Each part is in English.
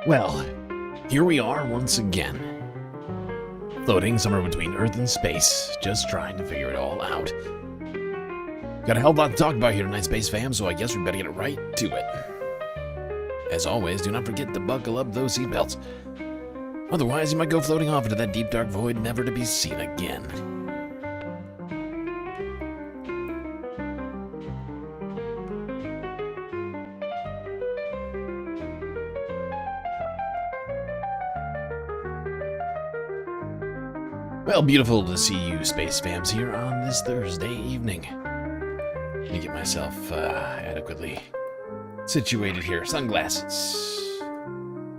Well, here we are once again. Floating somewhere between Earth and space, just trying to figure it all out. Got a hell of a lot to talk about here tonight, Space Fam, so I guess we better get right to it. As always, do not forget to buckle up those seatbelts. Otherwise, you might go floating off into that deep dark void, never to be seen again. Well, beautiful to see you, Space Fams, here on this Thursday evening. Let me get myself adequately situated here. Sunglasses.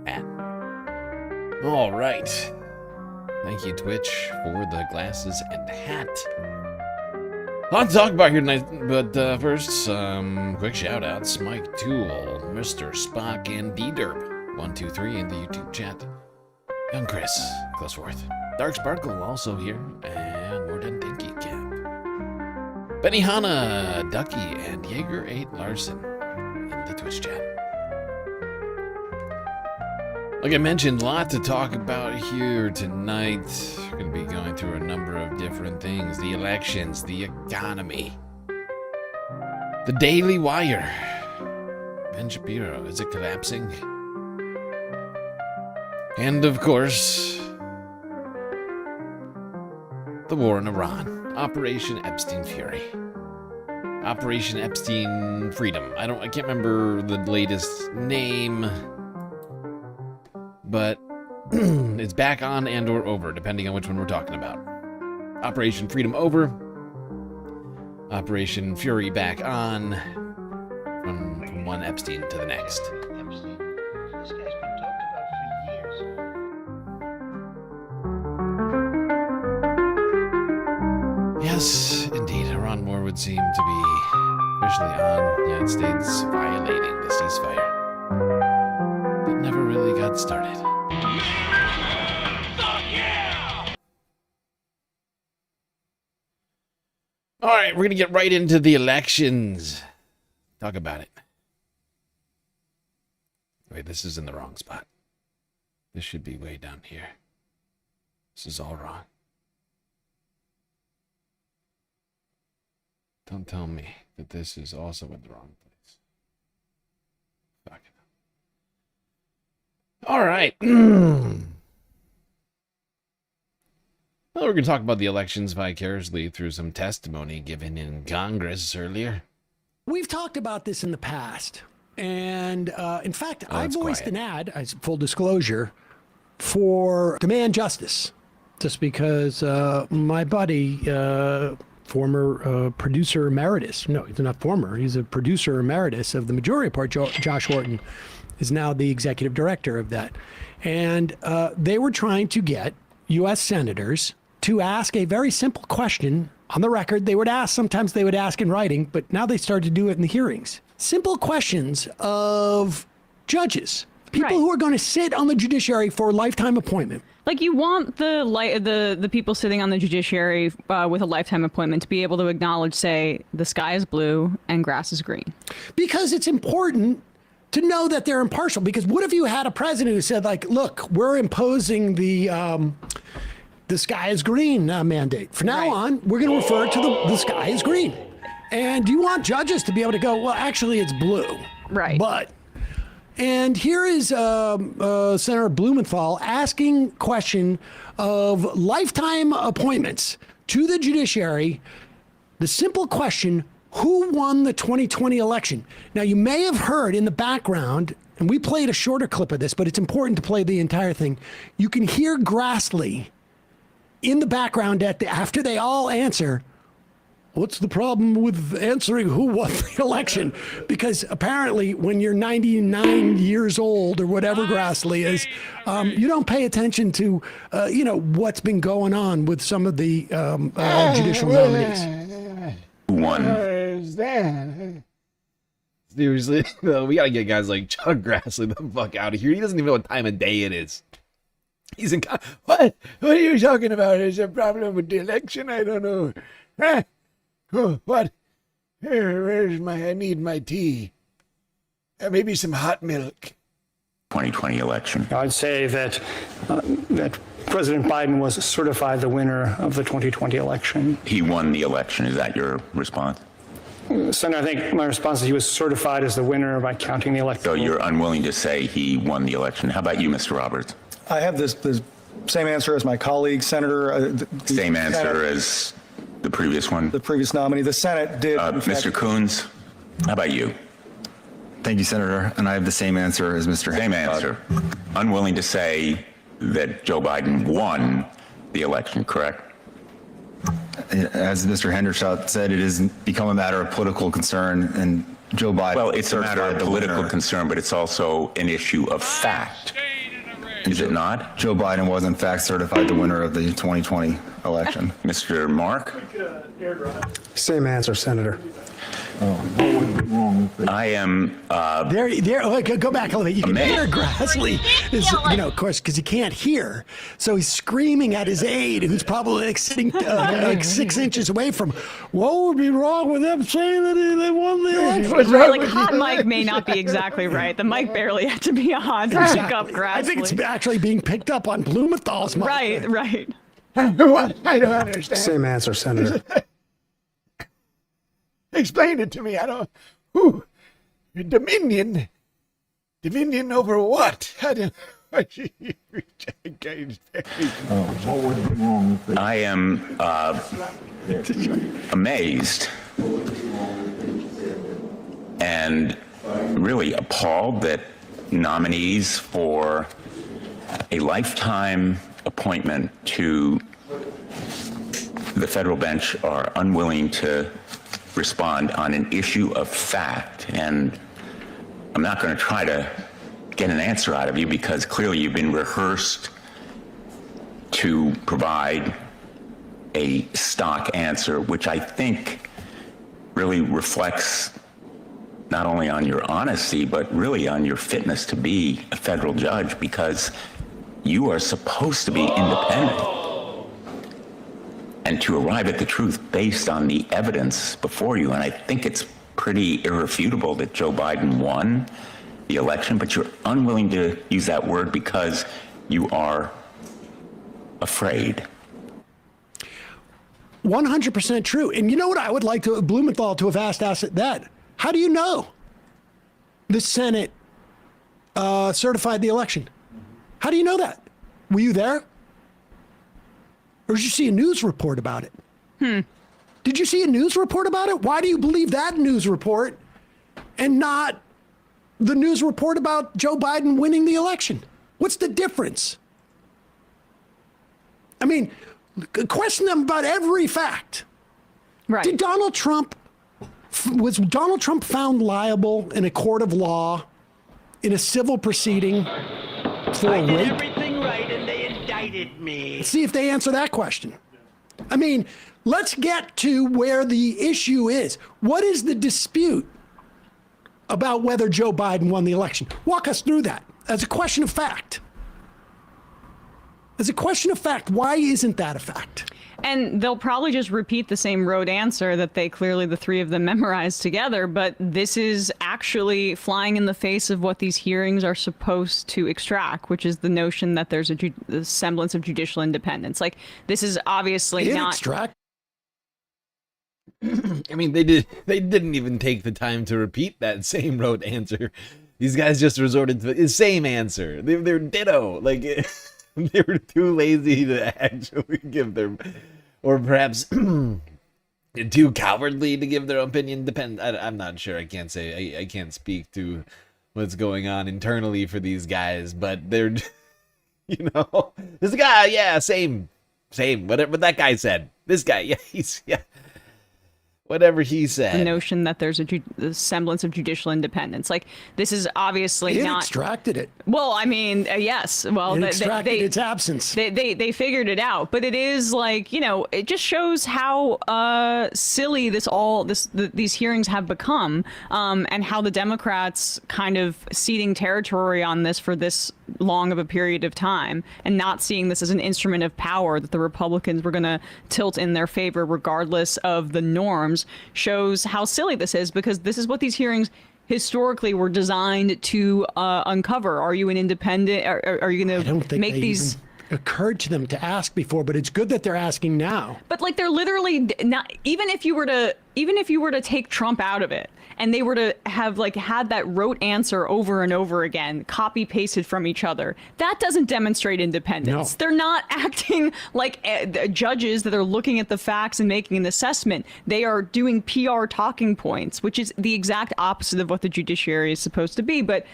Hat. All right. Thank you, Twitch, for the glasses and hat. A lot to talk about here tonight, but first, some quick shout-outs. Mike Toole, Mr. Spock, and D-Derp123 in the YouTube chat. Young Chris, Closeworth. Dark Sparkle also here, and more than Dinky Camp. Benihana, Ducky, and Jaeger8 Larson in the Twitch chat. Like I mentioned, a lot to talk about here tonight. We're going to be going through a number of different things. The elections, the economy, the Daily Wire. Ben Shapiro, is it collapsing? And of course, the war in Iran. Operation Epstein Fury. Operation Epstein Freedom. I can't remember the latest name, but it's back on and or over, depending on which one we're talking about. Operation Freedom over. Operation Fury back on. From one Epstein to the next. Yes, indeed, Iran war would seem to be officially on. The United States violating the ceasefire that never really got started. All right, we're going to get right into the elections. Talk about it. Wait, this is in the wrong spot. This should be way down here. This is all wrong. Don't tell me that this is also in the wrong place. Fuck it. All right. Well, we're going to talk about the elections vicariously through some testimony given in Congress earlier. We've talked about this in the past. And in fact, I voiced an ad, as full disclosure, for demand justice. Just because my buddy... former producer emeritus. No, he's not former. He's a producer emeritus of the majority report. Josh Horton is now the executive director of that. And they were trying to get U.S. senators to ask a very simple question on the record. Sometimes they would ask in writing, but now they started to do it in the hearings. Simple questions of judges, people who are going to sit on the judiciary for a lifetime appointment. Like, you want the people sitting on the judiciary with a lifetime appointment to be able to acknowledge, say, the sky is blue and grass is green. Because it's important to know that they're impartial. Because what if you had a president who said, like, look, we're imposing the sky is green mandate. From now on, we're going to refer to the sky is green. And you want judges to be able to go, well, actually, it's blue. Right. And here is Senator Blumenthal asking question of lifetime appointments to the judiciary. The simple question, who won the 2020 election? Now, you may have heard in the background, and we played a shorter clip of this, but it's important to play the entire thing. You can hear Grassley in the background after they all answer. What's the problem with answering who won the election? Because apparently when you're 99 years old or whatever Grassley is, you don't pay attention to, what's been going on with some of the judicial nominees. Won. Seriously, we got to get guys like Chuck Grassley the fuck out of here. He doesn't even know what time of day it is. He's in... What are you talking about? Is there a problem with the election? I don't know. Huh? Oh, what? I need my tea. Maybe some hot milk. 2020 election? I'd say that that President Biden was certified the winner of the 2020 election. He won the election. Is that your response? Senator, I think my response is he was certified as the winner by counting the electoral. So you're unwilling to say he won the election. How about you, Mr. Roberts? I have the same answer as my colleague, Senator. Same answer as the previous one? The previous nominee. The Senate did. Mr. Coons, how about you? Thank you, Senator. And I have the same answer as Mr. Same answer. Unwilling to say that Joe Biden won the election, correct? As Mr. Hendershot said, it has become a matter of political concern, and Joe Biden. Well, it's a matter of political concern, but it's also an issue of fact. Is it not? Joe Biden was, in fact, certified the winner of the 2020 election. Mr. Mark? Same answer, Senator. I am Go back a little bit. You can hear Grassley is, of course, because he can't hear. So he's screaming at his aide, who's probably like sitting like 6 inches away from. What would be wrong with them saying that they won the election? Right, like hot mic may not be exactly right. The mic barely had to be on to pick up Grassley. I think it's actually being picked up on Blumenthal's mic. Right. I don't understand. Same answer, Senator. Explain it to me. I don't. Dominion over what? I don't. I am amazed and really appalled that nominees for a lifetime appointment to the federal bench are unwilling to respond on an issue of fact. And I'm not going to try to get an answer out of you because clearly you've been rehearsed to provide a stock answer, which I think really reflects not only on your honesty, but really on your fitness to be a federal judge, because you are supposed to be independent and to arrive at the truth based on the evidence before you. And I think it's pretty irrefutable that Joe Biden won the election, but you're unwilling to use that word because you are afraid. 100% true. And you know what I would like to Blumenthal to have asked that? How do you know the Senate certified the election? How do you know that? Were you there? Or did you see a news report about it? Did you see a news report about it? Why do you believe that news report and not the news report about Joe Biden winning the election? What's the difference? I mean, question them about every fact. Right. Was Donald Trump found liable in a court of law in a civil proceeding for a rape? Everything right and they indicted me. Let's see if they answer that question. I mean, let's get to where the issue is. What is the dispute about whether Joe Biden won the election? Walk us through that as a question of fact. As a question of fact, why isn't that a fact? And they'll probably just repeat the same rote answer that they clearly, the three of them, memorized together. But this is actually flying in the face of what these hearings are supposed to extract, which is the notion that there's a semblance of judicial independence. Like, this is obviously not. Extract. I mean, they didn't even take the time to repeat that same rote answer. These guys just resorted to the same answer. They're ditto. Like, they were too lazy to actually give their, or perhaps too cowardly to give their opinion. I'm not sure. I can't say. I can't speak to what's going on internally for these guys, but they're, this guy, yeah, same. Whatever that guy said. This guy, yeah, whatever he said. The notion that there's a semblance of judicial independence. Like, this is obviously It not. extracted it. Well, I mean, yes. Well, It extracted its absence. They figured it out, but it is like, it just shows how silly these hearings have become, and how the Democrats kind of ceding territory on this for this long of a period of time and not seeing this as an instrument of power that the Republicans were going to tilt in their favor regardless of the norms shows how silly this is, because this is what these hearings historically were designed to uncover. Are you an independent? Are you going I don't to think make they these? even occurred to them to ask before, but it's good that they're asking now. But like they're literally not. Even if you were to take Trump out of it, and they were to have like had that rote answer over and over again, copy pasted from each other, that doesn't demonstrate independence. No. They're not acting like judges that are looking at the facts and making an assessment. They are doing PR talking points, which is the exact opposite of what the judiciary is supposed to be. But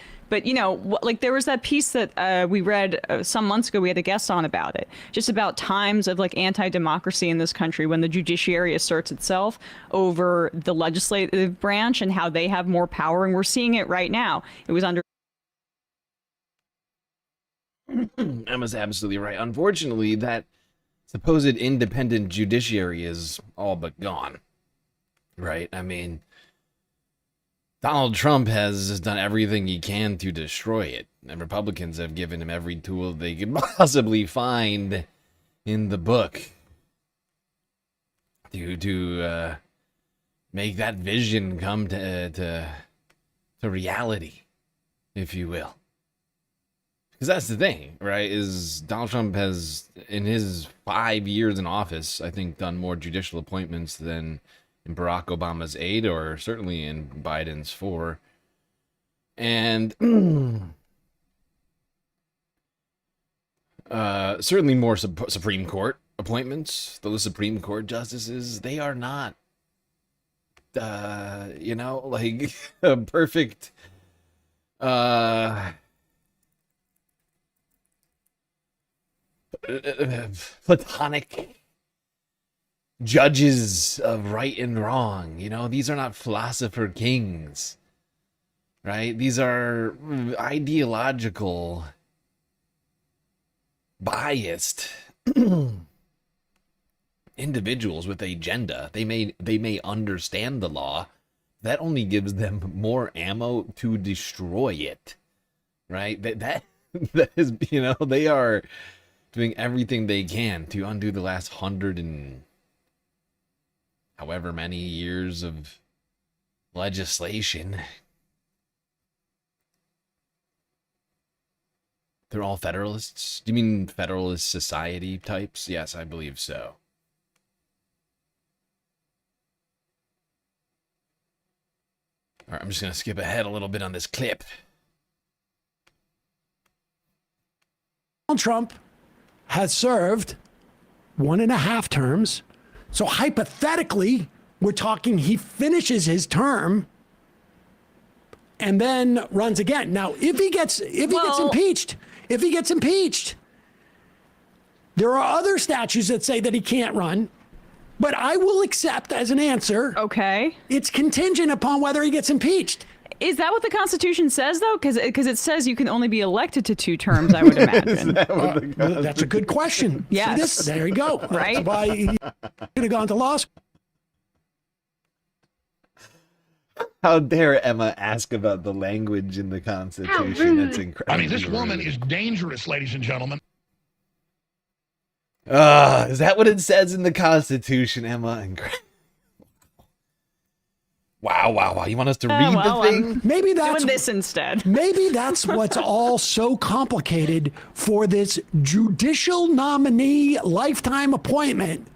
you know, like there was that piece that we read some months ago. We had a guest on about it, just about times of like anti-democracy in this country when the judiciary asserts itself over the legislative branch and how they have more power. And we're seeing it right now. It was under. Emma's absolutely right. Unfortunately, that supposed independent judiciary is all but gone. Right? I mean, Donald Trump has done everything he can to destroy it, and Republicans have given him every tool they could possibly find in the book to make that vision come to reality, if you will. Because that's the thing, right? Is Donald Trump has, in his 5 years in office, I think, done more judicial appointments than in Barack Obama's 8, or certainly in Biden's 4. And certainly more Supreme Court appointments. Those Supreme Court justices, they are not, like a perfect, platonic judges of right and wrong. You know, these are not philosopher kings, right? These are ideological, biased individuals with agenda. They may understand the law. That only gives them more ammo to destroy it, right? That is, you know, they are doing everything they can to undo the last 100 and however many years of legislation. They're all Federalists? Do you mean Federalist Society types? Yes, I believe so. All right, I'm just going to skip ahead a little bit on this clip. Donald Trump has served 1.5 terms. So hypothetically, we're talking he finishes his term and then runs again. Now, if he gets impeached, there are other statutes that say that he can't run. But I will accept as an answer. Okay. It's contingent upon whether he gets impeached. Is that what the Constitution says, though? Because it says you can only be elected to 2 terms, I would imagine. That's a good question. Yes. There you go. Right? That's why he could have gone to law school. How dare Emma ask about the language in the Constitution? That's incredible. I mean, this woman is dangerous, ladies and gentlemen. Is that what it says in the Constitution, Emma? Wow. You want us to read the thing? Maybe that's doing this instead. Maybe that's what's all so complicated for this judicial nominee lifetime appointment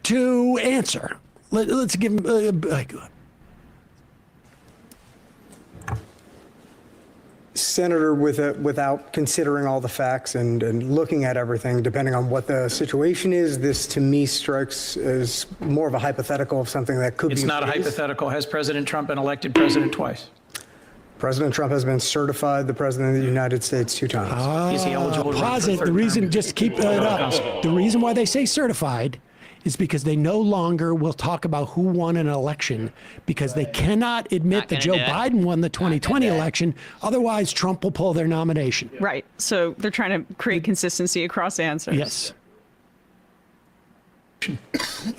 to answer. Let's give him Senator, without considering all the facts and looking at everything, depending on what the situation is, this to me strikes as more of a hypothetical of something that could be. It's not a hypothetical. Has President Trump been elected president twice? President Trump has been certified the president of the United States 2 times. Is he eligible to run pause for it. third The reason, term? just keep it up. The reason why they say certified is because they no longer will talk about who won an election because they cannot admit that Joe Biden won the 2020 election. Otherwise, Trump will pull their nomination. Right. So they're trying to create consistency across answers. Yes.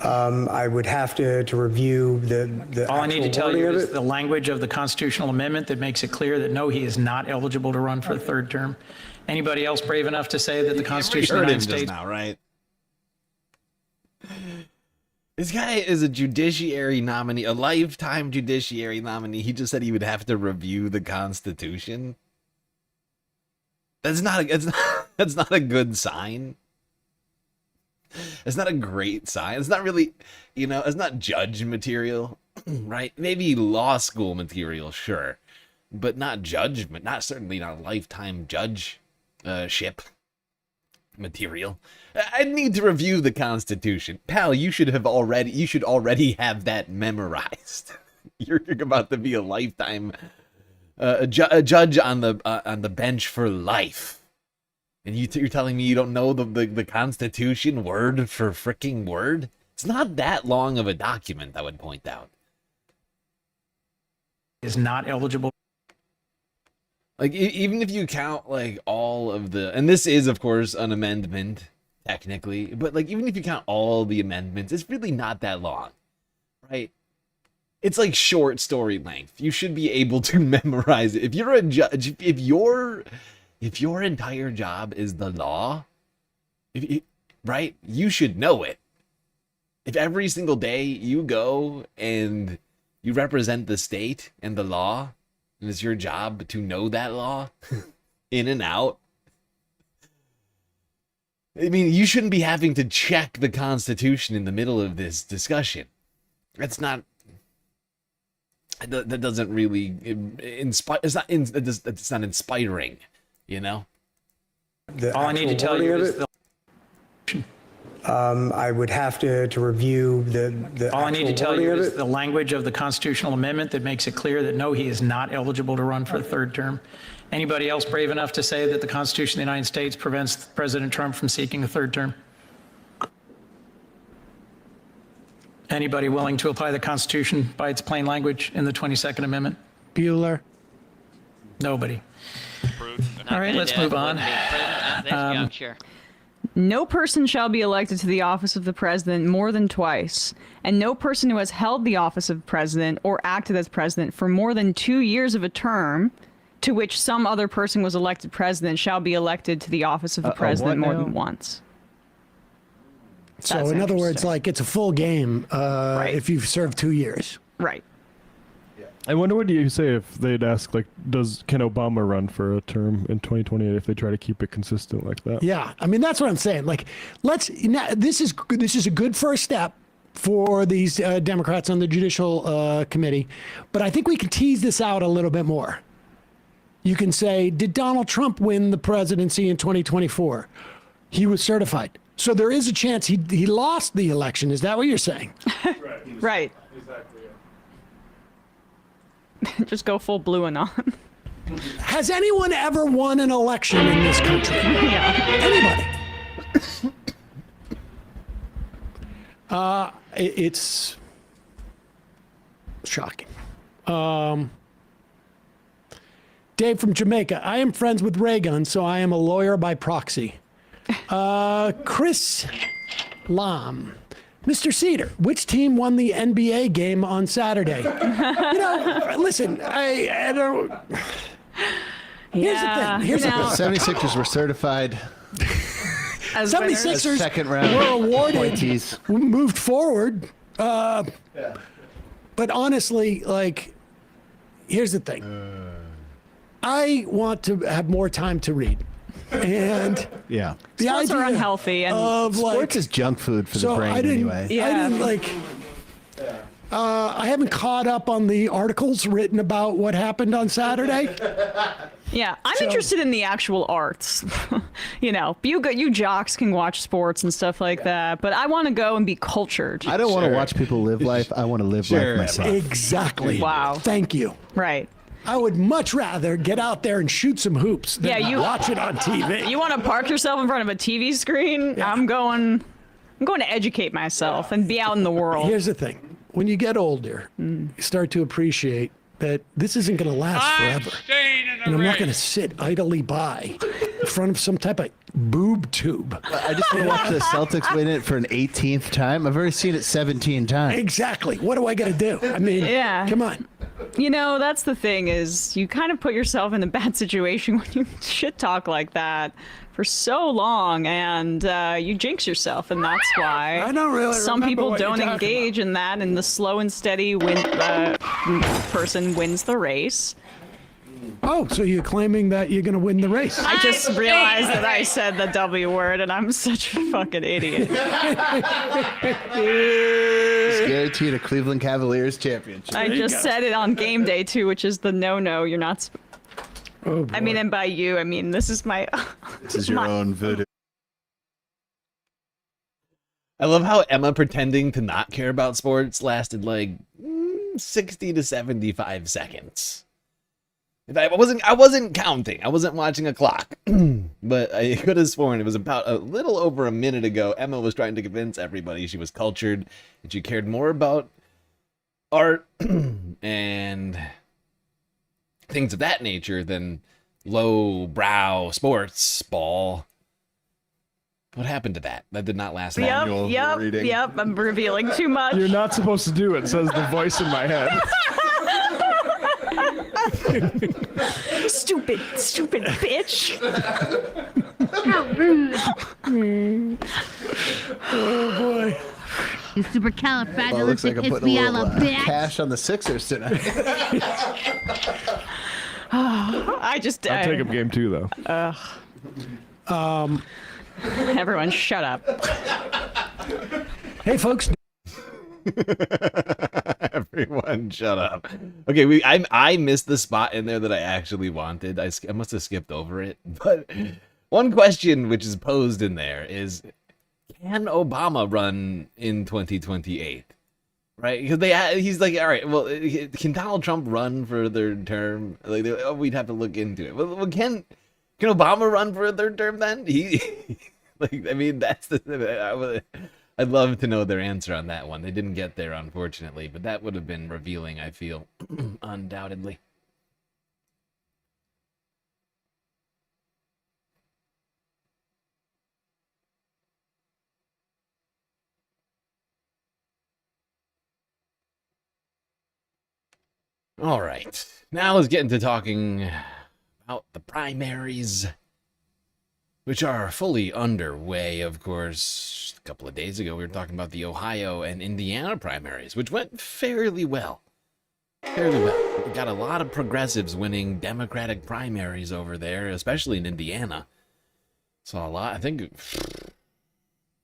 I would have to review the All I need to actual tell you wording is of it. the language of the constitutional amendment that makes it clear that no, he is not eligible to run for a 3rd term. Anybody else brave enough to say that the Constitution of the United States now, right? This guy is a judiciary nominee, a lifetime judiciary nominee. He just said he would have to review the Constitution. That's not a good sign. It's not a great sign. It's not really, it's not judge material, right? Maybe law school material, sure, but not judgment. Certainly not a lifetime judgeship material. I need to review the Constitution, pal. You should already have that memorized. You're about to be a lifetime a judge on the bench for life, and you're telling me you don't know the Constitution word for freaking word? It's not that long of a document, I would point out. Is not eligible. Like, even if you count, like, all of the... And this is, of course, an amendment, technically. But, like, even if you count all the amendments, it's really not that long, right? It's, like, short story length. You should be able to memorize it. If you're a judge, if your entire job is the law, right, you should know it. If every single day you go and you represent the state and the law, and it's your job to know that law in and out, I mean, you shouldn't be having to check the Constitution in the middle of this discussion. That doesn't really inspire. It's not inspiring, The All I need to actual tell you wording is of it, I would have to review the all I need to actual tell you wording of is it. the language of the constitutional amendment that makes it clear that no, he is not eligible to run for a third term. Anybody else brave enough to say that the Constitution of the United States prevents President Trump from seeking a third term? Anybody willing to apply the Constitution by its plain language in the 22nd Amendment? Bueller. Nobody. All right, let's move on. No person shall be elected to the office of the president more than twice, and no person who has held the office of president or acted as president for more than 2 years of a term to which some other person was elected president shall be elected to the office of the president more than once. So That's in other words, interesting. like, it's a full game if you've served 2 years. Right. I wonder what you say if they'd ask, like, can Obama run for a term in 2028 if they try to keep it consistent like that? Yeah, I mean, that's what I'm saying. Like, this is a good first step for these Democrats on the Judicial Committee, but I think we can tease this out a little bit more. You can say, did Donald Trump win the presidency in 2024? He was certified. So there is a chance he lost the election. Is that what you're saying? Right. Exactly, Just go full blue anon. Has anyone ever won an election in this country? Yeah. Anybody? It's shocking. Dave from Jamaica. I am friends with Reagan, so I am a lawyer by proxy. Chris Lam. Mr. Cedar, which team won the NBA game on Saturday? Listen, I don't... Here's the thing. Here's the thing. 76ers were certified. As 76ers second round were awarded, appointees. moved forward. But honestly, like, here's the thing. I want to have more time to read. And Yeah. the Sports idea are unhealthy, and of, like, Sports is junk food for the brain I didn't, anyway. Yeah. I didn't like. I haven't caught up on the articles written about what happened on Saturday. yeah, I'm interested in the actual arts. You jocks can watch sports and stuff like that, but I want to go and be cultured. I don't want to watch people live life. I want to live life myself. Exactly. Wow. Thank you. Right. I would much rather get out there and shoot some hoops than watch it on TV. You want to park yourself in front of a TV screen? Yeah. I'm going to educate myself and be out in the world. Here's the thing. When you get older, you start to appreciate that this isn't going to last forever. And I'm not going to sit idly by in front of some type of boob tube. I just want to watch the Celtics win it for an 18th time. I've already seen it 17 times. Exactly. What do I got to do? I mean, Yeah. come on. You know, that's the thing is you kind of put yourself in a bad situation when you shit talk like that for so long, and you jinx yourself, and that's why I don't really some remember people what you're don't talking engage in that, and the slow and steady person wins the race. Oh, so you're claiming that you're going to win the race? I just realized that I said the W word, and I'm such a fucking idiot. It's guaranteed a Cleveland Cavaliers championship. I just said it on game day too, which is the no. You're not. Oh, boy. I mean, and by you, I mean this is my. This is your own voodoo. I love how Emma pretending to not care about sports lasted like 60 to 75 seconds. I wasn't counting. I wasn't watching a clock. But I could have sworn it was about a little over a minute ago. Emma was trying to convince everybody she was cultured and she cared more about art and things of that nature than low-brow sports ball. What happened to that? That did not last long. Yep. I'm revealing too much. You're not supposed to do it, says the voice in my head. Stupid bitch. How rude. Oh, boy. You Well, it looks like I'm putting a little cash on the Sixers tonight. I just. I'll take up game 2, though. Everyone, shut up. Hey, folks. Everyone, shut up. Okay, I missed the spot in there that I actually wanted. I must have skipped over it. But one question which is posed in there is, can Obama run in 2028? Right? Because he's like, all right, well, can Donald Trump run for a third term? Like, we'd have to look into it. Well, can Obama run for a third term then? I mean, that's the. I'd love to know their answer on that one. They didn't get there, unfortunately, but that would have been revealing, I feel, undoubtedly. All right, now let's get into talking about the primaries, which are fully underway, of course. A couple of days ago, we were talking about the Ohio and Indiana primaries, which went fairly well. Fairly well. We got a lot of progressives winning Democratic primaries over there, especially in Indiana. Saw a lot. I think,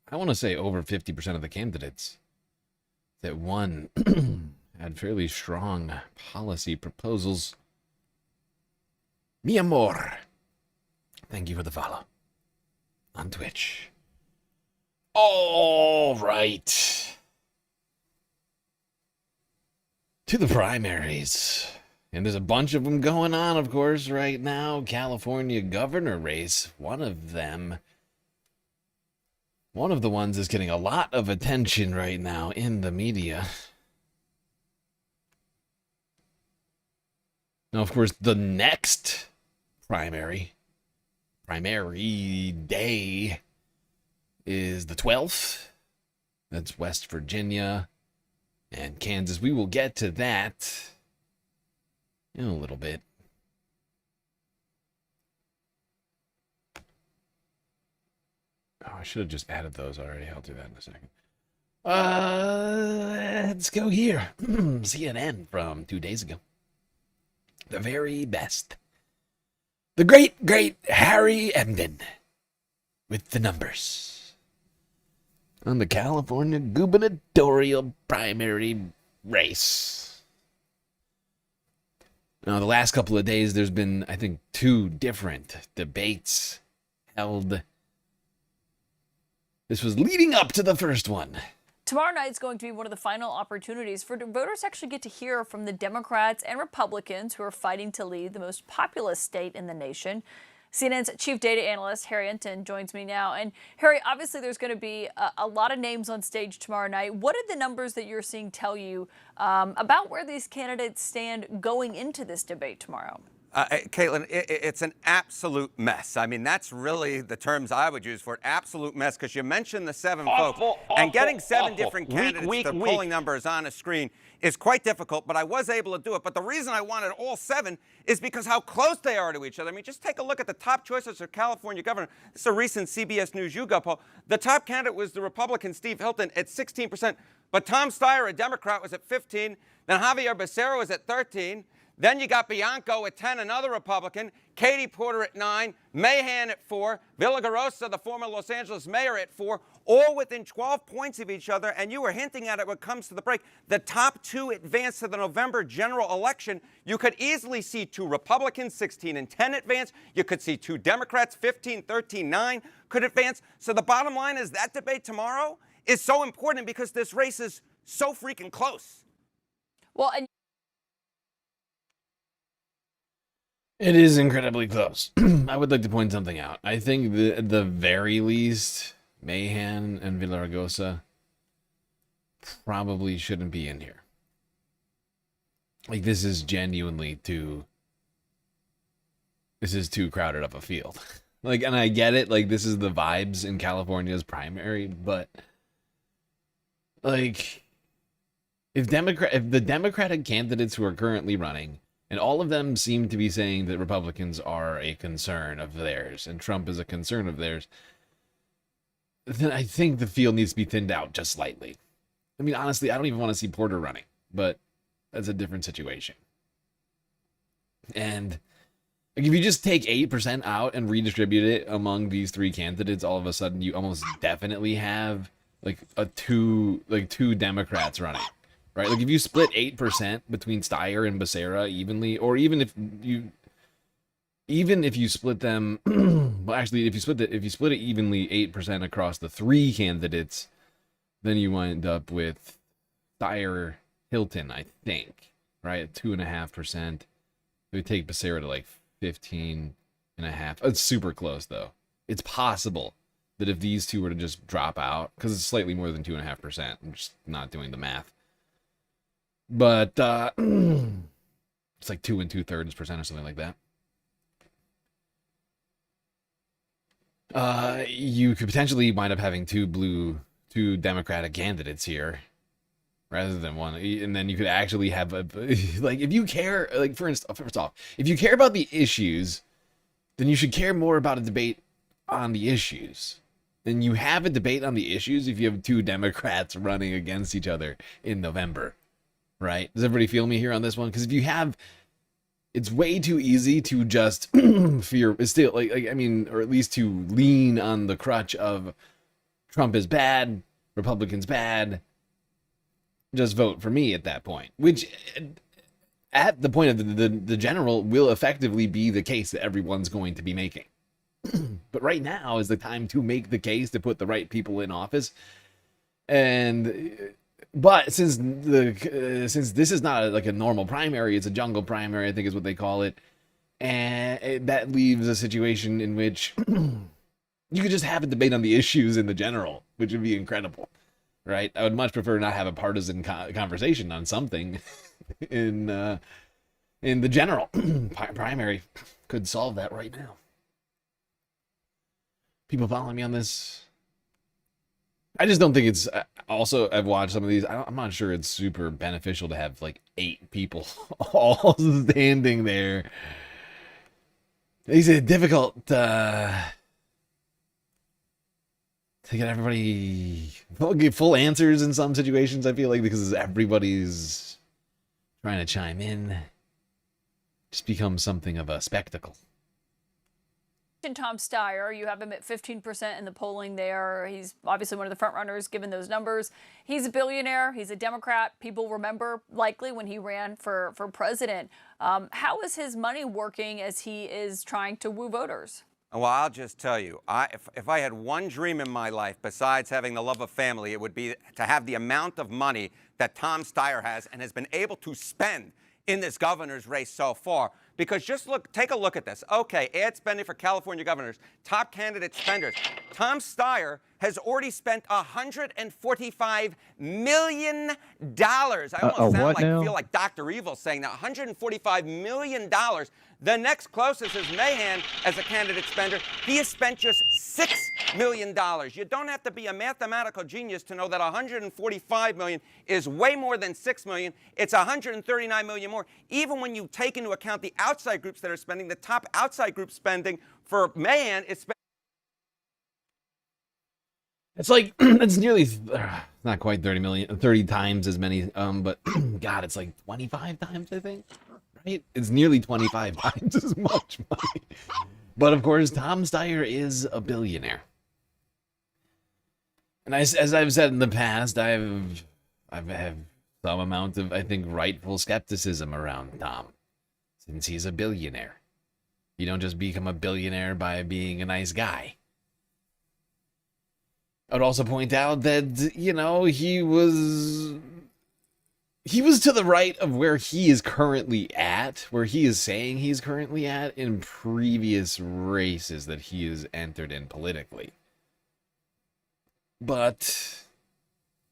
I want to say over 50% of the candidates that won had fairly strong policy proposals. Mi amor. Thank you for the follow on Twitch. All right. To the primaries. And there's a bunch of them going on, of course, right now. California governor race, one of the ones is getting a lot of attention right now in the media. Now, of course, the next primary day is the 12th. That's West Virginia and Kansas. We will get to that in a little bit. Oh, I should have just added those already. I'll do that in a second. Let's go here. CNN from 2 days ago. The very best. The great Harry Emden with the numbers on the California gubernatorial primary race. Now, the last couple of days, there's been, I think, 2 different debates held. This was leading up to the first one. Tomorrow night is going to be one of the final opportunities for voters to actually get to hear from the Democrats and Republicans who are fighting to lead the most populous state in the nation. CNN's chief data analyst, Harry Enton, joins me now. And Harry, obviously there's going to be a lot of names on stage tomorrow night. What did the numbers that you're seeing tell you about where these candidates stand going into this debate tomorrow? Caitlin, it's an absolute mess. I mean, that's really the terms I would use for it. Absolute mess, because you mentioned the 7 folks. And getting 7 different candidates, their polling numbers on a screen is quite difficult, but I was able to do it. But the reason I wanted all 7 is because how close they are to each other. I mean, just take a look at the top choices for California governor. This is a recent CBS News YouGov poll. The top candidate was the Republican Steve Hilton at 16%, but Tom Steyer, a Democrat, was at 15%. Then Javier Becerra was at 13%. Then you got Bianco at 10, another Republican, Katie Porter at 9, Mahan at 4, Villaraigosa, the former Los Angeles mayor, at 4, all within 12 points of each other. And you were hinting at it when it comes to the break. The top 2 advance to the November general election. You could easily see 2 Republicans, 16 and 10, advance. You could see 2 Democrats, 15, 13, 9, could advance. So the bottom line is that debate tomorrow is so important because this race is so freaking close. Well, and It is incredibly close. I would like to point something out. I think at the very least, Mahan and Villaraigosa probably shouldn't be in here. Like, this is genuinely too crowded of a field. Like, and I get it, like, this is the vibes in California's primary, but like, if the Democratic candidates who are currently running, and all of them seem to be saying that Republicans are a concern of theirs and Trump is a concern of theirs, then I think the field needs to be thinned out just slightly. I mean, honestly, I don't even want to see Porter running, but that's a different situation. And like, if you just take 8% out and redistribute it among these 3 candidates, all of a sudden you almost definitely have like two Democrats running. Right, like if you split 8% between Steyer and Becerra evenly, or even if you split them, well, actually, if you split it evenly 8% across the 3 candidates, then you wind up with Steyer Hilton, I think, right, at 2.5%. It would take Becerra to like 15.5. It's super close though. It's possible that if these 2 were to just drop out, because it's slightly more than 2.5%, I'm just not doing the math. But it's like 2 2/3% or something like that. You could potentially wind up having two Democratic candidates here, rather than 1, and then you could actually have like, if you care, like, first off, if you care about the issues, then you should care more about a debate on the issues. And you have a debate on the issues if you have 2 Democrats running against each other in November. Right? Does everybody feel me here on this one? Because if you have, it's way too easy to just fear, still, like, I mean, or at least to lean on the crutch of Trump is bad, Republicans bad, just vote for me at that point. Which, at the point of the general, will effectively be the case that everyone's going to be making. But right now is the time to make the case to put the right people in office. But since this is not like a normal primary, it's a jungle primary, I think is what they call it, and that leaves a situation in which you could just have a debate on the issues in the general, which would be incredible, right? I would much prefer not have a partisan conversation on something in the general. Primary could solve that right now. People following me on this? I just don't think it's, also, I've watched some of these, I'm not sure it's super beneficial to have like 8 people all standing there. It's difficult to get everybody full answers in some situations, I feel like, because everybody's trying to chime in. Just becomes something of a spectacle. Tom Steyer, you have him at 15% in the polling there. He's obviously one of the front runners given those numbers. He's a billionaire. He's a Democrat. People remember likely when he ran for president. How is his money working as he is trying to woo voters? Well, I'll just tell you, if I had one dream in my life besides having the love of family, it would be to have the amount of money that Tom Steyer has and has been able to spend in this governor's race so far. Because just take a look at this. Okay, ad spending for California governors, top candidate spenders. Tom Steyer has already spent $145 million. I almost feel like Dr. Evil saying that. $145 million. The next closest is Mahan as a candidate spender. He has spent just $6 million. You don't have to be a mathematical genius to know that $145 million is way more than $6 million. It's $139 million more. Even when you take into account the outside groups that are spending, the top outside group spending for Mahan is spending. It's like, it's nearly, not quite 30 times as many, but God, it's like 25 times, I think, right? It's nearly 25 times as much money. But of course, Tom Steyer is a billionaire. And as I've said in the past, I've had some amount of, I think, rightful skepticism around Tom, since he's a billionaire. You don't just become a billionaire by being a nice guy. I would also point out that, you know, he was to the right of where he is currently at, where he is saying he's currently at in previous races that he has entered in politically. But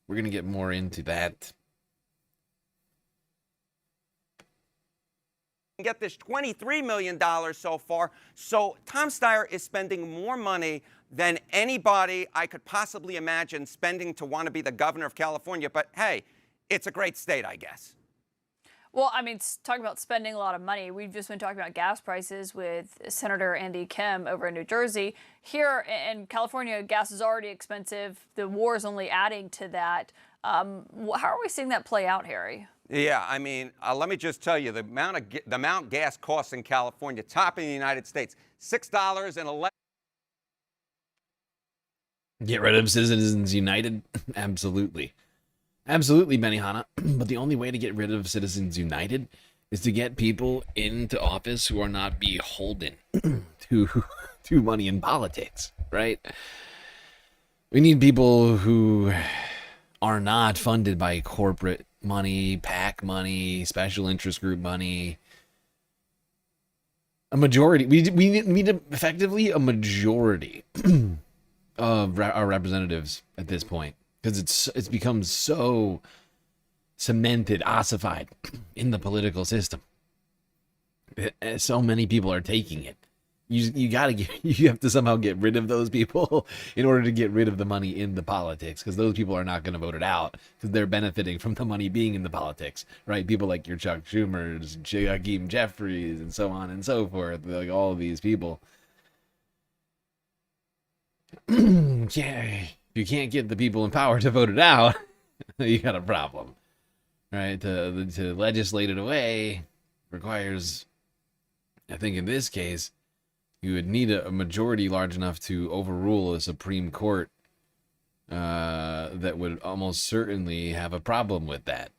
we're going to get more into that. Get this $23 million so far. So Tom Steyer is spending more money than anybody I could possibly imagine spending to want to be the governor of California. But hey, it's a great state, I guess. Well, I mean, talking about spending a lot of money, we've just been talking about gas prices with Senator Andy Kim over in New Jersey. Here in California, gas is already expensive. The war is only adding to that. How are we seeing that play out, Harry? Yeah, I mean, let me just tell you, the amount gas costs in California, top in the United States, $6.11. Get rid of Citizens United? Absolutely. Absolutely, Benihana. But the only way to get rid of Citizens United is to get people into office who are not beholden to money in politics, right? We need people who are not funded by corporate money, PAC money, special interest group money. A majority. We need effectively a majority of our representatives at this point, because it's become so cemented, ossified in the political system. So many people are taking it. You have to somehow get rid of those people in order to get rid of the money in the politics, because those people are not going to vote it out because they're benefiting from the money being in the politics, right? People like your Chuck Schumers, Hakeem Jeffries, and so on and so forth. Like all of these people. Yeah, if you can't get the people in power to vote it out, you got a problem, right? To legislate it away requires, I think in this case, you would need a majority large enough to overrule a Supreme Court that would almost certainly have a problem with that.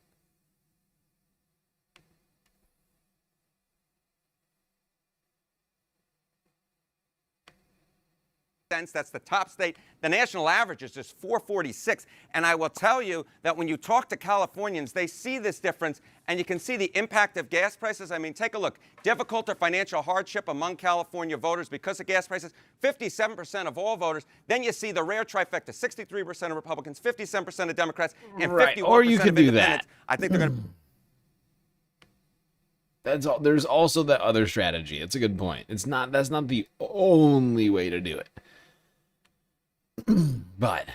That's the top state. The national average is just 446. And I will tell you that when you talk to Californians, they see this difference, and you can see the impact of gas prices. I mean, take a look. Difficult or financial hardship among California voters because of gas prices, 57% of all voters. Then you see the rare trifecta, 63% of Republicans, 57% of Democrats, and 51% or you could of do independents. that. I think they're going to... That's all. There's also that other strategy. It's a good point. That's not the only way to do it. But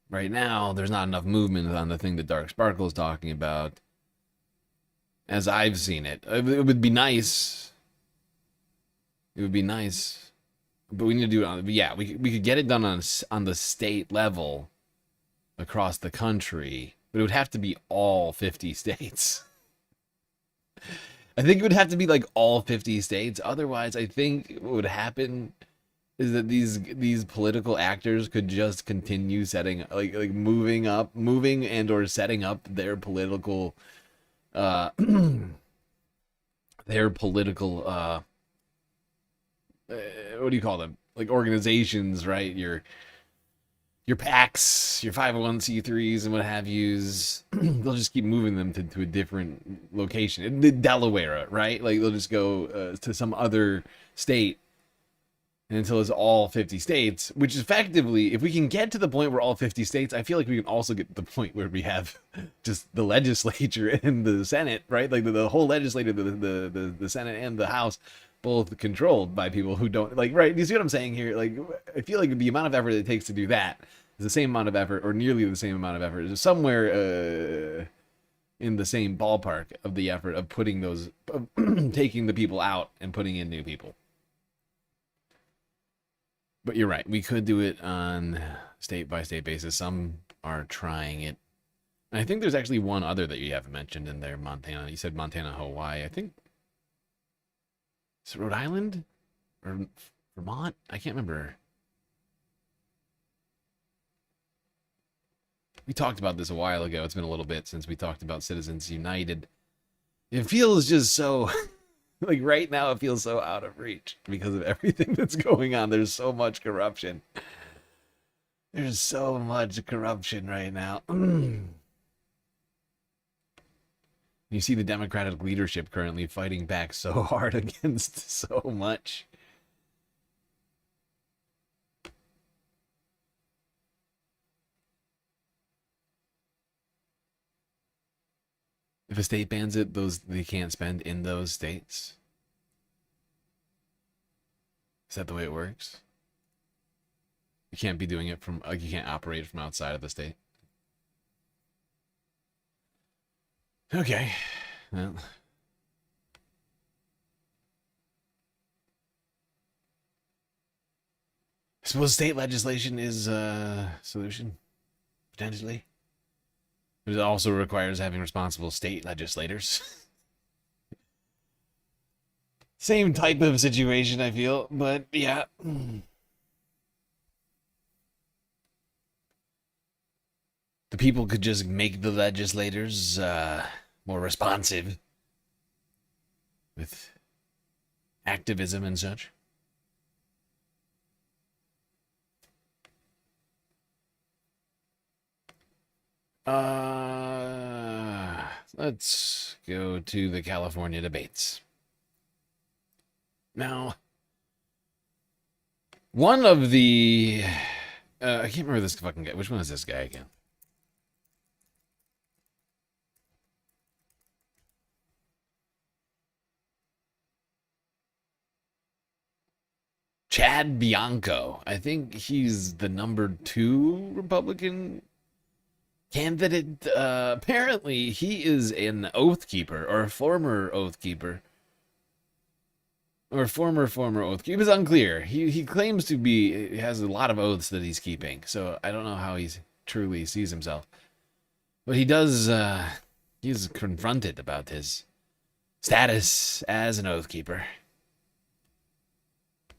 right now, there's not enough movement on the thing that Dark Sparkle is talking about, as I've seen it. It would be nice. It would be nice, but we need to do it we could get it done on the state level across the country, but it would have to be all 50 states. I think it would have to be like all 50 states. Otherwise, I think what would happen is that these political actors could just continue moving and or setting up their political what do you call them? Like organizations, right? Your your PACs, your 501c3s, and what have yous, they'll just keep moving them to a different location. In Delaware, right? Like they'll just go to some other state until it's all 50 states, which is effectively, if we can get to the point where all 50 states, I feel like we can also get to the point where we have just the legislature and the Senate, right? Like the whole legislature, the Senate and the House, both controlled by people who don't like, right? You see what I'm saying here? Like, I feel like the amount of effort it takes to do that is the same amount of effort, or nearly the same amount of effort, is somewhere in the same ballpark of the effort of putting those, of taking the people out and putting in new people. But you're right. We could do it on state by state basis. Some are trying it. And I think there's actually one other that you haven't mentioned in there, Montana. You said Montana, Hawaii. I think, is it Rhode Island or Vermont? I can't remember. We talked about this a while ago. It's been a little bit since we talked about Citizens United. It feels just so... like right now it feels so out of reach because of everything that's going on. There's so much corruption. There's so much corruption right now. You see the Democratic leadership currently fighting back so hard against so much. If a state bans it, they can't spend in those states. Is that the way it works? You can't be doing it from, like, you can't operate from outside of the state. Okay. Well. I suppose state legislation is a solution, potentially. But it also requires having responsible state legislators. Same type of situation, I feel, but yeah. The people could just make the legislators more responsive with activism and such. Let's go to the California debates. Now, one of the... I can't remember this fucking guy. Which one is this guy again? Chad Bianco. I think he's the #2 Republican candidate. Apparently, he is an oath keeper, or a former oath keeper. Or former oath keeper. It was unclear. He claims to be, he has a lot of oaths that he's keeping, so I don't know how he truly sees himself. But he does, he's confronted about his status as an oath keeper.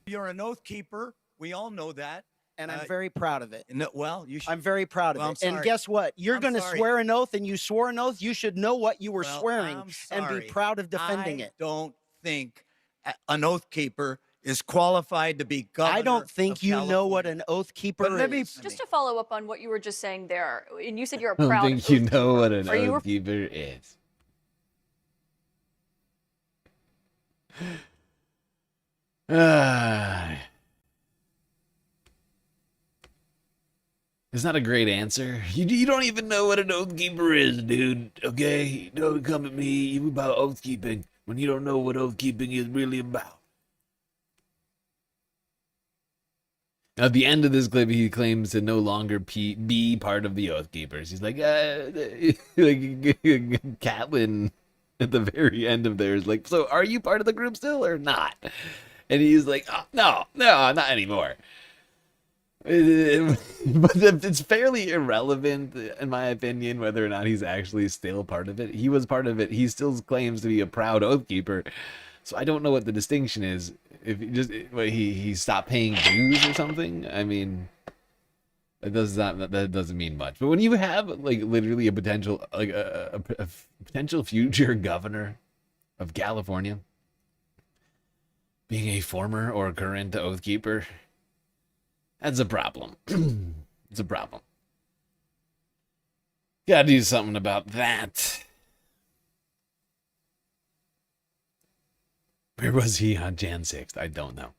You're an oath keeper. We all know that. And I'm very proud of it. No, well, you should. I'm very proud of it. And guess what? You're going to swear an oath, and you swore an oath. You should know what you were swearing and be proud of defending it. I don't think an oath keeper is qualified to be governor. I don't think you know what an oath keeper is. Just to follow up on what you were just saying there, and you said you're a I proud don't think you know what an Are you oath keeper is. It's not a great answer. You don't even know what an oath keeper is, dude. Okay? Don't come at me about oath keeping when you don't know what oath keeping is really about. At the end of this clip, he claims to no longer be part of the Oath Keepers. He's like, like Catlin at the very end of theirs, like, so are you part of the group still or not? And he's like, oh, no, not anymore. But it's fairly irrelevant, in my opinion, whether or not he's actually still part of it. He was part of it. He still claims to be a proud Oath Keeper. So I don't know what the distinction is. If he stopped paying dues or something. I mean, that doesn't mean much. But when you have like literally a potential a potential future governor of California being a former or current Oath Keeper, that's a problem. It's a problem. Gotta do something about that. Where was he on Jan 6th? I don't know.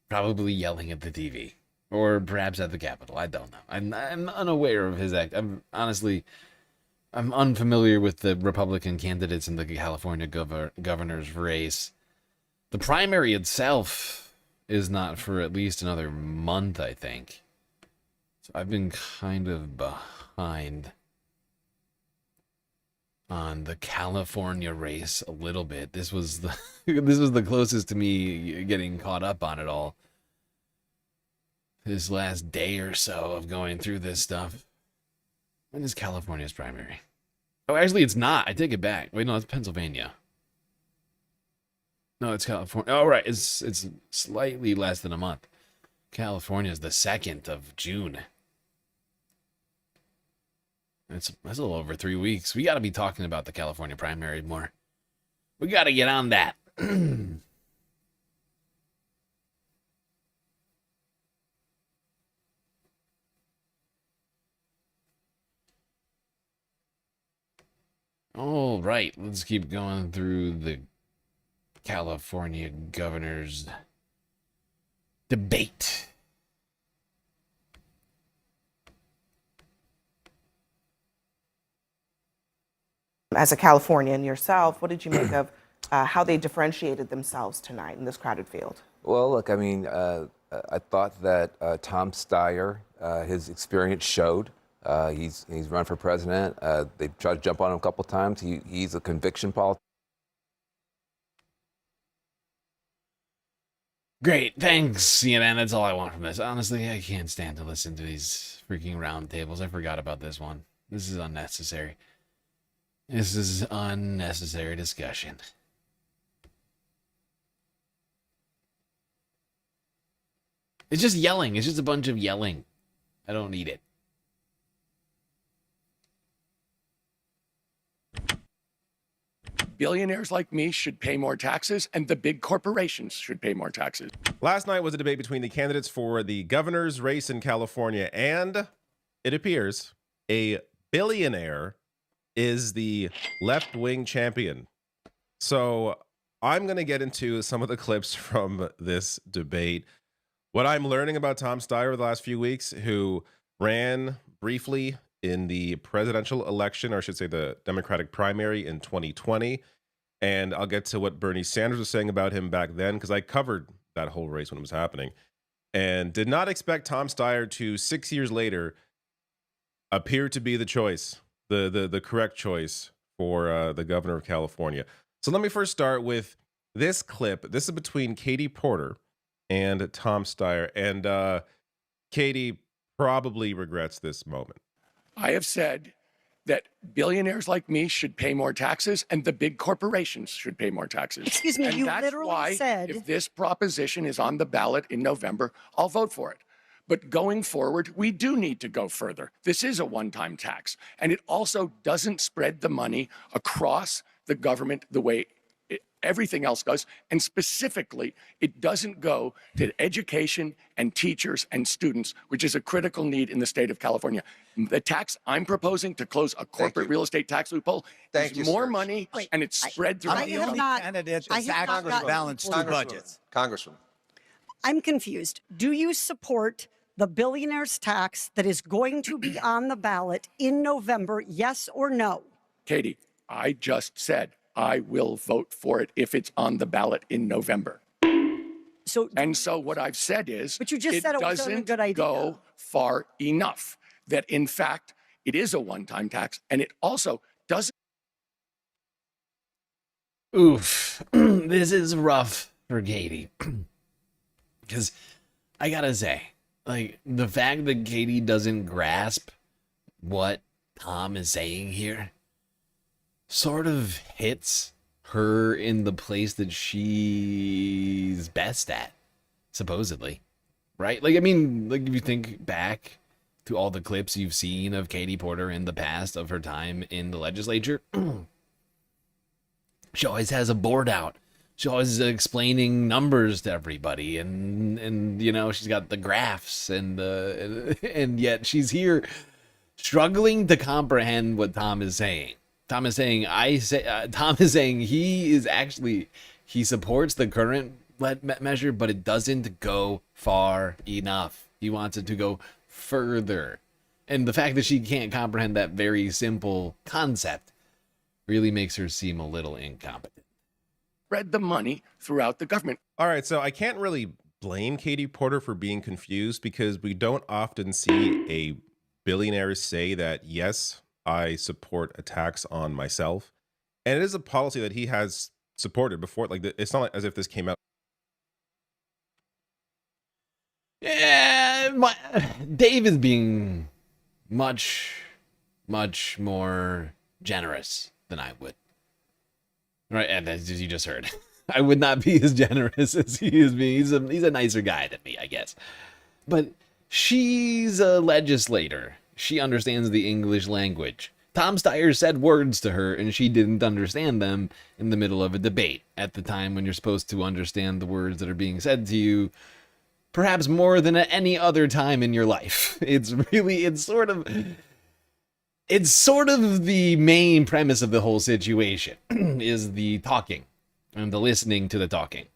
Probably yelling at the TV. Or perhaps at the Capitol. I don't know. I'm unaware of his act. I'm unfamiliar with the Republican candidates in the California governor's race. The primary itself is not for at least another month, I think. So I've been kind of behind on the California race a little bit. This was the closest to me getting caught up on it all. This last day or so of going through this stuff. When is California's primary? Oh, actually, it's not. I take it back. Wait, no, it's Pennsylvania. No, it's California. Oh, right. It's slightly less than a month. California's the 2nd of June. That's a little over 3 weeks. We got to be talking about the California primary more. We got to get on that. All right, let's keep going through the California governor's debate. As a Californian yourself, what did you make of how they differentiated themselves tonight in this crowded field? Well, look, I mean, I thought that Tom Steyer, his experience showed. He's run for president. They tried to jump on him a couple times. He's a conviction politician. Great, thanks, CNN. That's all I want from this. Honestly, I can't stand to listen to these freaking roundtables. I forgot about this one. This is unnecessary. This is unnecessary discussion. It's just yelling. It's just a bunch of yelling. I don't need it. Billionaires like me should pay more taxes, and the big corporations should pay more taxes. Last night was a debate between the candidates for the governor's race in California, and it appears a billionaire is the left-wing champion. So I'm going to get into some of the clips from this debate. What I'm learning about Tom Steyer over the last few weeks, who ran briefly in the presidential election, or I should say the Democratic primary in 2020. And I'll get to what Bernie Sanders was saying about him back then, because I covered that whole race when it was happening. And did not expect Tom Steyer to, 6 years later, appear to be the choice, the correct choice for the governor of California. So let me first start with this clip. This is between Katie Porter and Tom Steyer. And Katie probably regrets this moment. I have said that billionaires like me should pay more taxes, and the big corporations should pay more taxes. Excuse me, and you that's literally why, said... if this proposition is on the ballot in November, I'll vote for it. But going forward, we do need to go further. This is a one-time tax, and it also doesn't spread the money across the government the way everything else does. And specifically, it doesn't go to education and teachers and students, which is a critical need in the state of California. The tax I'm proposing to close a corporate real estate tax loophole is more money, and it's spread throughout I'm the only candidate that's actually balanced two budgets. Congressman. I'm confused. Do you support the billionaire's tax that is going to be on the ballot in November, yes or no? Katie, I just said I will vote for it if it's on the ballot in November. So what I've said is, but you just said it wasn't a good idea. Go far enough that in fact it is a one-time tax, and it also doesn't. Oof, this is rough for Katie, because I gotta say, like, the fact that Katie doesn't grasp what Tom is saying here sort of hits her in the place that she's best at, supposedly, right? Like, I mean, like, if you think back to all the clips you've seen of Katie Porter in the past of her time in the legislature, she always has a board out. she's always explaining numbers to everybody, and you know, she's got the graphs, and yet she's here struggling to comprehend what Tom is saying. Tom is saying he supports the current measure, but it doesn't go far enough. He wants it to go further. And the fact that she can't comprehend that very simple concept really makes her seem a little incompetent. Spread the money throughout the government. All right, so I can't really blame Katie Porter for being confused because we don't often see a billionaire say that, yes, I support a tax on myself. And it is a policy that he has supported before. Like, it's not as if this came out. Yeah, Dave is being much more generous than I would. Right, and as you just heard, I would not be as generous as he is being. He's a nicer guy than me, I guess. But she's a legislator. She understands the English language. Tom Steyer said words to her, and she didn't understand them in the middle of a debate at the time when you're supposed to understand the words that are being said to you, perhaps more than at any other time in your life. It's sort of the main premise of the whole situation is the talking and the listening to the talking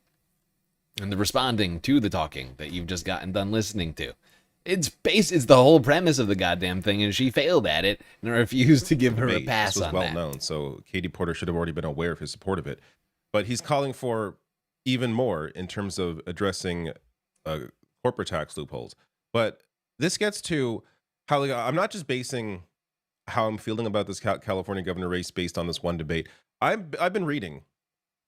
and the responding to the talking that you've just gotten done listening to. It's the whole premise of the goddamn thing, and she failed at it and refused to give her a pass this was on well that. known, so Katie Porter should have already been aware of his support of it. But he's calling for even more in terms of addressing corporate tax loopholes. But this gets to how, like, I'm not just basing how I'm feeling about this California governor race based on this one debate. I've been reading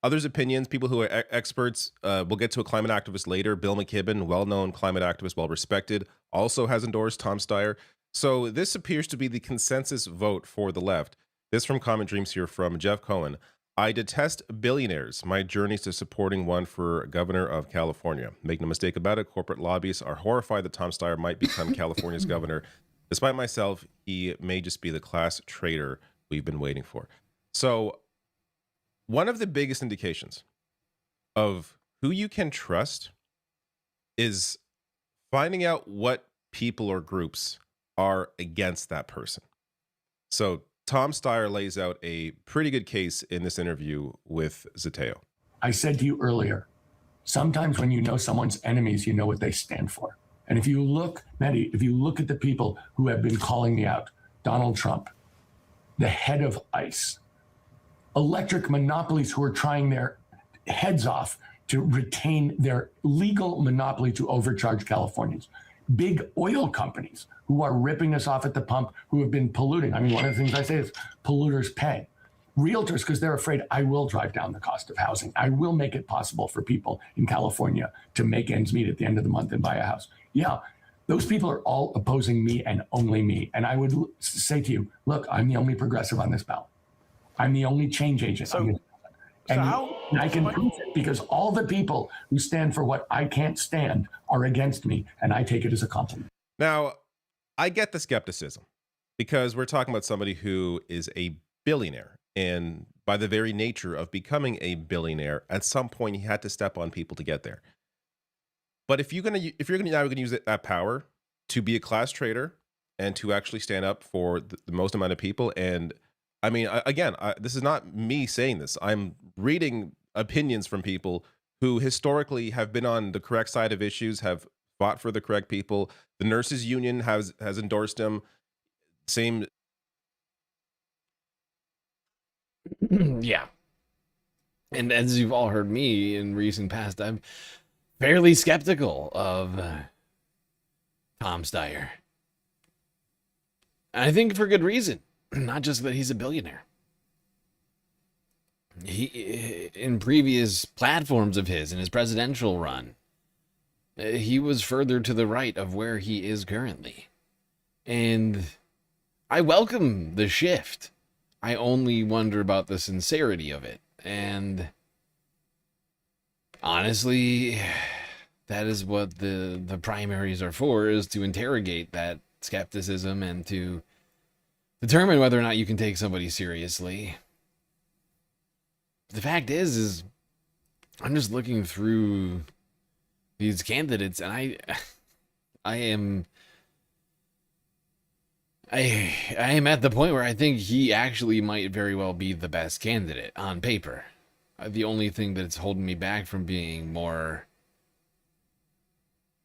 others' opinions, people who are experts. We'll get to a climate activist later. Bill McKibben, well-known climate activist, well-respected, also has endorsed Tom Steyer. So this appears to be the consensus vote for the left. This from Common Dreams here from Jeff Cohen. I detest billionaires. My journeys to supporting one for governor of California. Make no mistake about it, corporate lobbyists are horrified that Tom Steyer might become California's governor. Despite myself, he may just be the class traitor we've been waiting for. So one of the biggest indications of who you can trust is finding out what people or groups are against that person. So Tom Steyer lays out a pretty good case in this interview with Zateo. I said to you earlier, sometimes when you know someone's enemies, you know what they stand for. And if you look, Maddie, if you look at the people who have been calling me out, Donald Trump, the head of ICE, electric monopolies who are trying their heads off to retain their legal monopoly to overcharge Californians, big oil companies who are ripping us off at the pump, who have been polluting. I mean, one of the things I say is polluters pay. Realtors, because they're afraid I will drive down the cost of housing. I will make it possible for people in California to make ends meet at the end of the month and buy a house. Yeah, those people are all opposing me and only me. And I would say to you, look, I'm the only progressive on this ballot. I'm the only change agent on this ballot. And I can prove it because all the people who stand for what I can't stand are against me, and I take it as a compliment. Now, I get the skepticism because we're talking about somebody who is a billionaire. And by the very nature of becoming a billionaire, at some point he had to step on people to get there. But if you're gonna use that power to be a class traitor and to actually stand up for the most amount of people, and I mean, this is not me saying this. I'm reading opinions from people who historically have been on the correct side of issues, have fought for the correct people. The nurses union has endorsed him. Same. Yeah. And as you've all heard me in recent past, I'm fairly skeptical of Tom Steyer. I think for good reason. Not just that he's a billionaire. He, in previous platforms of his, in his presidential run, he was further to the right of where he is currently. And I welcome the shift. I only wonder about the sincerity of it. And honestly, that is what the primaries are for, is to interrogate that skepticism and to determine whether or not you can take somebody seriously. The fact is I'm just looking through these candidates, and I am at the point where I think he actually might very well be the best candidate on paper. The only thing that's holding me back from being more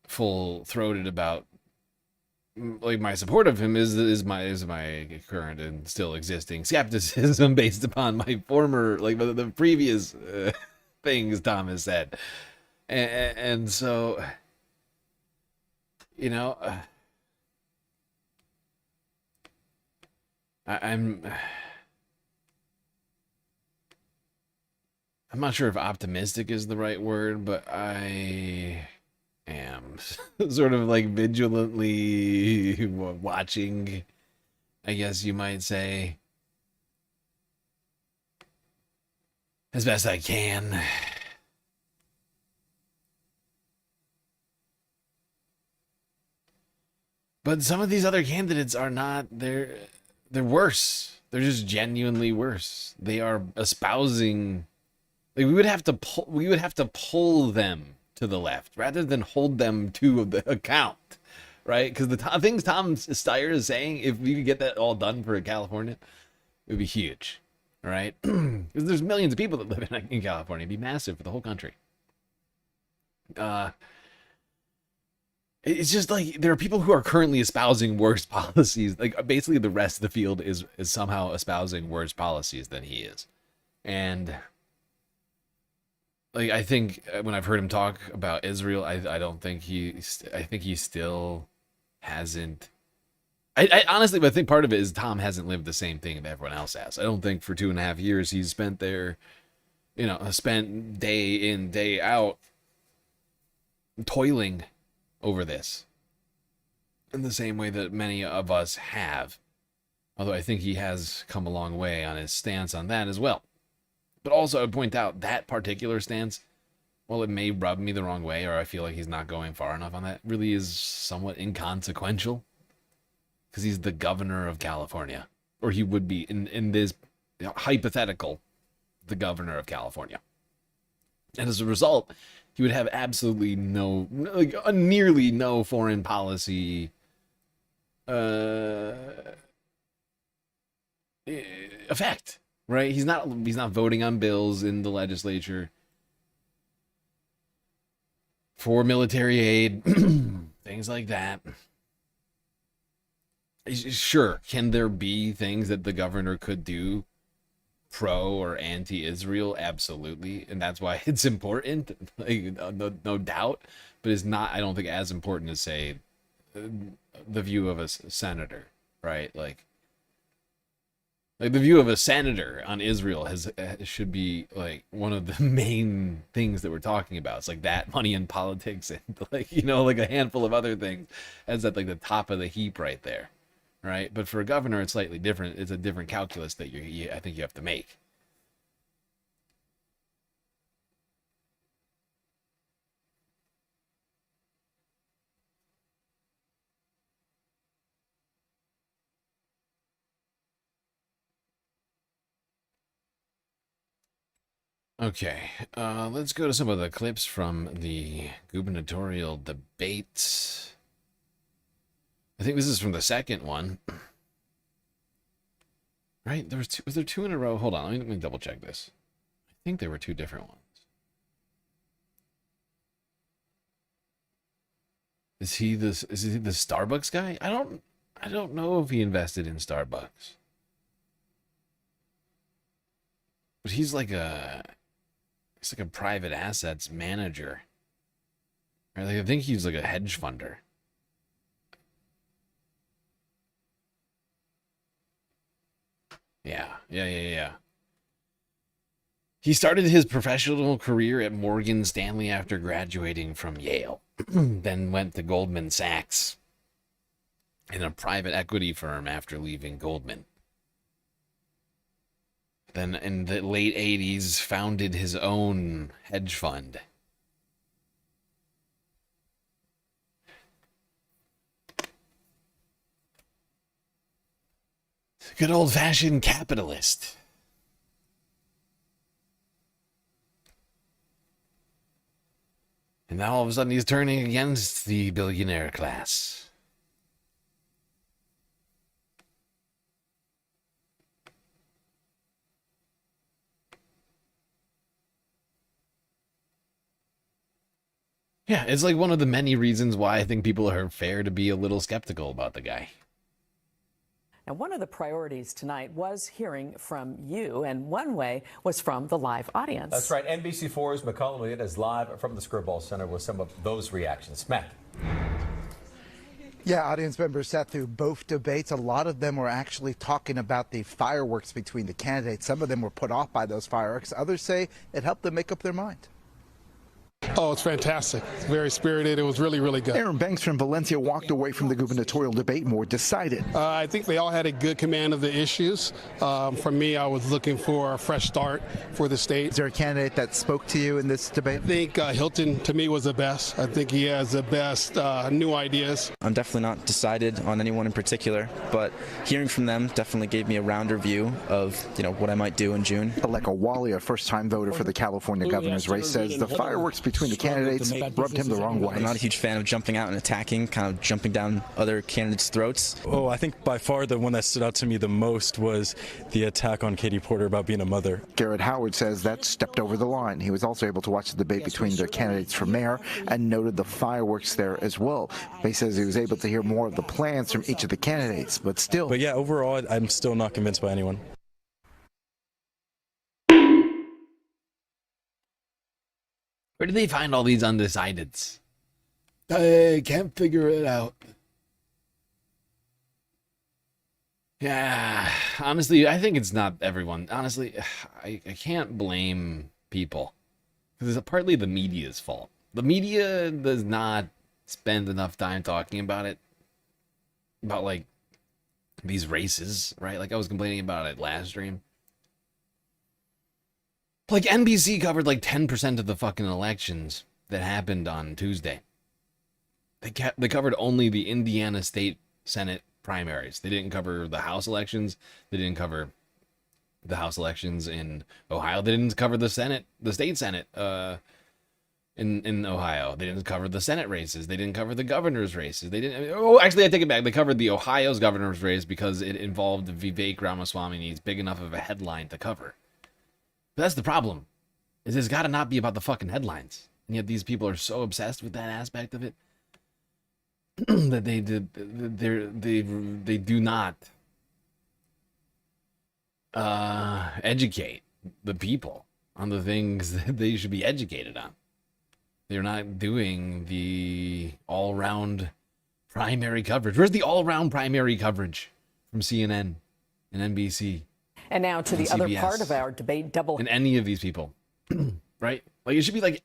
full-throated about like my support of him is my current and still existing skepticism based upon my former, like the previous things Tom has said, and so, you know, I'm not sure if optimistic is the right word, but I am sort of like vigilantly watching, I guess you might say, as best I can. But some of these other candidates are not, they're worse. They're just genuinely worse. They are espousing, like we would have to pull them to the left rather than hold them to the account, right? Because the things Tom Steyer is saying, if we could get that all done for California, it would be huge, right? Because there's millions of people that live in California. It'd be massive for the whole country. It's just like there are people who are currently espousing worse policies. Like basically the rest of the field is somehow espousing worse policies than he is. And like I think when I've heard him talk about Israel, I don't think I think he still hasn't. I honestly, but I think part of it is Tom hasn't lived the same thing that everyone else has. I don't think for 2.5 years he's spent there, spent day in, day out toiling over this in the same way that many of us have. Although I think he has come a long way on his stance on that as well. But also I would point out that particular stance, while it may rub me the wrong way or I feel like he's not going far enough on that, really is somewhat inconsequential. Because he's the governor of California. Or he would be, in this hypothetical, the governor of California. And as a result, he would have absolutely no, like nearly no foreign policy effect, right? He's not voting on bills in the legislature for military aid, things like that. Sure, can there be things that the governor could do pro or anti-Israel? Absolutely, and that's why it's important, like, no doubt. But it's not, I don't think, as important as, say, the view of a senator, right? Like the view of a senator on Israel should be like one of the main things that we're talking about. It's like that, money in politics, and like like a handful of other things as at like the top of the heap right there. Right, but for a governor, it's slightly different. It's a different calculus that I think you have to make. Okay, let's go to some of the clips from the gubernatorial debates. I think this is from the second one. Right? Was there two in a row? Hold on, let me double check this. I think there were two different ones. Is he the Starbucks guy? I don't know if he invested in Starbucks. But he's like a private assets manager. Right? Like I think he's like a hedge funder. Yeah. He started his professional career at Morgan Stanley after graduating from Yale, then went to Goldman Sachs in a private equity firm after leaving Goldman. Then in the late 80s, founded his own hedge fund. Good old-fashioned capitalist. And now all of a sudden he's turning against the billionaire class. Yeah, it's like one of the many reasons why I think people are fair to be a little skeptical about the guy. Now, one of the priorities tonight was hearing from you, and one way was from the live audience. That's right. NBC4's McCollum Elliott is live from the Skirball Center with some of those reactions. Matt. Yeah, audience members sat through both debates. A lot of them were actually talking about the fireworks between the candidates. Some of them were put off by those fireworks. Others say it helped them make up their mind. Oh, it's fantastic. It's very spirited. It was really, really good. Aaron Banks from Valencia walked away from the gubernatorial debate more decided. I think they all had a good command of the issues. For me, I was looking for a fresh start for the state. Is there a candidate that spoke to you in this debate? I think Hilton, to me, was the best. I think he has the best new ideas. I'm definitely not decided on anyone in particular, but hearing from them definitely gave me a rounder view of, what I might do in June. Aleka Wally, a first-time voter for the California governor's race, says the fireworks between the candidates rubbed him the wrong way. I'm not a huge fan of jumping out and attacking, kind of jumping down other candidates' throats. Oh, I think by far the one that stood out to me the most was the attack on Katie Porter about being a mother. Garrett Howard says that stepped over the line. He was also able to watch the debate between the candidates for mayor and noted the fireworks there as well. He says he was able to hear more of the plans from each of the candidates, but still. But yeah, overall, I'm still not convinced by anyone. Where do they find all these undecideds? I can't figure it out. Yeah, honestly, I think it's not everyone. Honestly, I can't blame people. Because it's partly the media's fault. The media does not spend enough time talking about it. About, like, these races, right? Like, I was complaining about it last stream. Like, NBC covered like 10% of the fucking elections that happened on Tuesday. They covered only the Indiana State Senate primaries. They didn't cover the House elections. They didn't cover the House elections in Ohio. They didn't cover the Senate, the state Senate in Ohio. They didn't cover the Senate races. They didn't cover the governor's races. They didn't. Oh, actually, I take it back. They covered the Ohio's governor's race because it involved Vivek Ramaswamy and he's big enough of a headline to cover. But that's the problem, is it's got to not be about the fucking headlines. And yet these people are so obsessed with that aspect of it that they do not educate the people on the things that they should be educated on. They're not doing the all-round primary coverage. Where's the all-round primary coverage from CNN and NBC? And now to the other part of our debate, and any of these people, right? Like, it should be like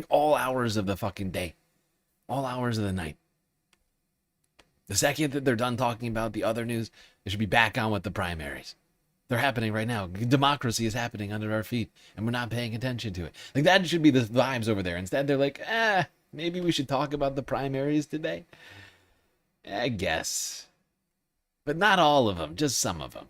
all hours of the fucking day, all hours of the night. The second that they're done talking about the other news, they should be back on with the primaries. They're happening right now. Democracy is happening under our feet, and we're not paying attention to it. Like, that should be the vibes over there. Instead, they're like, maybe we should talk about the primaries today. I guess. But not all of them, just some of them.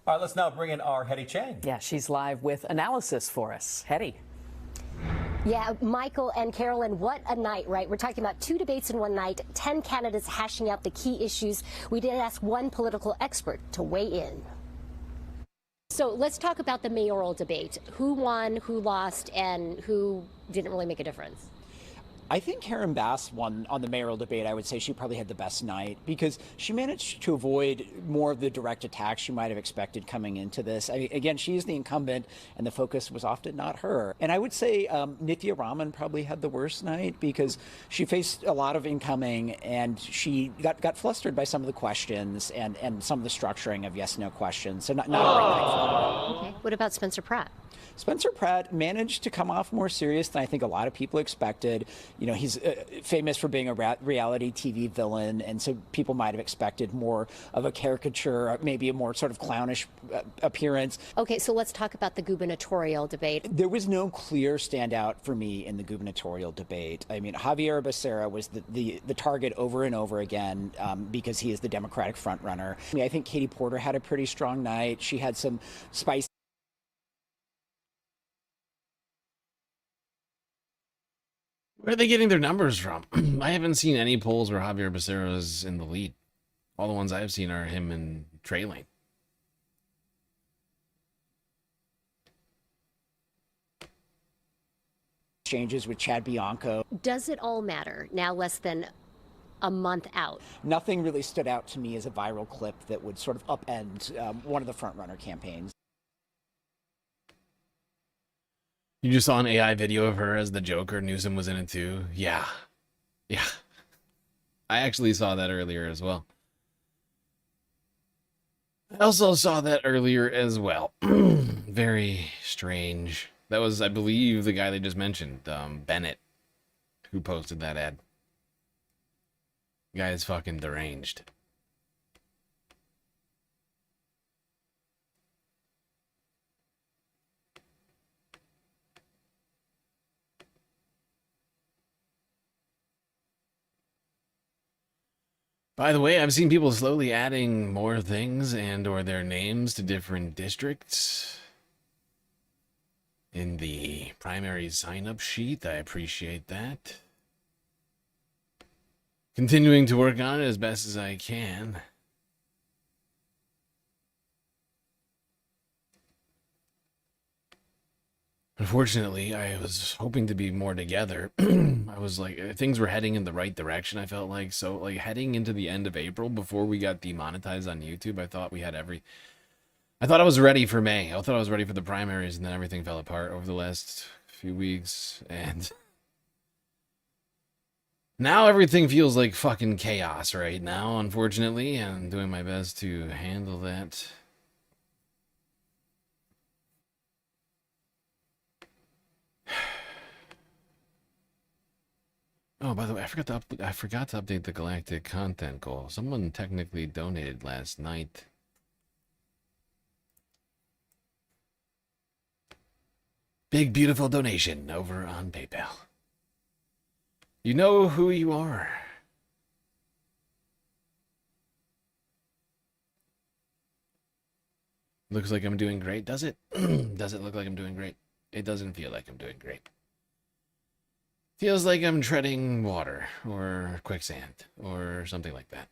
All right, let's now bring in our Hetty Chang. Yeah, she's live with analysis for us. Hetty. Yeah, Michael and Carolyn, what a night, right? We're talking about 2 debates in one night, 10 candidates hashing out the key issues. We did ask one political expert to weigh in. So let's talk about the mayoral debate. Who won, who lost, and who didn't really make a difference? I think Karen Bass won on the mayoral debate. I would say she probably had the best night because she managed to avoid more of the direct attacks she might have expected coming into this. Again, she is the incumbent, and the focus was often not her. And I would say Nithya Raman probably had the worst night because she faced a lot of incoming, and she got flustered by some of the questions and some of the structuring of yes/no questions. So not a great night for her. Okay. What about Spencer Pratt? Spencer Pratt managed to come off more serious than I think a lot of people expected. You know, he's famous for being a reality TV villain, and so people might have expected more of a caricature, maybe a more sort of clownish appearance. Okay, so let's talk about the gubernatorial debate. There was no clear standout for me in the gubernatorial debate. I mean, Javier Becerra was the target over and over again because he is the Democratic frontrunner. I mean, I think Katie Porter had a pretty strong night. She had some spice. Where are they getting their numbers from? I haven't seen any polls where Javier Becerra is in the lead. All the ones I've seen are him and trailing. Changes with Chad Bianco. Does it all matter now, less than a month out? Nothing really stood out to me as a viral clip that would sort of upend one of the frontrunner campaigns. You just saw an AI video of her as the Joker. Newsom was in it too. Yeah. Yeah. I actually saw that earlier as well. I also saw that earlier as well. Very strange. That was, I believe, the guy they just mentioned, Bennett, who posted that ad. The guy is fucking deranged. By the way, I've seen people slowly adding more things and or their names to different districts in the primary sign-up sheet. I appreciate that. Continuing to work on it as best as I can. Unfortunately, I was hoping to be more together. I was like, things were heading in the right direction, I felt like. So, like, heading into the end of April, before we got demonetized on YouTube, I thought we had I thought I was ready for May. I thought I was ready for the primaries, and then everything fell apart over the last few weeks. And now everything feels like fucking chaos right now, unfortunately. And I'm doing my best to handle that. Oh, by the way, I forgot to update the Galactic content goal. Someone technically donated last night. Big, beautiful donation over on PayPal. You know who you are. Looks like I'm doing great, does it? Does it look like I'm doing great? It doesn't feel like I'm doing great. Feels like I'm treading water or quicksand or something like that.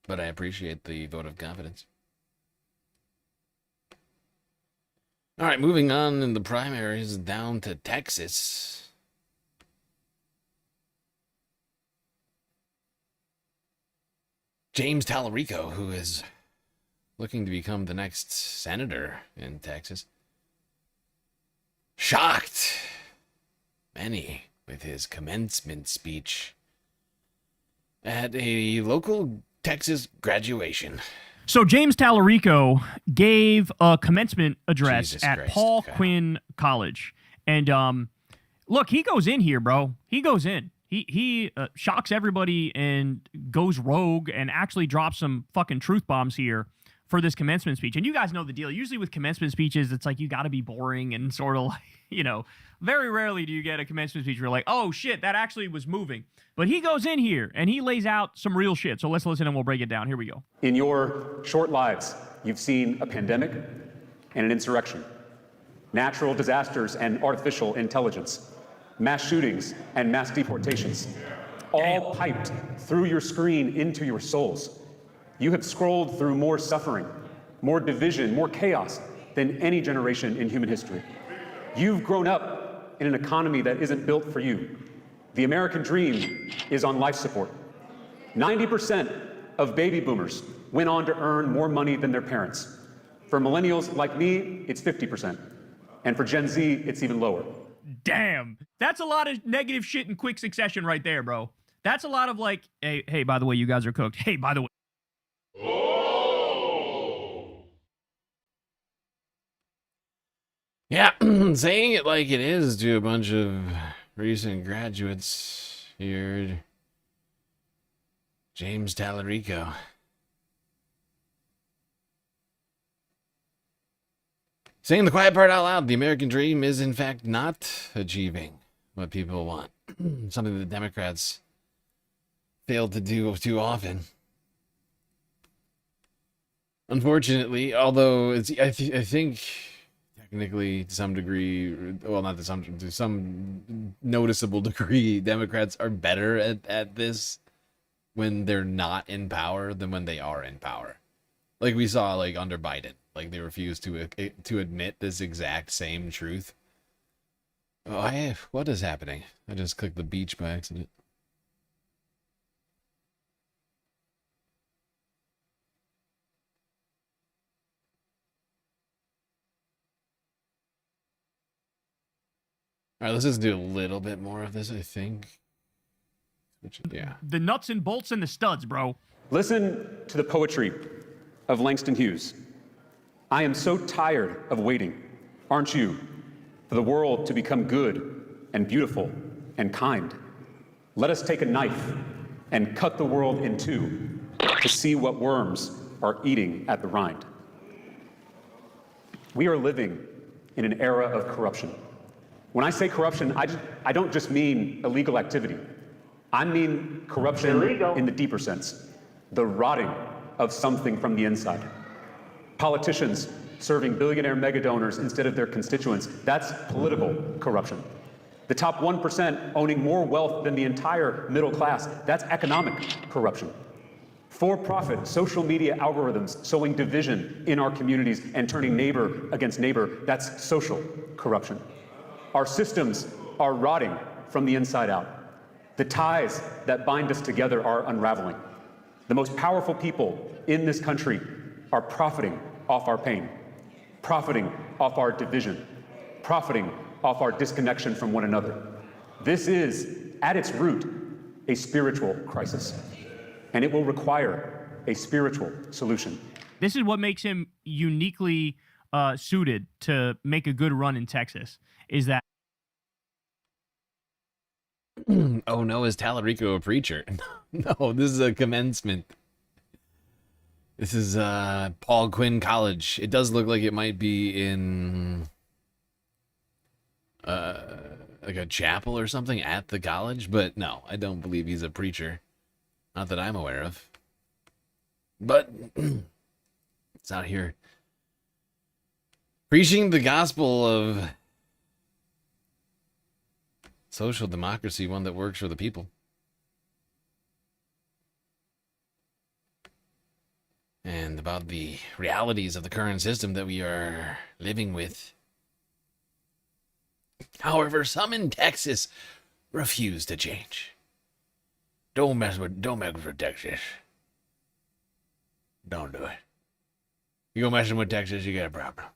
But I appreciate the vote of confidence. All right, moving on in the primaries down to Texas. James Tallarico, who is looking to become the next senator in Texas, shocked many with his commencement speech at a local Texas graduation. So James Tallarico gave a commencement address Jesus at Christ, Paul Kyle. Quinn College. And look, he goes in here, bro. He goes in. He shocks everybody and goes rogue and actually drops some fucking truth bombs here for this commencement speech. And you guys know the deal. Usually with commencement speeches, it's like you got to be boring and sort of like, you know, very rarely do you get a commencement speech where you're like, oh shit, that actually was moving. But he goes in here and he lays out some real shit. So let's listen and we'll break it down. Here we go. In your short lives, you've seen a pandemic and an insurrection, natural disasters and artificial intelligence, mass shootings and mass deportations, all piped through your screen into your souls. You have scrolled through more suffering, more division, more chaos than any generation in human history. You've grown up in an economy that isn't built for you. The American dream is on life support. 90% of baby boomers went on to earn more money than their parents. For millennials like me, it's 50%. And for Gen Z, it's even lower. Damn. That's a lot of negative shit in quick succession right there, bro. That's a lot of like, hey, by the way, you guys are cooked. Hey, by the way. Yeah, saying it like it is to a bunch of recent graduates here. James Tallarico. Saying the quiet part out loud, the American dream is in fact not achieving what people want. Something the Democrats failed to do too often. Unfortunately, although I think technically to some degree, well, not to some noticeable degree, Democrats are better at this when they're not in power than when they are in power. Like we saw like under Biden, like they refused to admit this exact same truth. Oh, what is happening? I just clicked the beach by accident. All right, let's just do a little bit more of this, I think. Yeah. The nuts and bolts and the studs, bro. Listen to the poetry of Langston Hughes. I am so tired of waiting, aren't you, for the world to become good and beautiful and kind. Let us take a knife and cut the world in two to see what worms are eating at the rind. We are living in an era of corruption. When I say corruption, I don't just mean illegal activity. I mean corruption in the deeper sense, the rotting of something from the inside. Politicians serving billionaire mega donors instead of their constituents, that's political corruption. The top 1% owning more wealth than the entire middle class, that's economic corruption. For-profit social media algorithms sowing division in our communities and turning neighbor against neighbor, that's social corruption. Our systems are rotting from the inside out. The ties that bind us together are unraveling. The most powerful people in this country are profiting off our pain, profiting off our division, profiting off our disconnection from one another. This is, at its root, a spiritual crisis, and it will require a spiritual solution. This is what makes him uniquely suited to make a good run in Texas, is that oh no, is Tallarico a preacher? No, this is a commencement. This is Paul Quinn College. It does look like it might be in like a chapel or something at the college, but no, I don't believe he's a preacher. Not that I'm aware of. But it's out here preaching the gospel of social democracy, one that works for the people. And about the realities of the current system that we are living with. However, some in Texas refuse to change. Don't mess with Texas. Don't do it. You go messing with Texas, you get a problem.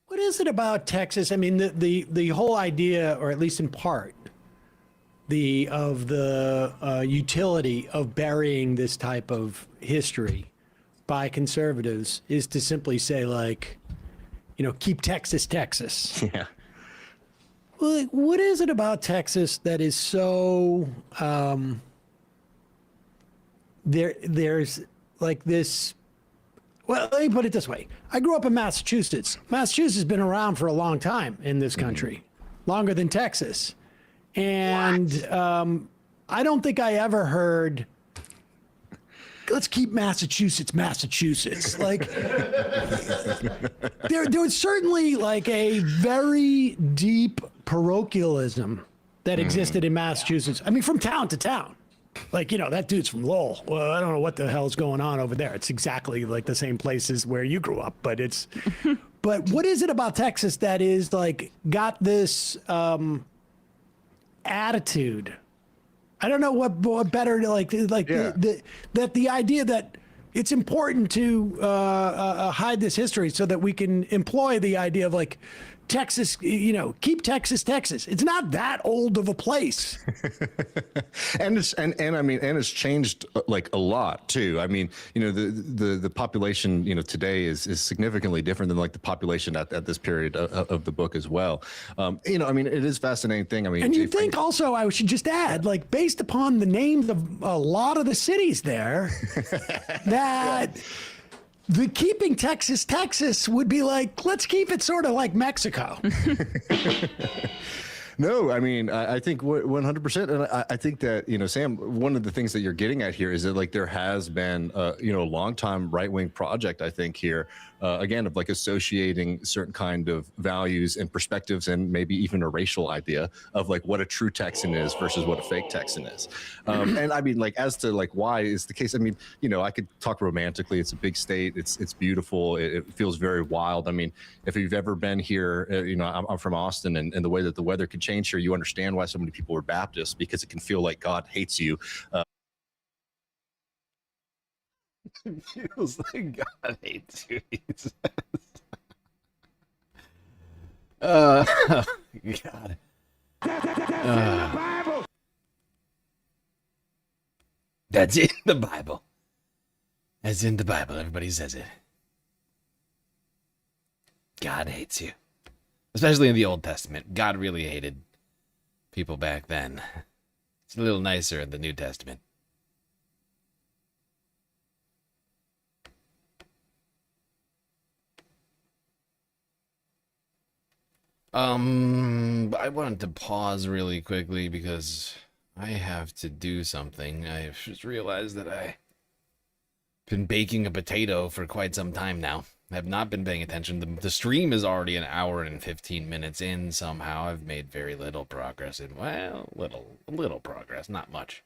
What is it about Texas? I mean, the whole idea, or at least in part, the utility of burying this type of history by conservatives is to simply say, like, keep Texas, Texas. Yeah. Well, like, what is it about Texas that is so there's like this? Well, let me put it this way. I grew up in Massachusetts. Massachusetts has been around for a long time in this country, longer than Texas. And I don't think I ever heard, let's keep Massachusetts, Massachusetts. Like, there was certainly like a very deep parochialism that existed in Massachusetts. I mean, from town to town. Like, that dude's from Lowell. Well, I don't know what the hell's going on over there. It's exactly like the same places where you grew up, but it's, but what is it about Texas that is like, got this attitude? I don't know what better, that the idea that it's important to hide this history so that we can employ the idea of like, Texas, keep Texas, Texas. It's not that old of a place. and it's changed like a lot too. I mean, the population, today is significantly different than like the population at this period of the book as well. It is a fascinating thing. I mean, and you think also, I should just add, like based upon the names of a lot of the cities there, that the keeping Texas, Texas would be like, let's keep it sort of like Mexico. No, I mean, I think 100%. And I think that, Sam, one of the things that you're getting at here is that like there has been, a long time right wing project, I think here, again, of like associating certain kind of values and perspectives and maybe even a racial idea of like what a true Texan is versus what a fake Texan is. And I mean, like as to like why is the case, I mean, I could talk romantically. It's a big state. It's beautiful. It feels very wild. I mean, if you've ever been here, I'm from Austin, and the way that the weather could change here, you understand why so many people are Baptists, because it can feel like God hates you. It feels like God hates you. God. That's in the Bible. That's in the Bible. Everybody says it. God hates you. Especially in the Old Testament. God really hated people back then. It's a little nicer in the New Testament. I wanted to pause really quickly because I have to do something. I just realized that I've been baking a potato for quite some time now. I have not been paying attention. The stream is already an hour and 15 minutes in. Somehow I've made very little progress. Little progress, not much.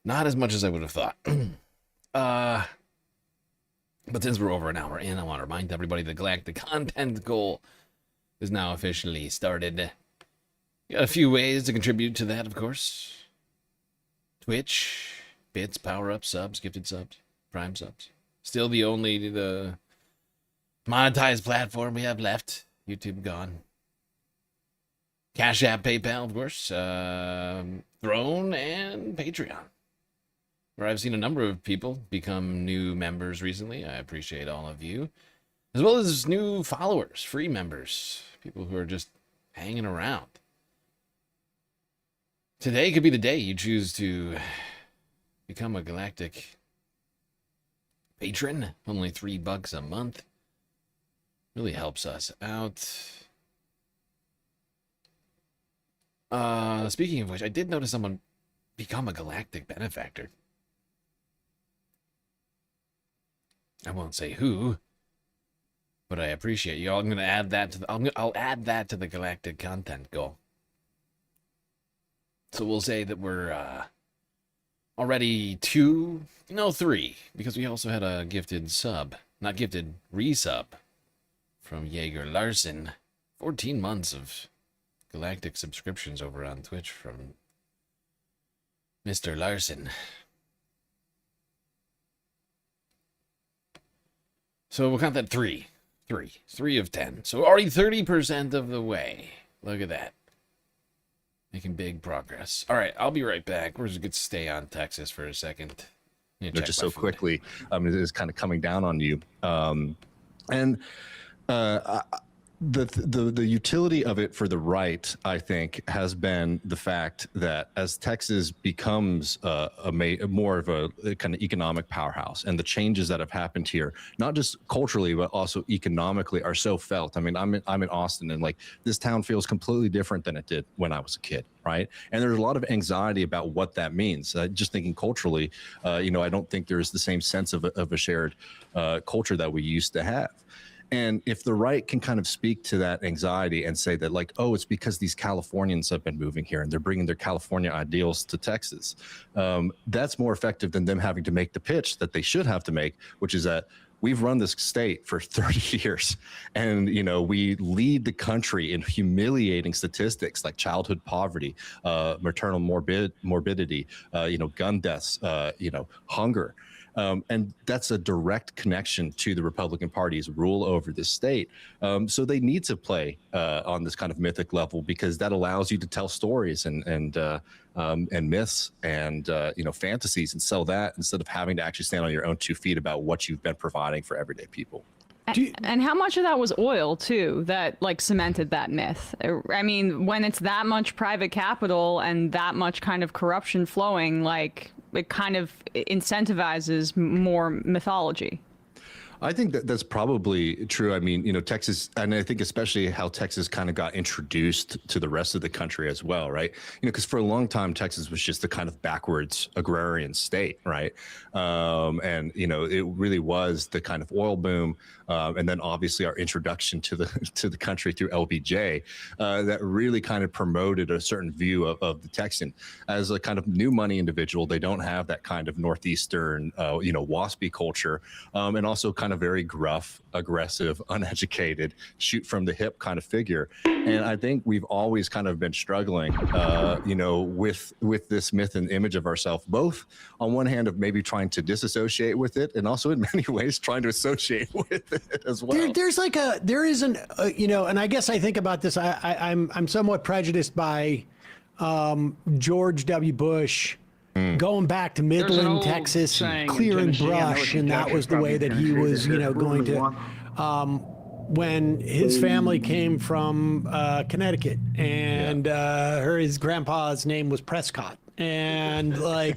Not as much as I would have thought. But since we're over an hour in, I want to remind everybody the Galactic content goal is now officially started. Got a few ways to contribute to that, of course. Twitch, bits, power-ups, subs, gifted subs, prime subs. Still the only monetized platform we have left. YouTube gone. Cash App, PayPal, of course. Throne and Patreon, where I've seen a number of people become new members recently. I appreciate all of you. As well as new followers, free members, people who are just hanging around. Today could be the day you choose to become a Galactic patron. Only $3 a month. Really helps us out. Speaking of which, I did notice someone become a Galactic benefactor. I won't say who, but I appreciate you. I'm gonna add that to I'll add that to the Galactic content goal. So we'll say that we're already 3, because we also had a gifted sub, not gifted, resub from Jaeger Larson. 14 months of Galactic subscriptions over on Twitch from Mr. Larson. So we'll count that 3 of 10. So already 30% of the way. Look at that. Making big progress. All right, I'll be right back. We're just going to stay on Texas for a second. Just so quickly, it is kind of coming down on you. The utility of it for the right, I think, has been the fact that as Texas becomes more of a kind of economic powerhouse, and the changes that have happened here, not just culturally but also economically, are so felt. I mean, I'm in Austin, and like this town feels completely different than it did when I was a kid, right? And there's a lot of anxiety about what that means. Just thinking culturally, I don't think there's the same sense of a shared culture that we used to have. And if the right can kind of speak to that anxiety and say that, like, oh, it's because these Californians have been moving here and they're bringing their California ideals to Texas, that's more effective than them having to make the pitch that they should have to make, which is that we've run this state for 30 years and, we lead the country in humiliating statistics like childhood poverty, maternal morbidity, gun deaths, hunger. And that's a direct connection to the Republican Party's rule over the state. So they need to play on this kind of mythic level, because that allows you to tell stories and myths and fantasies and sell that, instead of having to actually stand on your own 2 feet about what you've been providing for everyday people. And how much of that was oil too that like cemented that myth? I mean, when it's that much private capital and that much kind of corruption flowing, like it kind of incentivizes more mythology. I think that's probably true. I mean, Texas, and I think especially how Texas kind of got introduced to the rest of the country as well, right? Because for a long time, Texas was just a kind of backwards agrarian state, right? And it really was the kind of oil boom, and then obviously our introduction to the country through LBJ that really kind of promoted a certain view of the Texan as a kind of new money individual. They don't have that kind of northeastern, waspy culture, and also kind of very gruff, aggressive, uneducated, shoot from the hip kind of figure. And I think we've always kind of been struggling, with this myth and image of ourselves, both on one hand of maybe trying to disassociate with it, and also in many ways trying to associate with it as well. And I guess I think about this. I'm somewhat prejudiced by George W. Bush. Going back to Midland, Texas, and clearing brush, and that was the way that he was, going to. When his family came from Connecticut, and his grandpa's name was Prescott, and there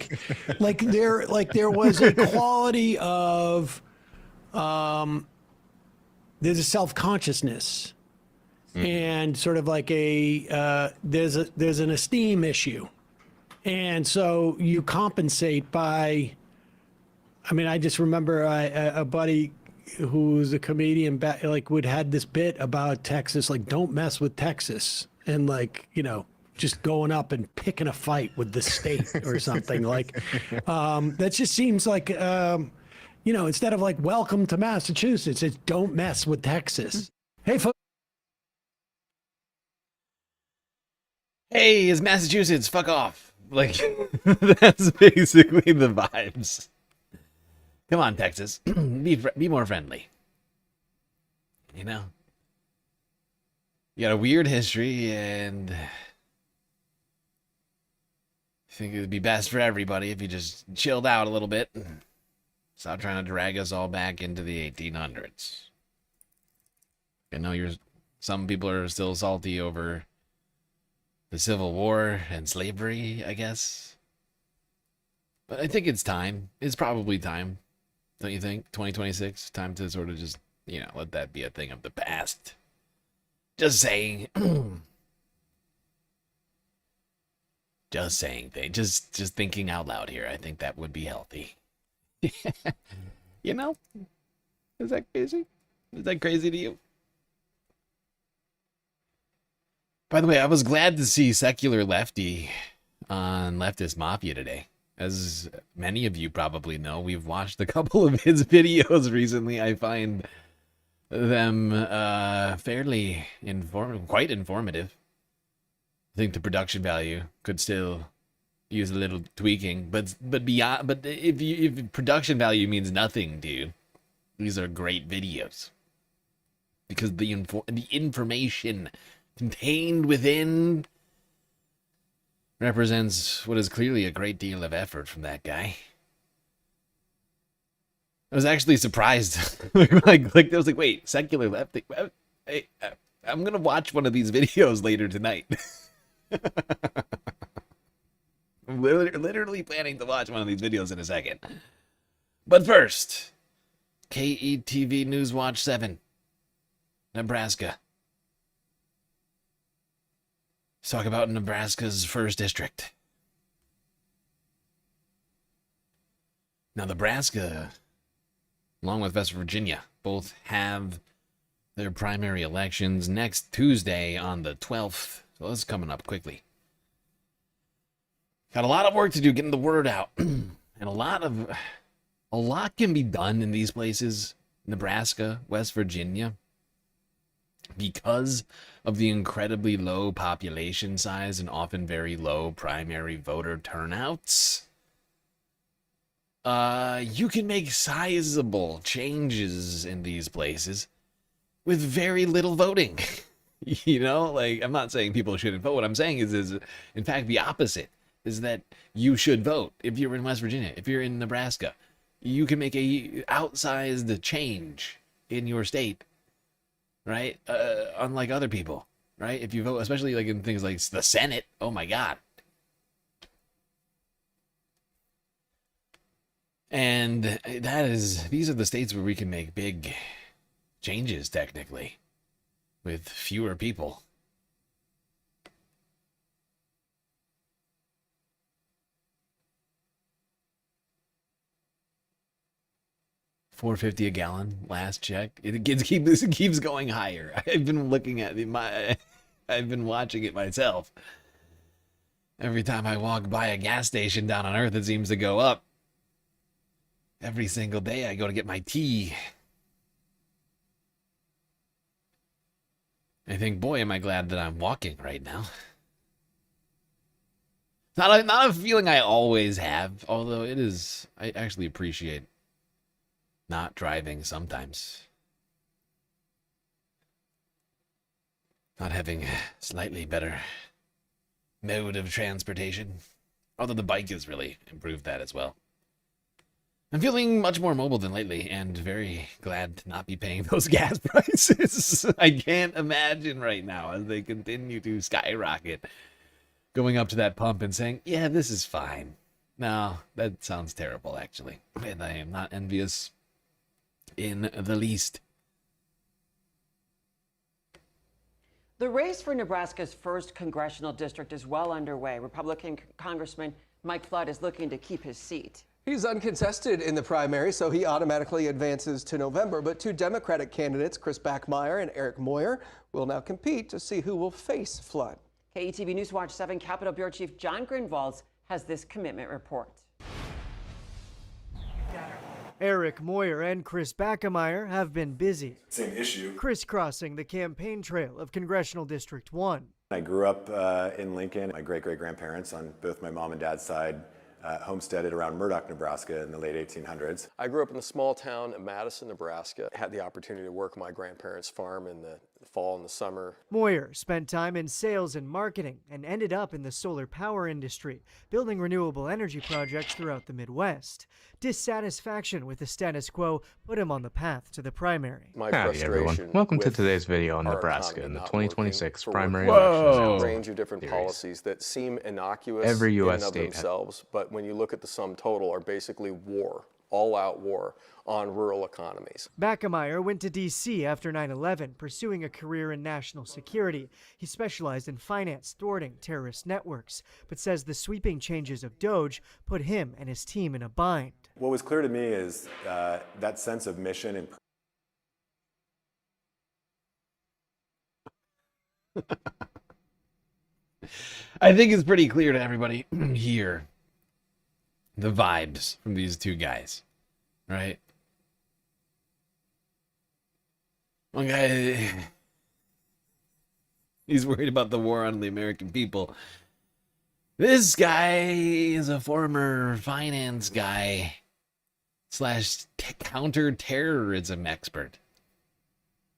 was a quality of there's a self-consciousness, and sort of like there's an esteem issue. And so you compensate by, I just remember a buddy who's a comedian would had this bit about Texas, like, don't mess with Texas. And just going up and picking a fight with the state or something that just seems like, instead of welcome to Massachusetts, it's don't mess with Texas. Hey, folks. Hey, it's Massachusetts. Fuck off. That's basically the vibes. Come on, Texas. Be more friendly. You got a weird history, and I think it would be best for everybody if you just chilled out a little bit. Stop trying to drag us all back into the 1800s. I know some people are still salty over the Civil War and slavery, I guess. But I think it's time. It's probably time. Don't you think? 2026, time to sort of just, let that be a thing of the past. Just saying. Just saying things. Just thinking out loud here. I think that would be healthy. Is that crazy? Is that crazy to you? By the way, I was glad to see Secular Lefty on Leftist Mafia today. As many of you probably know, we've watched a couple of his videos recently. I find them fairly quite informative. I think the production value could still use a little tweaking, but if production value means nothing to you, these are great videos because the information contained within represents what is clearly a great deal of effort from that guy. I was actually surprised. I was like, wait, Secular Lefty? Hey, I'm gonna watch one of these videos later tonight. I'm literally planning to watch one of these videos in a second. But first, KETV News Watch 7, Nebraska. Let's talk about Nebraska's 1st district. Now, Nebraska, along with West Virginia, both have their primary elections next Tuesday on the 12th. So that's coming up quickly. Got a lot of work to do getting the word out. And a lot can be done in these places, Nebraska, West Virginia, because of the incredibly low population size and often very low primary voter turnouts. you can make sizable changes in these places with very little voting. You know, like, I'm not saying people shouldn't vote. What I'm saying is in fact the opposite, is that you should vote. If you're in West Virginia, if you're in Nebraska, you can make a outsized change in your state, right? Unlike other people, right? If you vote, especially like in things like the Senate, oh my God. And these are the states where we can make big changes, technically, with fewer people. $4.50 a gallon. Last check. It keeps going higher. I've been looking at I've been watching it myself. Every time I walk by a gas station down on Earth, it seems to go up. Every single day I go to get my tea. I think, boy, am I glad that I'm walking right now. Not a feeling I always have, although I actually appreciate not driving sometimes. Not having a slightly better mode of transportation. Although the bike has really improved that as well. I'm feeling much more mobile than lately, and very glad to not be paying those gas prices. I can't imagine right now, as they continue to skyrocket, going up to that pump and saying, yeah, this is fine. No, that sounds terrible, actually. And I am not envious in the least. The race for Nebraska's first congressional district is well underway. Republican Congressman Mike Flood is looking to keep his seat. He's uncontested in the primary, so he automatically advances to November. But two Democratic candidates, Chris Backmeyer and Eric Moyer, will now compete to see who will face Flood. KETV News Watch 7 Capitol Bureau Chief John Grunwald has this commitment report. Eric Moyer and Chris Backmeyer have been busy. Same issue. Crisscrossing the campaign trail of Congressional District 1. I grew up in Lincoln. My great-great-grandparents on both my mom and dad's side homesteaded around Murdoch, Nebraska in the late 1800s. I grew up in a small town in Madison, Nebraska. I had the opportunity to work my grandparents' farm in the fall and the summer. Moyer spent time in sales and marketing and ended up in the solar power industry, building renewable energy projects throughout the Midwest. Dissatisfaction with the status quo put him on the path to the primary. Howdy everyone. Welcome to today's video on Nebraska and the 2026 primary elections. A range of different policies that seem innocuous Every U.S. in and of state themselves, but when you look at the sum total, are basically war, all-out war on rural economies. Backmeyer went to D.C. after 9/11, pursuing a career in national security. He specialized in finance, thwarting terrorist networks, but says the sweeping changes of DOGE put him and his team in a bind. What was clear to me is that sense of mission and I think it's pretty clear to everybody here the vibes from these two guys, right? One guy, he's worried about the war on the American people. This guy is a former finance guy / counterterrorism expert.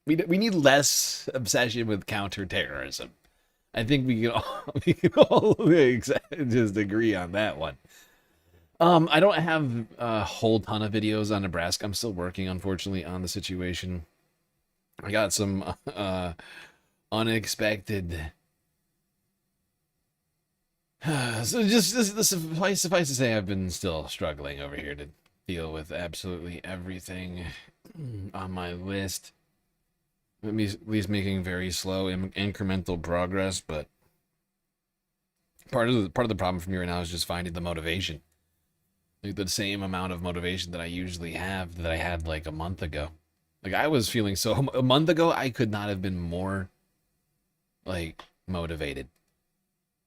We need less obsession with counterterrorism. I think we can all just agree on that one. I don't have a whole ton of videos on Nebraska. I'm still working, unfortunately, on the situation. I got some unexpected. So just suffice to say, I've been still struggling over here to deal with absolutely everything on my list. At least making very slow incremental progress, but part of the problem for me right now is just finding the motivation. Like the same amount of motivation that I usually have that I had like a month ago. Like I was feeling a month ago, I could not have been more like motivated.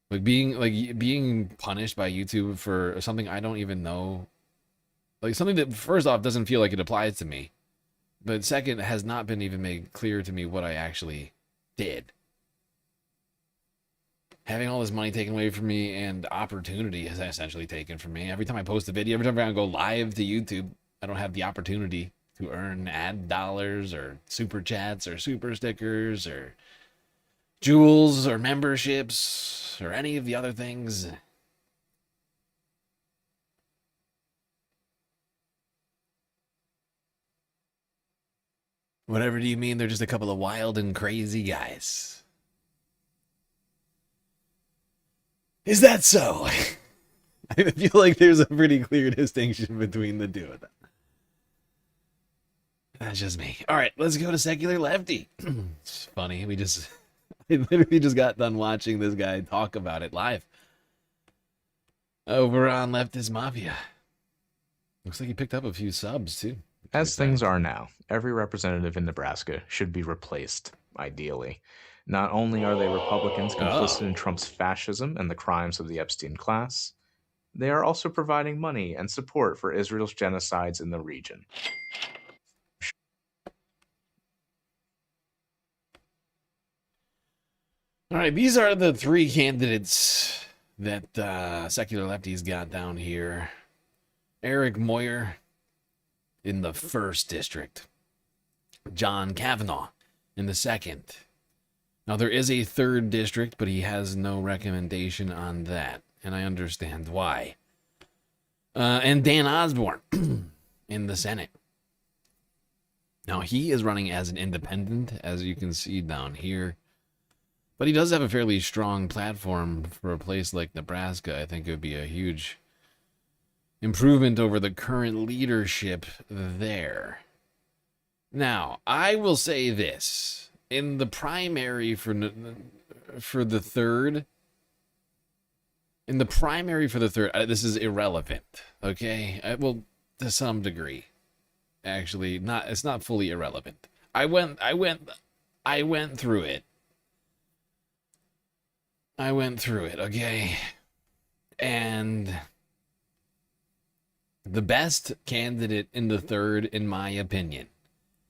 Like being punished by YouTube for something I don't even know. Like something that first off doesn't feel like it applies to me. But second, has not been even made clear to me what I actually did. having all this money taken away from me and opportunity is essentially taken from me. Every time I post a video, every time I go live to YouTube, I don't have the opportunity to earn ad dollars or super chats or super stickers or jewels or memberships or any of the other things. Whatever do you mean? They're just a couple of wild and crazy guys. Is that so? I feel like there's a pretty clear distinction between the two of them. That's just me. All right, let's go to Secular Lefty. It's funny. I literally just got done watching this guy talk about it live over on Leftist Mafia. Looks like he picked up a few subs too. As things are now, every representative in Nebraska should be replaced, ideally. Not only are they Republicans complicit in Trump's fascism and the crimes of the Epstein class, they are also providing money and support for Israel's genocides in the region. All right, these are the three candidates that Secular Lefties got down here. Eric Moyer in the 1st district. John Kavanaugh in the 2nd. Now, there is a 3rd district, but he has no recommendation on that, and I understand why. And Dan Osborne in the Senate. Now, he is running as an independent, as you can see down here. But he does have a fairly strong platform for a place like Nebraska. I think it would be a huge improvement over the current leadership there. Now, I will say this. In the primary for the 3rd, this is irrelevant, okay? Well, to some degree. Actually, it's not fully irrelevant. I went through it. Okay? And the best candidate in the 3rd, in my opinion,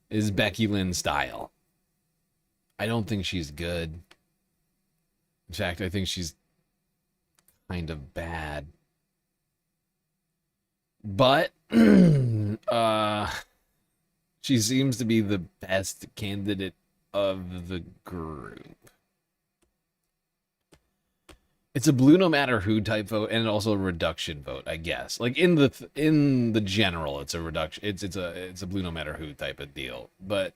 is Becky Lynn Style. I don't think she's good. In fact, I think she's kind of bad. But she seems to be the best candidate of the group. It's a blue no matter who type vote, and also a reduction vote, I guess. Like in the general, it's a reduction. It's a blue no matter who type of deal. But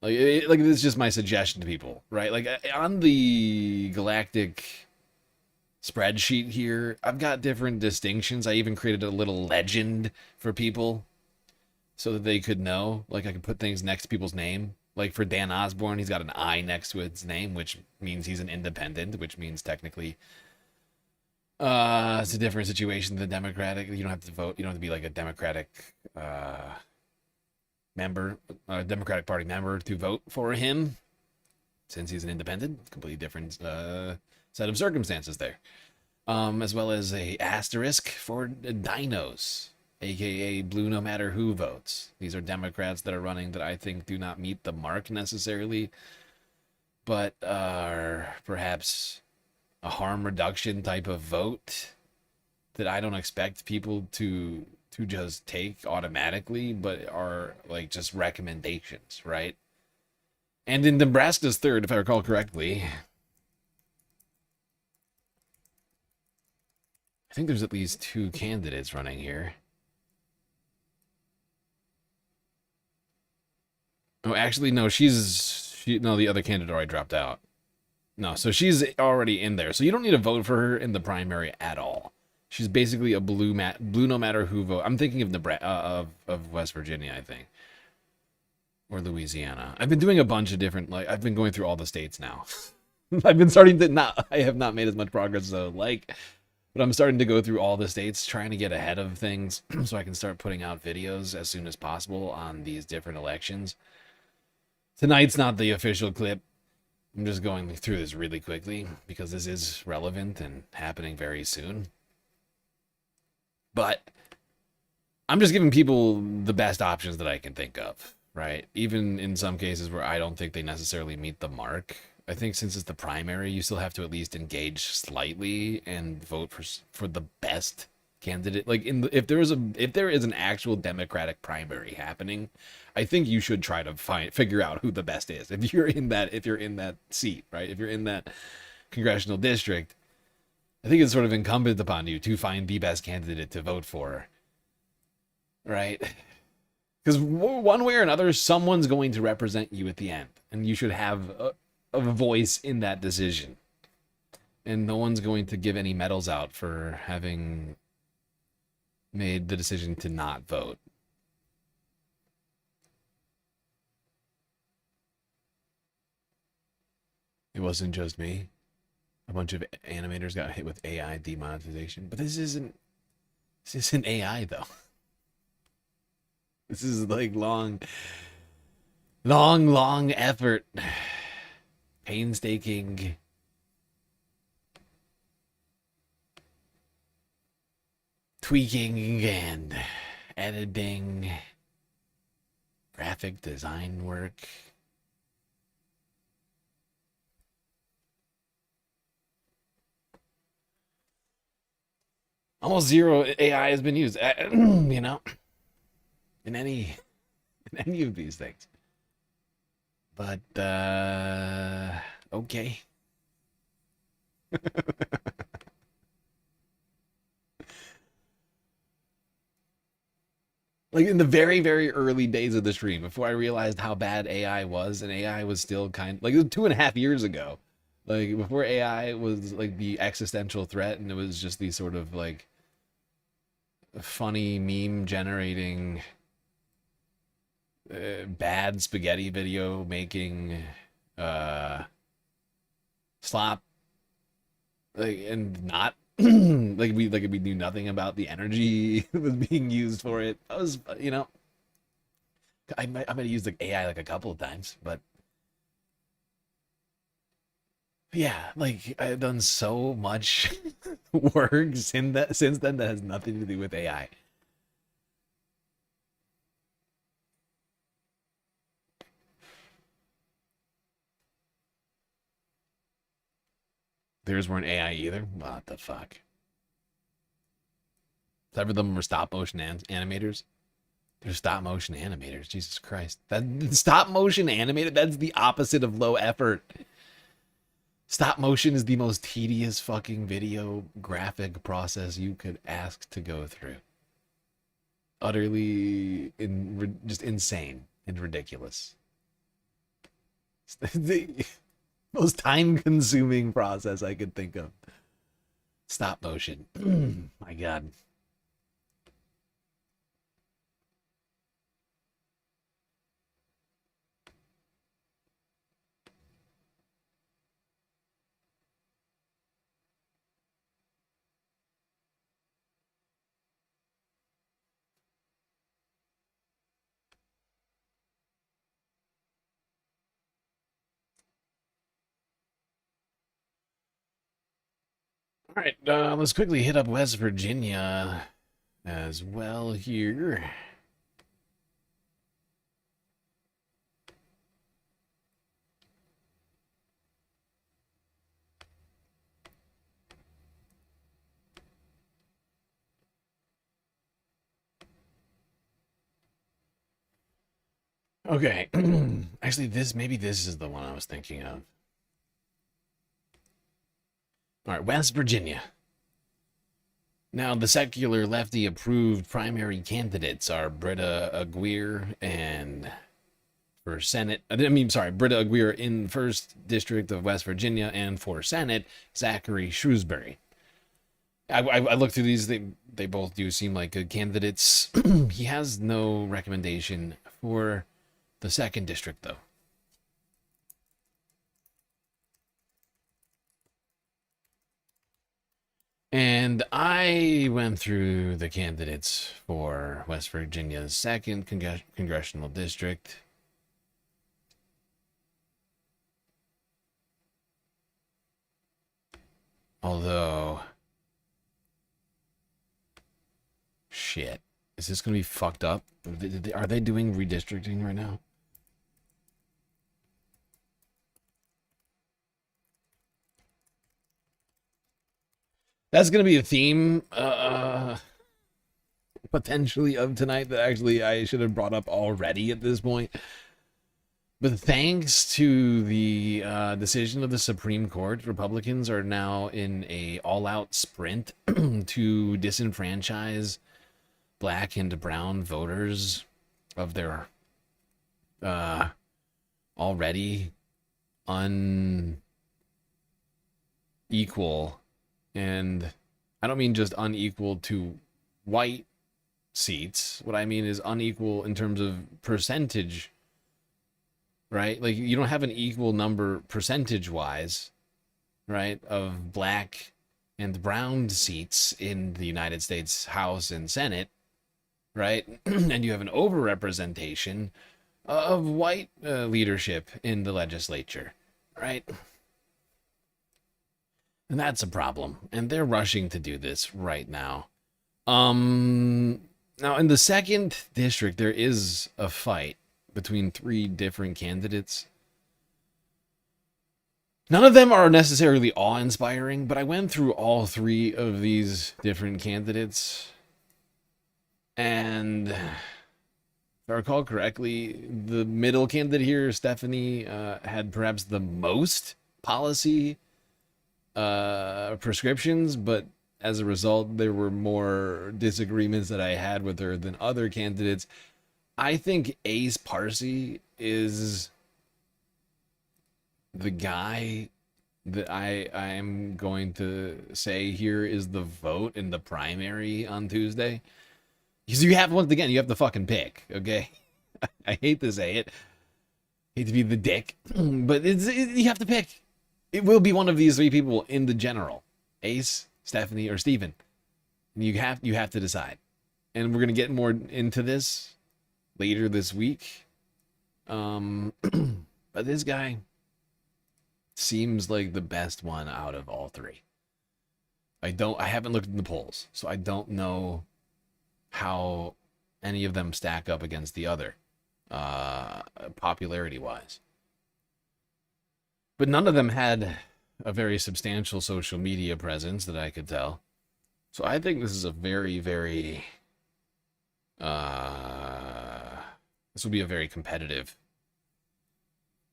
like it's just my suggestion to people, right? Like on the Galactic spreadsheet here, I've got different distinctions. I even created a little legend for people so that they could know. Like I could put things next to people's name. Like for Dan Osborne, he's got an I next to his name, which means he's an independent, which means technically it's a different situation than the Democratic. You don't have to vote. You don't have to be like a Democratic member, a Democratic Party member to vote for him, since he's an independent. Completely different set of circumstances there. As well as a asterisk for dinos, aka blue no matter who votes. These are Democrats that are running that I think do not meet the mark necessarily, but are perhaps a harm reduction type of vote that I don't expect people to just take automatically, but are like just recommendations, right? And in Nebraska's 3rd, if I recall correctly, I think there's at least 2 candidates running here. Oh, actually, no, the other candidate already dropped out. No, so she's already in there. So you don't need to vote for her in the primary at all. She's basically a blue no matter who vote. I'm thinking of Nebraska, of West Virginia, I think, or Louisiana. I've been doing a bunch of different, I've been going through all the states now. I've been starting to I have not made as much progress as I would like, but I'm starting to go through all the states, trying to get ahead of things so I can start putting out videos as soon as possible on these different elections. Tonight's not the official clip. I'm just going through this really quickly because this is relevant and happening very soon. But I'm just giving people the best options that I can think of, right? Even in some cases where I don't think they necessarily meet the mark, I think since it's the primary, you still have to at least engage slightly and vote for the best candidate. Like if there is an actual Democratic primary happening, I think you should try to figure out who the best is. If you're in that seat, right? If you're in that congressional district, I think it's sort of incumbent upon you to find the best candidate to vote for, right? Because one way or another, someone's going to represent you at the end, and you should have a voice in that decision. And no one's going to give any medals out for having made the decision to not vote. It wasn't just me. A bunch of animators got hit with AI demonetization. But this isn't AI, though. This is like long effort. Painstaking. Tweaking and editing. Graphic design work. Almost zero AI has been used, you know, in any of these things. But okay. Like in the very, very early days of the stream, before I realized how bad AI was, and AI was still like it was 2.5 years ago. Like before AI was like the existential threat, and it was just these sort of like funny meme generating bad spaghetti video making slop, like, and not like we knew nothing about the energy that was being used for it. I was, you know, I might have used like AI like a couple of times, but yeah, like I've done so much work since then that has nothing to do with AI. Theirs weren't AI either. What the fuck? Several of them were stop motion animators. They're stop motion animators. Jesus Christ. That stop motion animated, that's the opposite of low effort. Stop motion is the most tedious fucking video graphic process you could ask to go through. Utterly just insane and ridiculous. The most time-consuming process I could think of. Stop motion. My God. All right, let's quickly hit up West Virginia as well here. Okay, actually, maybe this is the one I was thinking of. All right, West Virginia. Now, the secular lefty-approved primary candidates are Britta Aguirre and for Senate. Britta Aguirre in 1st District of West Virginia, and for Senate, Zachary Shrewsbury. I looked through these. They both do seem like good candidates. He has no recommendation for the 2nd District, though. And I went through the candidates for West Virginia's 2nd Congressional District. Although, shit, is this going to be fucked up? Are they doing redistricting right now? That's going to be a theme, potentially, of tonight that actually I should have brought up already at this point. But thanks to the decision of the Supreme Court, Republicans are now in a all-out sprint to disenfranchise black and brown voters of their already unequal, and I don't mean just unequal to white seats. What I mean is unequal in terms of percentage, right? Like, you don't have an equal number percentage-wise, right, of black and brown seats in the United States House and Senate, right? And you have an overrepresentation of white leadership in the legislature, right? And that's a problem. And they're rushing to do this right now. Now, in the 2nd district, there is a fight between 3 different candidates. None of them are necessarily awe-inspiring, but I went through all 3 of these different candidates. And if I recall correctly, the middle candidate here, Stephanie, had perhaps the most policy prescriptions, but as a result, there were more disagreements that I had with her than other candidates. I think Ace Parsi is the guy that I am going to say here is the vote in the primary on Tuesday. Because you have, once again, you have to fucking pick, okay? I hate to say it. Hate to be the dick, but you have to pick. It will be one of these 3 people in the general. Ace, Stephanie, or Steven. You have to decide. And we're going to get more into this later this week. But this guy seems like the best one out of all 3. I haven't looked at the polls, so I don't know how any of them stack up against the other, popularity-wise. But none of them had a very substantial social media presence that I could tell. So I think this is a very, very... this will be a very competitive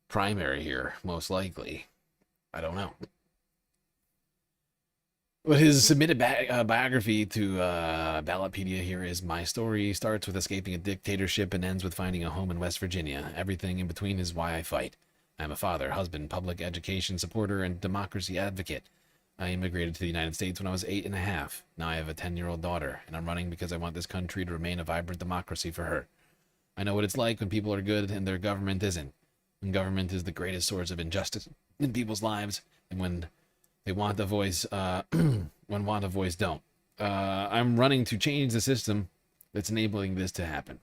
primary here, most likely. I don't know. But his submitted biography to Ballotpedia here is: my story starts with escaping a dictatorship and ends with finding a home in West Virginia. Everything in between is why I fight. I'm a father, husband, public education supporter, and democracy advocate. I immigrated to the United States when I was 8.5. Now I have a 10-year-old daughter, and I'm running because I want this country to remain a vibrant democracy for her. I know what it's like when people are good and their government isn't. When government is the greatest source of injustice in people's lives, and when they want a voice, when want a voice don't. I'm running to change the system that's enabling this to happen.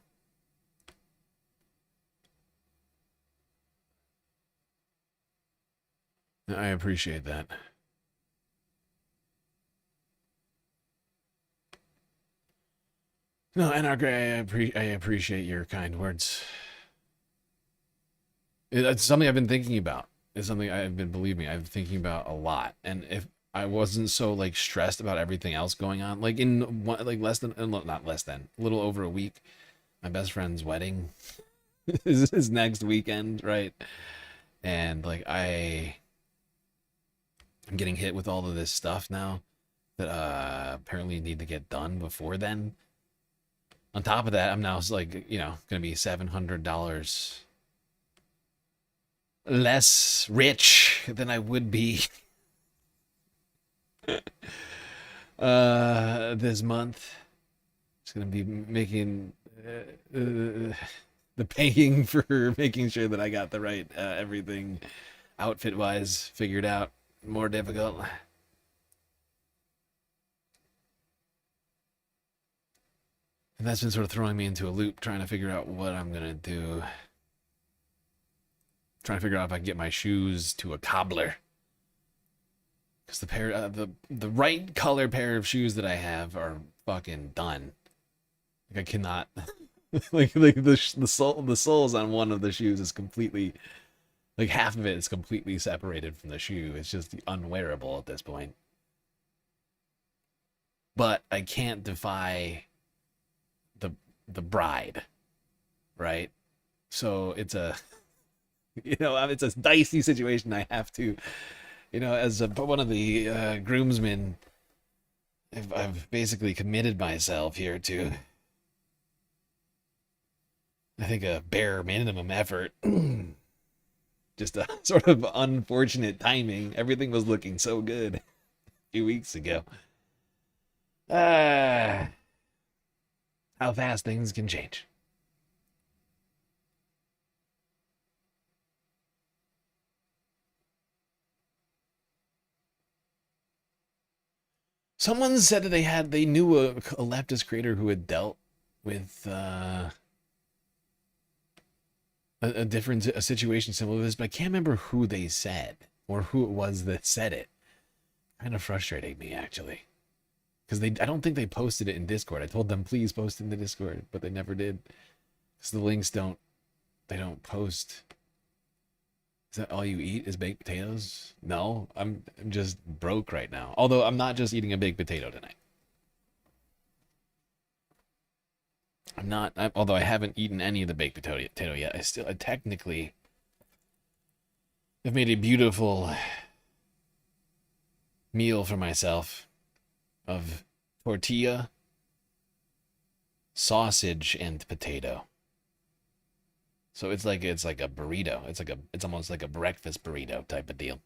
I appreciate that. No, Anarchy, I appreciate your kind words. It's something I've been thinking about. It's something I've been, believe me, I've been thinking about a lot. And if I wasn't so like stressed about everything else going on, like in like not less than, a little over a week, my best friend's wedding is his next weekend, right? And like I'm getting hit with all of this stuff now that apparently need to get done before then. On top of that, I'm now like, you know, gonna be $700 less rich than I would be this month. It's gonna be making the paying for making sure that I got the right everything outfit wise figured out more difficult. And that's been sort of throwing me into a loop, trying to figure out what I'm gonna do. Trying to figure out if I can get my shoes to a cobbler. Because the pair, the right color pair of shoes that I have are fucking done. Like I cannot, like the soles on one of the shoes is completely, like half of it is completely separated from the shoe. It's just unwearable at this point. but I can't defy the bride, right? So it's a, it's a dicey situation. I have to, as one of the groomsmen, I've basically committed myself here to, I think, a bare minimum effort. Just a sort of unfortunate timing. Everything was looking so good a few weeks ago. How fast things can change. Someone said that they knew a leftist creator who had dealt with a situation similar to this, but I can't remember who they said or who it was that said it. Kind of frustrating me, actually, because I don't think they posted it in Discord. I told them please post in the Discord, but they never did, because the links don't post. Is that all you eat is baked potatoes? No, I'm just broke right now. Although I'm not just eating a baked potato tonight. Although I haven't eaten any of the baked potato yet. I technically have made a beautiful meal for myself of tortilla, sausage, and potato. So it's like a burrito. It's almost like a breakfast burrito type of deal.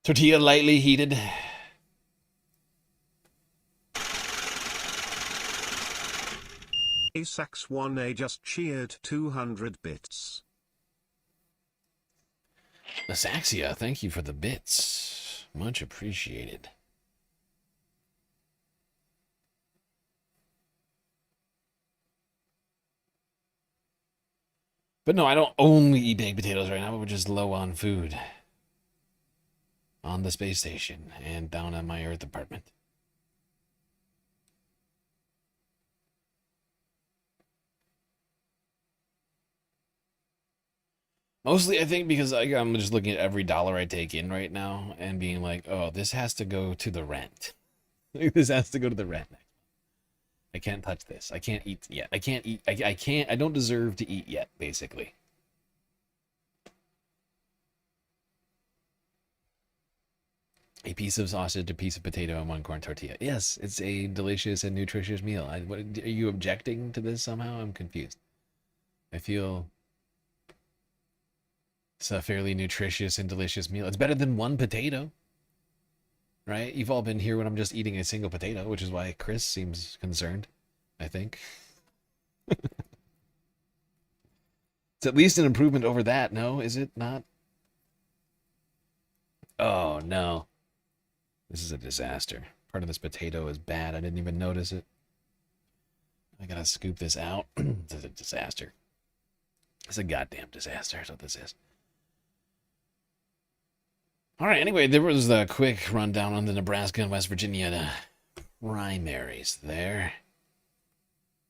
Tortilla lightly heated. Asax1A just cheered 200 bits. Asaxia, thank you for the bits. Much appreciated. But no, I don't only eat baked potatoes right now. We're just low on food. On the space station and down at my Earth apartment. Mostly, I think, because I'm just looking at every dollar I take in right now and being like, oh, this has to go to the rent. This has to go to the rent. I can't touch this. I can't eat yet. I can't eat. I don't deserve to eat yet, basically. A piece of sausage, a piece of potato, and one corn tortilla. Yes, it's a delicious and nutritious meal. Are you objecting to this somehow? I'm confused. I feel it's a fairly nutritious and delicious meal. It's better than one potato, right? You've all been here when I'm just eating a single potato, which is why Chris seems concerned, I think. It's at least an improvement over that, no? Is it not? Oh, no. This is a disaster. Part of this potato is bad. I didn't even notice it. I gotta scoop this out. This is a disaster. It's a goddamn disaster. That's what this is. All right, anyway, there was the quick rundown on the Nebraska and West Virginia primaries there.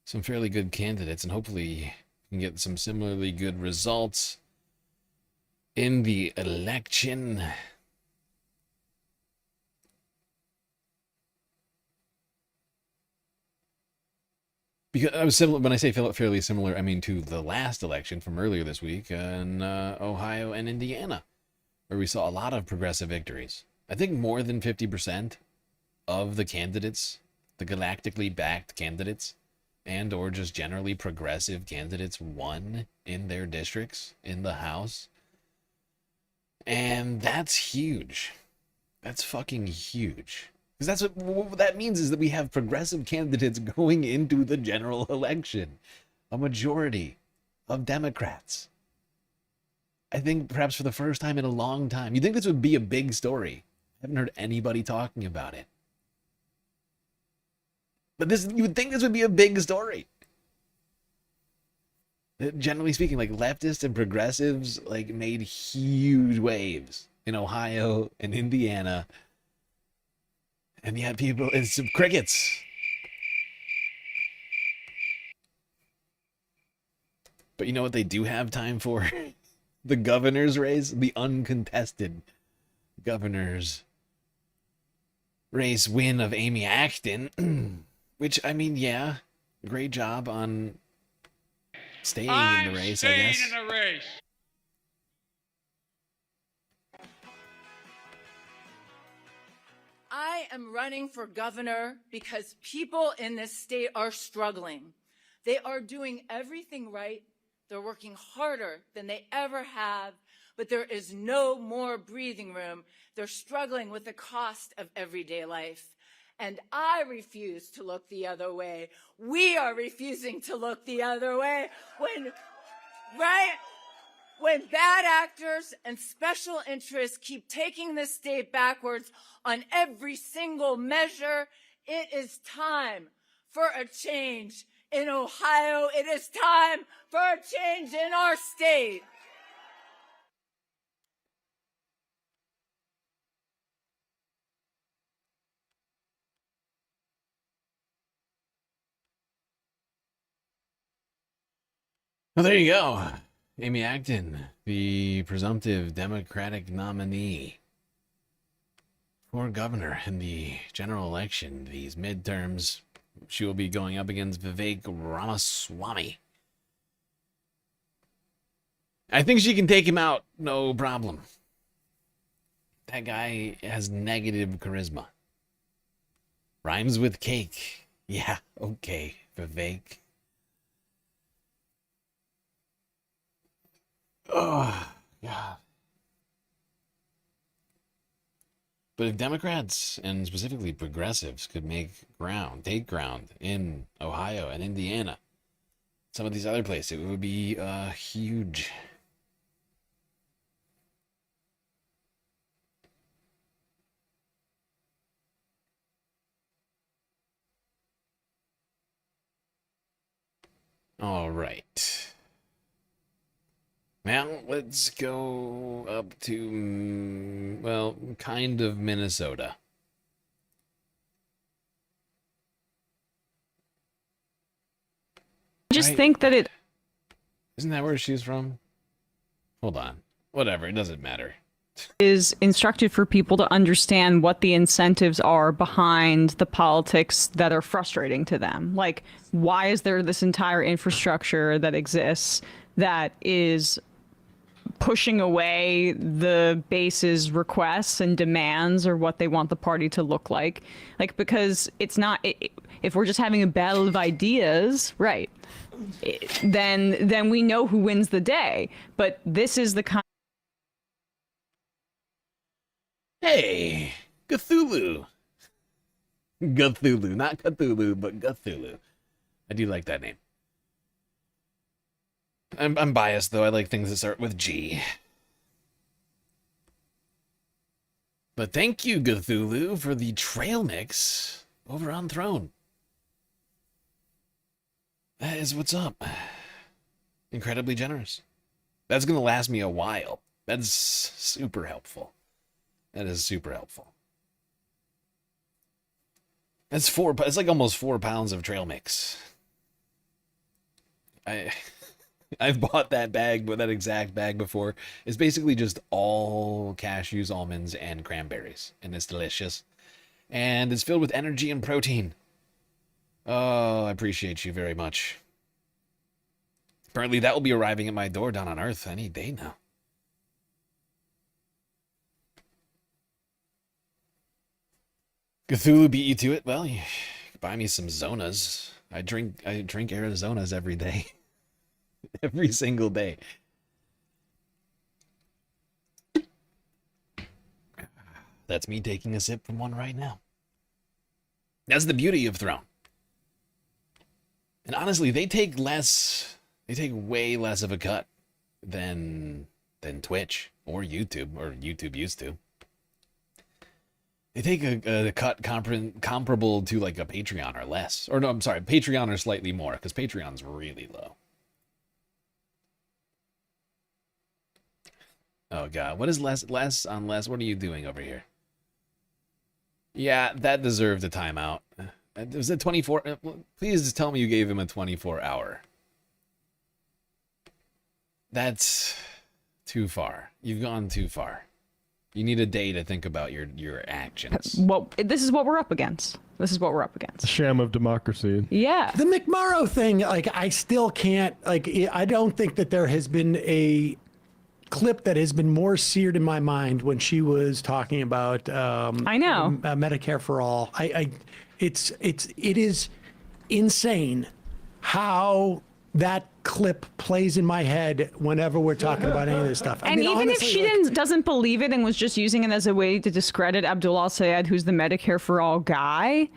Some fairly good candidates, and hopefully we can get some similarly good results in the election. Because I was similar, when I say fairly similar, I mean to the last election from earlier this week in Ohio and Indiana, where we saw a lot of progressive victories. I think more than 50% of the candidates, the galactically backed candidates, and or just generally progressive candidates, won in their districts in the House. And that's huge. That's fucking huge. Because that's what that means, is that we have progressive candidates going into the general election. A majority of Democrats. I think perhaps for the first time in a long time. You'd think this would be a big story. I haven't heard anybody talking about it. But you would think this would be a big story. Generally speaking, like leftists and progressives made huge waves in Ohio and Indiana. And yet it's crickets. But you know what they do have time for? The governor's race, the uncontested governor's race win of Amy Acton, which, I mean, yeah, great job on staying in the race, I guess. In the race. I am running for governor because people in this state are struggling. They are doing everything right. They're working harder than they ever have, but there is no more breathing room. They're struggling with the cost of everyday life. And I refuse to look the other way. We are refusing to look the other way when bad actors and special interests keep taking this state backwards on every single measure. It is time for a change in Ohio. It is time for a change in our state. Well, there you go. Amy Acton, the presumptive Democratic nominee for governor in the general election, these midterms. She will be going up against Vivek Ramaswamy. I think she can take him out, no problem. That guy has negative charisma. Rhymes with cake. Yeah, okay, Vivek. Oh, God. But if Democrats, and specifically progressives, could take ground in Ohio and Indiana, some of these other places, it would be huge. All right. Now, let's go up to, well, kind of Minnesota. I just think that it... Isn't that where she's from? Hold on. Whatever, it doesn't matter. is instructed for people to understand what the incentives are behind the politics that are frustrating to them. Like, why is there this entire infrastructure that exists that is pushing away the base's requests and demands or what they want the party to look like? Like, because it's not, if we're just having a battle of ideas, right, then we know who wins the day. But this is the kind. Hey, Cthulhu. Cthulhu, not Cthulhu, but Cthulhu. I do like that name. I'm biased, though. I like things that start with G. But thank you, Cthulhu, for the trail mix over on Throne. That is what's up. Incredibly generous. That's going to last me a while. That's super helpful. That is super helpful. That's it's like almost 4 pounds of trail mix. I've bought that bag, but that exact bag before. It's basically just all cashews, almonds, and cranberries. And it's delicious. And it's filled with energy and protein. Oh, I appreciate you very much. Apparently that will be arriving at my door down on Earth any day now. Cthulhu beat you to it? Well, you buy me some Zonas. I drink Arizonas every day. Every single day. That's me taking a sip from one right now. That's the beauty of Throne. And honestly, they take way less of a cut than Twitch or YouTube used to. They take a cut comparable to like a Patreon or less. Or no, I'm sorry, Patreon or slightly more, because Patreon's really low. Oh god, what is less on less? What are you doing over here? Yeah, that deserved a timeout. Was it 24? Please just tell me you gave him a 24-hour. That's Too far. You've gone too far. You need a day to think about your actions. Well, this is what we're up against. This is what we're up against. A sham of democracy. Yeah. The McMurrow thing, like, I still can't, like, I don't think that there has been a clip that has been more seared in my mind when she was talking about I know Medicare for all. It is insane how that clip plays in my head whenever we're talking about any of this stuff. And even honestly, if she doesn't believe it and was just using it as a way to discredit Abdul Al-Sayed, who's the Medicare for all guy,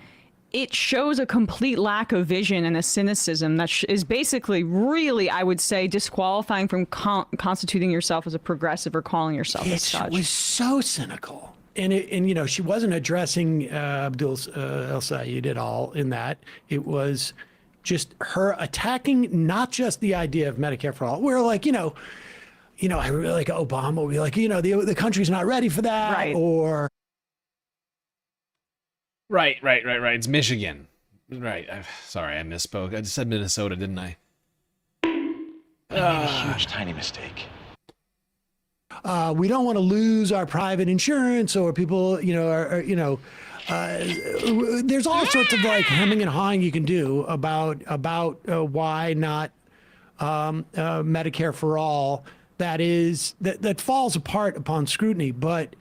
it shows a complete lack of vision and a cynicism that is basically really, I would say, disqualifying from constituting yourself as a progressive or calling yourself as such. It was so cynical. And you know, she wasn't addressing Abdul Al-Sayed at all in that. It was just her attacking not just the idea of Medicare for all. We're like, you know, I really like Obama would be like, you know, the country's not ready for that, right. Or Right. It's Michigan. Right. Sorry, I misspoke. I just said Minnesota, didn't I? I made a huge, tiny mistake. We don't want to lose our private insurance, or people, you know, there's all sorts of like hemming and hawing you can do about why not Medicare for all. That falls apart upon scrutiny, but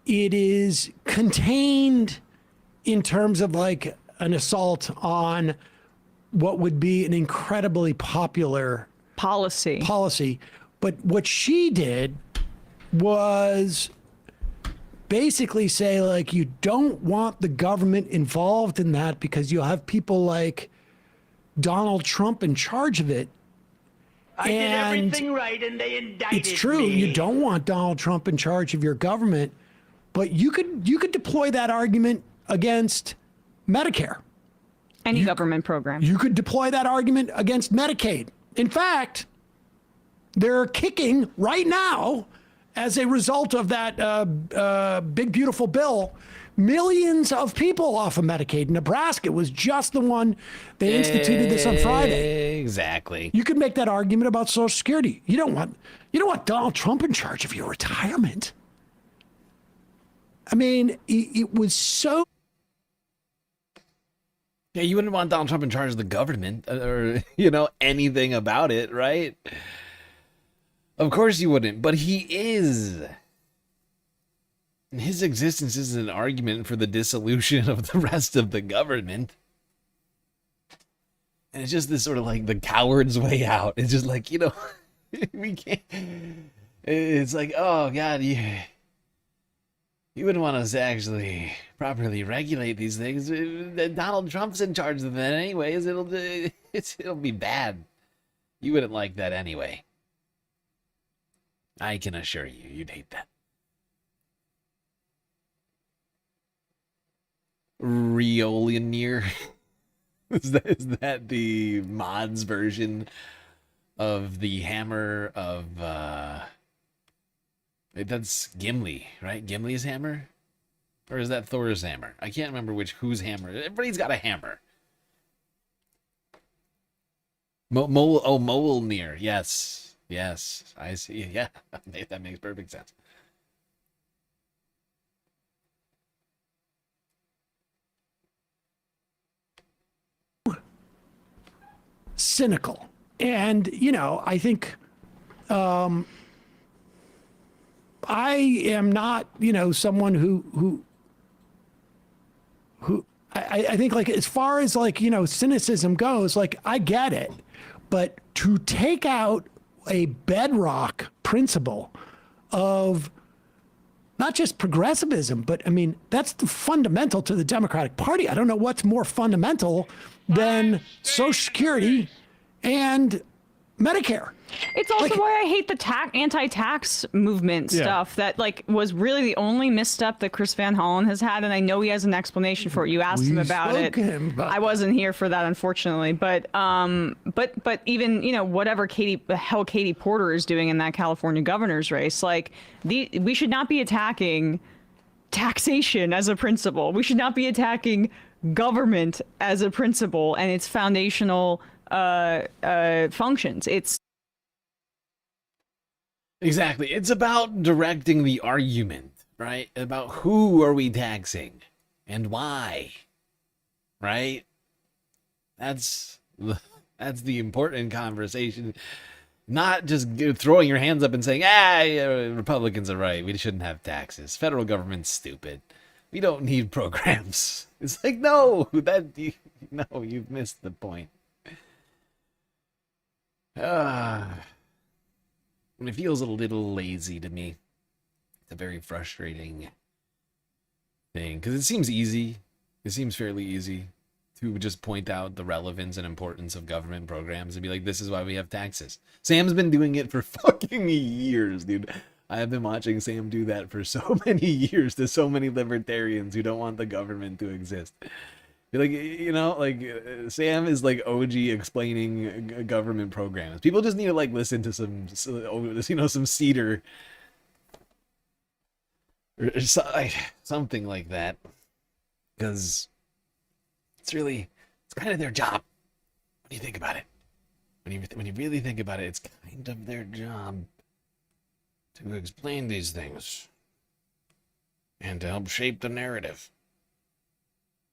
it is contained in terms of like an assault on what would be an incredibly popular policy. But what she did was basically say, like, you don't want the government involved in that because you'll have people like Donald Trump in charge of it. I did everything right and they indicted It's true. me. You don't want Donald Trump in charge of your government, but you could deploy that argument against Medicare. Any government program. You could deploy that argument against Medicaid. In fact, they're kicking right now, as a result of that big, beautiful bill, millions of people off of Medicaid. Nebraska was just the one that instituted this on Friday. Exactly. You could make that argument about Social Security. You don't want Donald Trump in charge of your retirement. I mean, it was so. Yeah, you wouldn't want Donald Trump in charge of the government or, you know, anything about it, right? Of course you wouldn't, but he is. His existence is an argument for the dissolution of the rest of the government. And it's just this sort of like the coward's way out. It's just like, you know, we can't. It's like, oh, God, you wouldn't want us to actually properly regulate these things. Donald Trump's in charge of that anyways. It'll be bad. You wouldn't like that anyway. I can assure you, you'd hate that. Riolinier. Is that the mods version of the hammer of that's Gimli, right? Gimli's hammer? Or is that Thor's hammer? I can't remember whose hammer. Everybody's got a hammer. Mjolnir. Yes, I see. Yeah, that makes perfect sense. Cynical. And, you know, I think I am not, you know, someone who I think, like, as far as, like, you know, cynicism goes, like, I get it. But to take out a bedrock principle of not just progressivism, but I mean, that's the fundamental to the Democratic Party. I don't know what's more fundamental than Social Security and Medicare. It's also why I hate the anti-tax movement stuff that like was really the only misstep that Chris Van Hollen has had, and I know he has an explanation for it. You asked him about it. I wasn't here for that, unfortunately, but even, you know, whatever Katie Porter is doing in that California governor's race, like we should not be attacking taxation as a principle. We should not be attacking government as a principle and its foundational functions. Exactly. It's about directing the argument, right? About who are we taxing and why, right? That's the important conversation. Not just throwing your hands up and saying, Republicans are right. We shouldn't have taxes. Federal government's stupid. We don't need programs. It's like, no, you've missed the point. And it feels a little lazy to me. It's a very frustrating thing because it seems easy. It seems fairly easy to just point out the relevance and importance of government programs and be like, this is why we have taxes. Sam's been doing it for fucking years, dude. I have been watching Sam do that for so many years to so many libertarians who don't want the government to exist. Like, Sam is like OG explaining government programs. People just need to like listen to some Cedar or something like that, because it's kind of their job. When you think about it, when you really think about it, it's kind of their job to explain these things and to help shape the narrative.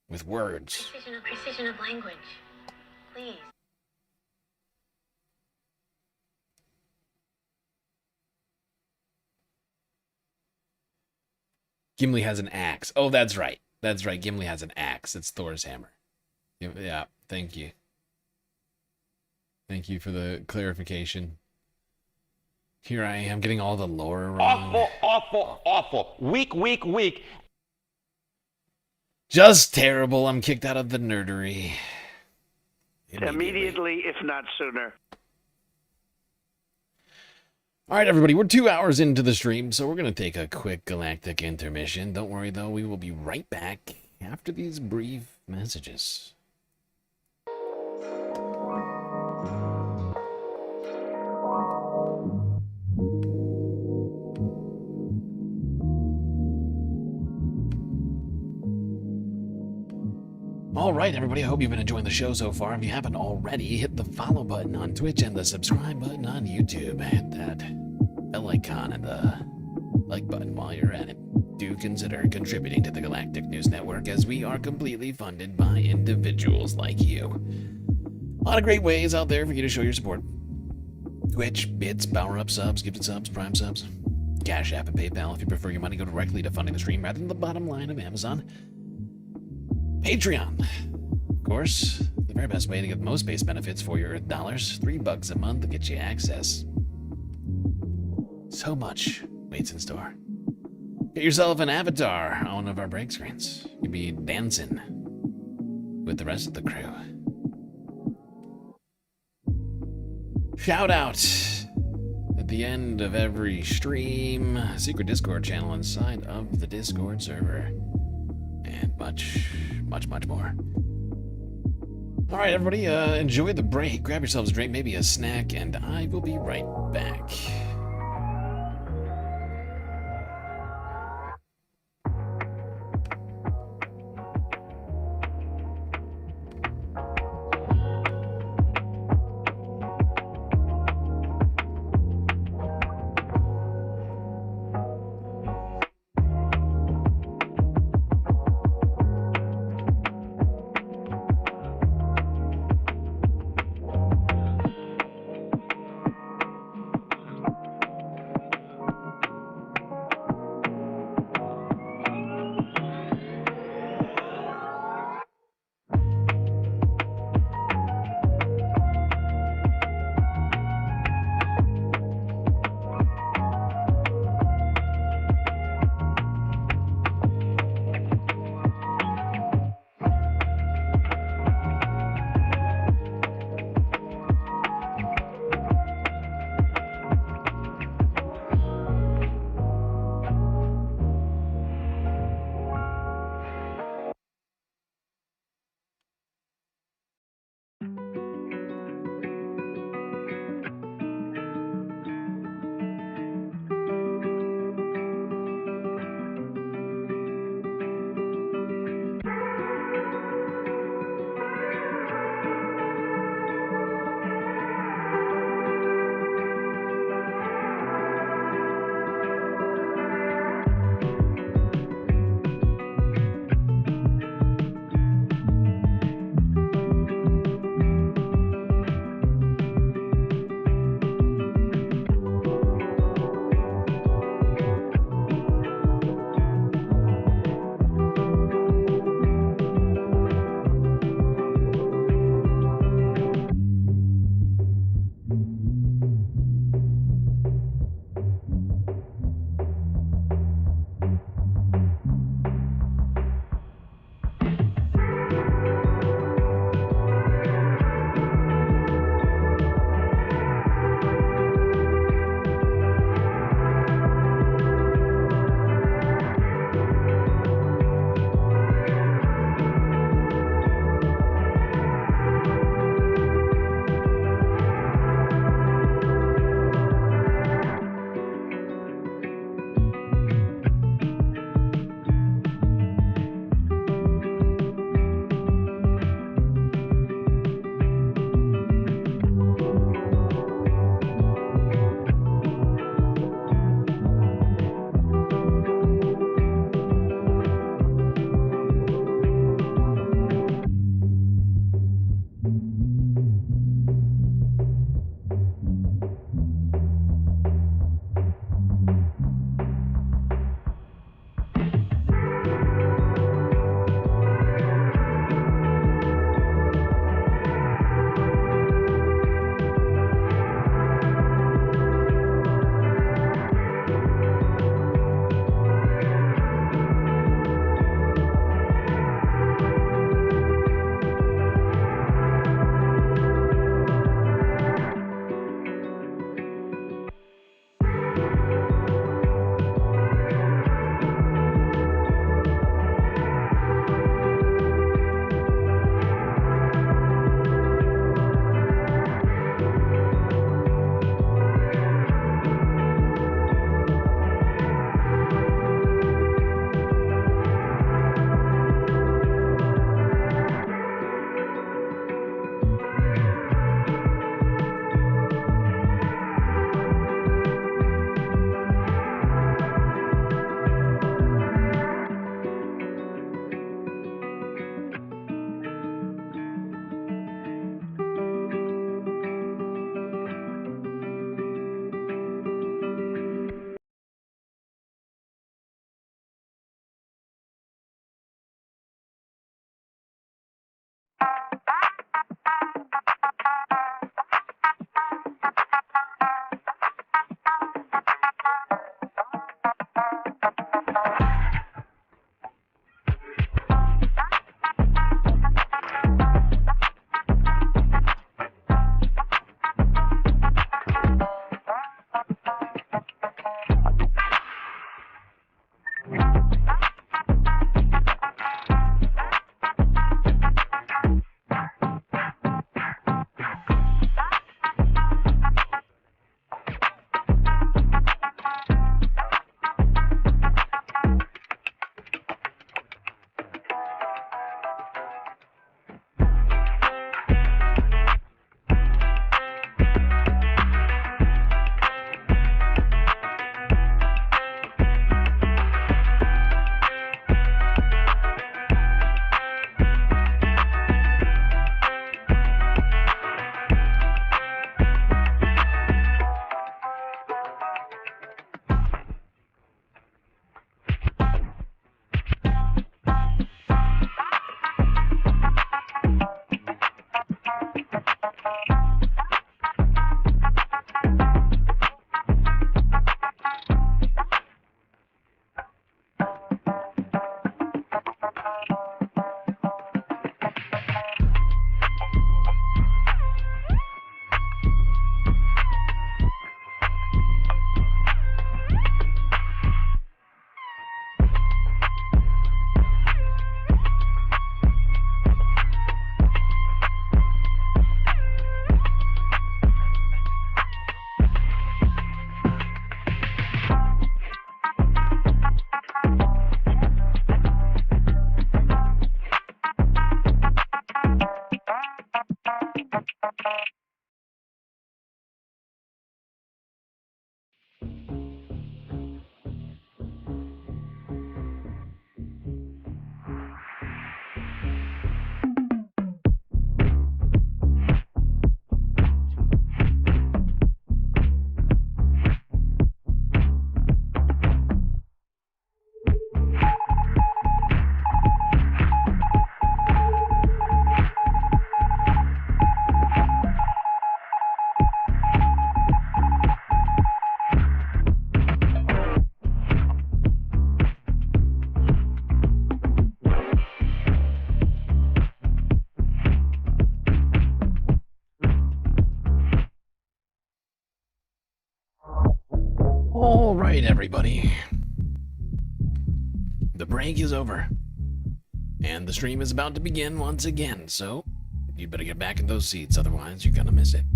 With words. Precision of language. Please. Gimli has an axe. Oh, that's right. That's right. Gimli has an axe. It's Thor's hammer. Yeah, thank you. Thank you for the clarification. Here I am getting all the lore wrong. Awful. Weak. Just terrible. I'm kicked out of the nerdery. Immediately, if not sooner. All right, everybody, we're 2 hours into the stream, so we're going to take a quick galactic intermission. Don't worry, though, we will be right back after these brief messages. All right, everybody, I hope you've been enjoying the show so far. If you haven't already, hit the follow button on Twitch and the subscribe button on YouTube. Hit that bell icon and the like button while you're at it. Do consider contributing to the Galactic News Network, as we are completely funded by individuals like you. A lot of great ways out there for you to show your support. Twitch, bits, power-up subs, gifted subs, prime subs, Cash App and PayPal. If you prefer your money go directly to funding the stream rather than the bottom line of Amazon. Patreon, of course, the very best way to get the most base benefits for your dollars. $3 a month to get you access. So much waits in store. Get yourself an avatar on one of our break screens. You'll be dancing with the rest of the crew. Shout out at the end of every stream. Secret Discord channel inside of the Discord server. And much more. All right, everybody, enjoy the break. Grab yourselves a drink, maybe a snack, and I will be right back. everybody. The break is over. And the stream is about to begin once again, so you better get back in those seats, otherwise you're gonna miss it.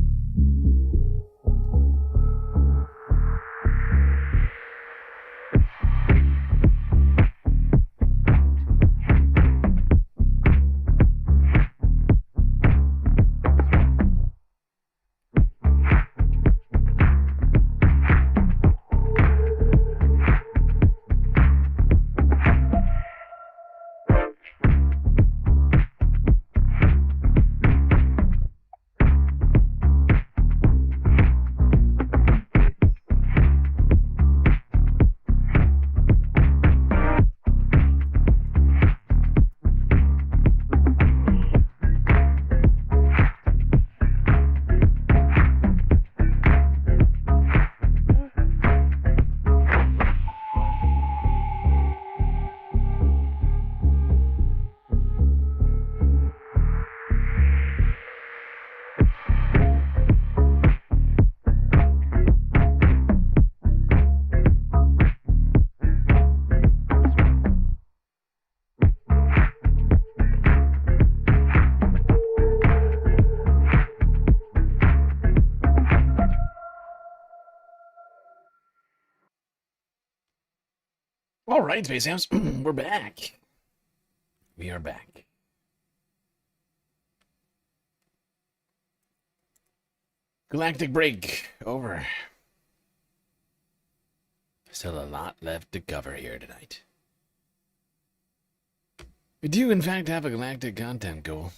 All right, Space Hams, we're back. We are back. Galactic break over. Still a lot left to cover here tonight. We do, in fact, have a galactic content goal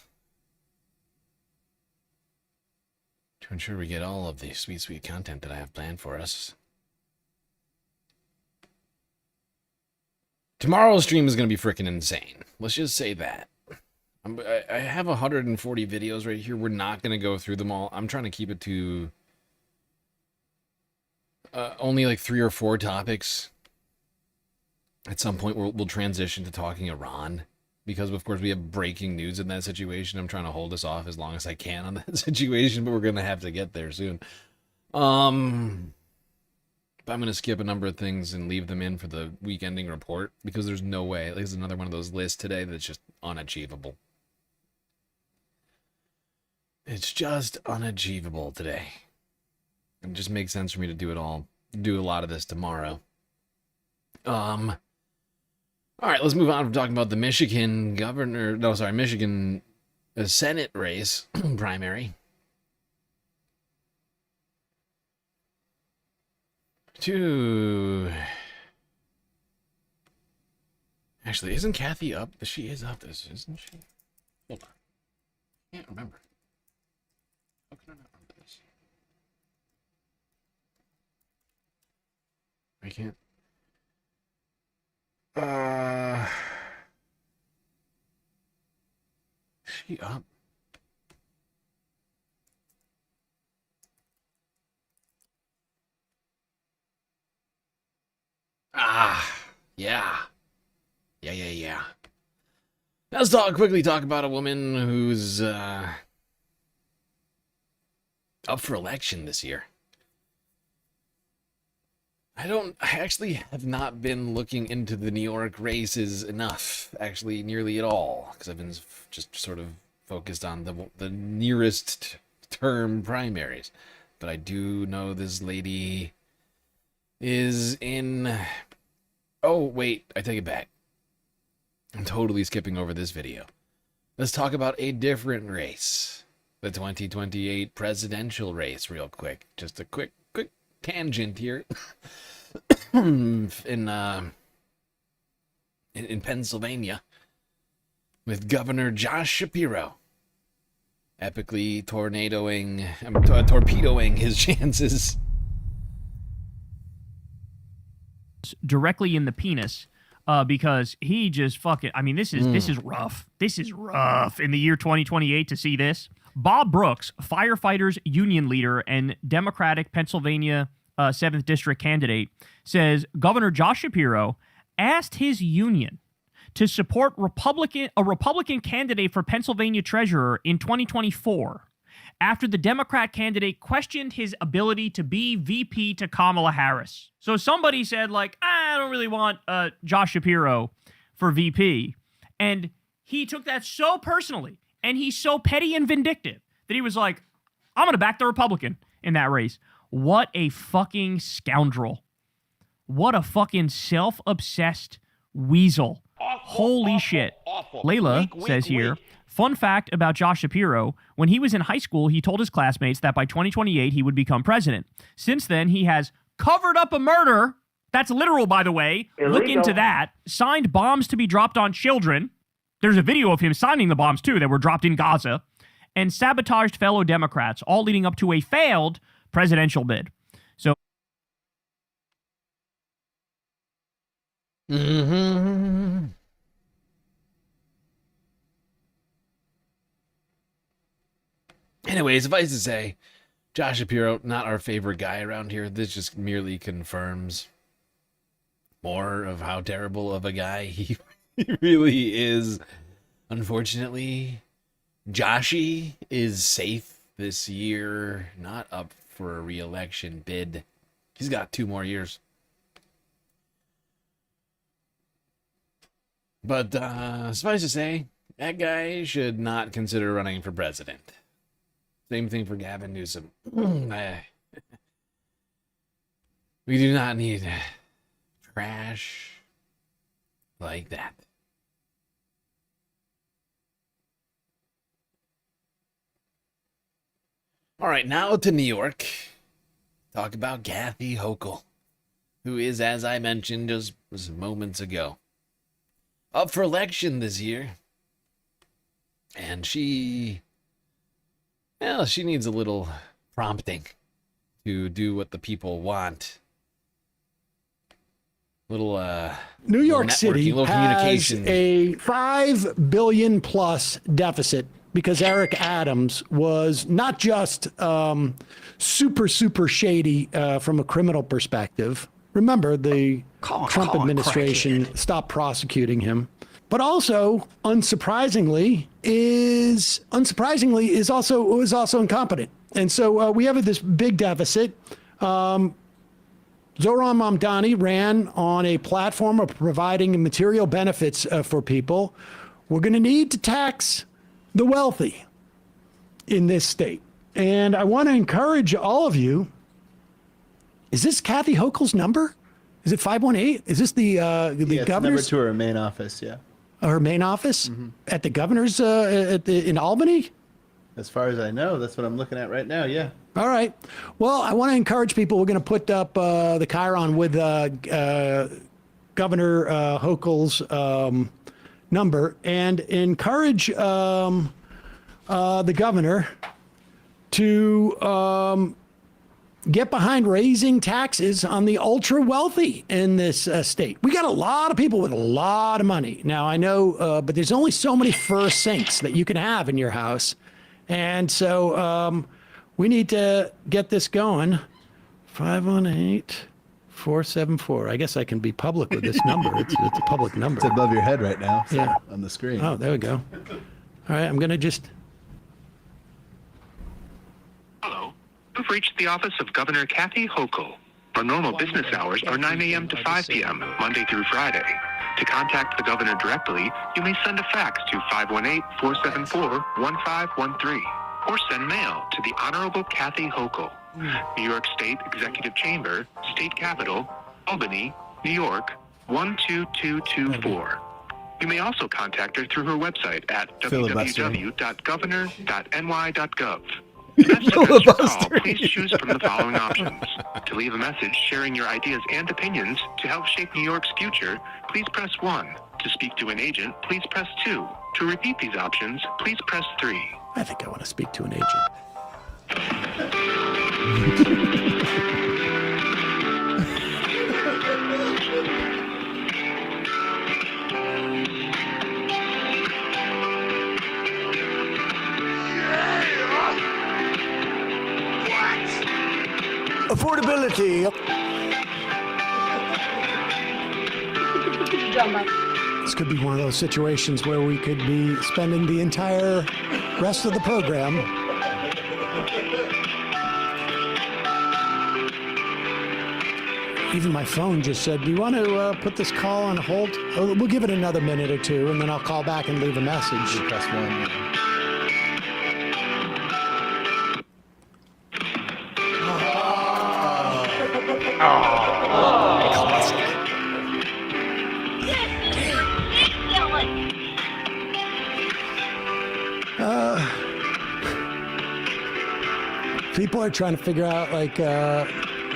to ensure we get all of the sweet, sweet content that I have planned for us. Tomorrow's stream is going to be freaking insane. Let's just say that. I have 140 videos right here. We're not going to go through them all. I'm trying to keep it to only like 3 or 4 topics. At some point, we'll transition to talking Iran. Because, of course, we have breaking news in that situation. I'm trying to hold us off as long as I can on that situation. But we're going to have to get there soon. But I'm going to skip a number of things and leave them in for the week ending report. Because there's no way. There's another one of those lists today that's just unachievable. It's just unachievable today. It just makes sense for me to do it all. Do a lot of this tomorrow. All right, let's move on from talking about the Michigan Michigan Senate race primary. Actually, isn't Kathy up? She is up this, isn't she? Hold on. I can't remember. How can I not remember this? I can't. Is she up? Yeah. Yeah. Let's quickly talk about a woman who's up for election this year. I actually have not been looking into the New York races enough, actually, nearly at all, because I've been just sort of focused on the nearest term primaries. But I do know this lady is in... Oh, wait, I take it back. I'm totally skipping over this video. Let's talk about a different race. The 2028 presidential race, real quick. Just a quick tangent here. in Pennsylvania, with Governor Josh Shapiro epically torpedoing his chances. Directly in the penis, because he just fucking... I mean, this is rough. This is rough in the year 2028 to see this. Bob Brooks, firefighters union leader and Democratic Pennsylvania 7th District candidate, says Governor Josh Shapiro asked his union to support a Republican candidate for Pennsylvania treasurer in 2024 after the Democrat candidate questioned his ability to be VP to Kamala Harris. So somebody said, like, I don't really want Josh Shapiro for VP. And he took that so personally, and he's so petty and vindictive that he was like, I'm going to back the Republican in that race. What a fucking scoundrel. What a fucking self-obsessed weasel. Holy shit. Layla says here, fun fact about Josh Shapiro, when he was in high school, he told his classmates that by 2028 he would become president. Since then, he has covered up a murder. That's literal, by the way. Illegal. Look into that. Signed bombs to be dropped on children. There's a video of him signing the bombs, too, that were dropped in Gaza. And sabotaged fellow Democrats, all leading up to a failed presidential bid. So. Mm-hmm. Anyways, suffice to say, Josh Shapiro, not our favorite guy around here. This just merely confirms more of how terrible of a guy he really is. Unfortunately, Joshy is safe this year, not up for a re-election bid. He's got 2 more years. But suffice to say, that guy should not consider running for president. Same thing for Gavin Newsom. We do not need trash like that. All right, now to New York. Talk about Kathy Hochul, who is, as I mentioned just moments ago, up for election this year. And she needs a little prompting to do what the people want. Little New York City little has communication. a $5 billion plus deficit because Eric Adams was not just super shady from a criminal perspective. Remember, the Trump administration stopped prosecuting him. But also, unsurprisingly, is also incompetent. And so we have this big deficit. Zohran Mamdani ran on a platform of providing material benefits for people. We're going to need to tax the wealthy in this state. And I want to encourage all of you. Is this Kathy Hochul's number? Is it 518? Is this the It's number governor's? 2 her main office, yeah. Her main office at the governor's in Albany? As far as I know, that's what I'm looking at right now, yeah. All right. Well, I want to encourage people. We're going to put up the Chiron with Governor Hochul's number and encourage the governor to get behind raising taxes on the ultra wealthy in this state. We got a lot of people with a lot of money. Now, I know, but there's only so many first sinks that you can have in your house. And so we need to get this going. 518-474. I guess I can be public with this number. It's a public number. It's above your head right now, so Yeah. on the screen. Oh, there we go. All right, I'm going to just... Hello. You've reached the office of Governor Kathy Hochul. Our normal business hours are 9 a.m. to 5 p.m., Monday through Friday. To contact the governor directly, you may send a fax to 518-474-1513 or send mail to the Honorable Kathy Hochul, New York State Executive Chamber, State Capitol, Albany, New York, 12224. You may also contact her through her website at www.governor.ny.gov. To best address your call, please choose from the following options. To leave a message sharing your ideas and opinions to help shape New York's future, please press 1. To speak to an agent, please press 2. To repeat these options, please press 3. I think I want to speak to an agent. Affordability. This could be one of those situations where we could be spending the entire rest of the program Even my phone just said, do you want to put this call on hold? Oh, we'll give it another minute or two, and then I'll call back and leave a message. You press 1. People are trying to figure out, like,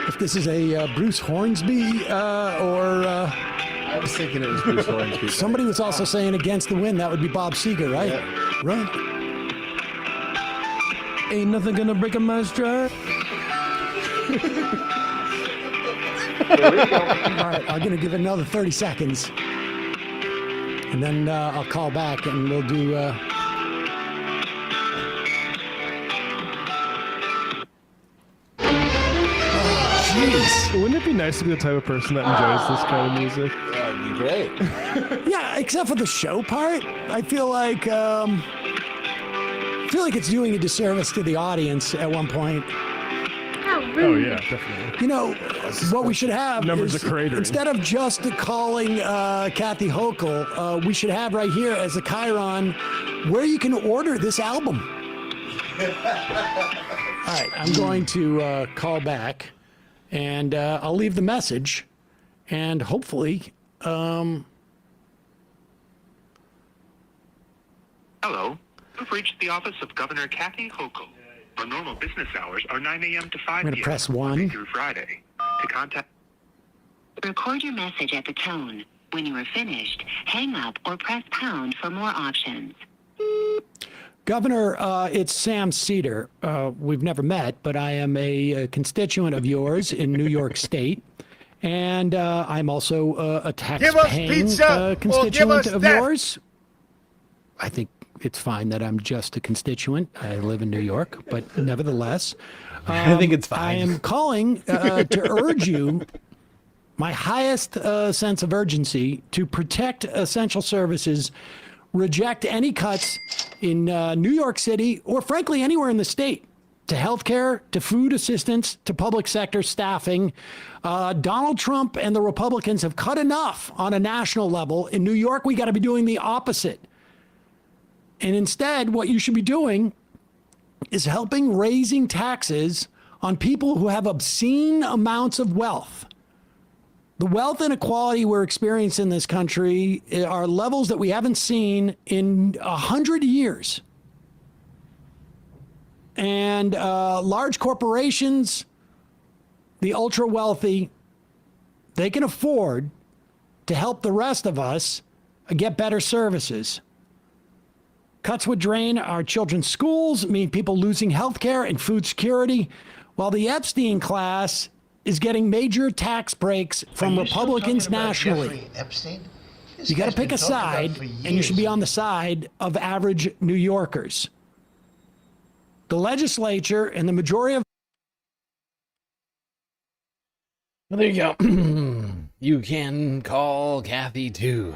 if this is a Bruce Hornsby or... I was thinking it was Bruce Hornsby. Somebody was also saying against the wind. That would be Bob Seger, right? Yeah. Right. Ain't nothing gonna break a man's stride. All right, I'm going to give it another 30 seconds. And then I'll call back and we'll do... Jeez. Wouldn't it be nice to be the type of person that enjoys this kind of music? That would be great. Yeah, except for the show part. I feel like it's doing a disservice to the audience at one point. Oh yeah, definitely. You know, what we should have Numbers is, are cratering. instead of just calling Kathy Hochul, we should have right here as a Chiron where you can order this album. All right, I'm going to call back, and I'll leave the message, and hopefully... Hello. You've reached the office of Governor Kathy Hochul. Our normal business hours are 9 a.m. to 5 I'm going to p.m. press 1. Monday through Friday. To contact... Record your message at the tone. When you are finished, hang up or press pound for more options. Governor, it's Sam Cedar. We've never met, but I am a constituent of yours in New York State. And I'm also a tax-paying constituent of yours. I think it's fine that I'm just a constituent. I live in New York, but nevertheless, I think it's fine. I am calling to urge you, my highest sense of urgency, to protect essential services, reject any cuts in New York City or frankly anywhere in the state, to healthcare, to food assistance, to public sector staffing. Donald Trump and the Republicans have cut enough on a national level. In New York, we got to be doing the opposite. And instead, what you should be doing is raising taxes on people who have obscene amounts of wealth. The wealth inequality we're experiencing in this country are levels that we haven't seen in 100 years. And large corporations, the ultra wealthy, they can afford to help the rest of us get better services. Cuts would drain our children's schools, mean people losing health care and food security, while the Epstein class is getting major tax breaks from Republicans nationally. You got to pick a side, and you should be on the side of average New Yorkers. The legislature and the majority of... Well, there you go. You can call Kathy too.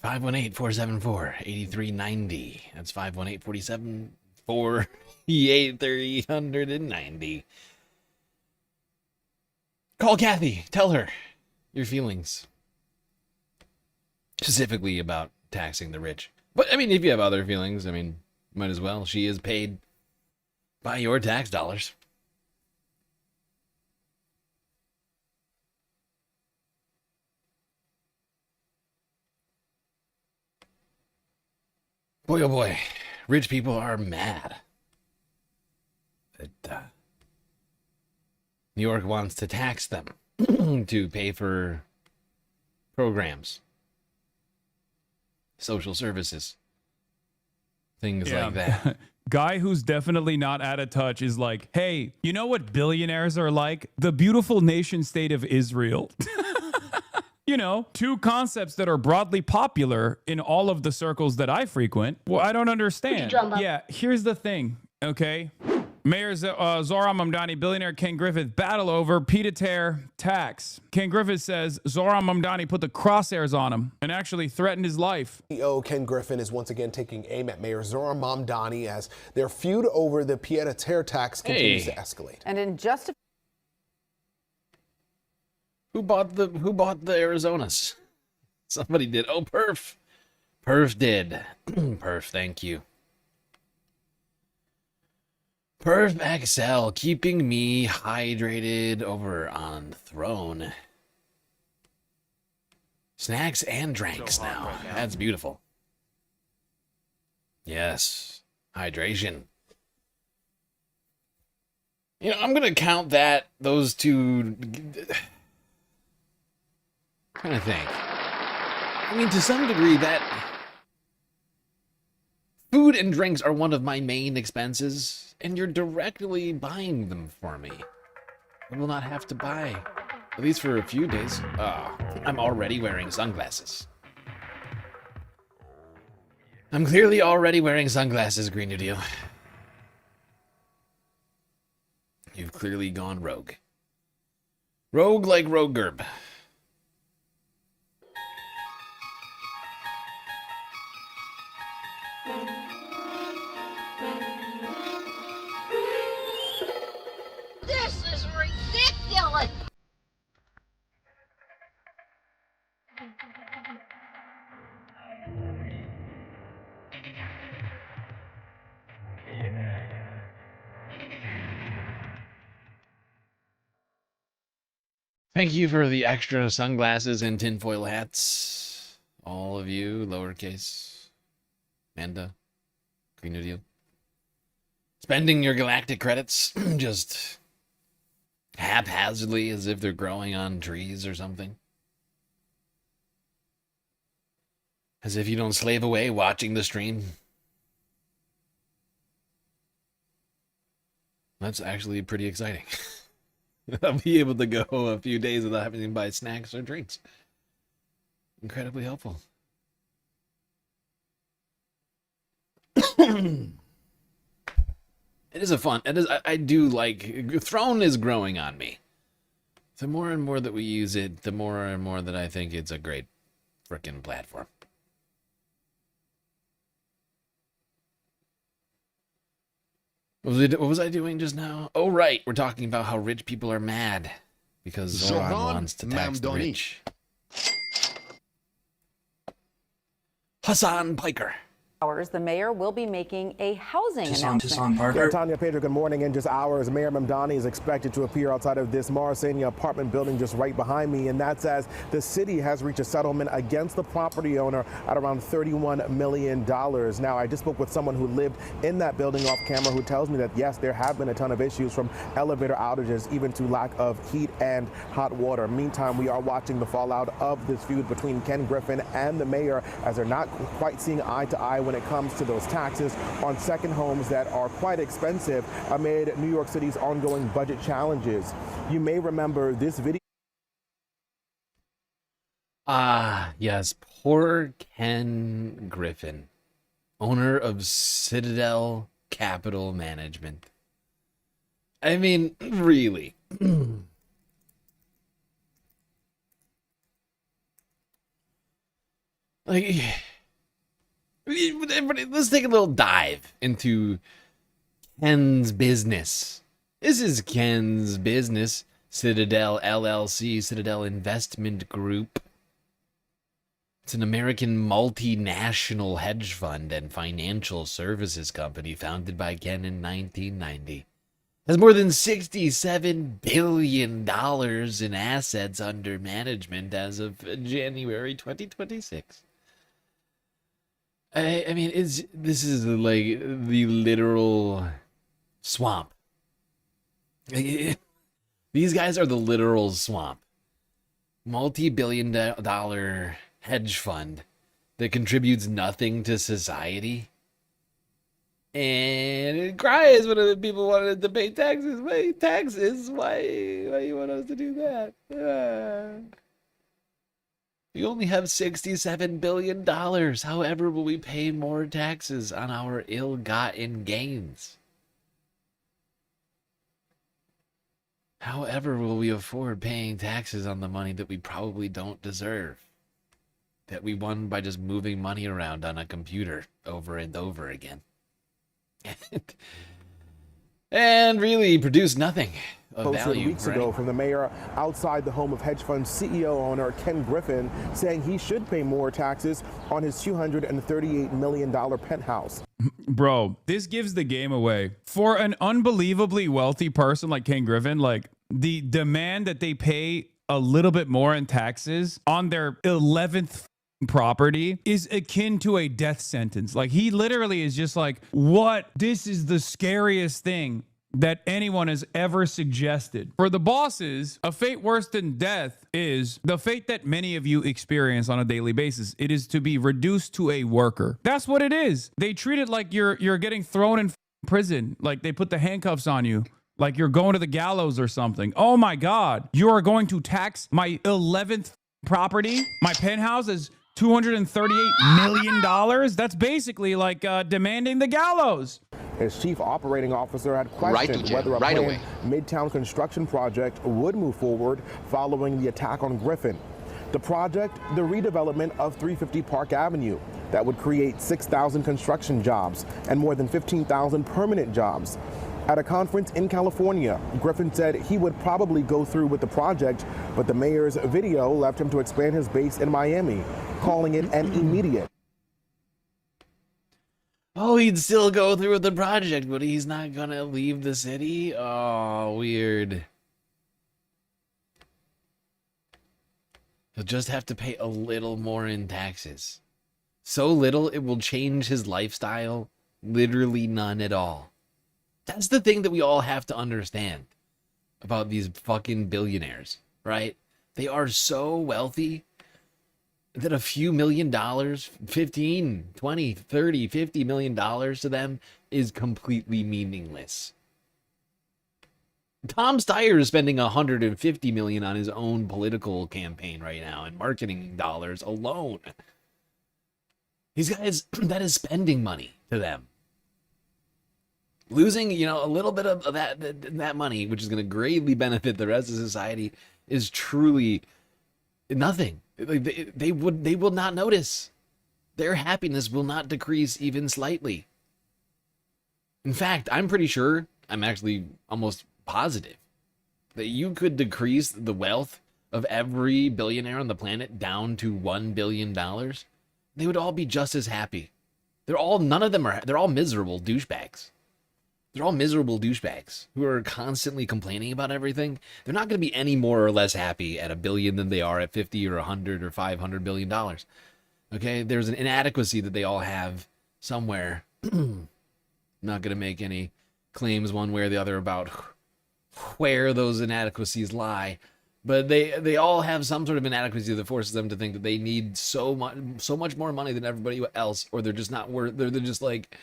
518-474-8390. That's 518-474-390. Call Kathy. Tell her your feelings. Specifically about taxing the rich. But, I mean, if you have other feelings, I mean, might as well. She is paid by your tax dollars. Boy, oh boy, rich people are mad that New York wants to tax them to pay for programs, social services, things like that. Guy who's definitely not out of touch is like, hey, you know what billionaires are like? The beautiful nation state of Israel. You know, two concepts that are broadly popular in all of the circles that I frequent. Well, I don't understand. Yeah, here's the thing, okay? Mayor Zohran Mamdani, billionaire Ken Griffith battle over pied-à-terre tax. Ken Griffith says Zohran Mamdani put the crosshairs on him and actually threatened his life. CEO Ken Griffin is once again taking aim at Mayor Zohran Mamdani as their feud over the pied-à-terre tax continues to escalate. And in just a Who bought the Arizonas? Somebody did. Oh, Perf. Perf did. Perf, thank you. Perf XL, keeping me hydrated over on Throne. Snacks and drinks now. That's beautiful. Yes. Hydration. You know, I'm going to count those two. Trying to think. I mean, to some degree, that food and drinks are one of my main expenses, and you're directly buying them for me. I will not have to buy, at least for a few days. I'm already wearing sunglasses. I'm clearly already wearing sunglasses, Green New Deal. You've clearly gone rogue. Rogue like Rogue Gerb. This is ridiculous! Thank you for the extra sunglasses and tinfoil hats. All of you, lowercase, Amanda, Green New Deal. Spending your galactic credits just haphazardly as if they're growing on trees or something. As if you don't slave away watching the stream. That's actually pretty exciting. I'll be able to go a few days without having to buy snacks or drinks. Incredibly helpful. It is a fun. It is. I do like. Throne is growing on me. The more and more that we use it, the more and more that I think it's a great frickin' platform. What was I doing just now? Oh, right. We're talking about how rich people are mad because Zoran wants to tax the rich. Hassan Piker. The mayor will be making a housing announcement. Yeah, Tanya Pedro, good morning. In just hours, Mayor Mamdani is expected to appear outside of this Morrisania apartment building just right behind me, and that's as the city has reached a settlement against the property owner at around $31 million. Now, I just spoke with someone who lived in that building off camera who tells me that, yes, there have been a ton of issues from elevator outages, even to lack of heat and hot water. Meantime, we are watching the fallout of this feud between Ken Griffin and the mayor as they're not quite seeing eye to eye when it comes to those taxes on second homes that are quite expensive amid New York City's ongoing budget challenges. You may remember this video. Yes, poor Ken Griffin, owner of Citadel Capital Management. I mean, really. Like, let's take a little dive into Ken's business. This is Ken's business. Citadel LLC, Citadel Investment Group. It's an American multinational hedge fund and financial services company founded by Ken in 1990. Has more than $67 billion in assets under management as of January 2026. I mean, this is like the literal swamp. These guys are the literal swamp. Multi-billion-dollar hedge fund that contributes nothing to society. And it cries when the people wanted to pay taxes. Pay taxes? Why you want us to do that? We only have $67 billion. However, will we pay more taxes on our ill-gotten gains? However, will we afford paying taxes on the money that we probably don't deserve? That we won by just moving money around on a computer over and over again. And really produce nothing. Posted value, weeks right? ago from the mayor outside the home of hedge fund CEO owner Ken Griffin, saying he should pay more taxes on his $238 million penthouse. Bro, this gives the game away. For an unbelievably wealthy person like Ken Griffin, like the demand that they pay a little bit more in taxes on their 11th property is akin to a death sentence. Like he literally is just like, what? This is the scariest thing that anyone has ever suggested. For the bosses, a fate worse than death is the fate that many of you experience on a daily basis. It is to be reduced to a worker. That's what it is. They treat it like you're getting thrown in prison, like they put the handcuffs on you, like you're going to the gallows or something. Oh my God, you are going to tax my 11th property? My penthouse is $238 million? That's basically like demanding the gallows. His chief operating officer had questioned whether a planned Midtown construction project would move forward following the attack on Griffin. The project, the redevelopment of 350 Park Avenue, that would create 6,000 construction jobs and more than 15,000 permanent jobs. At a conference in California, Griffin said he would probably go through with the project, but the mayor's video left him to expand his base in Miami, calling it an immediate. Oh, he'd still go through with the project, but he's not gonna leave the city? Oh, weird. He'll just have to pay a little more in taxes. So little, it will change his lifestyle. Literally none at all. That's the thing that we all have to understand about these fucking billionaires, right? They are so wealthy that a few $1,000,000, 15, 20, 30, 50 million dollars to them is completely meaningless. Tom Steyer is spending $150 million on his own political campaign right now and marketing dollars alone. These guys, that is spending money to them. Losing, a little bit of that money, which is going to greatly benefit the rest of society, is truly nothing. They will not notice. Their happiness will not decrease even slightly. In fact, I'm pretty sure, I'm actually almost positive, that you could decrease the wealth of every billionaire on the planet down to $1 billion. They would all be just as happy. They're all miserable douchebags. They're all miserable douchebags who are constantly complaining about everything. They're not going to be any more or less happy at $1 billion than they are at 50 or 100 or $500 billion. Okay, there's an inadequacy that they all have somewhere. Not going to make any claims one way or the other about where those inadequacies lie, but they all have some sort of inadequacy that forces them to think that they need so much more money than everybody else, or they're just not worth. They're just like,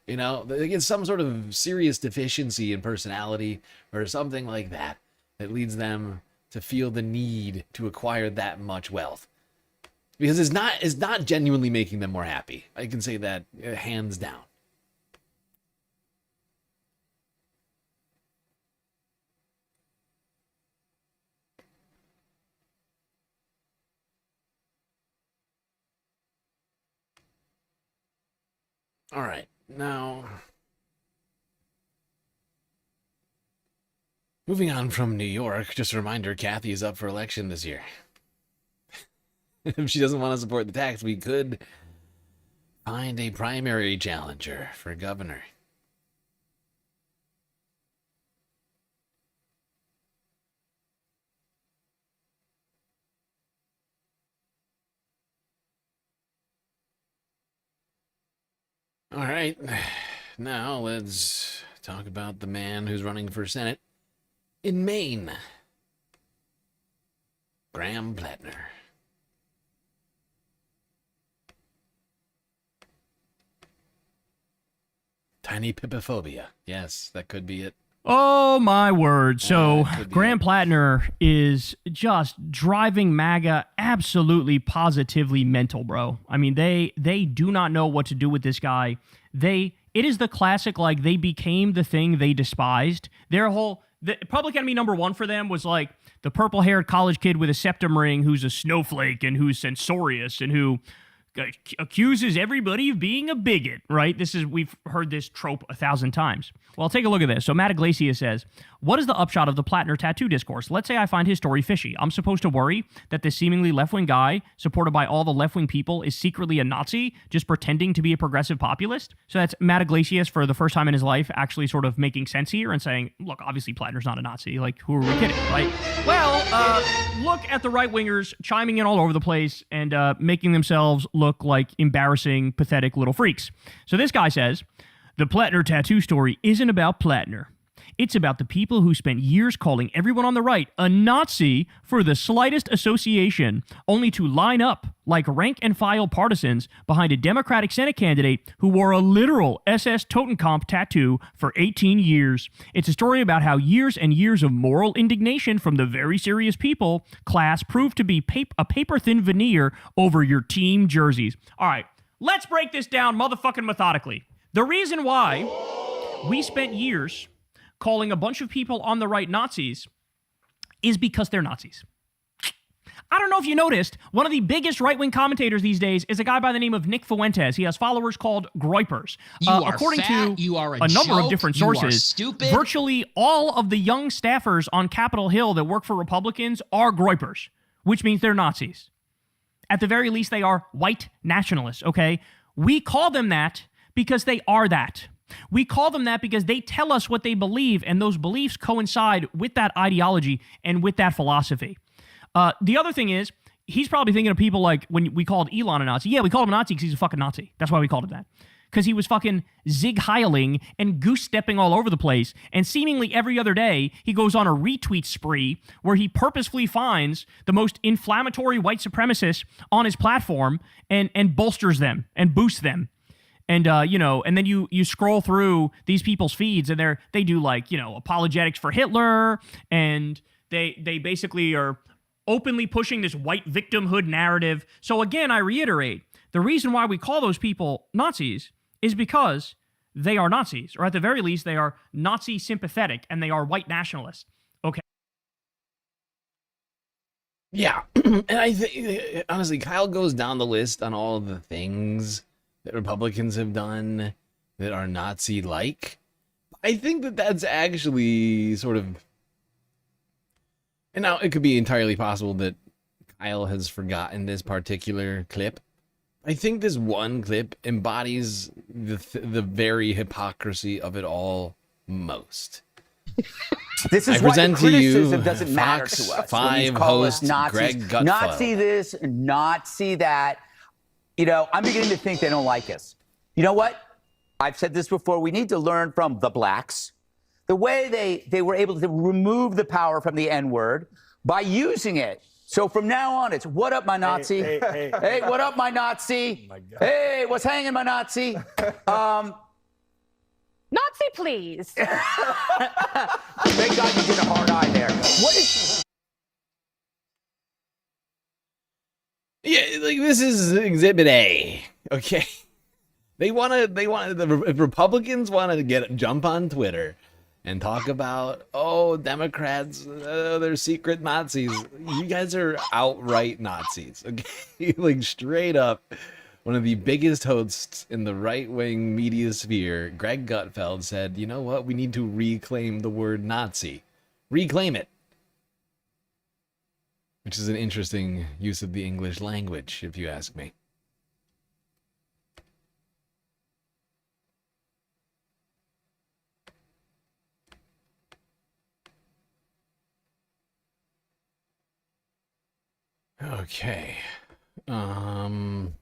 they get some sort of serious deficiency in personality or something like that that leads them to feel the need to acquire that much wealth, because it's not genuinely making them more happy. I can say that hands down. All right, now moving on from New York, just a reminder, Kathy is up for election this year. If she doesn't want to support the tax, we could find a primary challenger for governor. All right, now let's talk about the man who's running for Senate in Maine, Graham Plattner. Tiny pipiphobia. Yes, that could be it. Oh, my word. So Graham Plattner is just driving MAGA absolutely positively mental, bro. I mean, they do not know what to do with this guy. It is the classic, like, they became the thing they despised. The public enemy number one for them was like the purple-haired college kid with a septum ring who's a snowflake and who's censorious and who accuses everybody of being a bigot, right? We've heard this trope 1,000 times. Well, take a look at this. So Matt Iglesias says, what is the upshot of the Plattner tattoo discourse? Let's say I find his story fishy. I'm supposed to worry that this seemingly left-wing guy, supported by all the left-wing people, is secretly a Nazi, just pretending to be a progressive populist? So that's Matt Iglesias, for the first time in his life, actually sort of making sense here and saying, look, obviously Plattner's not a Nazi. Like, who are we kidding, right? Well, look at the right-wingers chiming in all over the place and making themselves look like embarrassing, pathetic little freaks. So this guy says, the Plattner tattoo story isn't about Plattner. It's about the people who spent years calling everyone on the right a Nazi for the slightest association, only to line up like rank-and-file partisans behind a Democratic Senate candidate who wore a literal SS Totenkopf tattoo for 18 years. It's a story about how years and years of moral indignation from the very serious people class proved to be a paper-thin veneer over your team jerseys. All right, let's break this down motherfucking methodically. The reason why we spent years calling a bunch of people on the right Nazis is because they're Nazis. I don't know if you noticed, one of the biggest right-wing commentators these days is a guy by the name of Nick Fuentes. He has followers called Groypers. According to a number of different sources, virtually all of the young staffers on Capitol Hill that work for Republicans are Groypers, which means they're Nazis. At the very least, they are white nationalists, okay? We call them that because they are that. We call them that because they tell us what they believe, and those beliefs coincide with that ideology and with that philosophy. The other thing is, he's probably thinking of people like when we called Elon a Nazi. Yeah, we called him a Nazi because he's a fucking Nazi. That's why we called him that. Because he was fucking zig-heiling and goose-stepping all over the place, and seemingly every other day, he goes on a retweet spree where he purposefully finds the most inflammatory white supremacists on his platform and bolsters them and boosts them. And, and then you scroll through these people's feeds and they do like, apologetics for Hitler, and they basically are openly pushing this white victimhood narrative. So again, I reiterate, the reason why we call those people Nazis is because they are Nazis, or at the very least, they are Nazi sympathetic and they are white nationalists. Okay. Yeah. And I think, honestly, Kyle goes down the list on all of the things that Republicans have done that are Nazi-like. I think that that's actually sort of... And now it could be entirely possible that Kyle has forgotten this particular clip. I think this one clip embodies the very hypocrisy of it all most. This is I present why the to you criticism doesn't matter Fox to us. 5 host Greg Gutfeld. Nazi this, Nazi that. I'm beginning to think they don't like us. You know what? I've said this before. We need to learn from the blacks. The way they were able to remove the power from the N-word by using it. So from now on, it's, what up, my Nazi? Hey, what up, my Nazi? Oh, hey, what's hanging, my Nazi? Nazi, please. Thank God you did a hard eye there. What is... Yeah, like this is Exhibit A, okay? The Republicans want to jump on Twitter and talk about, Democrats, they're secret Nazis. You guys are outright Nazis, okay? Like straight up, one of the biggest hosts in the right-wing media sphere, Greg Gutfeld, said, you know what? We need to reclaim the word Nazi. Reclaim it. Which is an interesting use of the English language, if you ask me. Okay. One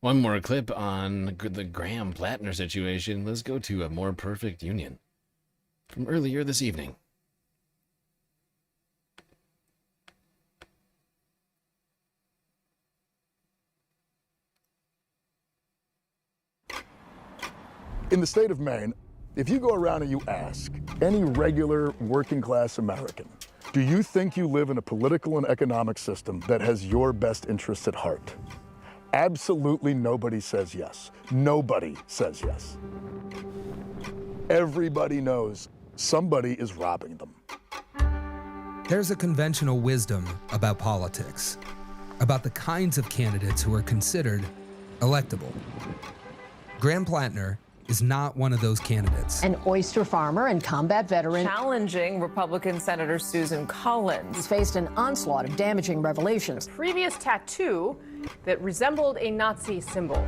more clip on the Graham Plattner situation. Let's go to A More Perfect Union from earlier this evening. In the state of Maine, if you go around and you ask any regular working class American, do you think you live in a political and economic system that has your best interests at heart? Absolutely nobody says yes. Nobody says yes. Everybody knows somebody is robbing them. There's a conventional wisdom about politics. about the kinds of candidates who are considered electable. Graham Plattner is not one of those candidates. An oyster farmer and combat veteran challenging Republican Senator Susan Collins. He's faced an onslaught of damaging revelations. A previous tattoo that resembled a Nazi symbol.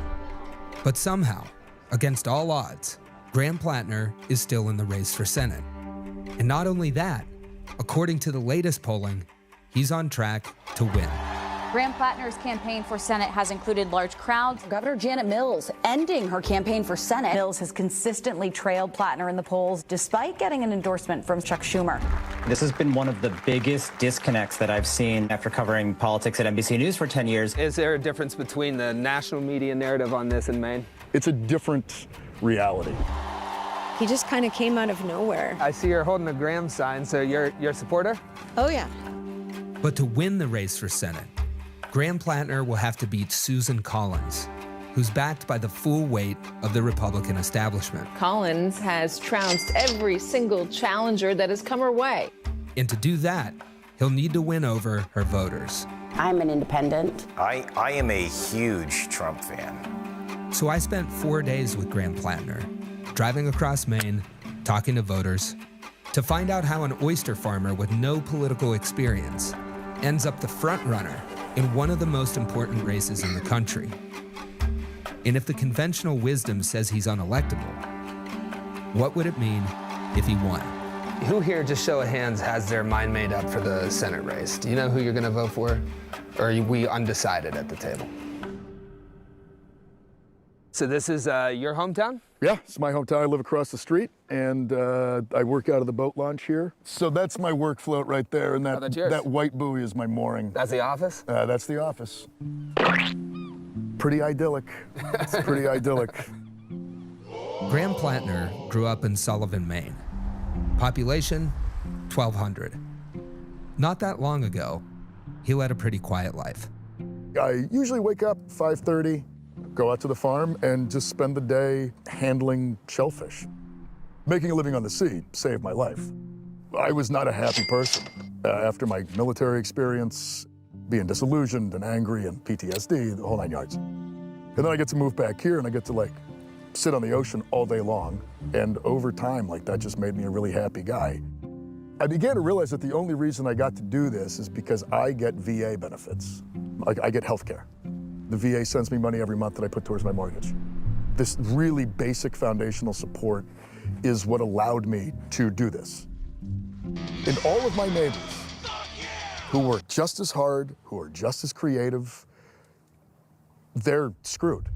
But somehow, against all odds, Graham Plattner is still in the race for Senate. And not only that, according to the latest polling, he's on track to win. Graham Plattner's campaign for Senate has included large crowds. Governor Janet Mills ending her campaign for Senate. Mills has consistently trailed Plattner in the polls, despite getting an endorsement from Chuck Schumer. This has been one of the biggest disconnects that I've seen after covering politics at NBC News for 10 years. Is there a difference between the national media narrative on this in Maine? It's a different reality. He just kind of came out of nowhere. I see you're holding a Graham sign, so you're a supporter? Oh, yeah. But to win the race for Senate, Graham Plattner will have to beat Susan Collins, who's backed by the full weight of the Republican establishment. Collins has trounced every single challenger that has come her way. And to do that, he'll need to win over her voters. I'm an independent. I am a huge Trump fan. So I spent 4 days with Graham Plattner, driving across Maine, talking to voters, to find out how an oyster farmer with no political experience ends up the front runner in one of the most important races in the country. And if the conventional wisdom says he's unelectable, what would it mean if he won? Who here, just show of hands, has their mind made up for the Senate race? Do you know who you're going to vote for? Or are we undecided at the table? So this is your hometown? Yeah, it's my hometown. I live across the street, and I work out of the boat launch here. So that's my work float right there, and that white buoy is my mooring. That's the office? That's the office. Pretty idyllic. It's pretty idyllic. Graham Plattner grew up in Sullivan, Maine. Population, 1,200. Not that long ago, he led a pretty quiet life. I usually wake up 5:30, go out to the farm, and just spend the day handling shellfish. Making a living on the sea saved my life. I was not a happy person. After my military experience, being disillusioned and angry and PTSD, the whole 9 yards. And then I get to move back here and I get to sit on the ocean all day long. And over time, that just made me a really happy guy. I began to realize that the only reason I got to do this is because I get VA benefits. I get health care. The VA sends me money every month that I put towards my mortgage. This really basic foundational support is what allowed me to do this. And all of my neighbors who work just as hard, who are just as creative, they're screwed.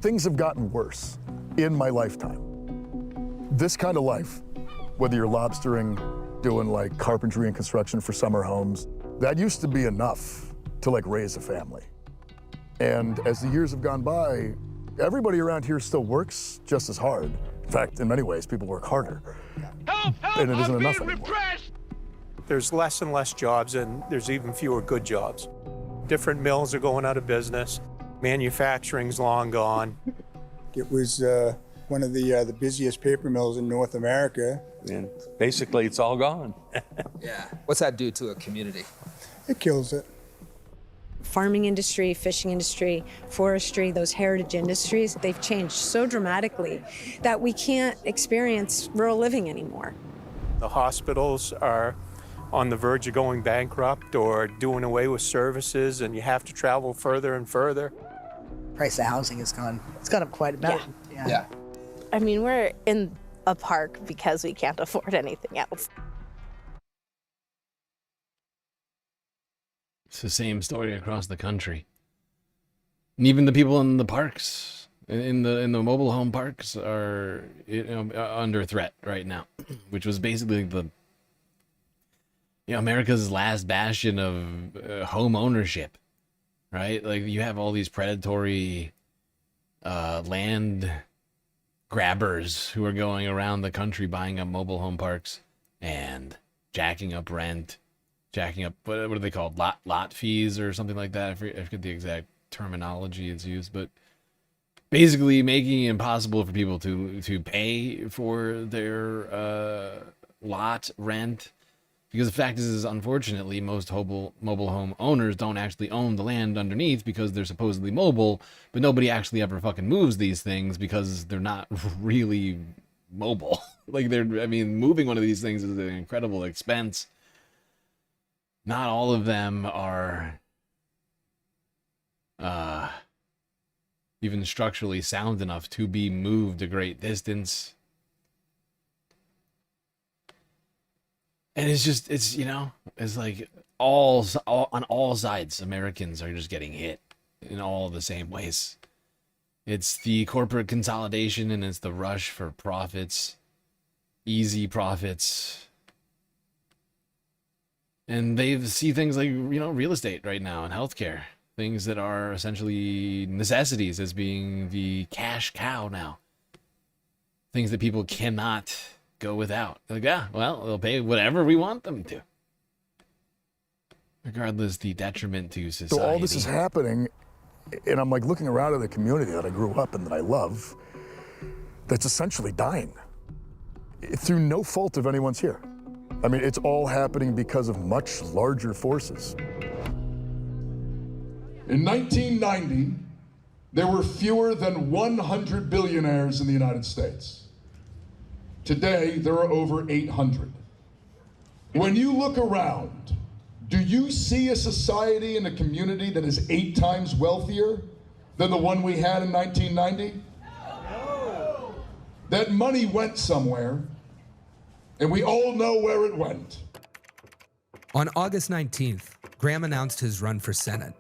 Things have gotten worse in my lifetime. This kind of life, whether you're lobstering, doing carpentry and construction for summer homes, that used to be enough to raise a family. And as the years have gone by, everybody around here still works just as hard. In fact, in many ways, people work harder. And it isn't enough anymore. There's less and less jobs, and there's even fewer good jobs. Different mills are going out of business. Manufacturing's long gone. It was one of the busiest paper mills in North America. And basically, it's all gone. Yeah. What's that do to a community? It kills it. Farming industry, fishing industry, forestry, those heritage industries, they've changed so dramatically that we can't experience rural living anymore. The hospitals are on the verge of going bankrupt or doing away with services, and you have to travel further and further. Price of housing has gone up quite a bit. Yeah. I mean, we're in a park because we can't afford anything else. It's the same story across the country. And even the people in the parks, in the mobile home parks, are under threat right now, which was basically America's last bastion of home ownership, right? You have all these predatory land grabbers who are going around the country buying up mobile home parks and jacking up rent. Jacking up, what are they called? Lot fees or something like that. I forget the exact terminology it's used, but basically making it impossible for people to pay for their lot rent, Because the fact is unfortunately, most mobile home owners don't actually own the land underneath because they're supposedly mobile, but nobody actually ever fucking moves these things because they're not really mobile. Like moving one of these things is an incredible expense. Not all of them are even structurally sound enough to be moved a great distance. And it's like on all sides, Americans are just getting hit in all the same ways. It's the corporate consolidation and it's the rush for profits, easy profits. And they see things like, real estate right now and healthcare, things that are essentially necessities as being the cash cow now. Things that people cannot go without. Like, they'll pay whatever we want them to. Regardless the detriment to society. So all this is happening, and I'm like looking around at the community that I grew up in, that I love, that's essentially dying through no fault of anyone's here. I mean, it's all happening because of much larger forces. In 1990, there were fewer than 100 billionaires in the United States. Today, there are over 800. When you look around, do you see a society and a community that is 8 times wealthier than the one we had in 1990? No. That money went somewhere, and we all know where it went. On August 19th, Graham announced his run for Senate.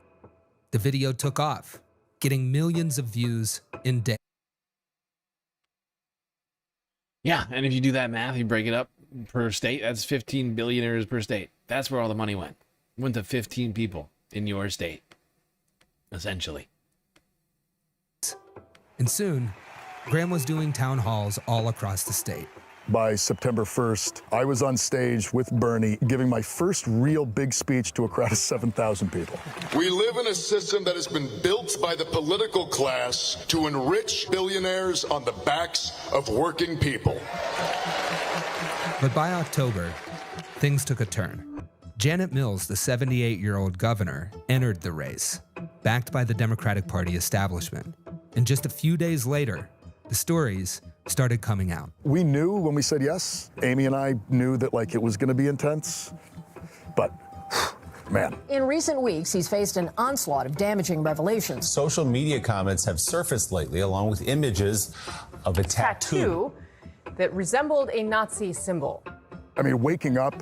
The video took off, getting millions of views in days. Yeah, and if you do that math, you break it up per state, that's 15 billionaires per state. That's where all the money went. It went to 15 people in your state, essentially. And soon, Graham was doing town halls all across the state. By September 1st, I was on stage with Bernie giving my first real big speech to a crowd of 7,000 people. We live in a system that has been built by the political class to enrich billionaires on the backs of working people. But by October, things took a turn. Janet Mills, the 78-year-old governor, entered the race, backed by the Democratic Party establishment. And just a few days later, the stories started coming out. We knew when we said yes, Amy and I knew that it was going to be intense, but man. In recent weeks, he's faced an onslaught of damaging revelations. Social media comments have surfaced lately, along with images of a tattoo that resembled a Nazi symbol. I mean, waking up,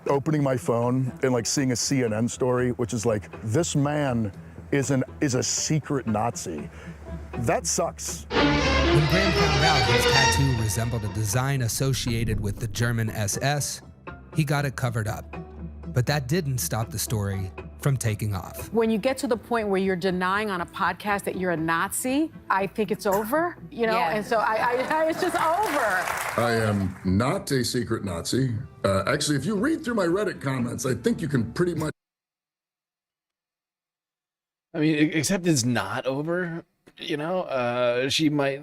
opening my phone, and seeing a CNN story, which is this man is a secret Nazi. That sucks. When Graham found out his tattoo resembled a design associated with the German SS, he got it covered up. But that didn't stop the story from taking off. When you get to the point where you're denying on a podcast that you're a Nazi, I think it's over, and so it's just over. I am not a secret Nazi. Actually, if you read through my Reddit comments, I think you can pretty much... I mean, except it's not over. She might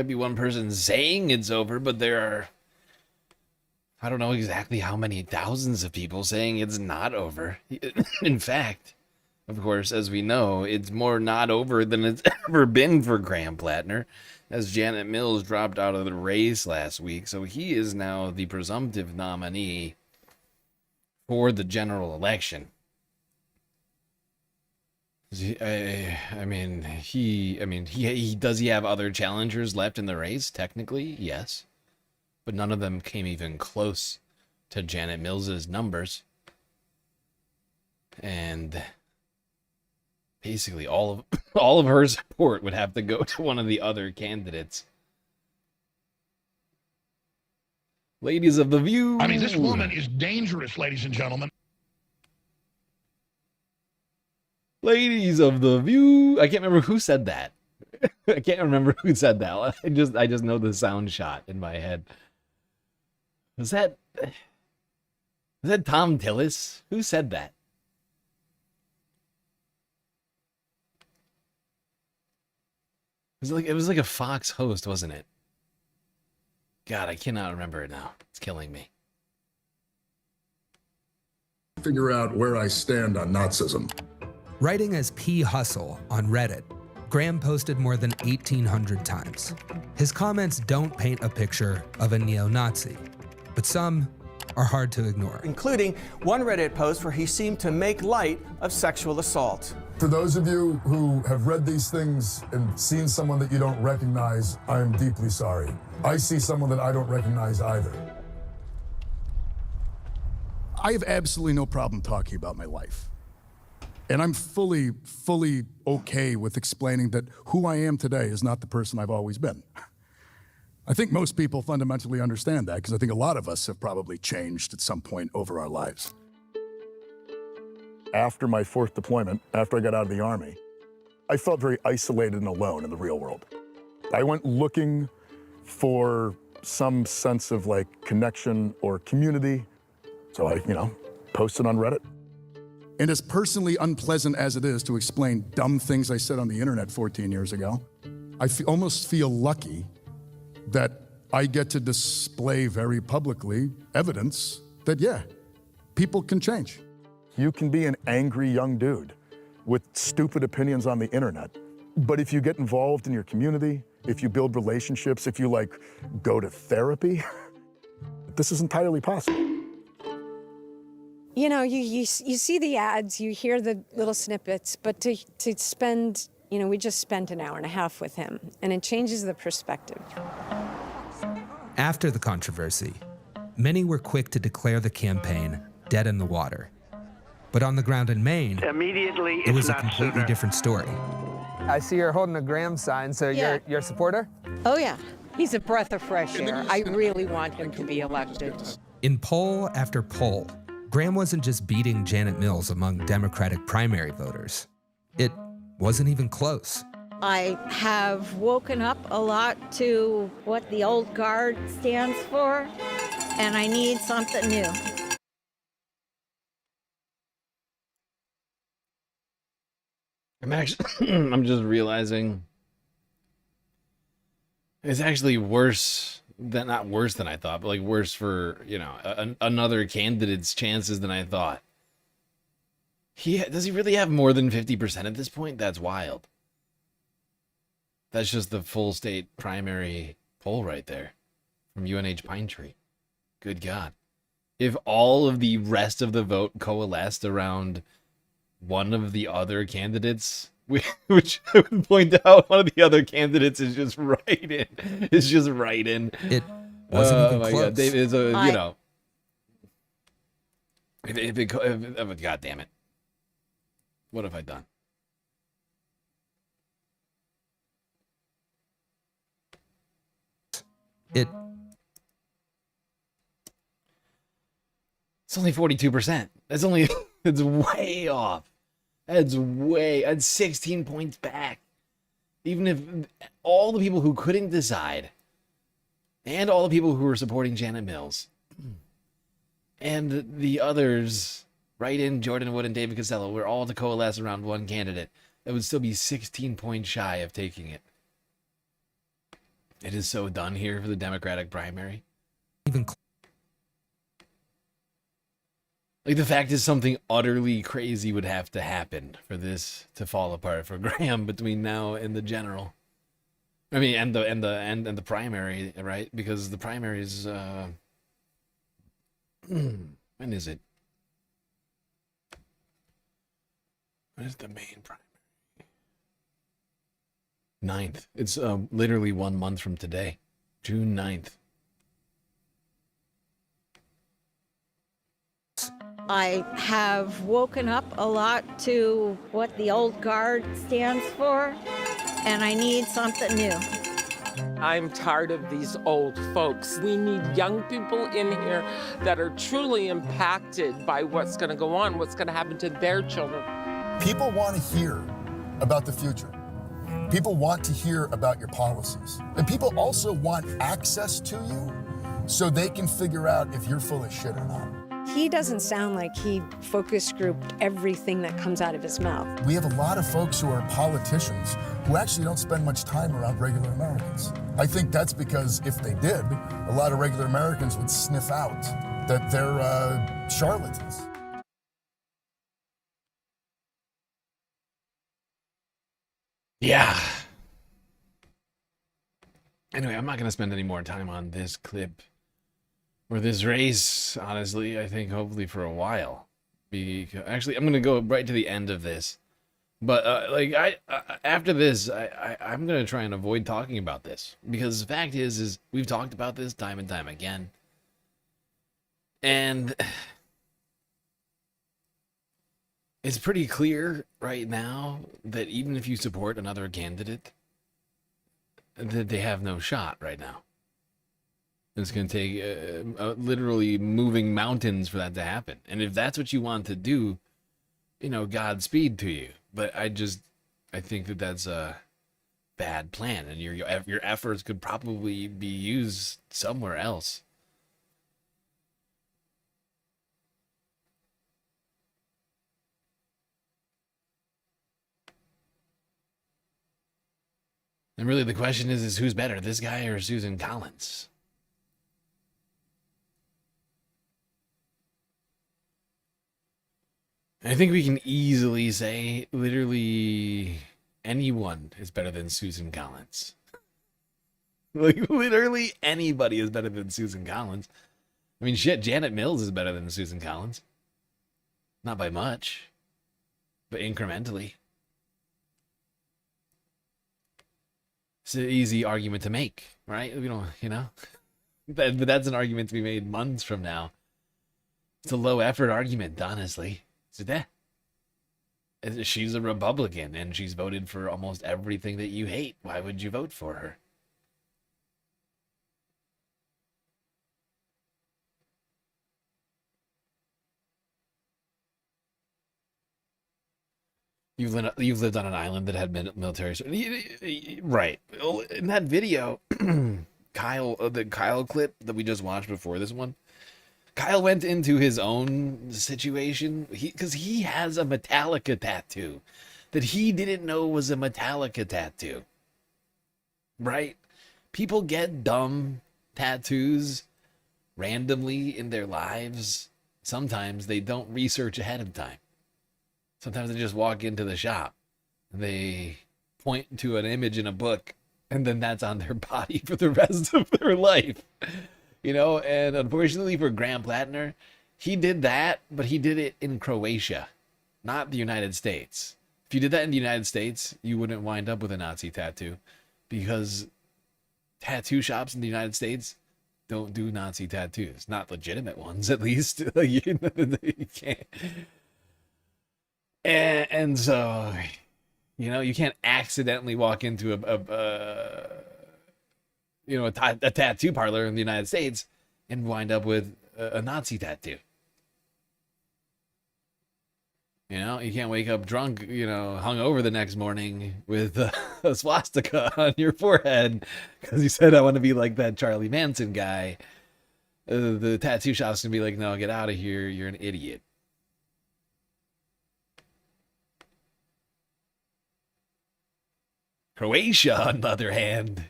be one person saying it's over, but there are, I don't know exactly how many thousands of people saying it's not over. In fact, of course, as we know, it's more not over than it's ever been for Graham Plattner, as Janet Mills dropped out of the race last week. So he is now the presumptive nominee for the general election. He does he have other challengers left in the race? Technically, yes, but none of them came even close to Janet Mills's numbers, and basically all of her support would have to go to one of the other candidates. Ladies of the View. I mean, this woman is dangerous, ladies and gentlemen. Ladies of the View. I can't remember who said that. I can't remember who said that. I just know the sound shot in my head. Was that Tom Tillis? Who said that? It was like a Fox host, wasn't it? God, I cannot remember it now. It's killing me. Figure out where I stand on Nazism. Writing as P. Hustle on Reddit, Graham posted more than 1,800 times. His comments don't paint a picture of a neo-Nazi, but some are hard to ignore. Including one Reddit post where he seemed to make light of sexual assault. For those of you who have read these things and seen someone that you don't recognize, I am deeply sorry. I see someone that I don't recognize either. I have absolutely no problem talking about my life. And I'm fully okay with explaining that who I am today is not the person I've always been. I think most people fundamentally understand that because I think a lot of us have probably changed at some point over our lives. After my 4th deployment, after I got out of the Army, I felt very isolated and alone in the real world. I went looking for some sense of like connection or community. So I, posted on Reddit. And as personally unpleasant as it is to explain dumb things I said on the internet 14 years ago, I almost feel lucky that I get to display very publicly evidence that, yeah, people can change. You can be an angry young dude with stupid opinions on the internet, but if you get involved in your community, if you build relationships, if you go to therapy, this is entirely possible. You see the ads, you hear the little snippets, but to spend, we just spent an hour and a half with him, and it changes the perspective. After the controversy, many were quick to declare the campaign dead in the water. But on the ground in Maine, immediately it was a completely different story. I see you're holding a Graham sign, so you're a supporter? Oh, yeah. He's a breath of fresh air. I really want him to be elected. In poll after poll, Graham wasn't just beating Janet Mills among Democratic primary voters. It wasn't even close. I have woken up a lot to what the old guard stands for, and I need something new. I'm just realizing it's actually worse than, not worse than I thought, but worse for, another candidate's chances than I thought. Does he really have more than 50% at this point? That's wild. That's just the full state primary poll right there from UNH Pine Tree. Good God. If all of the rest of the vote coalesced around one of the other candidates, which I would point out, one of the other candidates is just right in. It's just right in. It wasn't even my close. God, David, God damn it. What have I done? It's only 42%. It's way off. That's 16 points back. Even if all the people who couldn't decide, and all the people who were supporting Janet Mills, and the others, right in Jordan Wood and David Costello, were all to coalesce around one candidate, that would still be 16 points shy of taking it. It is so done here for the Democratic primary. The fact is, something utterly crazy would have to happen for this to fall apart for Graham between now and the general. I mean, and the primary, right? Because the primary is when is it? When is the main primary? 9th. It's literally 1 month from today, June 9th. I have woken up a lot to what the old guard stands for, and I need something new. I'm tired of these old folks. We need young people in here that are truly impacted by what's going to go on, what's going to happen to their children. People want to hear about the future. People want to hear about your policies. And people also want access to you so they can figure out if you're full of shit or not. He doesn't sound like he focus grouped everything that comes out of his mouth. We have a lot of folks who are politicians who actually don't spend much time around regular Americans. I think that's because if they did, a lot of regular Americans would sniff out that they're charlatans. Yeah. Anyway, I'm not going to spend any more time on this clip or this race, honestly. I think hopefully for a while. Actually, I'm going to go right to the end of this. But after this, I'm going to try and avoid talking about this. Because the fact is we've talked about this time and time again. And it's pretty clear right now that even if you support another candidate, that they have no shot right now. It's going to take literally moving mountains for that to happen. And if that's what you want to do, Godspeed to you. But I think that that's a bad plan, and your efforts could probably be used somewhere else. And really the question is who's better, this guy or Susan Collins? I think we can easily say literally anyone is better than Susan Collins. Like, literally anybody is better than Susan Collins. I mean, shit, Janet Mills is better than Susan Collins. Not by much, but incrementally. It's an easy argument to make, right? But that's an argument to be made months from now. It's a low effort argument, honestly. She's a Republican, and she's voted for almost everything that you hate. Why would you vote for her? You've lived on an island that had military, right? In that video, the Kyle clip that we just watched before this one, Kyle went into his own situation because he has a Metallica tattoo that he didn't know was a Metallica tattoo. Right? People get dumb tattoos randomly in their lives. Sometimes they don't research ahead of time. Sometimes they just walk into the shop and they point to an image in a book, and then that's on their body for the rest of their life. And unfortunately for Graham Plattner, he did that, but he did it in Croatia, not the United States. If you did that in the United States, you wouldn't wind up with a Nazi tattoo, because tattoo shops in the United States don't do Nazi tattoos. Not legitimate ones, at least. You can't. And so, you can't accidentally walk into a tattoo parlor in the United States and wind up with a Nazi tattoo. You can't wake up drunk, hungover the next morning with a swastika on your forehead because you said, I want to be like that Charlie Manson guy. The tattoo shop's going to be like, no, get out of here. You're an idiot. Croatia, on the other hand,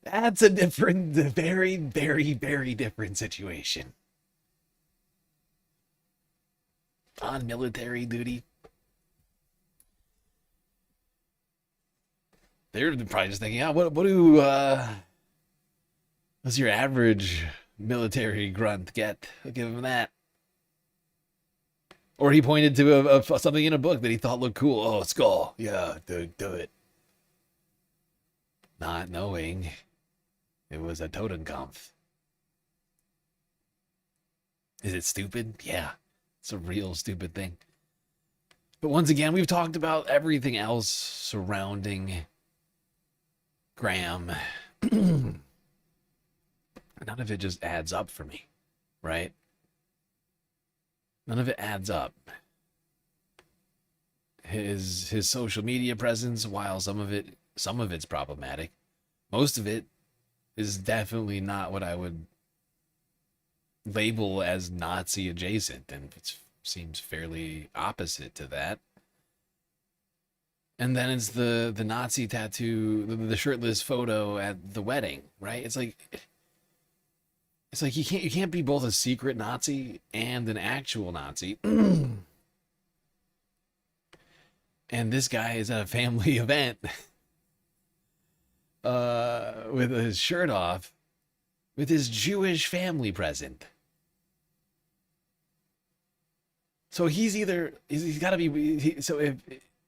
that's a different, very, very, very different situation. On military duty. They're probably just thinking, what's your average military grunt get? I'll give him that. Or he pointed to something in a book that he thought looked cool. Oh, skull. Yeah, do it. Not knowing it was a Totenkopf. Is it stupid? Yeah, it's a real stupid thing. But once again, we've talked about everything else surrounding Graham. None of it just adds up for me, right? None of it adds up. His social media presence, while some of it's problematic, most of it is definitely not what I would label as Nazi adjacent, and it seems fairly opposite to that. And then it's the Nazi tattoo, the shirtless photo at the wedding, right? It's like you can't be both a secret Nazi and an actual Nazi. And this guy is at a family event with his shirt off with his Jewish family present. So he's got to be, so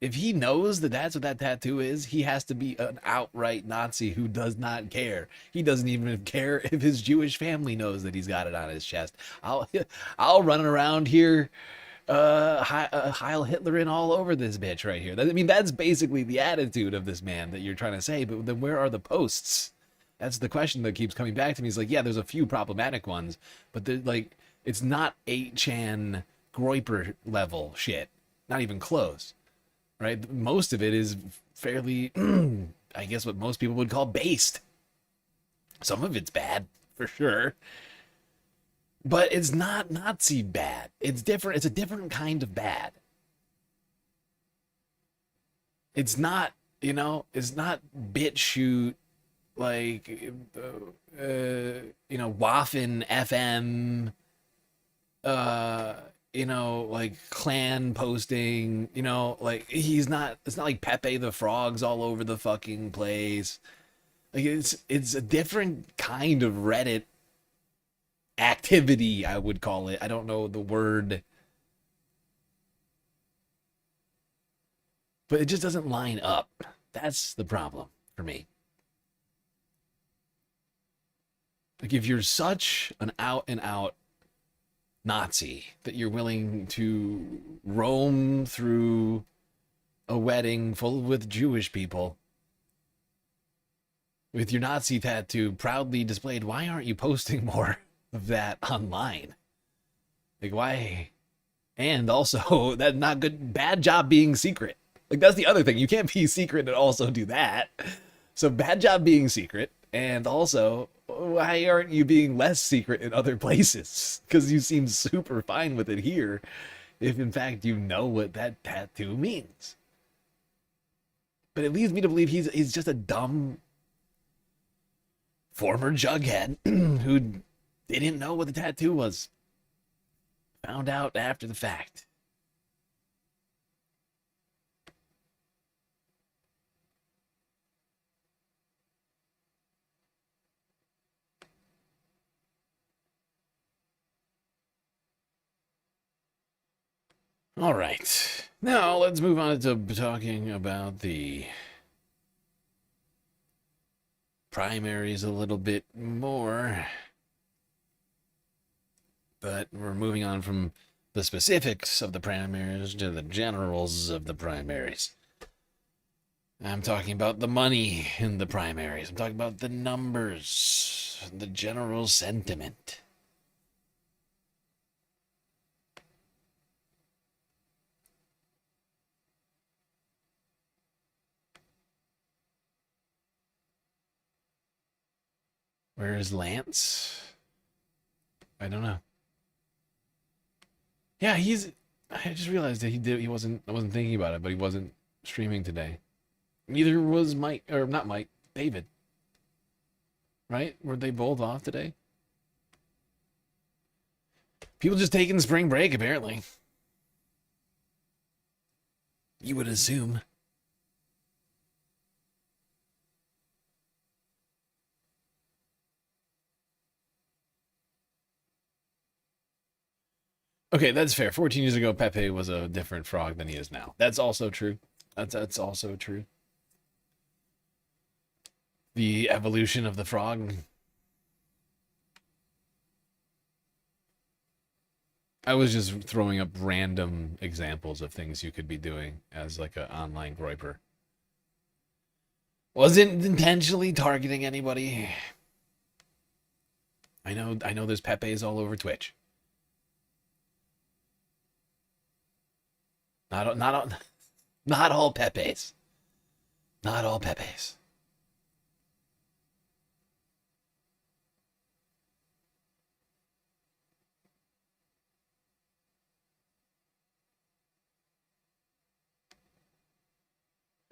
if he knows that that's what that tattoo is, he has to be an outright Nazi who does not care. He doesn't even care if his Jewish family knows that he's got it on his chest. I'll run around here Heil Hitler in all over this bitch right here. I mean, that's basically the attitude of this man that you're trying to say, but then where are the posts? That's the question that keeps coming back to me. He's like, yeah, there's a few problematic ones, but they're like, it's not 8chan Groiper level shit. Not even close, right? Most of it is fairly, I guess what most people would call based. Some of it's bad, for sure. But it's not Nazi bad. It's different. It's a different kind of bad. It's not, it's not BitChute, like, Waffen FM, like clan posting, like it's not like Pepe the Frog's all over the fucking place. Like it's a different kind of Reddit activity, I would call it. I don't know the word, but it just doesn't line up. That's the problem for me. Like, if you're such an out and out Nazi that you're willing to roam through a wedding full with Jewish people with your Nazi tattoo proudly displayed, why aren't you posting more of that online? Like, why? And also, that's not good. Bad job being secret. Like, that's the other thing. You can't be secret and also do that. So bad job being secret. And also, why aren't you being less secret in other places? Because you seem super fine with it here, if in fact you know what that tattoo means. But it leads me to believe he's just a dumb former jughead who didn't know what the tattoo was. Found out after the fact. All right. Now let's move on to talking about the primaries a little bit more. But we're moving on from the specifics of the primaries to the generals of the primaries. I'm talking about the money in the primaries. I'm talking about the numbers, the general sentiment. Where is Lance? I don't know. Yeah, I just realized that I wasn't thinking about it, but he wasn't streaming today. Neither was Mike, or not Mike, David. Right? Were they both off today? People just taking spring break, apparently. You would assume. Okay, that's fair. 14 years ago, Pepe was a different frog than he is now. That's also true. That's also true. The evolution of the frog. I was just throwing up random examples of things you could be doing as like an online groiper. Wasn't intentionally targeting anybody. I know there's Pepe's all over Twitch. Not all Pepe's. Not all Pepe's.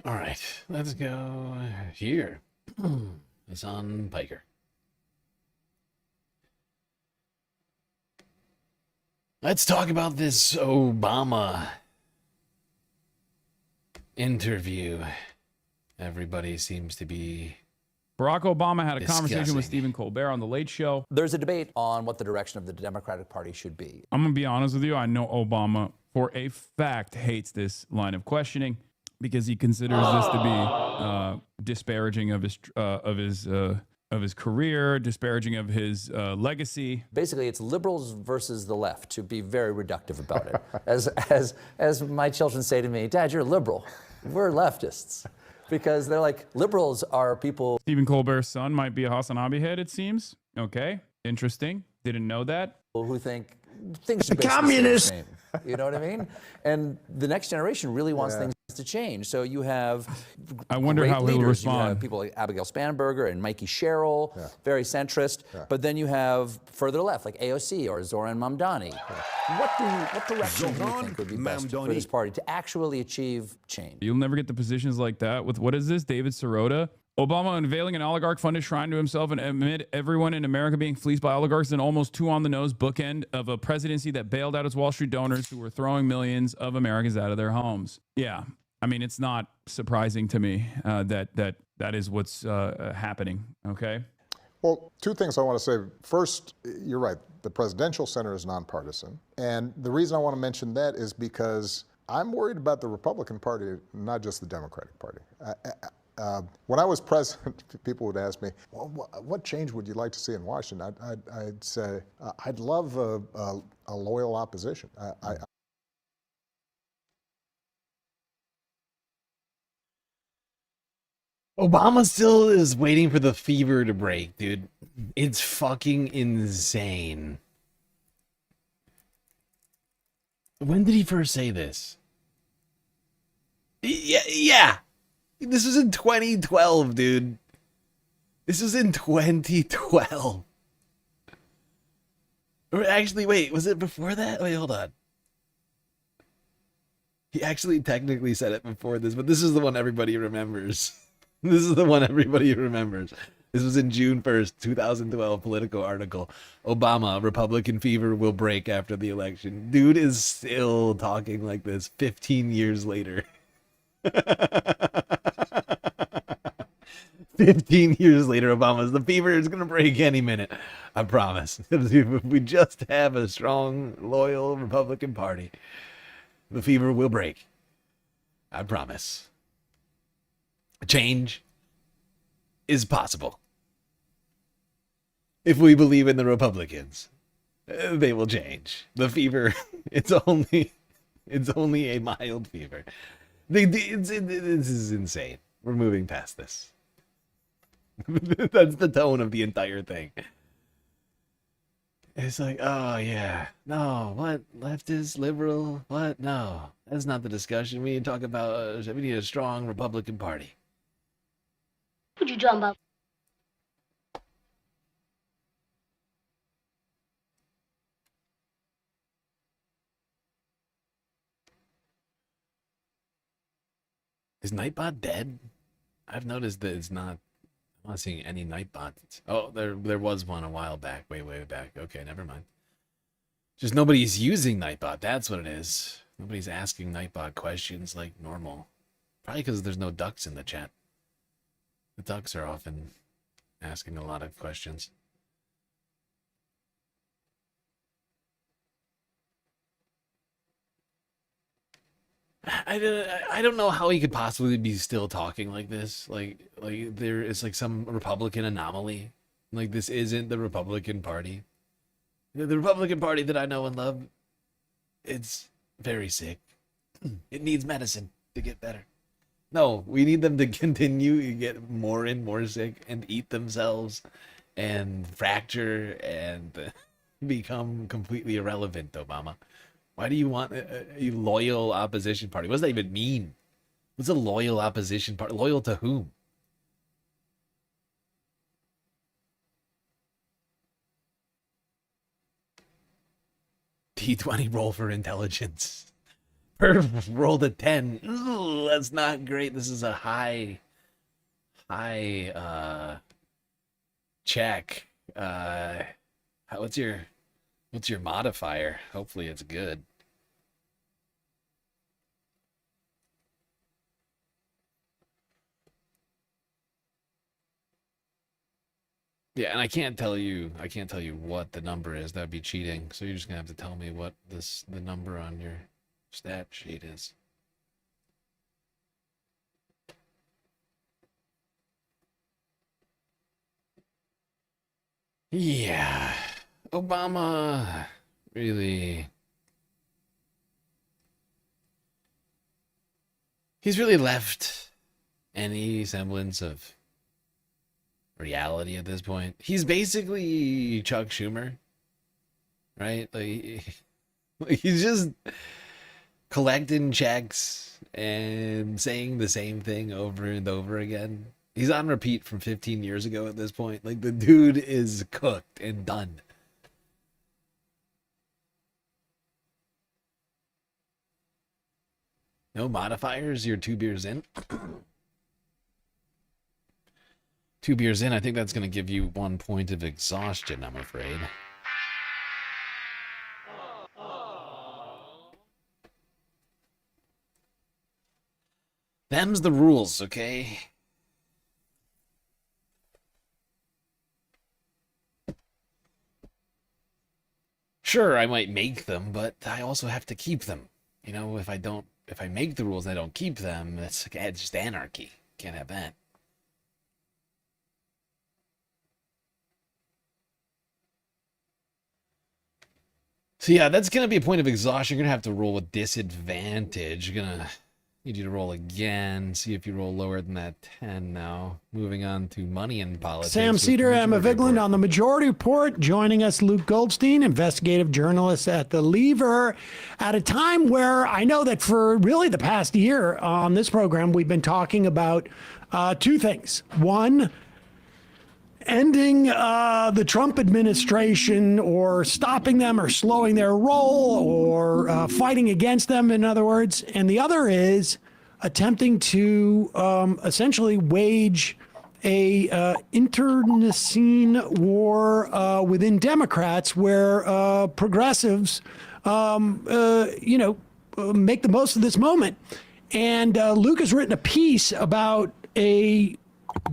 All right, let's go here. It's on Piker. Let's talk about this Obama interview. Everybody seems to be. Barack Obama had a conversation discussing. with Stephen Colbert on The Late Show. There's a debate on what the direction of the Democratic Party should be. I'm going to be honest with you. I know Obama, for a fact, hates this line of questioning because he considers this to be disparaging of his career, disparaging of his legacy. Basically, it's liberals versus the left, to be very reductive about it. As my children say to me, Dad, you're a liberal. We're leftists. Because they're like, liberals are people. Stephen Colbert's son might be a Hasanabi head, it seems. Okay, interesting. Didn't know that. Who think things should be communist. the same. You know what I mean? And the next generation really wants things to change. So you have I wonder great how he'll leaders. respond. You have people like Abigail Spanberger and Mikey Sherrill, very centrist. But then you have further left, like AOC or Zoran Mamdani. What direction do you think would be best for this party to actually achieve change? You'll never get the positions like that with, what is this, David Sirota? Obama unveiling an oligarch-funded shrine to himself and amid everyone in America being fleeced by oligarchs, and almost too on-the-nose bookend of a presidency that bailed out its Wall Street donors who were throwing millions of Americans out of their homes. Yeah, I mean, it's not surprising to me that is what's happening, okay? Well, two things I want to say. First, you're right. The Presidential Center is nonpartisan. And the reason I want to mention that is because I'm worried about the Republican Party, not just the Democratic Party. When I was president, people would ask me, well, what change would you like to see in Washington? I'd say, I'd love a loyal opposition. Obama still is waiting for the fever to break, dude. It's fucking insane. When did he first say this? Yeah. This was in 2012, dude. This was in 2012. Or actually, wait, was it before that? Wait, hold on. He actually technically said it before this, but this is the one everybody remembers. This is the one everybody remembers. This was in June 1st, 2012, Politico article. Obama, Republican fever will break after the election. Dude is still talking like this 15 years later. 15 years later, Obama's, the fever is going to break any minute. I promise. If we just have a strong, loyal Republican Party, the fever will break. I promise. Change is possible. If we believe in the Republicans, they will change. The fever, it's only a mild fever. This is insane. We're moving past this. That's the tone of the entire thing. It's like, oh yeah, no, what, leftist, liberal, what? No, that's not the discussion. We need to talk about, we need a strong Republican Party. What you talking about? Is Nightbot dead? I've noticed that it's not. I'm not seeing any Nightbots. Oh, there was one a while back, way back. Okay, never mind. Just nobody's using Nightbot. That's what it is. Nobody's asking Nightbot questions like normal. Probably because there's no ducks in the chat. The ducks are often asking a lot of questions. I don't know how he could possibly be still talking like this. Like there is like some Republican anomaly. Like this isn't the Republican Party. The Republican Party that I know and love, it's very sick. It needs medicine to get better. No, we need them to continue to get more and more sick and eat themselves and fracture and become completely irrelevant, Obama. Why do you want a loyal opposition party? What does that even mean? What's a loyal opposition party? Loyal to whom? T20 roll for intelligence. Perf rolled a 10. Ooh, that's not great. This is a high check. What's your modifier? Hopefully it's good. Yeah, and I can't tell you what the number is. That'd be cheating. So you're just gonna have to tell me what the number on your stat sheet is. Yeah, Obama really. He's really left any semblance of reality at this point. He's basically Chuck Schumer, right? Like he's just collecting checks and saying the same thing over and over again. He's on repeat from 15 years ago at this point. Like the dude is cooked and done. No modifiers? You're 2 beers in? 2 beers in, I think that's going to give you 1 point of exhaustion, I'm afraid. Them's the rules, okay? Sure, I might make them, but I also have to keep them. You know, if I make the rules and I don't keep them, it's just anarchy. Can't have that. So yeah, that's going to be a point of exhaustion. You're going to have to roll with disadvantage. You're going to need you to roll again. See if you roll lower than that 10 now. Moving on to money and politics. Sam Cedar, Emma Vigland on the Majority Report. Joining us, Luke Goldstein, investigative journalist at The Lever, at a time where I know that for really the past year on this program, we've been talking about two things. One, ending the Trump administration, or stopping them, or slowing their roll, or fighting against them, in other words. And the other is attempting to essentially wage a internecine war within Democrats, where progressives, make the most of this moment. And Luke has written a piece about a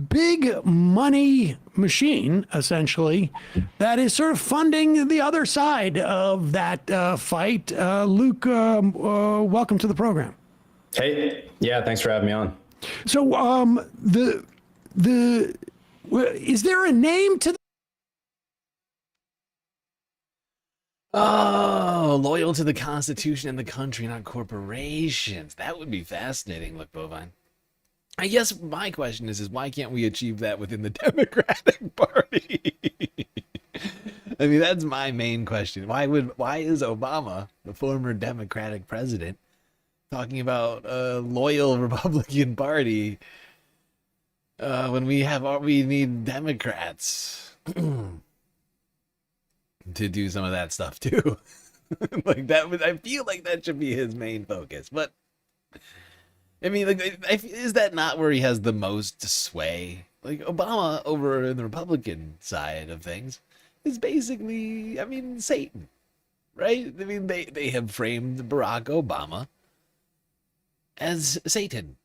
big money machine, essentially, that is sort of funding the other side of that fight. Luke, welcome to the program. Hey, yeah, thanks for having me on. So, is there a name to? Oh, loyal to the Constitution and the country, not corporations. That would be fascinating. Look, Bovine. I guess my question is why can't we achieve that within the Democratic Party? I mean, that's my main question. Why is Obama, the former Democratic president, talking about a loyal Republican Party when we need Democrats to do some of that stuff too? Like I feel like that should be his main focus, but. I mean, is that not where he has the most sway? Like, Obama over in the Republican side of things is basically, Satan, right? I mean, they have framed Barack Obama as Satan,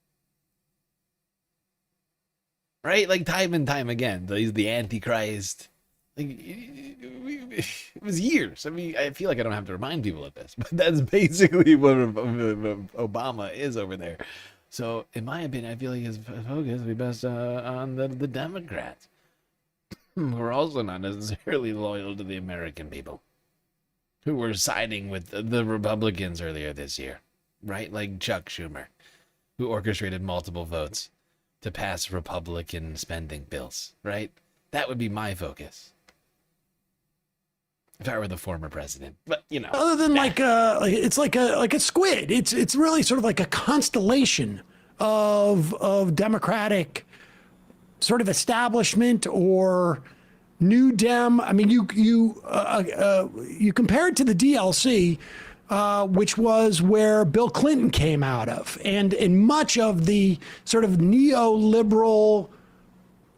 right? Like, time and time again, he's the Antichrist. Like, it was years. I mean, I feel like I don't have to remind people of this, but that's basically what Obama is over there. So, in my opinion, I feel like his focus would be best on the Democrats, who are also not necessarily loyal to the American people, who were siding with the Republicans earlier this year, right? Like Chuck Schumer, who orchestrated multiple votes to pass Republican spending bills, right? That would be my focus if I were the former president. But other than it's like a squid. It's really sort of like a constellation of Democratic sort of establishment or new Dem. I mean, you compare it to the DLC, which was where Bill Clinton came out of, and in much of the sort of neoliberal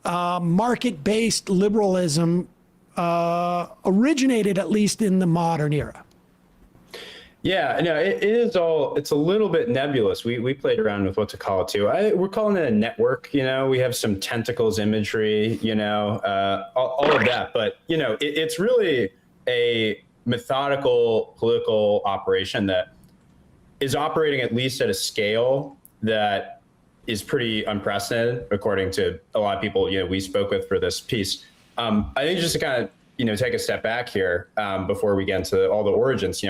market-based liberalism originated, at least in the modern era. Yeah, no, it is all, it's a little bit nebulous. We played around with what to call it too. We're calling it a network, we have some tentacles imagery, all of that. But, it's really a methodical political operation that is operating at least at a scale that is pretty unprecedented, according to a lot of people, we spoke with for this piece. I think just to kind of, take a step back here before we get into all the origins,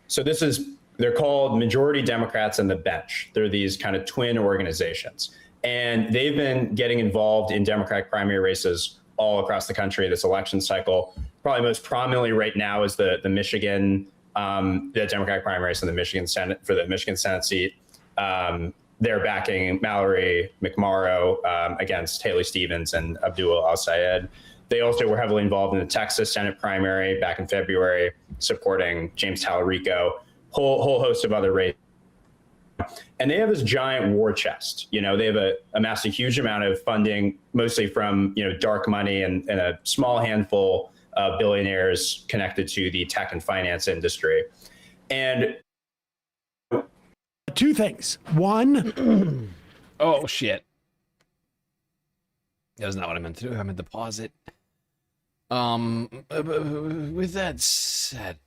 so they're called Majority Democrats and the Bench. They're these kind of twin organizations. And they've been getting involved in Democratic primary races all across the country this election cycle. Probably most prominently right now is the Michigan, the Democratic primary race in the Michigan Senate, for the Michigan Senate seat. They're backing Mallory McMorrow against Haley Stevens and Abdul Al-Sayed. They also were heavily involved in the Texas Senate primary back in February, supporting James Tallarico, whole host of other races. And they have this giant war chest. They have amassed a huge amount of funding, mostly from dark money and a small handful of billionaires connected to the tech and finance industry. And two things. One, oh shit. That was not what I meant to do. I meant to pause it. With that said,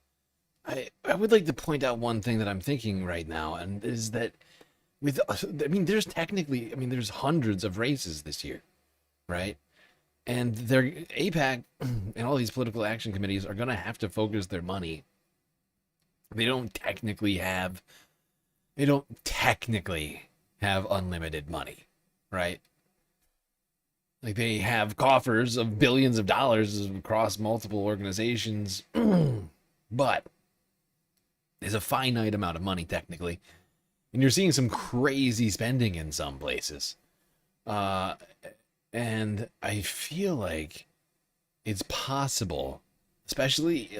I would like to point out one thing that I'm thinking right now, and is that there's hundreds of races this year, right? And their APAC and all these political action committees are going to have to focus their money. They don't technically have unlimited money, right? Like, they have coffers of billions of dollars across multiple organizations, but there's a finite amount of money technically, and you're seeing some crazy spending in some places. And I feel like it's possible, especially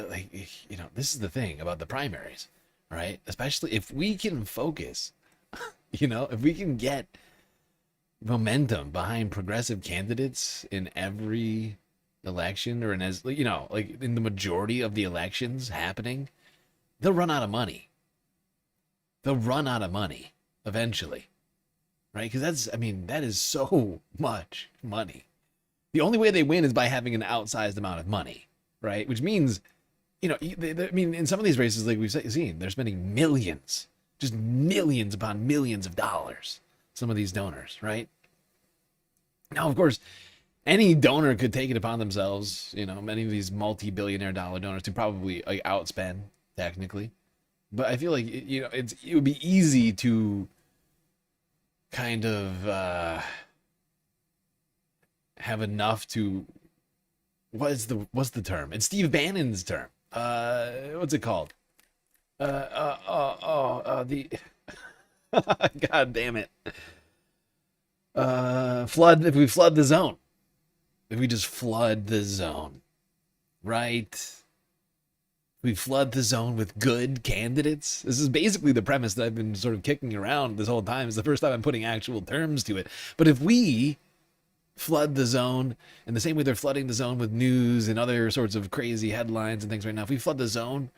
this is the thing about the primaries, right? Especially if we can focus, if we can get momentum behind progressive candidates in every election, or in in the majority of the elections happening, they'll run out of money. They'll run out of money eventually, right? Because that is so much money. The only way they win is by having an outsized amount of money, right? Which means, in some of these races, like we've seen, they're spending millions, just millions upon millions of dollars. Some of these donors, right? Now, of course, any donor could take it upon themselves, many of these multi-billionaire dollar donors, to probably outspend technically. But I feel like, it would be easy to kind of have enough to, what's the term? It's Steve Bannon's term. What's it called? God damn it. If we flood the zone. If we just flood the zone. Right? We flood the zone with good candidates. This is basically the premise that I've been sort of kicking around this whole time. It's the first time I'm putting actual terms to it. But if we flood the zone in the same way they're flooding the zone with news and other sorts of crazy headlines and things right now, if we flood the zone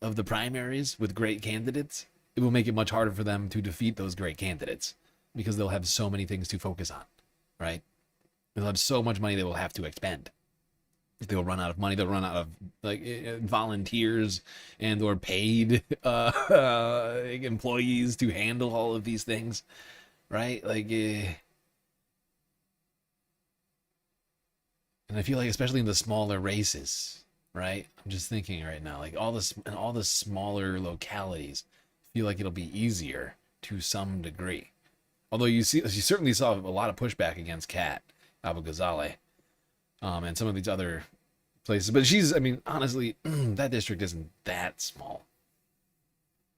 of the primaries with great candidates, it will make it much harder for them to defeat those great candidates, because they'll have so many things to focus on, right? They'll have so much money they will have to expend. If they'll run out of money, they'll run out of volunteers and or paid employees to handle all of these things, right? And I feel like, especially in the smaller races, right? I'm just thinking right now, all the smaller localities, feel like it'll be easier to some degree. Although you certainly saw a lot of pushback against Kat Abu Ghazaleh, and some of these other places. But honestly, that district isn't that small,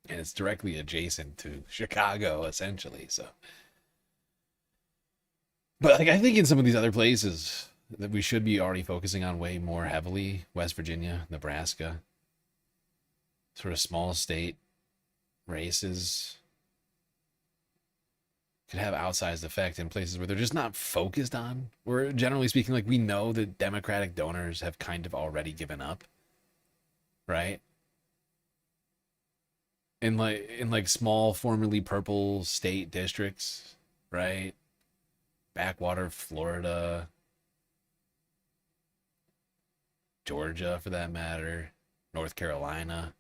and it's directly adjacent to Chicago, essentially. So, but I think in some of these other places that we should be already focusing on way more heavily, West Virginia, Nebraska, sort of small state races, could have outsized effect in places where they're just not focused on. Where, generally speaking, we know that Democratic donors have kind of already given up, right? in like small, formerly purple state districts, right? Backwater Florida, Georgia, for that matter, North Carolina,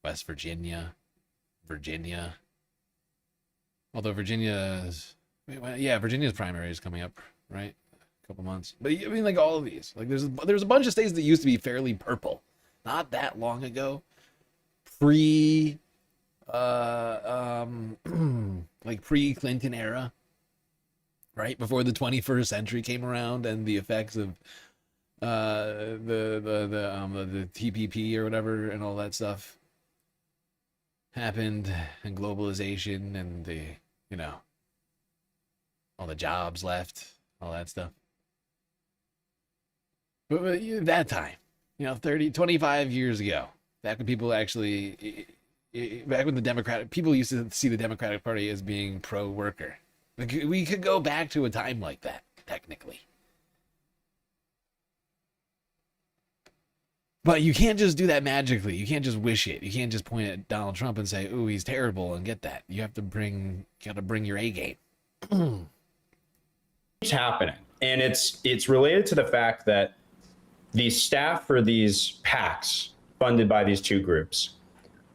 West Virginia, Virginia. Although Virginia's primary is coming up, right? A couple months. But I mean, like all of these, like there's a bunch of states that used to be fairly purple, not that long ago, pre-Clinton era, right before the 21st century came around and the effects of the TPP or whatever and all that stuff happened, and globalization and the, all the jobs left, all that stuff. But that time, 25 years ago, back when people actually, back when people used to see the Democratic Party as being pro-worker. Like, we could go back to a time like that, technically. But you can't just do that magically. You can't just wish it. You can't just point at Donald Trump and say, "Ooh, he's terrible," and get that. You have to bring your A game. It's happening, and it's related to the fact that the staff for these PACs funded by these two groups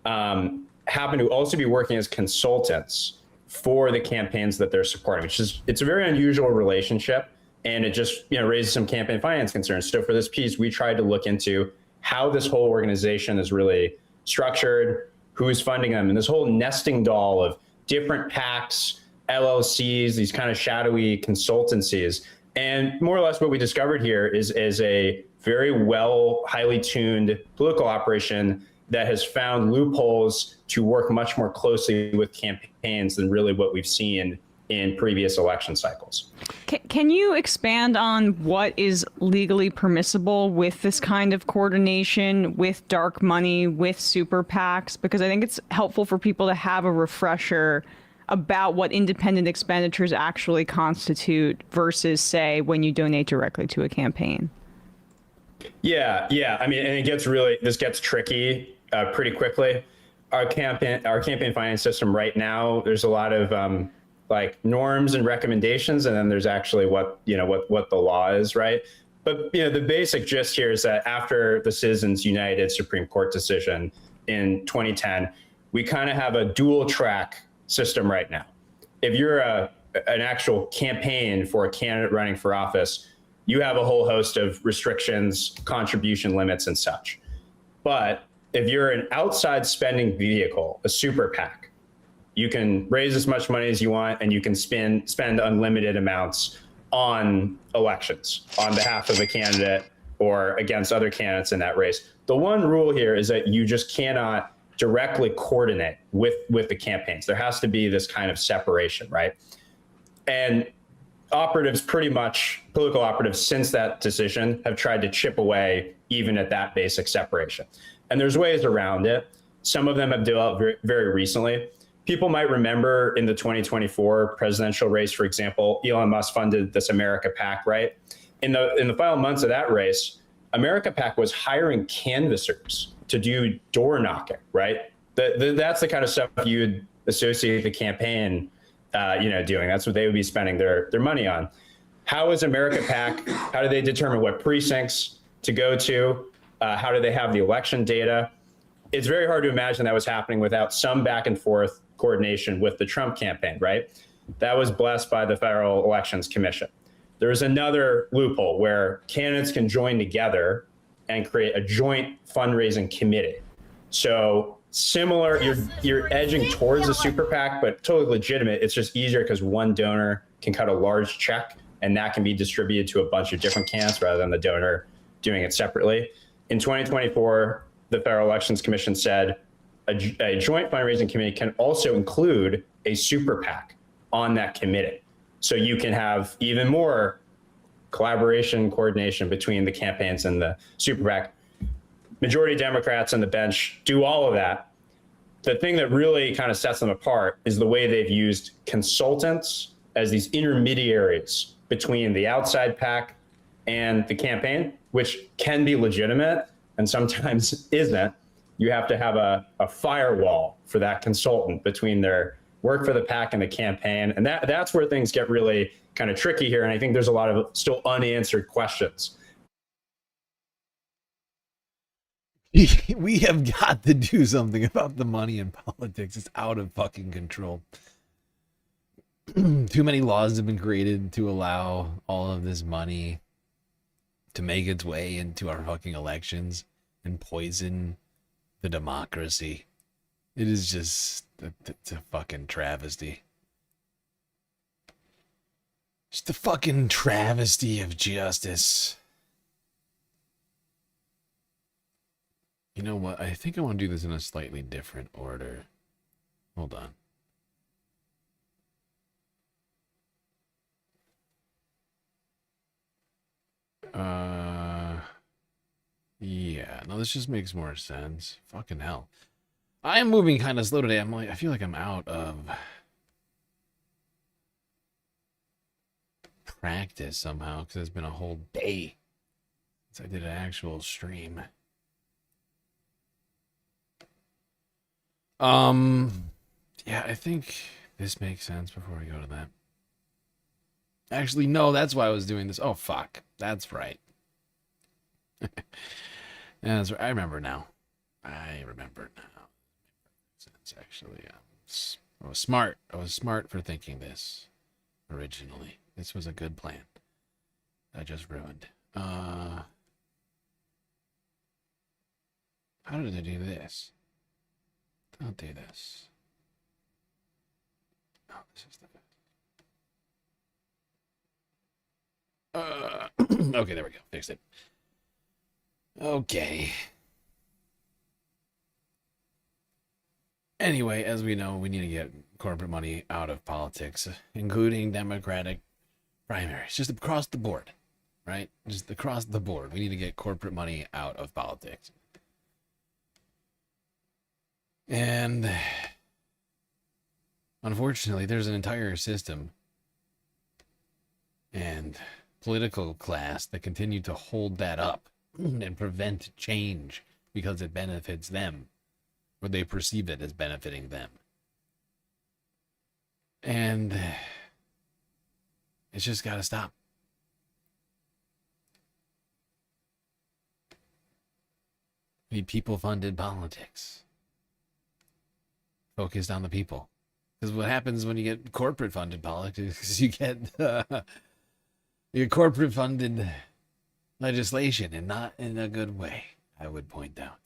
happen to also be working as consultants for the campaigns that they're supporting, it's a very unusual relationship, and it just raises some campaign finance concerns. So for this piece, we tried to look into how this whole organization is really structured, who's funding them, and this whole nesting doll of different PACs, LLCs, these kind of shadowy consultancies. And more or less what we discovered here is a very highly tuned political operation that has found loopholes to work much more closely with campaigns than really what we've seen in previous election cycles. Can you expand on what is legally permissible with this kind of coordination, with dark money, with super PACs? Because I think it's helpful for people to have a refresher about what independent expenditures actually constitute versus, say, when you donate directly to a campaign. Yeah. I mean, and this gets tricky pretty quickly. Our campaign finance system right now, there's a lot of norms and recommendations, and then there's actually what the law is, right? But the basic gist here is that after the Citizens United Supreme Court decision in 2010, we kind of have a dual track system right now. If you're an actual campaign for a candidate running for office, you have a whole host of restrictions, contribution limits, and such. But if you're an outside spending vehicle, a super PAC, you can raise as much money as you want, and you can spend unlimited amounts on elections on behalf of a candidate or against other candidates in that race. The one rule here is that you just cannot directly coordinate with the campaigns. There has to be this kind of separation, right? And political operatives since that decision have tried to chip away even at that basic separation. And there's ways around it. Some of them have developed very, very recently. People might remember in the 2024 presidential race, for example, Elon Musk funded this America PAC, right? In the final months of that race, America PAC was hiring canvassers to do door knocking, right? That's the kind of stuff you would associate the campaign, doing. That's what they would be spending their money on. How is America PAC? How do they determine what precincts to go to? How do they have the election data? It's very hard to imagine that was happening without some back and forth coordination with the Trump campaign, right? That was blessed by the Federal Elections Commission. There's another loophole where candidates can join together and create a joint fundraising committee. So similar, you're edging towards a super PAC, but totally legitimate. It's just easier because one donor can cut a large check, and that can be distributed to a bunch of different candidates rather than the donor doing it separately. In 2024, the Federal Elections Commission said a joint fundraising committee can also include a super PAC on that committee. So you can have even more collaboration, coordination between the campaigns and the super PAC. Majority Democrats on the bench do all of that. The thing that really kind of sets them apart is the way they've used consultants as these intermediaries between the outside PAC and the campaign, which can be legitimate and sometimes isn't. you have to have a firewall for that consultant between their work for the PAC and the campaign. And that's where things get really kind of tricky here. And I think there's a lot of still unanswered questions. We have got to do something about the money in politics. It's out of fucking control. Too many laws have been created to allow all of this money to make its way into our fucking elections and poison the democracy. It is just it's a fucking travesty. Just a fucking travesty of justice. You know what? I think I want to do this in a slightly different order. Hold on. Yeah, no, this just makes more sense. Fucking hell. I am moving kind of slow today. I feel like I'm out of practice somehow because it's been a whole day since I did an actual stream. Yeah, I think this makes sense before we go to that. Actually, no, that's why I was doing this. Oh, fuck. That's right. That's right. I remember now. Sense, actually. I was smart. I was smart for thinking this originally. This was a good plan. I just ruined. How did I do this? Don't do this. No, this is the okay, there we go. Fixed it. Okay. Anyway, as we know, we need to get corporate money out of politics, including Democratic primaries. Just across the board, right? Just across the board. We need to get corporate money out of politics. And unfortunately, there's an entire system and political class that continue to hold that up and prevent change because it benefits them, or they perceive it as benefiting them. And it's just got to stop. We need people-funded politics. Focused on the people. Because what happens when you get corporate-funded politics is you get corporate-funded legislation, and not in a good way, I would point out.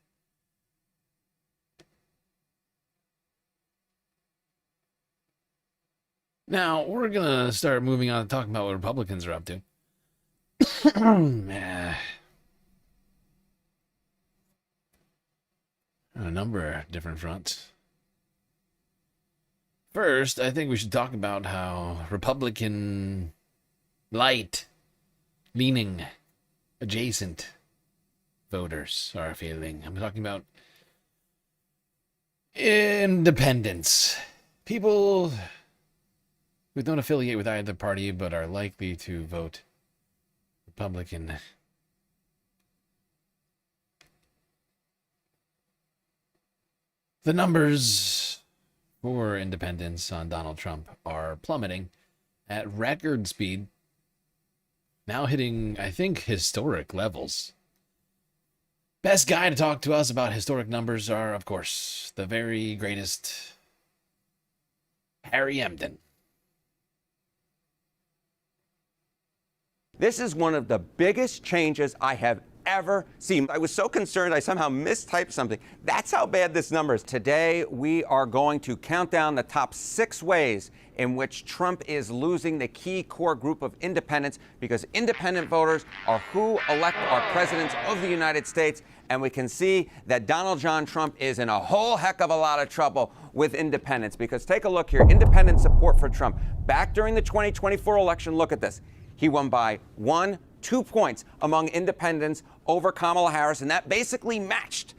Now, we're going to start moving on to talking about what Republicans are up to. On a number of different fronts. First, I think we should talk about how Republican light, leaning, adjacent voters are feeling. I'm talking about independents. People who don't affiliate with either party but are likely to vote Republican. The numbers for independents on Donald Trump are plummeting at record speed, now hitting, I think, historic levels. Best guy to talk to us about historic numbers are, of course, the very greatest Harry Emden. This is one of the biggest changes I have ever seen. I was so concerned I somehow mistyped something. That's how bad this number is. Today, we are going to count down the top 6 ways in which Trump is losing the key core group of independents, because independent voters are who elect our presidents of the United States. And we can see that Donald John Trump is in a whole heck of a lot of trouble with independents, because take a look here. Independent support for Trump. Back during the 2024 election, look at this. He won by 1-2 points among independents over Kamala Harris, and that basically matched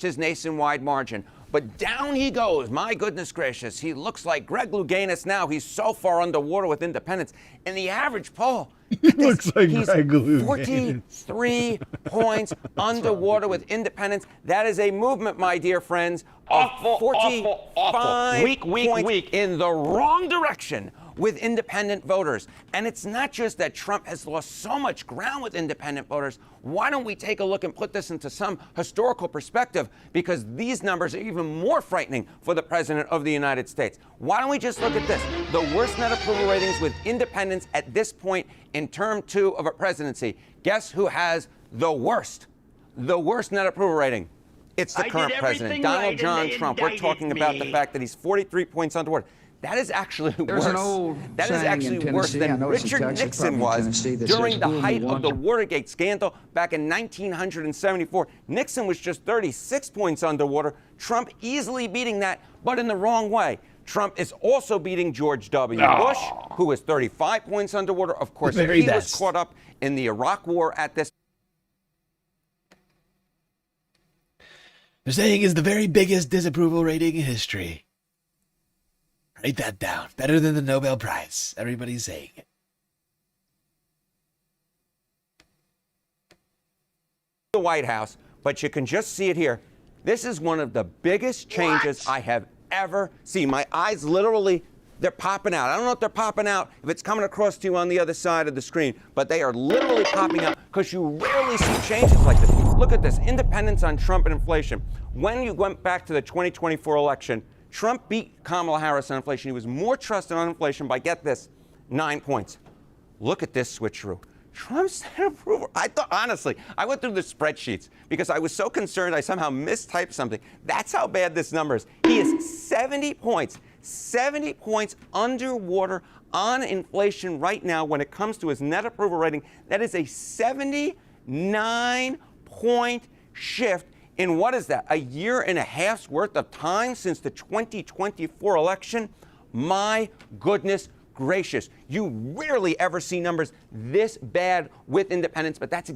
his nationwide margin. But down he goes. My goodness gracious. He looks like Greg Louganis now. He's so far underwater with independents. And the average poll, looks like he's Greg Louganis. 43 points underwater with independents. That is a movement, my dear friends, of 45 points in the wrong direction with independent voters. And it's not just that Trump has lost so much ground with independent voters. Why don't we take a look and put this into some historical perspective? Because these numbers are even more frightening for the President of the United States. Why don't we just look at this? The worst net approval ratings with independents at this point in term 2 of a presidency. Guess who has the worst net approval rating? It's the current president, Donald John Trump. We're talking about the fact that he's 43 points underwater. That is actually worse. That is actually worse than Richard Nixon was during the height of the Watergate scandal back in 1974. Nixon was just 36 points underwater. Trump easily beating that, but in the wrong way. Trump is also beating George W. Bush, who is 35 points underwater. Of course, he was caught up in the Iraq War at this. They're saying is the very biggest disapproval rating in history. Write that down. Better than the Nobel Prize. Everybody's saying it. The White House, but you can just see it here. This is one of the biggest changes I have ever seen. My eyes literally, they're popping out. I don't know if they're popping out, if it's coming across to you on the other side of the screen, but they are literally popping out because you rarely see changes like this. Look at this, independence on Trump and inflation. When you went back to the 2024 election, Trump beat Kamala Harris on inflation. He was more trusted on inflation by, get this, 9 points. Look at this switcheroo. Trump's net approval. I thought, honestly, I went through the spreadsheets because I was so concerned I somehow mistyped something. That's how bad this number is. He is 70 points underwater on inflation right now when it comes to his net approval rating. That is a 79-point shift in what is that, a year and a half's worth of time since the 2024 election? My goodness gracious. You rarely ever see numbers this bad with independents, but that's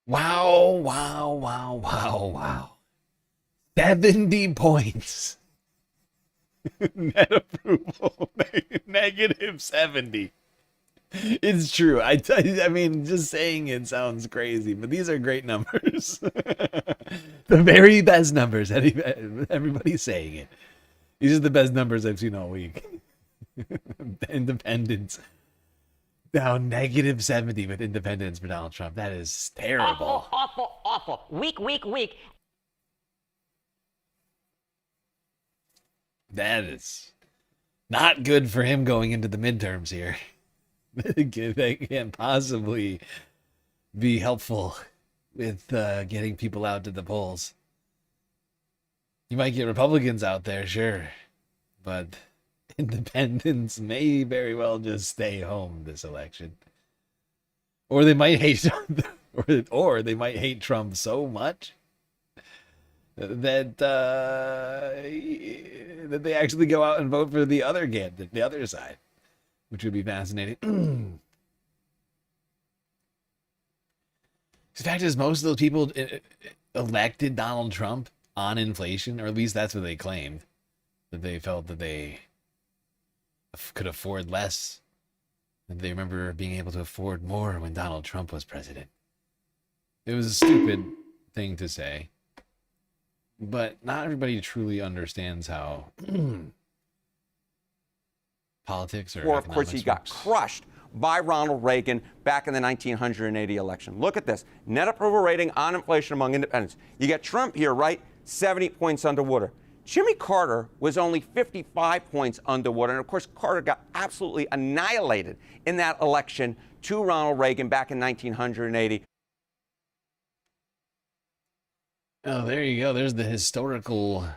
Wow. 70 points. Net approval. Negative 70. It's true. I mean, just saying it sounds crazy, but these are great numbers. The very best numbers. Everybody's saying it. These are the best numbers I've seen all week. Independence down negative 70 with independence for Donald Trump. That is terrible. Awful. Weak. That is not good for him going into the midterms here. They can't possibly be helpful with getting people out to the polls. You might get Republicans out there, sure, but independents may very well just stay home this election. Or they might hate or they might hate Trump so much that that they actually go out and vote for the other candidate, the other side, which would be fascinating. The fact is, most of those people elected Donald Trump on inflation, or at least that's what they claimed, that they felt that they could afford less, that they remember being able to afford more when Donald Trump was president. It was a stupid thing to say, but not everybody truly understands how politics or of course, he got crushed by Ronald Reagan back in the 1980 election. Look at this. Net approval rating on inflation among independents. You get Trump here, right? 70 points underwater. Jimmy Carter was only 55 points underwater. And of course, Carter got absolutely annihilated in that election to Ronald Reagan back in 1980. Oh, there you go. There's the historical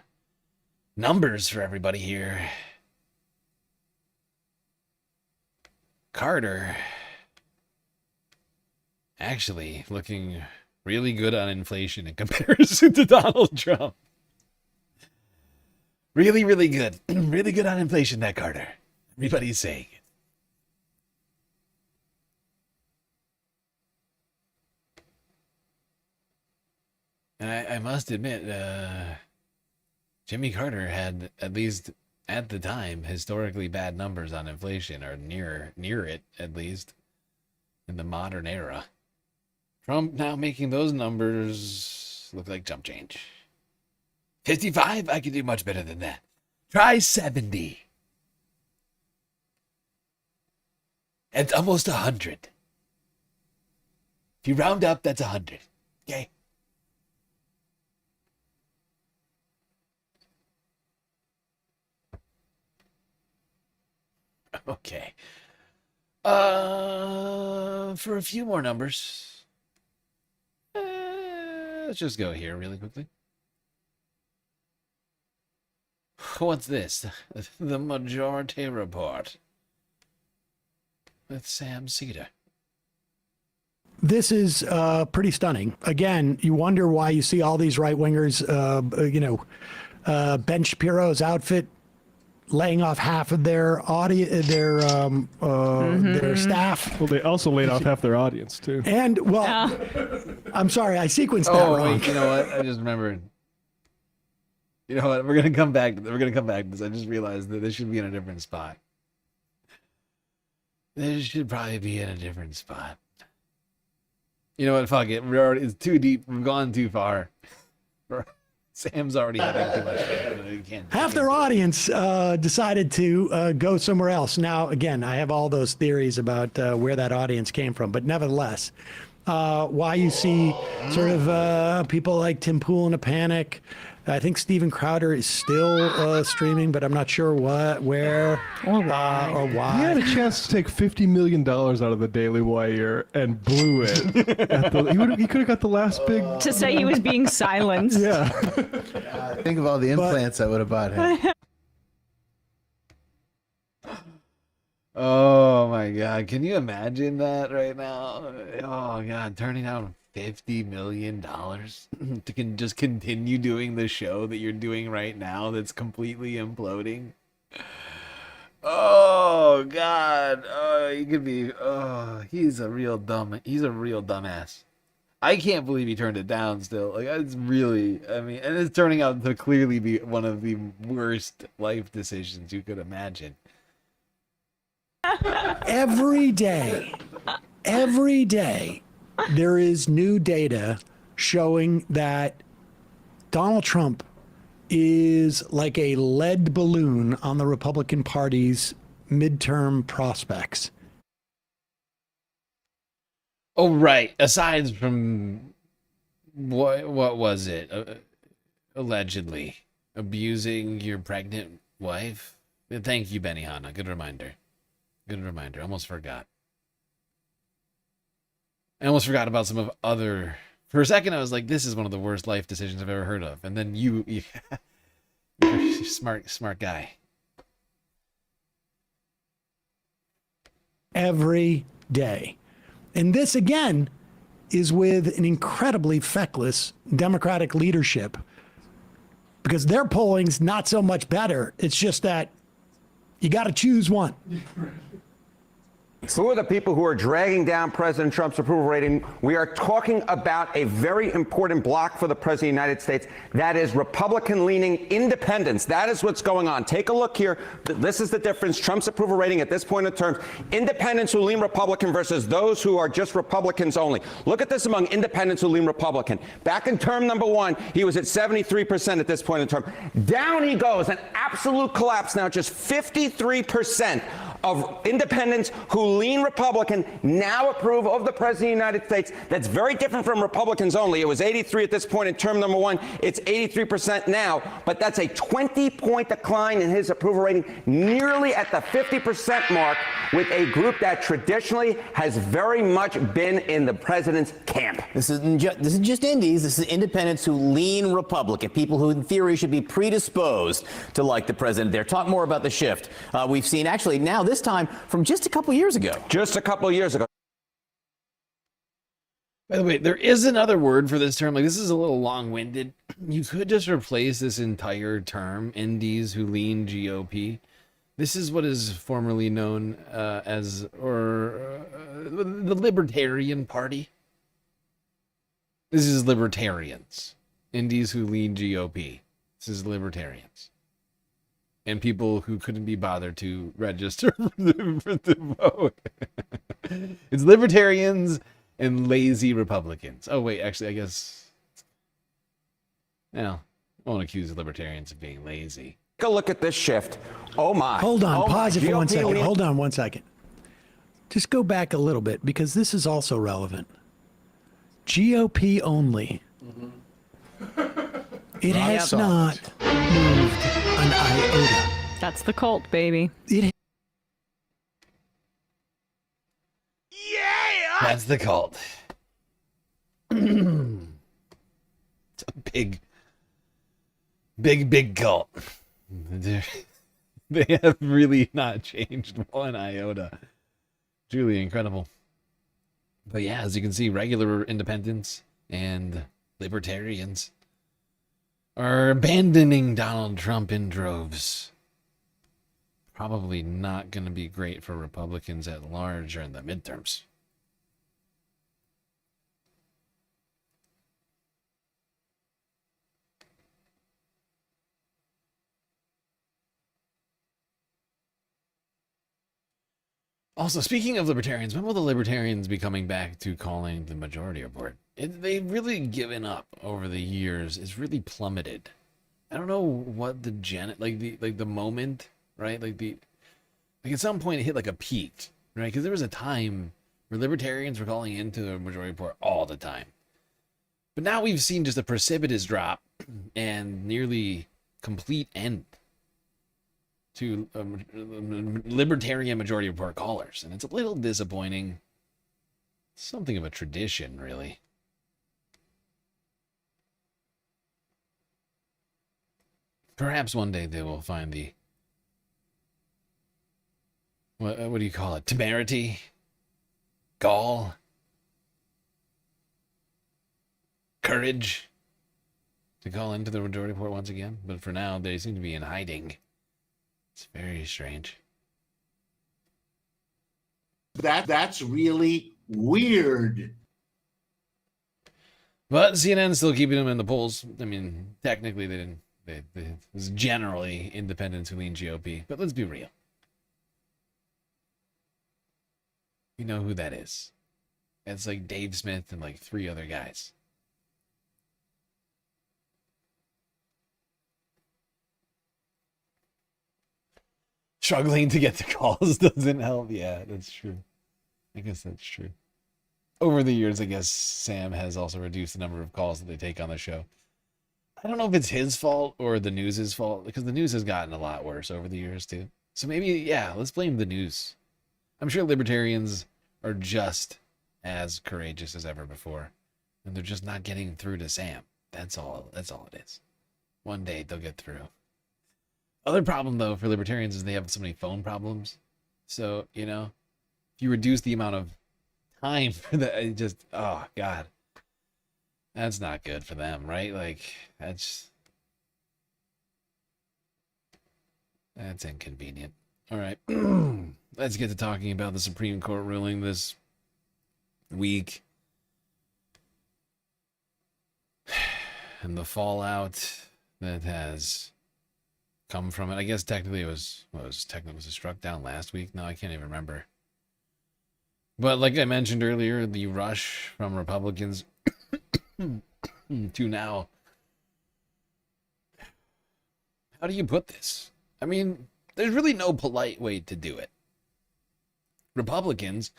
numbers for everybody here. Carter actually looking really good on inflation in comparison to Donald Trump. Really, really good. Really good on inflation, that Carter. Everybody's saying it. I must admit, Jimmy Carter had, at least at the time, historically bad numbers on inflation, or near it, at least, in the modern era. Trump now making those numbers look like jump change. 55? I could do much better than that. Try 70. It's almost 100. If you round up, that's 100. Okay? Okay. For a few more numbers, let's just go here really quickly. What's this? The Majority Report with Sam Cedar. This is pretty stunning. Again, you wonder why you see all these right-wingers, Ben Shapiro's outfit laying off half of their audience, their staff. Well, they also laid off half their audience too. And I'm sorry, I sequenced that wrong. Wait, you know what? I just remembered. You know what? We're gonna come back. We're gonna come back to this. I just realized that this should be in a different spot. This should probably be in a different spot. You know what? Fuck it. It's too deep. We've gone too far. Sam's already having too much. Half their audience decided to go somewhere else. Now, again, I have all those theories about where that audience came from, but nevertheless, why you see sort of people like Tim Pool in a panic. I think Steven Crowder is still streaming, but I'm not sure where, or why. He had a chance to take $50 million out of the Daily Wire and blew it. He could have got the last big... To say he was being silenced. Yeah. Think of all the implants I would have bought him. Oh my God. Can you imagine that right now? Oh God, turning down $50 million to just continue doing the show that you're doing right now that's completely imploding. Oh God. Oh, he could be, he's a real dumbass. I can't believe he turned it down still. Like, it's really, and it's turning out to clearly be one of the worst life decisions you could imagine. Every day, there is new data showing that Donald Trump is like a lead balloon on the Republican Party's midterm prospects. Oh, right. Aside from what was it? Allegedly abusing your pregnant wife? Thank you, Benihana. Good reminder. Almost forgot. I almost forgot about some of other... For a second, I was like, this is one of the worst life decisions I've ever heard of. And then you're a smart guy. Every day. And this, again, is with an incredibly feckless Democratic leadership, because their polling's not so much better. It's just that you got to choose one. Who are the people who are dragging down President Trump's approval rating? We are talking about a very important block for the President of the United States. That is Republican-leaning independents. That is what's going on. Take a look here. This is the difference. Trump's approval rating at this point in terms. Independents who lean Republican versus those who are just Republicans only. Look at this among independents who lean Republican. Back in term number one, he was at 73% at this point in term. Down he goes, an absolute collapse now. Just 53% of independents who lean Republican now approve of the President of the United States. That's very different from Republicans only. It was 83 at this point in term number one. It's 83% now, but that's a 20-point decline in his approval rating, nearly at the 50% mark, with a group that traditionally has very much been in the president's camp. This isn't just indies. This is independents who lean Republican, people who in theory should be predisposed to like the president there. Talk more about the shift we've seen actually now this time from just a couple years ago. Just a couple of years ago. By the way, there is another word for this term. Like, this is a little long-winded. You could just replace this entire term, indies who lean GOP. This is what is formerly known as the Libertarian Party. This is libertarians. indies who lean GOP. This is libertarians. And people who couldn't be bothered to register for the vote. It's libertarians and lazy Republicans. Oh, wait, actually, I guess... Well, I won't accuse libertarians of being lazy. Take a look at this shift. Oh, my. Hold on, Oh, my. pause it for 1 second. GOP Hold on 1 second. Just go back a little bit because this is also relevant. GOP only. It has not moved an iota. That's the cult, baby. That's the cult. It's a big cult. They have really not changed one iota. Truly incredible. But yeah, as you can see, regular independents and libertarians are abandoning Donald Trump in droves. Probably not going to be great for Republicans at large or in the midterms. Also, speaking of libertarians, when will the libertarians be coming back to calling the majority report? They've really given up over the years. It's really plummeted. I don't know what the moment, right? Like at some point it hit like a peak, right? Because there was a time where libertarians were calling into the majority report all the time. But now we've seen just a precipitous drop and nearly complete end to libertarian majority report callers. And it's a little disappointing. Something of a tradition, really. Perhaps one day they will find the... What do you call it? Temerity? Gall? Courage? To call into the majority report once again? But for now, they seem to be in hiding. It's very strange. That's really weird. But CNN's still keeping them in the polls. I mean, technically they didn't. It was generally independents who lean GOP. But let's be real. You know who that is. It's like Dave Smith and like 3 other guys. Struggling to get the calls doesn't help. Yeah, that's true. I guess that's true. Over the years, I guess Sam has also reduced the number of calls that they take on the show. I don't know if it's his fault or the news's fault, because the news has gotten a lot worse over the years, too. So maybe, yeah, let's blame the news. I'm sure libertarians are just as courageous as ever before, and they're just not getting through to Sam. That's all it is. One day they'll get through. Other problem, though, for libertarians is they have so many phone problems. So, you know, if you reduce the amount of time for that, it just, oh, God. That's not good for them, right? Like, that's inconvenient. All right. Let's get to talking about the Supreme Court ruling this week. And the fallout that has come from it. I guess technically it was it struck down last week? No, I can't even remember. But like I mentioned earlier, the rush from Republicans to now. How do you put this? I mean, there's really no polite way to do it. Republicans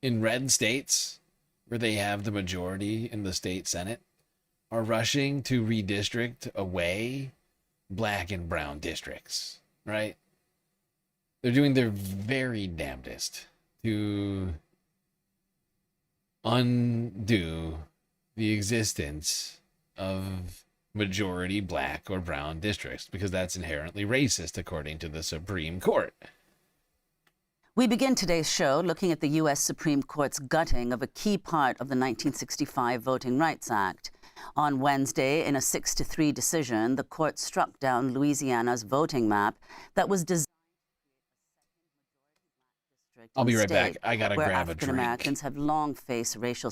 in red states where they have the majority in the state Senate are rushing to redistrict away black and brown districts, right? They're doing their very damnedest to undo the existence of majority black or brown districts, because that's inherently racist according to the Supreme Court. We begin today's show looking at the U.S. Supreme Court's gutting of a key part of the 1965 Voting Rights Act. On Wednesday, in a 6-3 decision, the court struck down Louisiana's voting map that was designed I'll be right back. I gotta grab a drink. African Americans have long faced racial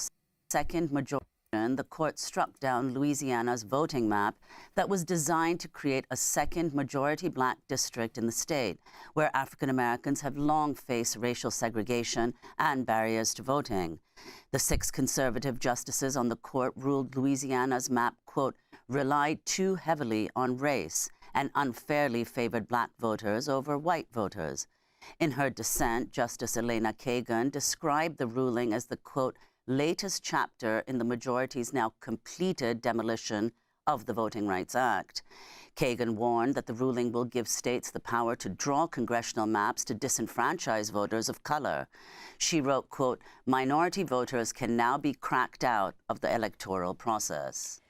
second majority The court struck down Louisiana's voting map that was designed to create a second majority black district in the state, where African Americans have long faced racial segregation and barriers to voting. The 6 conservative justices on the court ruled Louisiana's map, quote, relied too heavily on race and unfairly favored black voters over white voters. In her dissent, Justice Elena Kagan described the ruling as the, quote, latest chapter in the majority's now completed demolition of the Voting Rights Act. Kagan warned that the ruling will give states the power to draw congressional maps to disenfranchise voters of color. She wrote, quote, minority voters can now be cracked out of the electoral process.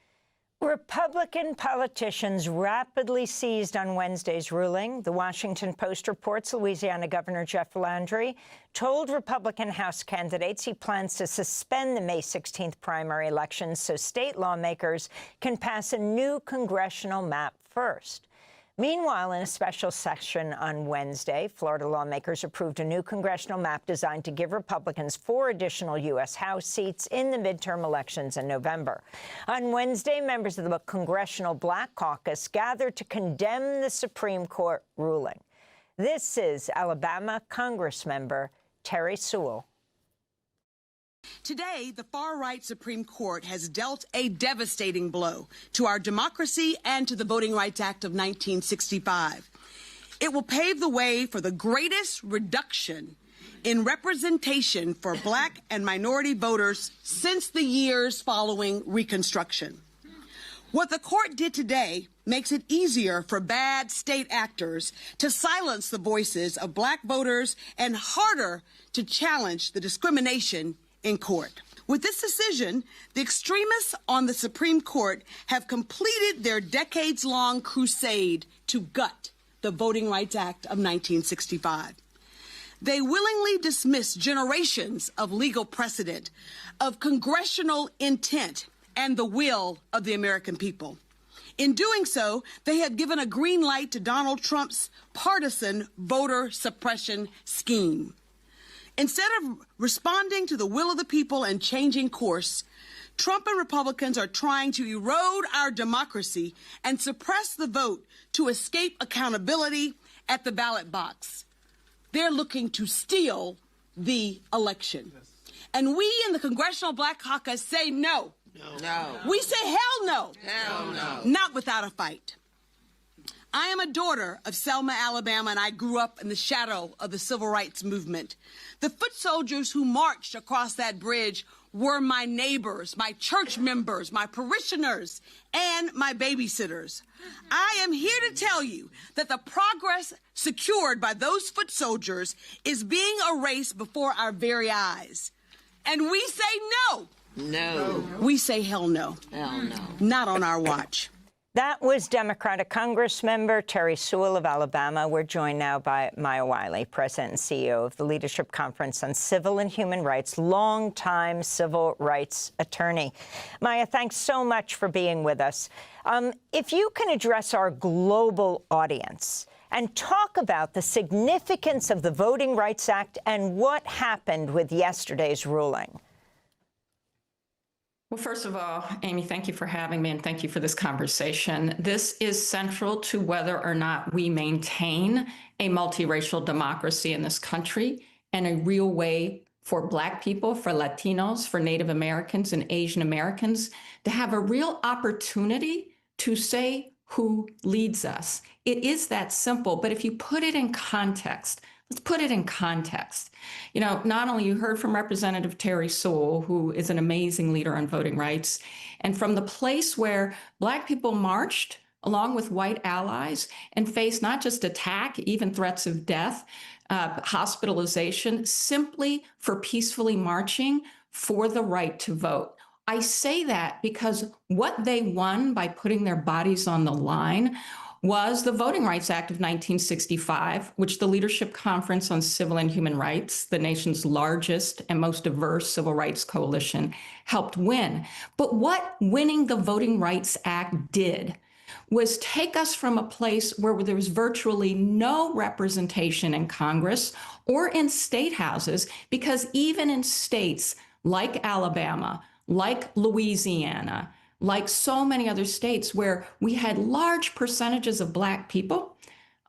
Republican politicians rapidly seized on Wednesday's ruling. The Washington Post reports Louisiana Governor Jeff Landry told Republican House candidates he plans to suspend the May 16th primary elections so state lawmakers can pass a new congressional map first. Meanwhile, in a special session on Wednesday, Florida lawmakers approved a new congressional map designed to give Republicans 4 additional U.S. House seats in the midterm elections in November. On Wednesday, members of the Congressional Black Caucus gathered to condemn the Supreme Court ruling. This is Alabama Congressmember Terry Sewell. Today, the far-right Supreme Court has dealt a devastating blow to our democracy and to the Voting Rights Act of 1965. It will pave the way for the greatest reduction in representation for black and minority voters since the years following Reconstruction. What the court did today makes it easier for bad state actors to silence the voices of black voters and harder to challenge the discrimination in court. With this decision, the extremists on the Supreme Court have completed their decades-long crusade to gut the Voting Rights Act of 1965. They willingly dismiss generations of legal precedent, of congressional intent, and the will of the American people. In doing so, they have given a green light to Donald Trump's partisan voter suppression scheme. Instead of responding to the will of the people and changing course, Trump and Republicans are trying to erode our democracy and suppress the vote to escape accountability at the ballot box. They're looking to steal the election. And we in the Congressional Black Caucus say no. No. We say hell no. Hell no. Not without a fight. I am a daughter of Selma, Alabama, and I grew up in the shadow of the civil rights movement. The foot soldiers who marched across that bridge were my neighbors, my church members, my parishioners, and my babysitters. I am here to tell you that the progress secured by those foot soldiers is being erased before our very eyes. And we say no. No. We say hell no. Hell no. Not on our watch. That was Democratic Congressmember Terry Sewell of Alabama. We're joined now by Maya Wiley, President and CEO of the Leadership Conference on Civil and Human Rights, longtime civil rights attorney. Maya, thanks so much for being with us. If you can address our global audience and talk about the significance of the Voting Rights Act and what happened with yesterday's ruling. Well, first of all, Amy, thank you for having me and thank you for this conversation. This is central to whether or not we maintain a multiracial democracy in this country and a real way for Black people, for Latinos, for Native Americans and Asian Americans to have a real opportunity to say who leads us. It is that simple, but if you put it in context, let's put it in context. You know, not only you heard from Representative Terry Sewell, who is an amazing leader on voting rights, and from the place where Black people marched along with white allies and faced not just attack, even threats of death, hospitalization, simply for peacefully marching for the right to vote. I say that because what they won by putting their bodies on the line was the Voting Rights Act of 1965, which the Leadership Conference on Civil and Human Rights, the nation's largest and most diverse civil rights coalition, helped win. But what winning the Voting Rights Act did was take us from a place where there was virtually no representation in Congress or in state houses, because even in states like Alabama, like Louisiana, like so many other states where we had large percentages of Black people,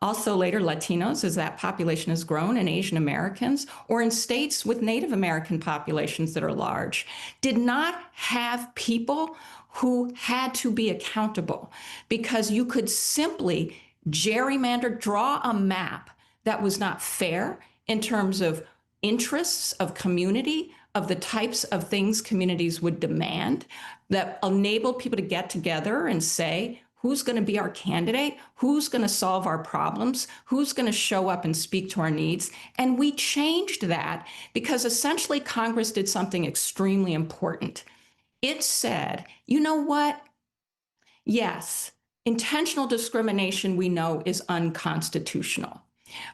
also later Latinos as that population has grown, and Asian Americans, or in states with Native American populations that are large, did not have people who had to be accountable, because you could simply gerrymander, draw a map that was not fair in terms of interests of community, of the types of things communities would demand, that enabled people to get together and say, who's going to be our candidate? Who's going to solve our problems? Who's going to show up and speak to our needs? And we changed that because essentially Congress did something extremely important. It said, you know what? Yes, intentional discrimination we know is unconstitutional.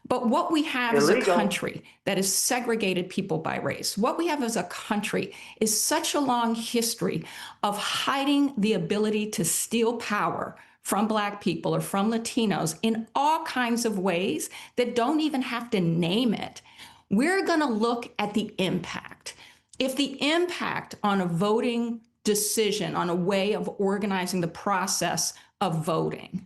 But what we have is a country that has segregated people by race. What we have as a country is such a long history of hiding the ability to steal power from Black people or from Latinos in all kinds of ways that don't even have to name it. We're going to look at the impact. If the impact on a voting decision, on a way of organizing the process of voting,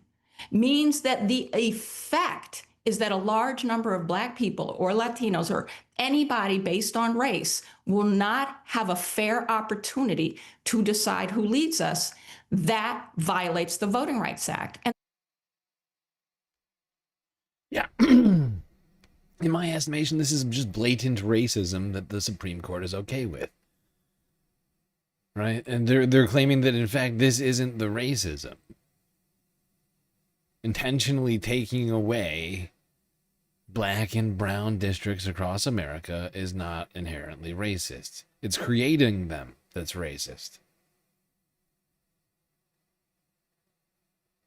means that the effect is that a large number of Black people or Latinos or anybody based on race will not have a fair opportunity to decide who leads us, that violates the Voting Rights Act. And yeah. In my estimation, this is just blatant racism that the Supreme Court is okay with. Right? And they're claiming that, in fact, this isn't the racism. Intentionally taking away Black and brown districts across America is not inherently racist. It's creating them that's racist.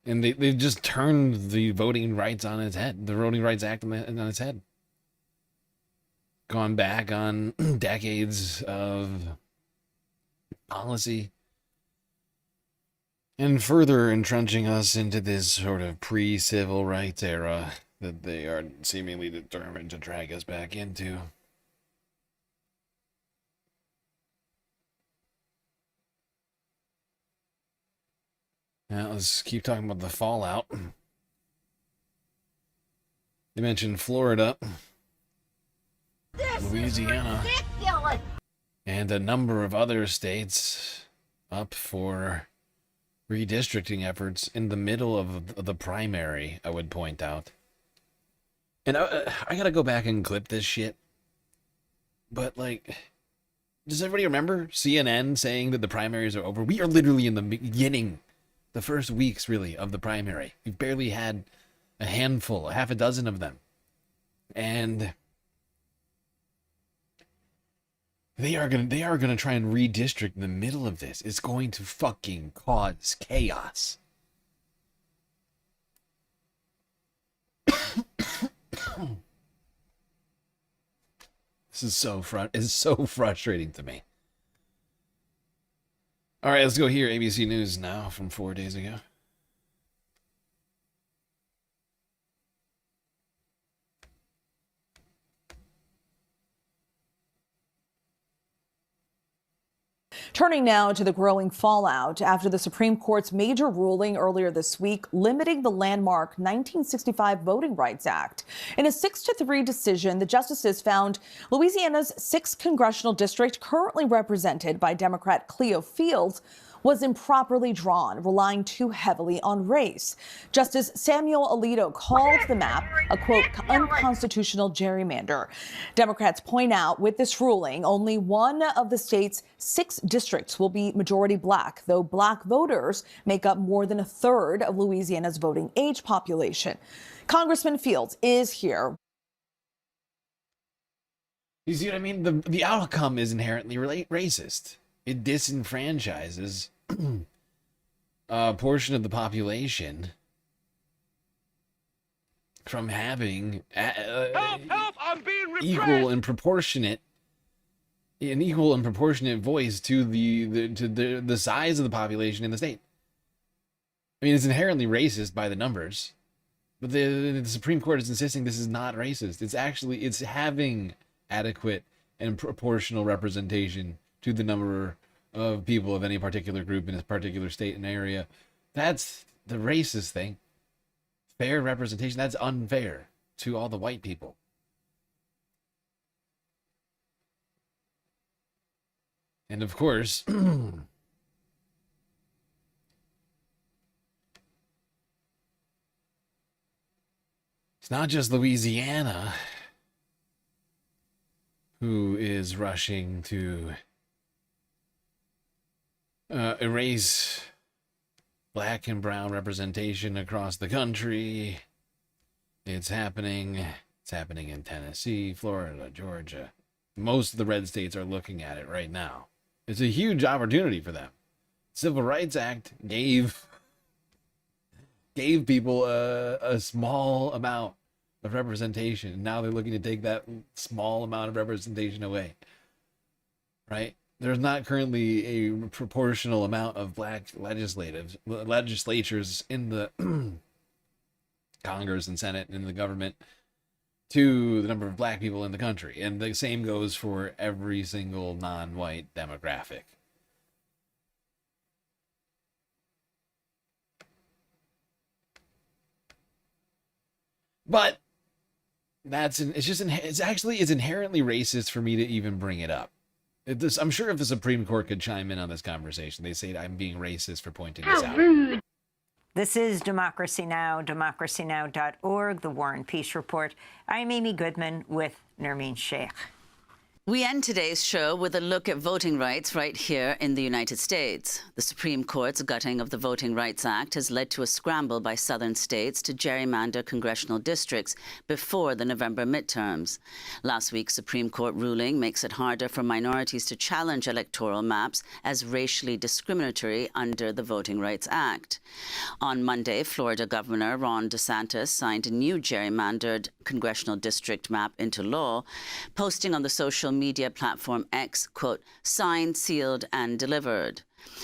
And they've just turned the voting rights on its head, the Voting Rights Act on its head. Gone back on decades of policy. And further entrenching us into this sort of pre-civil rights era that they are seemingly determined to drag us back into. Now let's keep talking about the fallout. They mentioned Florida, Louisiana, and a number of other states up for redistricting efforts in the middle of the primary, I would point out. And I gotta go back and clip this shit. But, like, does everybody remember CNN saying that the primaries are over? We are literally in the beginning, the first weeks, really, of the primary. We've barely had a handful, half a dozen of them. And they are gonna try and redistrict in the middle of this. It's going to fucking cause chaos. This is so frustrating to me. All right, let's go here. ABC News now from 4 days ago. Turning now to the growing fallout after the Supreme Court's major ruling earlier this week limiting the landmark 1965 Voting Rights Act. In a 6-3 decision, the justices found Louisiana's 6th congressional district, currently represented by Democrat Cleo Fields, was improperly drawn, relying too heavily on race. Justice Samuel Alito called the map a, quote, unconstitutional gerrymander. Democrats point out with this ruling, only one of the state's 6 districts will be majority Black, though Black voters make up more than a third of Louisiana's voting age population. Congressman Fields is here. You see what I mean? The outcome is inherently racist. It disenfranchises a portion of the population from having equal and proportionate voice to the size of the population in the state. I mean, it's inherently racist by the numbers, but the Supreme Court is insisting this is not racist. It's having adequate and proportional representation to the number of people of any particular group in a particular state and area. That's the racist thing. Fair representation, that's unfair to all the white people. And of course, it's not just Louisiana who is rushing to erase black and brown representation across the country. It's happening. It's happening in Tennessee, Florida, Georgia. Most of the red states are looking at it right now. It's a huge opportunity for them. Civil Rights Act gave people a small amount of representation. And now they're looking to take that small amount of representation away. Right? There's not currently a proportional amount of black legislatures in the Congress and Senate and in the government to the number of black people in the country. And the same goes for every single non-white demographic. But it's inherently racist for me to even bring it up. I'm sure if the Supreme Court could chime in on this conversation, they say I'm being racist for pointing this out. Rude. This is Democracy Now!, democracynow.org, The War and Peace Report. I'm Amy Goodman with Nermeen Sheikh. We end today's show with a look at voting rights right here in the United States. The Supreme Court's gutting of the Voting Rights Act has led to a scramble by southern states to gerrymander congressional districts before the November midterms. Last week's Supreme Court ruling makes it harder for minorities to challenge electoral maps as racially discriminatory under the Voting Rights Act. On Monday, Florida Governor Ron DeSantis signed a new gerrymandered congressional district map into law, posting on the social media platform X, quote, signed, sealed, and delivered.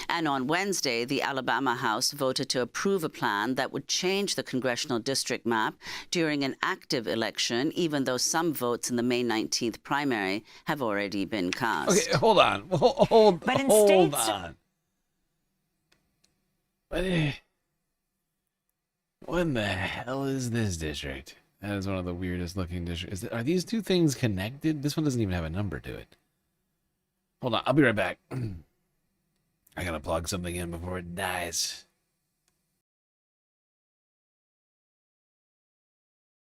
And on Wednesday, the Alabama House voted to approve a plan that would change the congressional district map during an active election, even though some votes in the May 19th primary have already been cast. Okay, hold on. Hold on. What the hell is this district? That is one of the weirdest looking districts. Are these two things connected? This one doesn't even have a number to it. Hold on, I'll be right back. I gotta plug something in before it dies.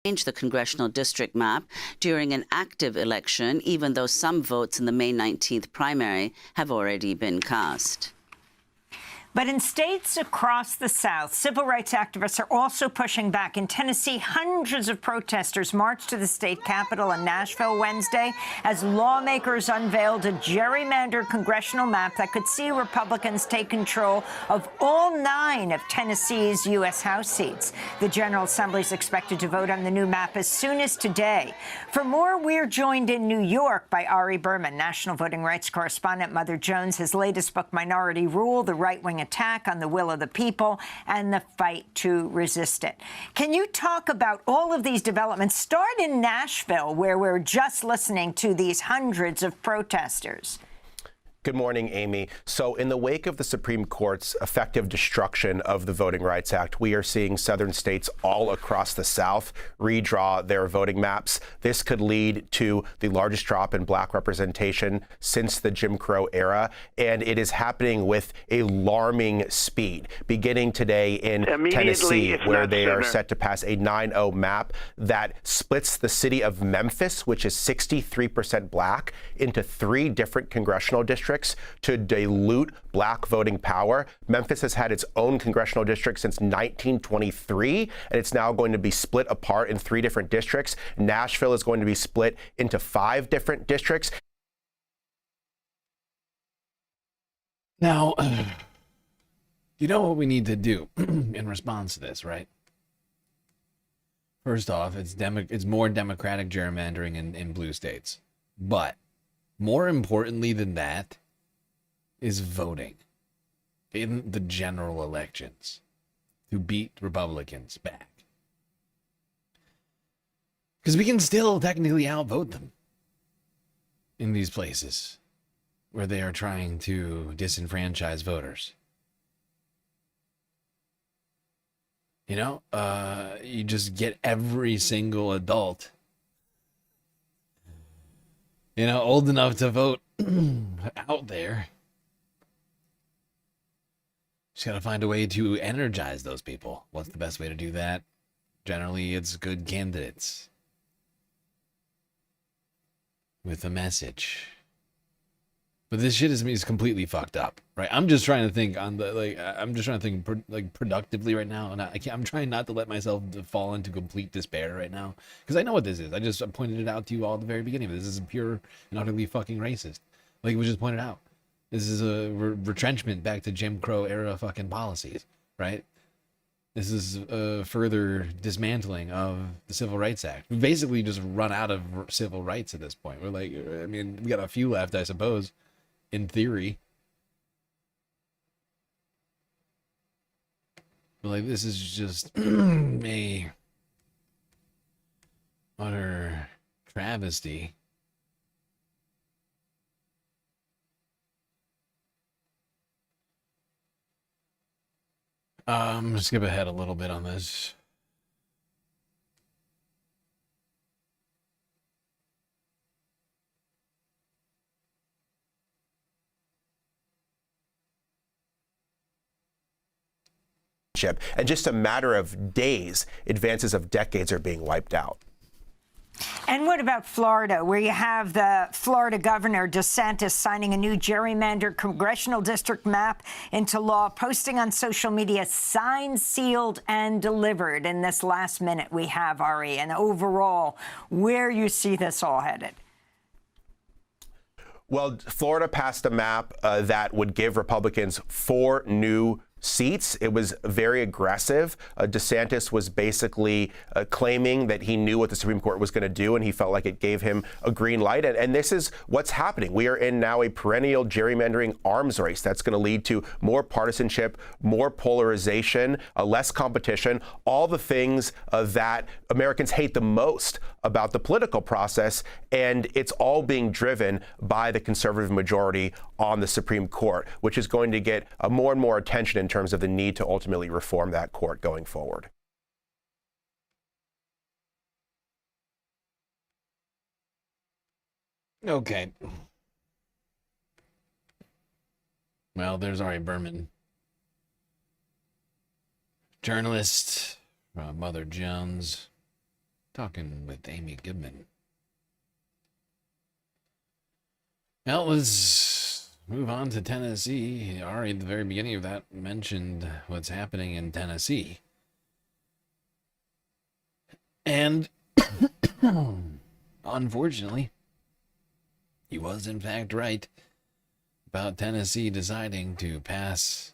Change the congressional district map during an active election, even though some votes in the May 19th primary have already been cast. But in states across the South, civil rights activists are also pushing back. In Tennessee, hundreds of protesters marched to the state capitol in Nashville Wednesday as lawmakers unveiled a gerrymandered congressional map that could see Republicans take control of all 9 of Tennessee's U.S. House seats. The General Assembly is expected to vote on the new map as soon as today. For more, we're joined in New York by Ari Berman, national voting rights correspondent. Mother Jones, his latest book, Minority Rule, the right-wing attack on the will of the people and the fight to resist it. Can you talk about all of these developments? Start in Nashville, where we're just listening to these hundreds of protesters. Good morning, Amy. So in the wake of the Supreme Court's effective destruction of the Voting Rights Act, we are seeing southern states all across the South redraw their voting maps. This could lead to the largest drop in black representation since the Jim Crow era, and it is happening with alarming speed, beginning today in Tennessee, where they are set to pass a 9-0 map that splits the city of Memphis, which is 63% black, into 3 different congressional districts to dilute black voting power. Memphis has had its own congressional district since 1923, and it's now going to be split apart in 3 different districts. Nashville is going to be split into 5 different districts. Now, you know what we need to do in response to this, right? First off, it's more democratic gerrymandering in blue states. But more importantly than that is voting in the general elections to beat Republicans back. Because we can still technically outvote them in these places. where they are trying to disenfranchise voters. You know, you just get every single adult, you know, old enough to vote out there. Just got to find a way to energize those people. What's the best way to do that? Generally, it's good candidates with a message. But this shit is completely fucked up, right? I'm just trying to think on the I'm just trying to think productively right now, and I'm trying not to let myself fall into complete despair right now, because I know what this is. I pointed it out to you all at the very beginning. This is pure and utterly fucking racist, like it was just pointed out. This is a retrenchment back to Jim Crow era fucking policies, right? This is a further dismantling of the Civil Rights Act. We basically just run out of civil rights at this point. We're like, I mean, we got a few left, I suppose. In theory. But like, this is just a utter travesty. I'm gonna skip ahead a little bit on this. And just a matter of days, advances of decades are being wiped out. And what about Florida, where you have the Florida governor DeSantis signing a new gerrymandered congressional district map into law, posting on social media, signed, sealed, and delivered. In this last minute we have, Ari, and overall, where you see this all headed? Well, Florida passed a map that would give Republicans 4 new seats. It was very aggressive. DeSantis was basically claiming that he knew what the Supreme Court was going to do, and he felt like it gave him a green light. And this is what's happening. We are in now a perennial gerrymandering arms race that's going to lead to more partisanship, more polarization, less competition, all the things that Americans hate the most about the political process. And it's all being driven by the conservative majority on the Supreme Court, which is going to get more and more attention in terms of the need to ultimately reform that court going forward. Okay. Well, there's Ari Berman, journalist, Mother Jones, talking with Amy Goodman. Well, let's move on to Tennessee. Ari, at the very beginning of that, mentioned what's happening in Tennessee. And unfortunately, he was in fact right about Tennessee deciding to pass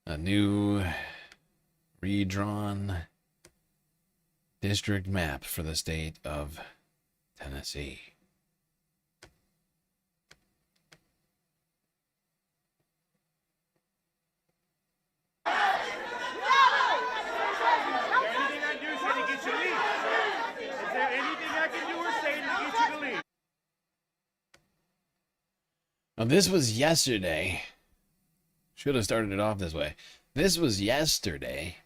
a new redrawn district map for the state of Tennessee. Now, this was yesterday. Should have started it off this way. This was yesterday,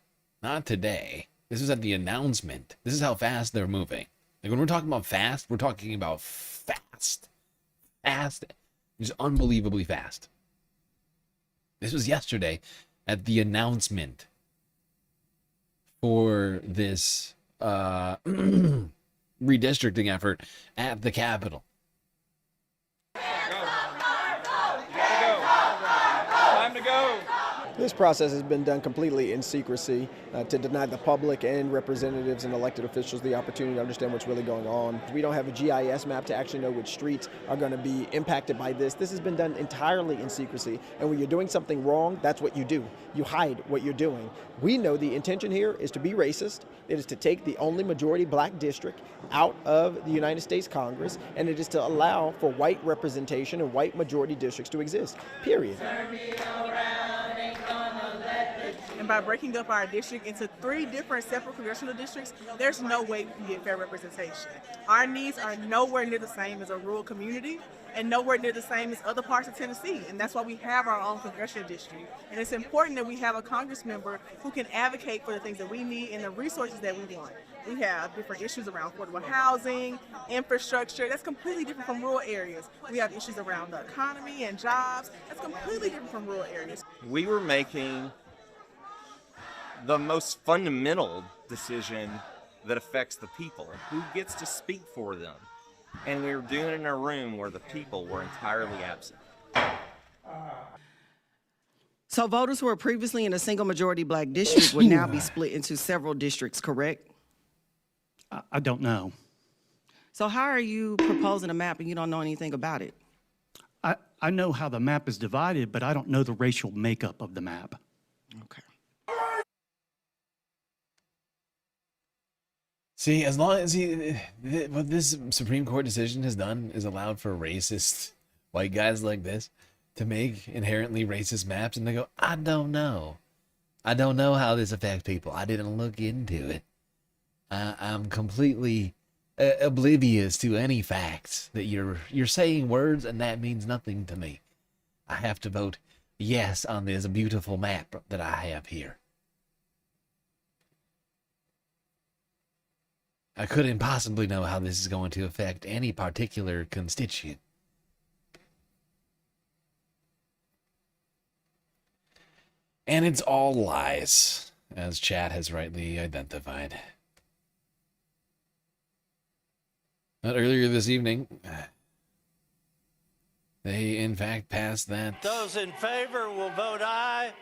not today. This was at the announcement. This is how fast they're moving. Like, when we're talking about fast, we're talking about fast. Fast. Just unbelievably fast. This was yesterday at the announcement for this redistricting effort at the Capitol. This process has been done completely in secrecy to deny the public and representatives and elected officials the opportunity to understand what's really going on. We don't have a GIS map to actually know which streets are going to be impacted by this. This has been done entirely in secrecy. And when you're doing something wrong, that's what you do. You hide what you're doing. We know the intention here is to be racist. It is to take the only majority black district out of the United States Congress, and it is to allow for white representation and white majority districts to exist, period. by breaking up our district into 3 different separate congressional districts, there's no way we can get fair representation. Our needs are nowhere near the same as a rural community and nowhere near the same as other parts of Tennessee. And that's why we have our own congressional district. And it's important that we have a Congress member who can advocate for the things that we need and the resources that we want. We have different issues around affordable housing, infrastructure. That's completely different from rural areas. We have issues around the economy and jobs. That's completely different from rural areas. We were making the most fundamental decision that affects the people. Who gets to speak for them? And we were doing it in a room where the people were entirely absent. So voters who were previously in a single majority black district would now be split into several districts, correct? I don't know. So how are you proposing a map and you don't know anything about it? I know how the map is divided, but I don't know the racial makeup of the map. Okay. See, as long as what this Supreme Court decision has done is allowed for racist white guys like this to make inherently racist maps, and they go, I don't know. I don't know how this affects people. I didn't look into it. I'm completely oblivious to any facts that you're saying words, and that means nothing to me. I have to vote yes on this beautiful map that I have here. I couldn't possibly know how this is going to affect any particular constituent. And it's all lies, as chat has rightly identified. But earlier this evening, they in fact passed that. Those in favor will vote aye.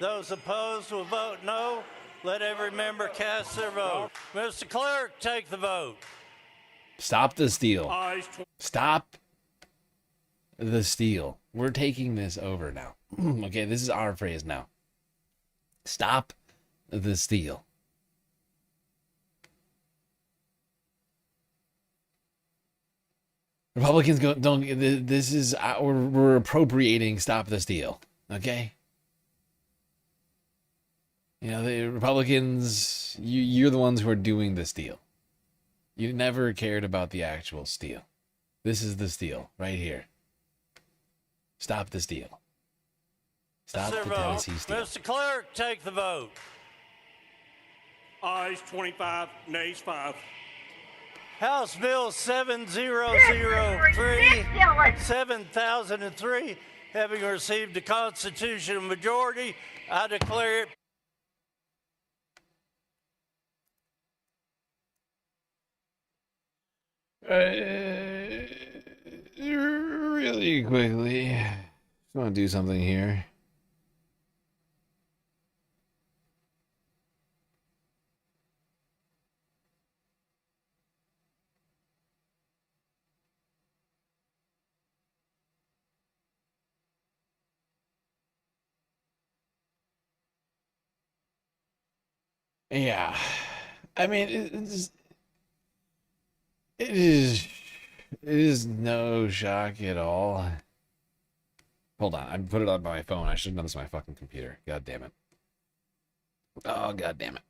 Those opposed will vote no. Let every member cast their vote. Mr. Clerk, take the vote. Stop the steal. Stop the steal. We're taking this over now. Okay, this is our phrase now. Stop the steal. Republicans don't. This is we're appropriating. Stop the steal. Okay. You know, the Republicans. You're the ones who are doing the steal. You never cared about the actual steal. This is the steal right here. Stop the steal. Stop the Tennessee steal. Mr. Clerk, take the vote. Ayes 25, nays 5. House Bill 7003, having received a constitutional majority, I declare it. Really quickly, just want to do something here. Yeah, I mean, it is no shock at all. Hold on, I put it on my phone. I should have done this on my fucking computer. God damn it. Oh, god damn it.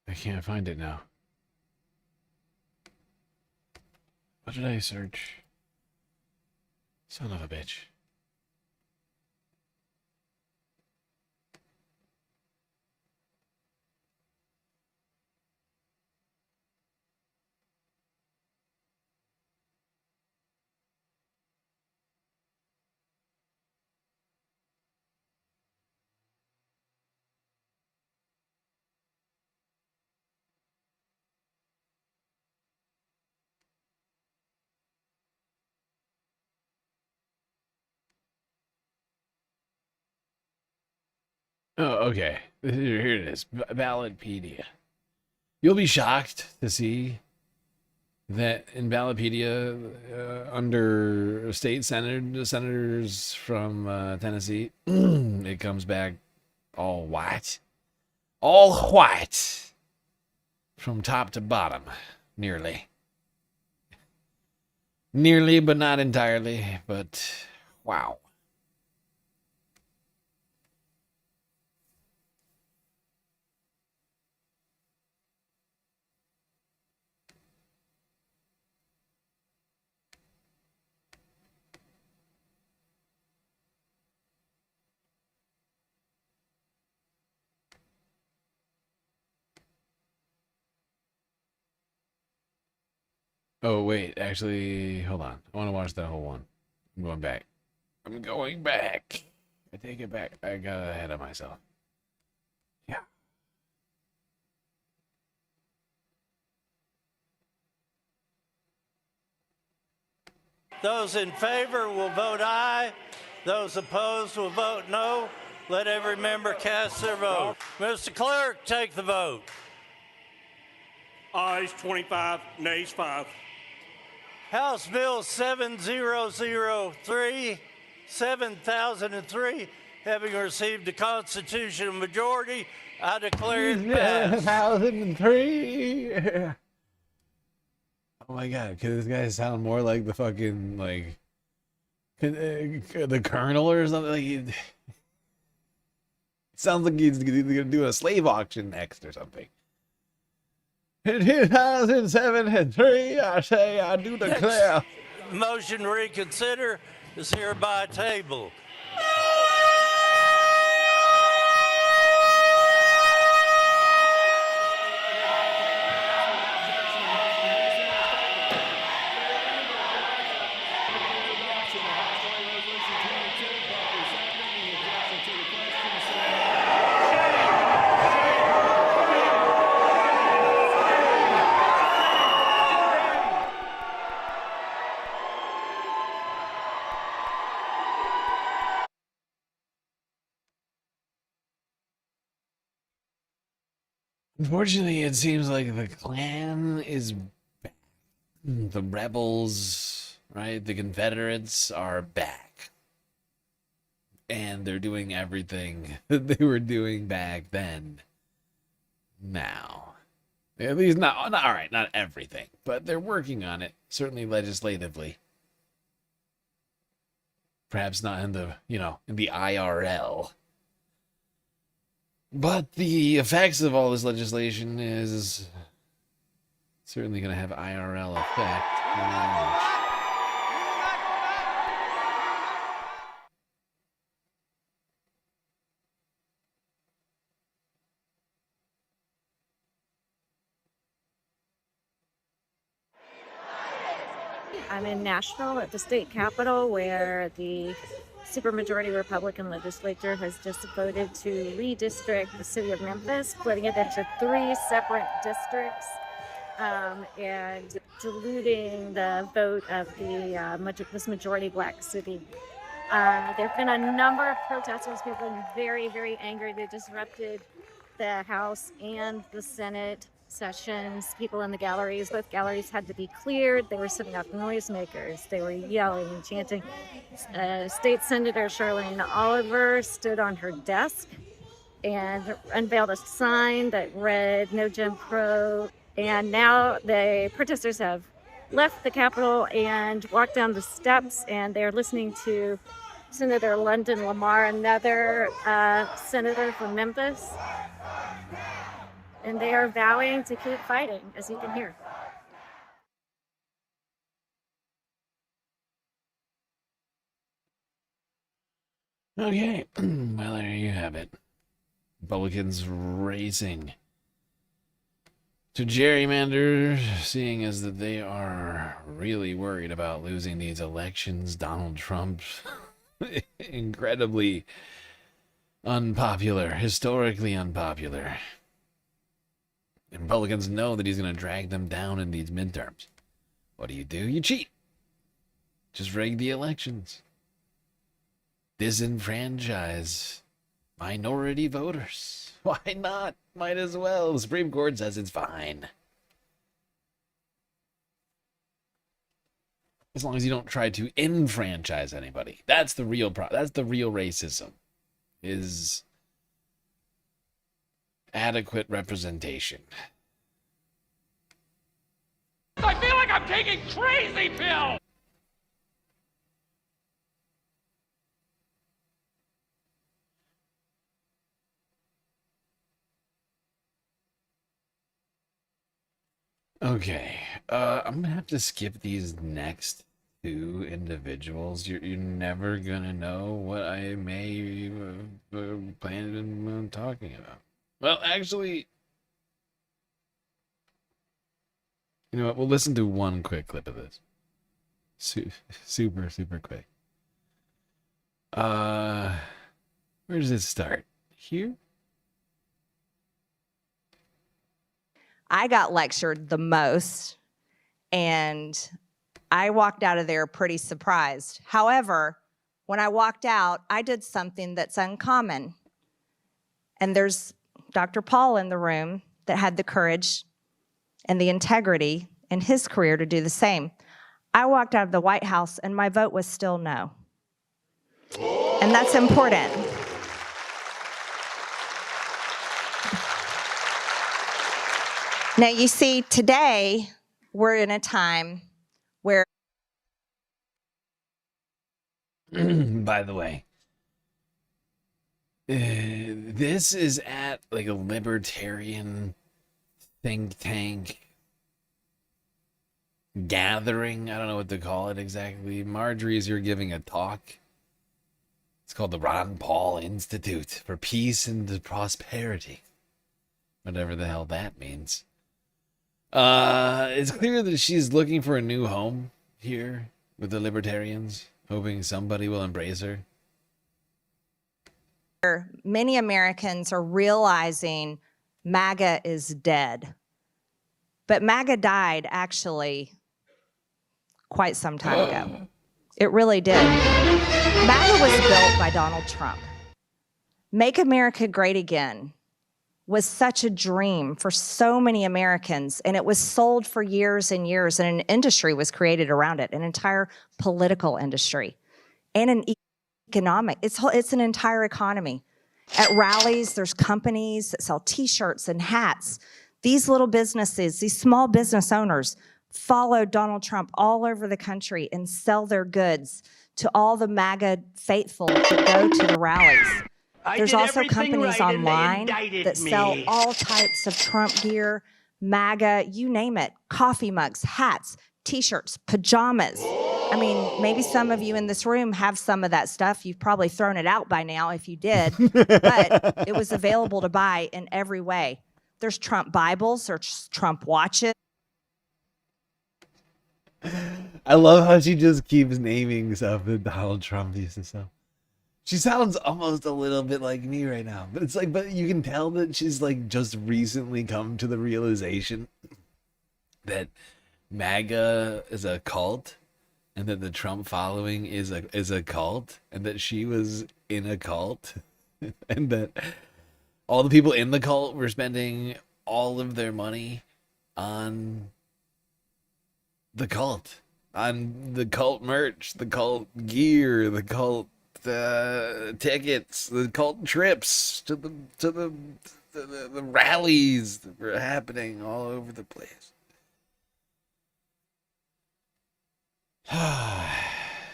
I can't find it now. What did I search? Son of a bitch. Oh, okay. Here it is. Ballotpedia. You'll be shocked to see that in Ballotpedia, under state senators from Tennessee, it comes back all white. All white. From top to bottom. Nearly. Nearly, but not entirely. But, wow. Oh, wait. Actually, hold on. I want to watch that whole one. I'm going back. I'm going back. I take it back. I got ahead of myself. Yeah. Those in favor will vote aye. Those opposed will vote no. Let every member cast their vote. Mr. Clerk, take the vote. Ayes 25, nays 5. House Bill 7003, having received a constitutional majority, I declare it passed. 1003. Oh my god, could this guy sound more like the fucking, like, the colonel or something? Like, he sounds like he's gonna do a slave auction next or something. In 2007 and 3, I say I do declare. Motion to reconsider is hereby tabled. Unfortunately, it seems like the Klan is back. The rebels, right? The Confederates are back. And they're doing everything that they were doing back then. Now. At least not all right, not everything, but they're working on it, certainly legislatively. Perhaps not in the, in the IRL. But the effects of all this legislation is certainly going to have IRL effect. No matter which. I'm in Nashville at the state capitol where the supermajority Republican legislature has just voted to redistrict the city of Memphis, splitting it into 3 separate districts and diluting the vote of this majority black city. There have been a number of protesters who have been very, very angry. They disrupted the House and the Senate sessions. People in the galleries, both galleries had to be cleared. They were setting up noisemakers. They were yelling and chanting. State Senator Charlene Oliver stood on her desk and unveiled a sign that read "No Jim Crow." And now the protesters have left the Capitol and walked down the steps, and they're listening to Senator London Lamar, another senator from Memphis. And they are vowing to keep fighting, as you can hear. Okay, well, there you have it. Republicans racing to gerrymander, seeing as that they are really worried about losing these elections. Donald Trump, incredibly unpopular, historically unpopular. And Republicans know that he's going to drag them down in these midterms. What do? You cheat. Just rig the elections. Disenfranchise minority voters. Why not? Might as well. The Supreme Court says it's fine. As long as you don't try to enfranchise anybody. That's the real problem. That's the real racism. Is adequate representation. I feel like I'm taking crazy pills! Okay, I'm gonna have to skip these next two individuals. You're never gonna know what I may planned on talking about. Well, actually, you know what? We'll listen to one quick clip of this. Super quick. Where does it start? Here? I got lectured the most, and I walked out of there pretty surprised. However, when I walked out, I did something that's uncommon. And there's Dr. Paul in the room that had the courage and the integrity in his career to do the same. I walked out of the White House, and my vote was still no. And that's important. Now, you see, today, we're in a time where... By the way, this is at like a libertarian think tank gathering. I don't know what to call it exactly. Marjorie's here giving a talk. It's called the Ron Paul Institute for Peace and Prosperity. Whatever the hell that means. It's clear that she's looking for a new home here with the libertarians, hoping somebody will embrace her. Many Americans are realizing MAGA is dead. But MAGA died, actually, quite some time ago. It really did. MAGA was built by Donald Trump. Make America Great Again was such a dream for so many Americans, and it was sold for years and years, and an industry was created around it, an entire political industry, and an economic. It's an entire economy. At rallies, there's companies that sell T-shirts and hats. These little businesses, these small business owners, follow Donald Trump all over the country and sell their goods to all the MAGA faithful that go to the rallies. There's also companies online that sell all types of Trump gear, MAGA, you name it, coffee mugs, hats, T-shirts, pajamas. I mean, maybe some of you in this room have some of that stuff. You've probably thrown it out by now if you did, but it was available to buy in every way. There's Trump Bibles, there's Trump watches. I love how she just keeps naming stuff that Donald Trump used to sell. She sounds almost a little bit like me right now, but it's like, but you can tell that she's like just recently come to the realization that MAGA is a cult, and that the Trump following is a cult, and that she was in a cult, and that all the people in the cult were spending all of their money on the cult, on the cult merch, the cult gear, the cult tickets, the cult trips to the rallies that were happening all over the place.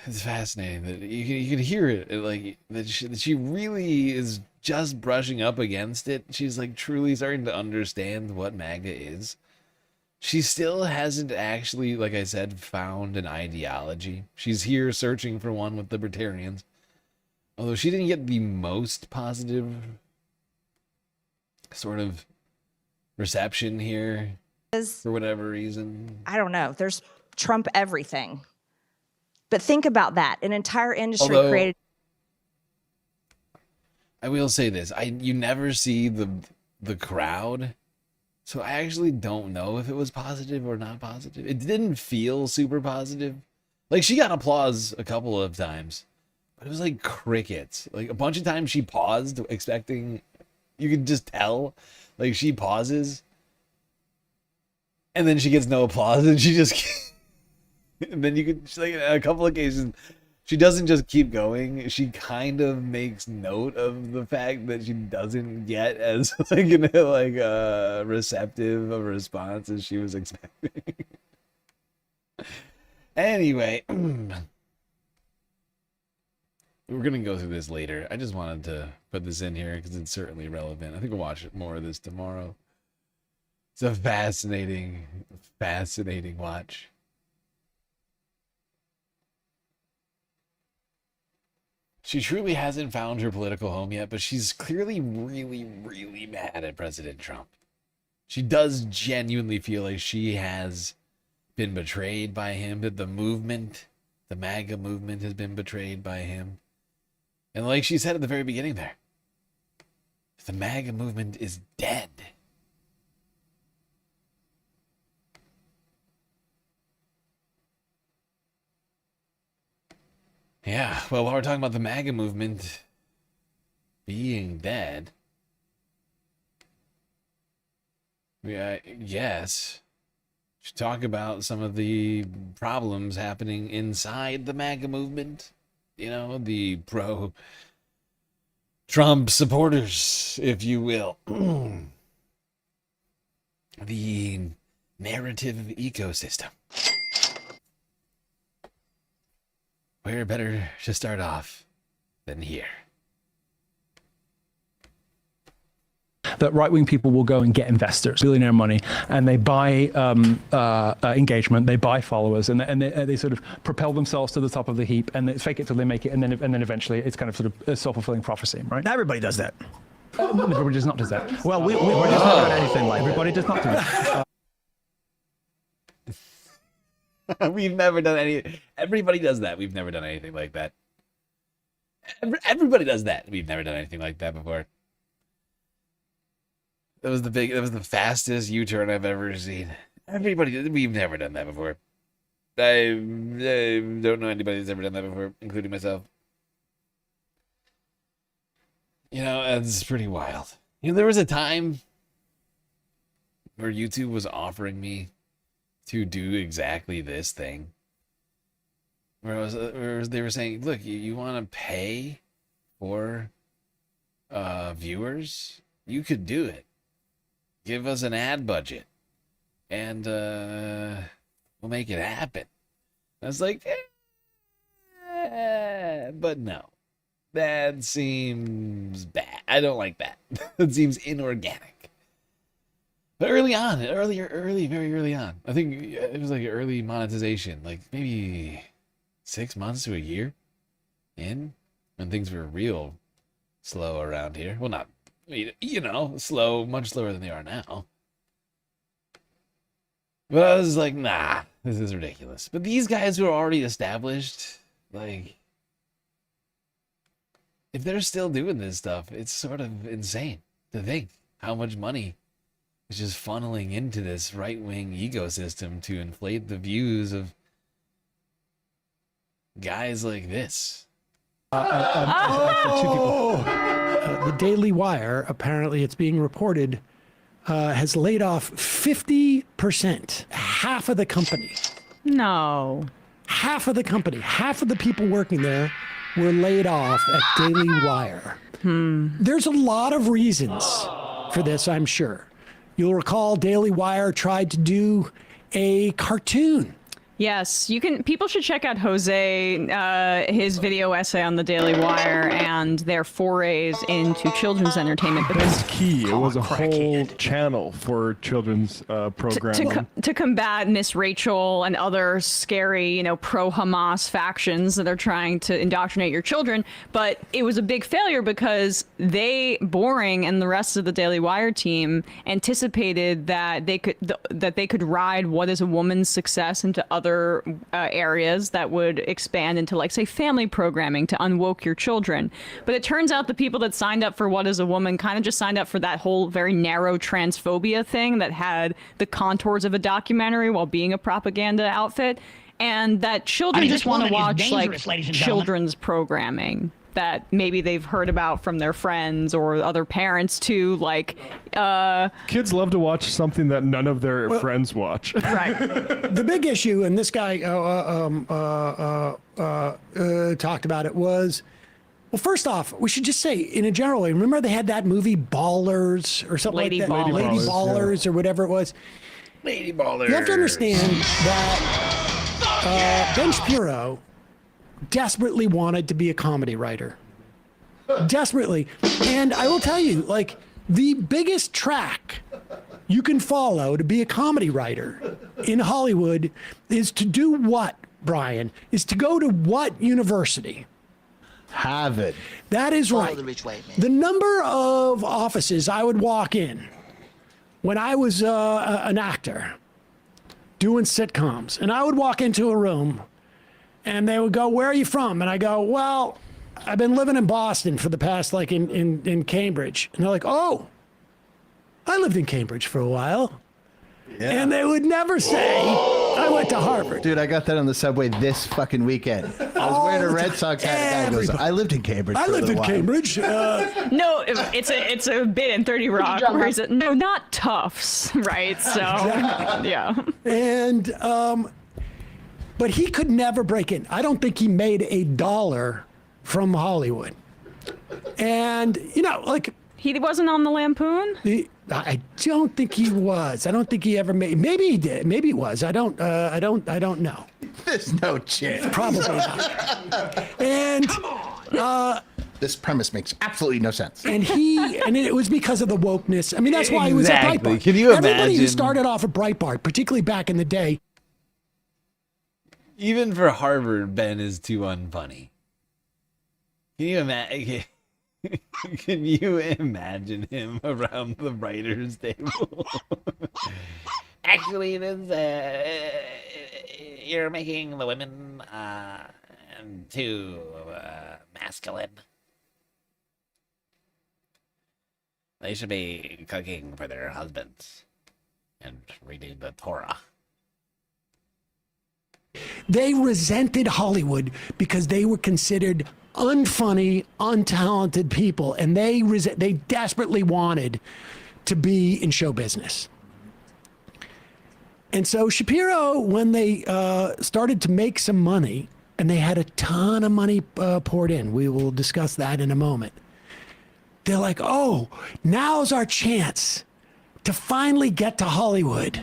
It's fascinating that you can hear it, like that she really is just brushing up against it. She's like truly starting to understand what MAGA is. She still hasn't actually, like I said, found an ideology. She's here searching for one with libertarians. Although she didn't get the most positive sort of reception here for whatever reason. I don't know. There's Trump everything. But think about that. An entire industry created. I will say this. You never see the crowd. So I actually don't know if it was positive or not positive. It didn't feel super positive. Like, she got applause a couple of times. But it was like crickets. Like, a bunch of times she paused, expecting, you could just tell, like, she pauses, and then she gets no applause, and she just, and then you could, like, a couple of occasions, She doesn't just keep going. She kind of makes note of the fact that she doesn't get as receptive of a response as she was expecting. Anyway, we're gonna go through this later. I just wanted to put this in here because it's certainly relevant. I think we'll watch more of this tomorrow. It's a fascinating watch. She truly hasn't found her political home yet, but she's clearly really, really mad at President Trump. She does genuinely feel like she has been betrayed by him, that the movement, the MAGA movement, has been betrayed by him. And like she said at the very beginning there, the MAGA movement is dead. Yeah, well, while we're talking about the MAGA movement being dead, yes, should talk about some of the problems happening inside the MAGA movement. You know, the pro-Trump supporters, if you will. The narrative ecosystem. Where better to start off than here? That right-wing people will go and get investors, billionaire money, and they buy engagement, they buy followers, and they sort of propel themselves to the top of the heap, and they fake it till they make it, and then eventually it's kind of sort of a self-fulfilling prophecy, right? Not everybody does that. Everybody does not do that. Well, we're just not doing anything like everybody does not do that. We've never done any. Everybody does that. We've never done anything like that. Everybody does that. We've never done anything like that before. That was the fastest U-turn I've ever seen. We've never done that before. I don't know anybody that's ever done that before, including myself. You know, it's pretty wild. You know, there was a time where YouTube was offering me to do exactly this thing. Where they were saying, look, you want to pay for viewers? You could do it. Give us an ad budget, and we'll make it happen. I was like, but no. That seems bad. I don't like that. That seems inorganic. But early on, very early on, I think it was like early monetization, like maybe 6 months to a year in, when things were real slow around here. Well, not, you know, slow, much slower than they are now. But I was like, nah, this is ridiculous. But these guys who are already established, like, if they're still doing this stuff, it's sort of insane to think how much money is just funneling into this right-wing ecosystem to inflate the views of guys like this. The Daily Wire, apparently it's being reported, has laid off 50%, half of the company. No. Half of the company, half of the people working there were laid off at Daily Wire. There's a lot of reasons for this, I'm sure. You'll recall Daily Wire tried to do a cartoon. Yes, you can. People should check out Jose, his video essay on the Daily Wire and their forays into children's entertainment. That's key. It was a whole channel for children's programming. To combat Miss Rachel and other scary, pro-Hamas factions that are trying to indoctrinate your children. But it was a big failure because Boring and the rest of the Daily Wire team anticipated that they could ride What is a Woman's Success into other areas that would expand into, like, say, family programming to unwoke your children. But it turns out the people that signed up for What is a Woman kind of just signed up for that whole very narrow transphobia thing that had the contours of a documentary while being a propaganda outfit, and that children just want to watch, like, children's programming. that maybe they've heard about from their friends or other parents too, like kids love to watch something that none of their friends watch. Right. The big issue, and this guy talked about it, was, well, first off, we should just say, in a general way, remember they had that movie Ballers or something Lady like that? Ballers. Lady Ballers, or whatever it was. Lady Ballers. You have to understand that Ben Shapiro desperately wanted to be a comedy writer. Desperately. And I will tell you, like, the biggest track you can follow to be a comedy writer in Hollywood is to do what, Brian? Is to go to what university? Harvard. That is right. the rich white man. The number of offices I would walk in when I was an actor doing sitcoms, and I would walk into a room and they would go, "Where are you from?" And I go, "Well, I've been living in Boston for the past, like in Cambridge." And they're like, "Oh, I lived in Cambridge for a while." Yeah. And they would never say, "I went to Harvard." Dude, I got that on the subway this fucking weekend. I was wearing a Red Sox hat. And the guy goes, "I lived in Cambridge." I for a lived in little while." Cambridge. No, it's a bit in 30 Rock where he's no, not Tufts, right? So yeah. And but he could never break in. I don't think he made $1 from Hollywood. And like, he wasn't on the Lampoon. I don't think he was. I don't think he ever made. Maybe he did. Maybe he was. I don't know. There's no chance. Probably not. And this premise makes absolutely no sense. and it was because of the wokeness. I mean, that's why he was at Exactly. Breitbart. Can you Everybody who imagine? started off at Breitbart, particularly back in the day. Even for Harvard, Ben is too unfunny. Can you imagine? Can you imagine him around the writers' table? Actually, you're making the women too masculine. They should be cooking for their husbands and reading the Torah. They resented Hollywood because they were considered unfunny, untalented people, and they desperately wanted to be in show business. And so Shapiro, when they started to make some money, and they had a ton of money poured in, we will discuss that in a moment. They're like, "Oh, now's our chance to finally get to Hollywood."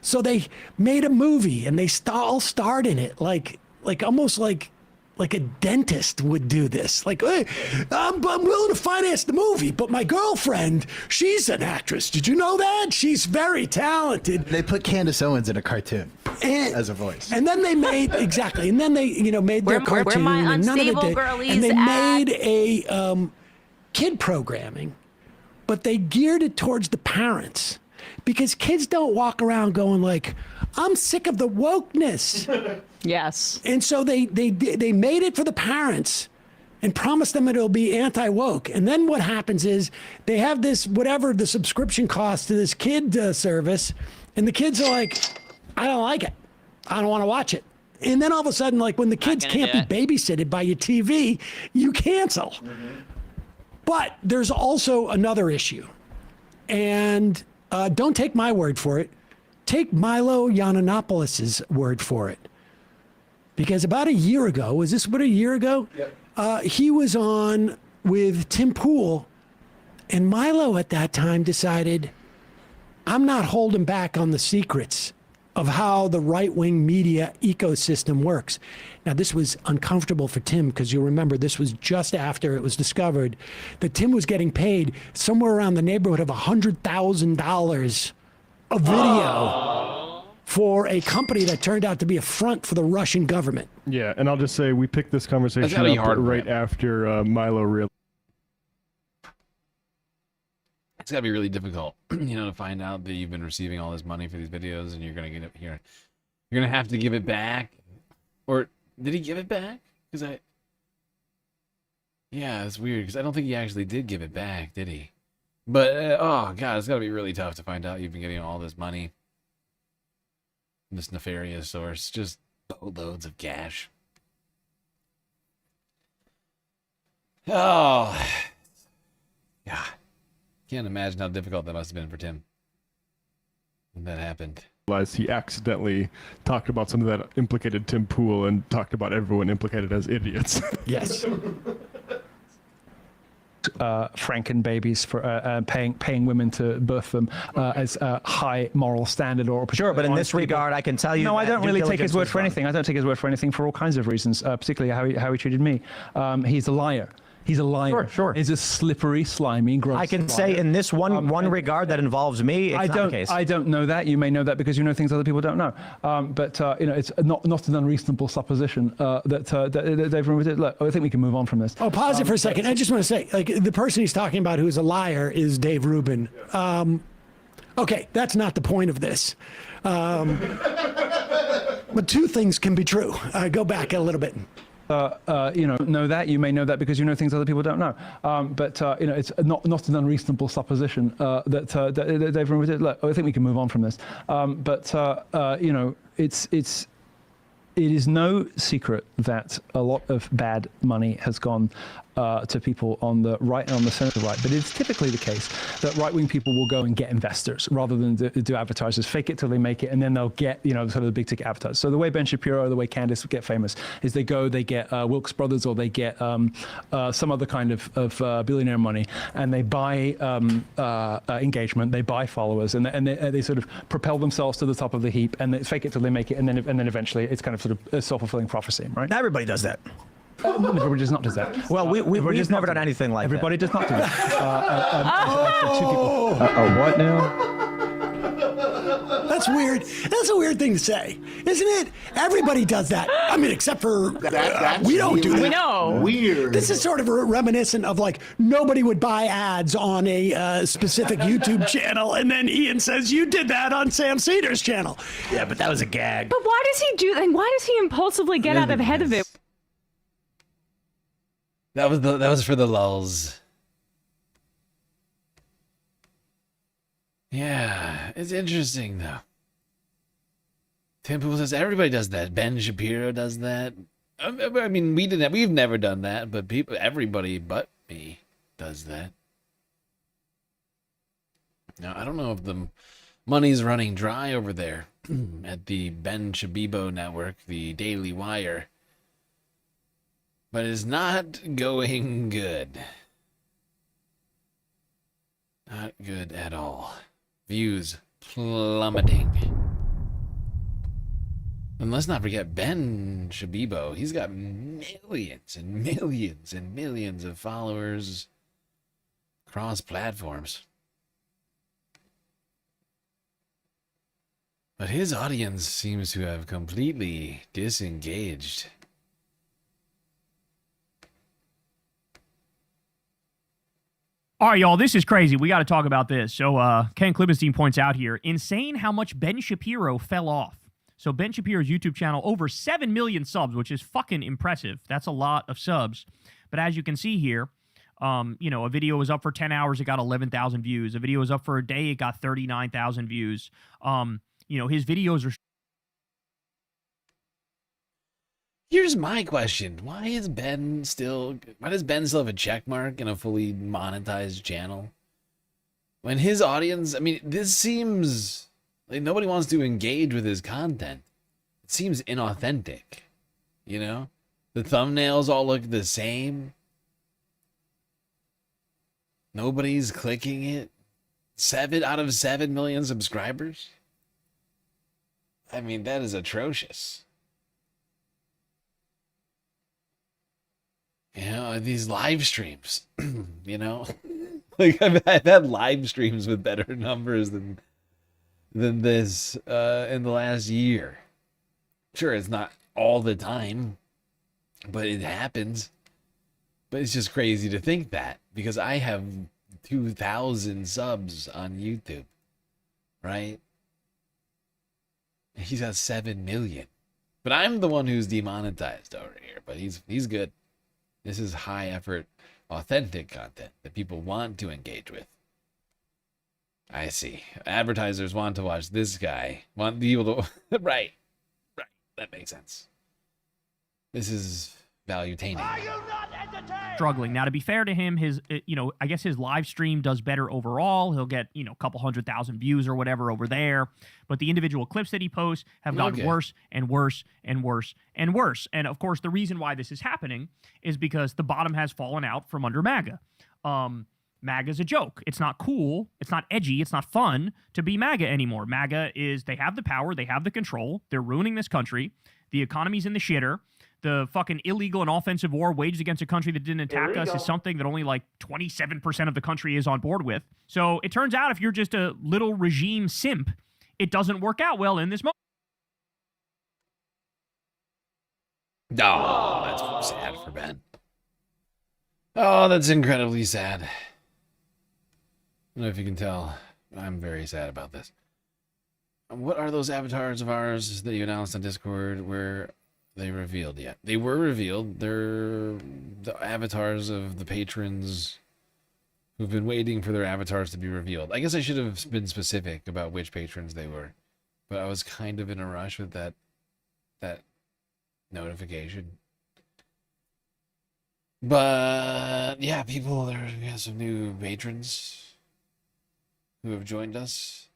So they made a movie, and they all starred in it, like almost like a dentist would do this. Like, "Hey, I'm willing to finance the movie, but my girlfriend, she's an actress. Did you know that? She's very talented." They put Candace Owens in a cartoon as a voice. And then they made exactly, and then they made their Where cartoon, my and none of it unstable did. girlies And they at? made a kid programming, but they geared it towards the parents, because kids don't walk around going like, "I'm sick of the wokeness." Yes. And so they made it for the parents and promised them it'll be anti-woke. And then what happens is they have this, whatever the subscription cost to this kid service, and the kids are like, "I don't like it. I don't want to watch it." And then all of a sudden, like, when the kids can't be babysitted by your TV, you cancel. But there's also another issue. And don't take my word for it. Take Milo Yiannopoulos' word for it. Because about a year ago, was this about a year ago? Yep. He was on with Tim Pool, and Milo at that time decided, "I'm not holding back on the secrets of how the right-wing media ecosystem works." Now, this was uncomfortable for Tim, because you'll remember this was just after it was discovered that Tim was getting paid somewhere around the neighborhood of $100,000 a video for a company that turned out to be a front for the Russian government. Yeah, and I'll just say we picked this conversation gotta be up hard for right him. after Milo realized. It's gotta be really difficult, to find out that you've been receiving all this money for these videos, and you're gonna get it here. You're gonna have to give it back, or did he give it back? Yeah, it's weird because I don't think he actually did give it back, did he? But oh god, it's gotta be really tough to find out you've been getting all this money from this nefarious source, just boatloads of cash. Oh, yeah. Can't imagine how difficult that must have been for Tim when that happened. He accidentally talked about something that implicated Tim Pool and talked about everyone implicated as idiots. Yes. Franken babies for paying women to birth them as a high moral standard or Sure, but in this regard, I can tell you. No, I that don't due really take his diligence word was for done. anything. I don't take his word for anything for all kinds of reasons, particularly how he treated me. He's a liar. He's a liar. Sure, sure. He's a slippery, slimy, gross. I can liar. say in this one regard that involves me, it's not the case. I don't know that. You may know that because you know things other people don't know. But you know, it's not an unreasonable supposition that they've removed it. Look, I think we can move on from this. Oh, pause it for a second. I just want to say, like, the person he's talking about who's a liar is Dave Rubin. Okay, that's not the point of this. But two things can be true. Go back a little bit. You know that. You may know that because you know things other people don't know. But you know, it's not an unreasonable supposition that they've removed it. Look, I think we can move on from this. But you know, it is no secret that a lot of bad money has gone to people on the right and on the center right. But it's typically the case that right-wing people will go and get investors rather than do advertisers, fake it till they make it, and then they'll get, you know, sort of the big ticket advertisers. So the way Ben Shapiro, the way Candace get famous is they get Wilkes Brothers or they get some other kind of billionaire money, and they buy engagement, they buy followers, and they sort of propel themselves to the top of the heap, and they fake it till they make it, and then eventually it's kind of sort of a self-fulfilling prophecy, right? Everybody does that. Everybody does not do that. Well, we've never done anything like Everybody that. does not do that. Two people. What now? That's weird. That's a weird thing to say, isn't it? Everybody does that. I mean, except for we don't do that. We know. Weird. This is sort of reminiscent of like nobody would buy ads on a specific YouTube channel, and then Ian says you did that on Sam Cedar's channel. Yeah, but that was a gag. But why does he do that? And why does he impulsively get out ahead of it? That was for the lulz. Yeah, it's interesting though. Tim Pool says everybody does that. Ben Shapiro does that. I mean, we've never done that, but everybody but me does that. Now, I don't know if the money's running dry over there at the Ben Shabibo network, the Daily Wire. But it's not going good. Not good at all. Views plummeting. And let's not forget Ben Shabibo. He's got millions and millions and millions of followers across platforms. But his audience seems to have completely disengaged. All right, y'all, this is crazy. We got to talk about this. So Ken Klibenstein points out here, insane how much Ben Shapiro fell off. So Ben Shapiro's YouTube channel, over 7 million subs, which is fucking impressive. That's a lot of subs. But as you can see here, you know, a video was up for 10 hours, it got 11,000 views. A video was up for a day, it got 39,000 views. You know, his videos are... Here's my question. Why does Ben still have a check mark in a fully monetized channel? When his audience, I mean, this seems like nobody wants to engage with his content. It seems inauthentic, you know? The thumbnails all look the same. Nobody's clicking it. 7 out of 7 million subscribers? I mean, that is atrocious. You know, these live streams, you know, like I've had live streams with better numbers than this in the last year. Sure, it's not all the time, but it happens. But it's just crazy to think that because I have 2,000 subs on YouTube, right? He's got 7 million, but I'm the one who's demonetized over here. But he's good. This is high effort, authentic content that people want to engage with. I see. Advertisers want to watch this guy. Want people to... right. That makes sense. This is valuetaining. Struggling. Now, to be fair to him, his, I guess his live stream does better overall. He'll get, a couple 100,000 views or whatever over there. But the individual clips that he posts have gotten worse and worse and worse and worse. And of course, the reason why this is happening is because the bottom has fallen out from under MAGA. MAGA's a joke. It's not cool. It's not edgy. It's not fun to be MAGA anymore. MAGA they have the power. They have the control. They're ruining this country. The economy's in the shitter. The fucking illegal and offensive war waged against a country that didn't attack us is something that only like 27% of the country is on board with. So it turns out if you're just a little regime simp, it doesn't work out well in this moment. Oh, that's sad for Ben. Oh, that's incredibly sad. I don't know if you can tell. I'm very sad about this. What are those avatars of ours that you announced on Discord? Where they revealed yet? They were revealed. They're the avatars of the patrons who've been waiting for their avatars to be revealed. I guess I should have been specific about which patrons they were, but I was kind of in a rush with that notification. But yeah, we have some new patrons who have joined us,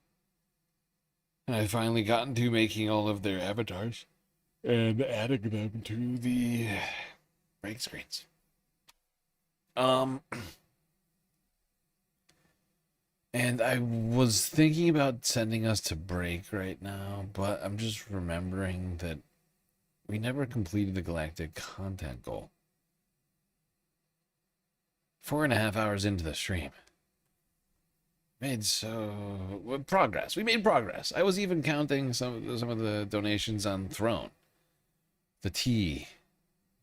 and I've finally gotten to making all of their avatars and adding them to the break screens. And I was thinking about sending us to break right now, but I'm just remembering that we never completed the galactic content goal. 4.5 hours into the stream. Progress. We made progress. I was even counting some of the donations on Throne. The tea,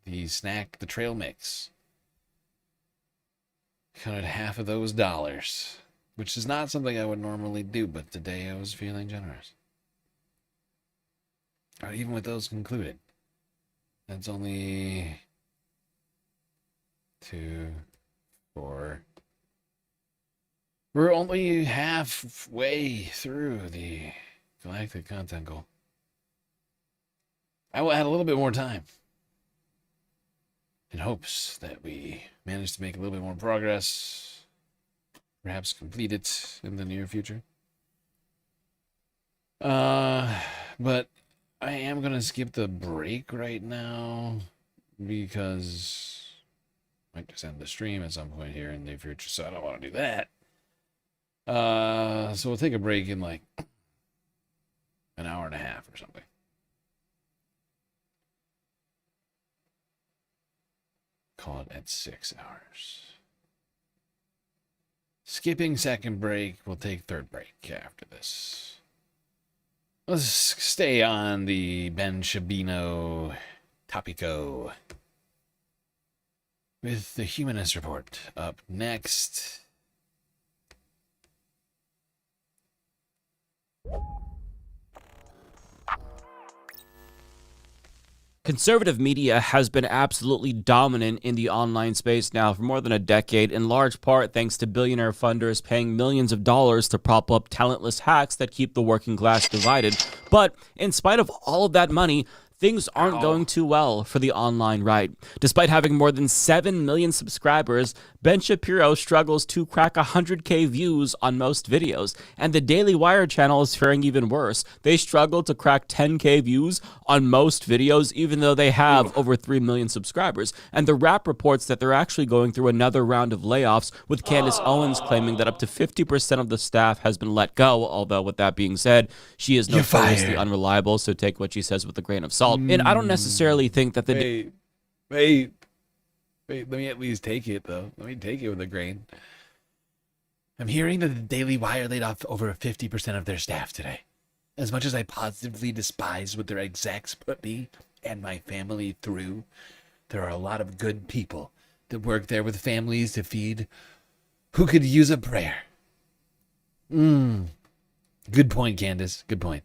the snack, the trail mix. Counted half of those dollars, which is not something I would normally do, but today I was feeling generous. All right, even with those concluded, that's only 2, 4. We're only halfway through the galactic content goal. I will add a little bit more time in hopes that we manage to make a little bit more progress, perhaps complete it in the near future. But I am going to skip the break right now because I might just end the stream at some point here in the future, so I don't want to do that. So we'll take a break in like an hour and a half or something. Call it at 6 hours. Skipping second break, we'll take third break after this. Let's stay on the Ben Shabino topico with the Humanist Report up next. Conservative media has been absolutely dominant in the online space now for more than a decade, in large part thanks to billionaire funders paying millions of dollars to prop up talentless hacks that keep the working class divided. But in spite of all of that money, things aren't going too well for the online right. Despite having more than 7 million subscribers, Ben Shapiro struggles to crack 100K views on most videos, and the Daily Wire channel is faring even worse. They struggle to crack 10K views on most videos, even though they have over 3 million subscribers. And The Wrap reports that they're actually going through another round of layoffs, with Candace Owens claiming that up to 50% of the staff has been let go, although with that being said, she is notoriously unreliable, so take what she says with a grain of salt. And I don't necessarily think that the... Wait, let me at least take it, though. Let me take it with a grain. I'm hearing that the Daily Wire laid off over 50% of their staff today. As much as I positively despise what their execs put me and my family through, there are a lot of good people that work there with families to feed who could use a prayer. Good point, Candace. Good point.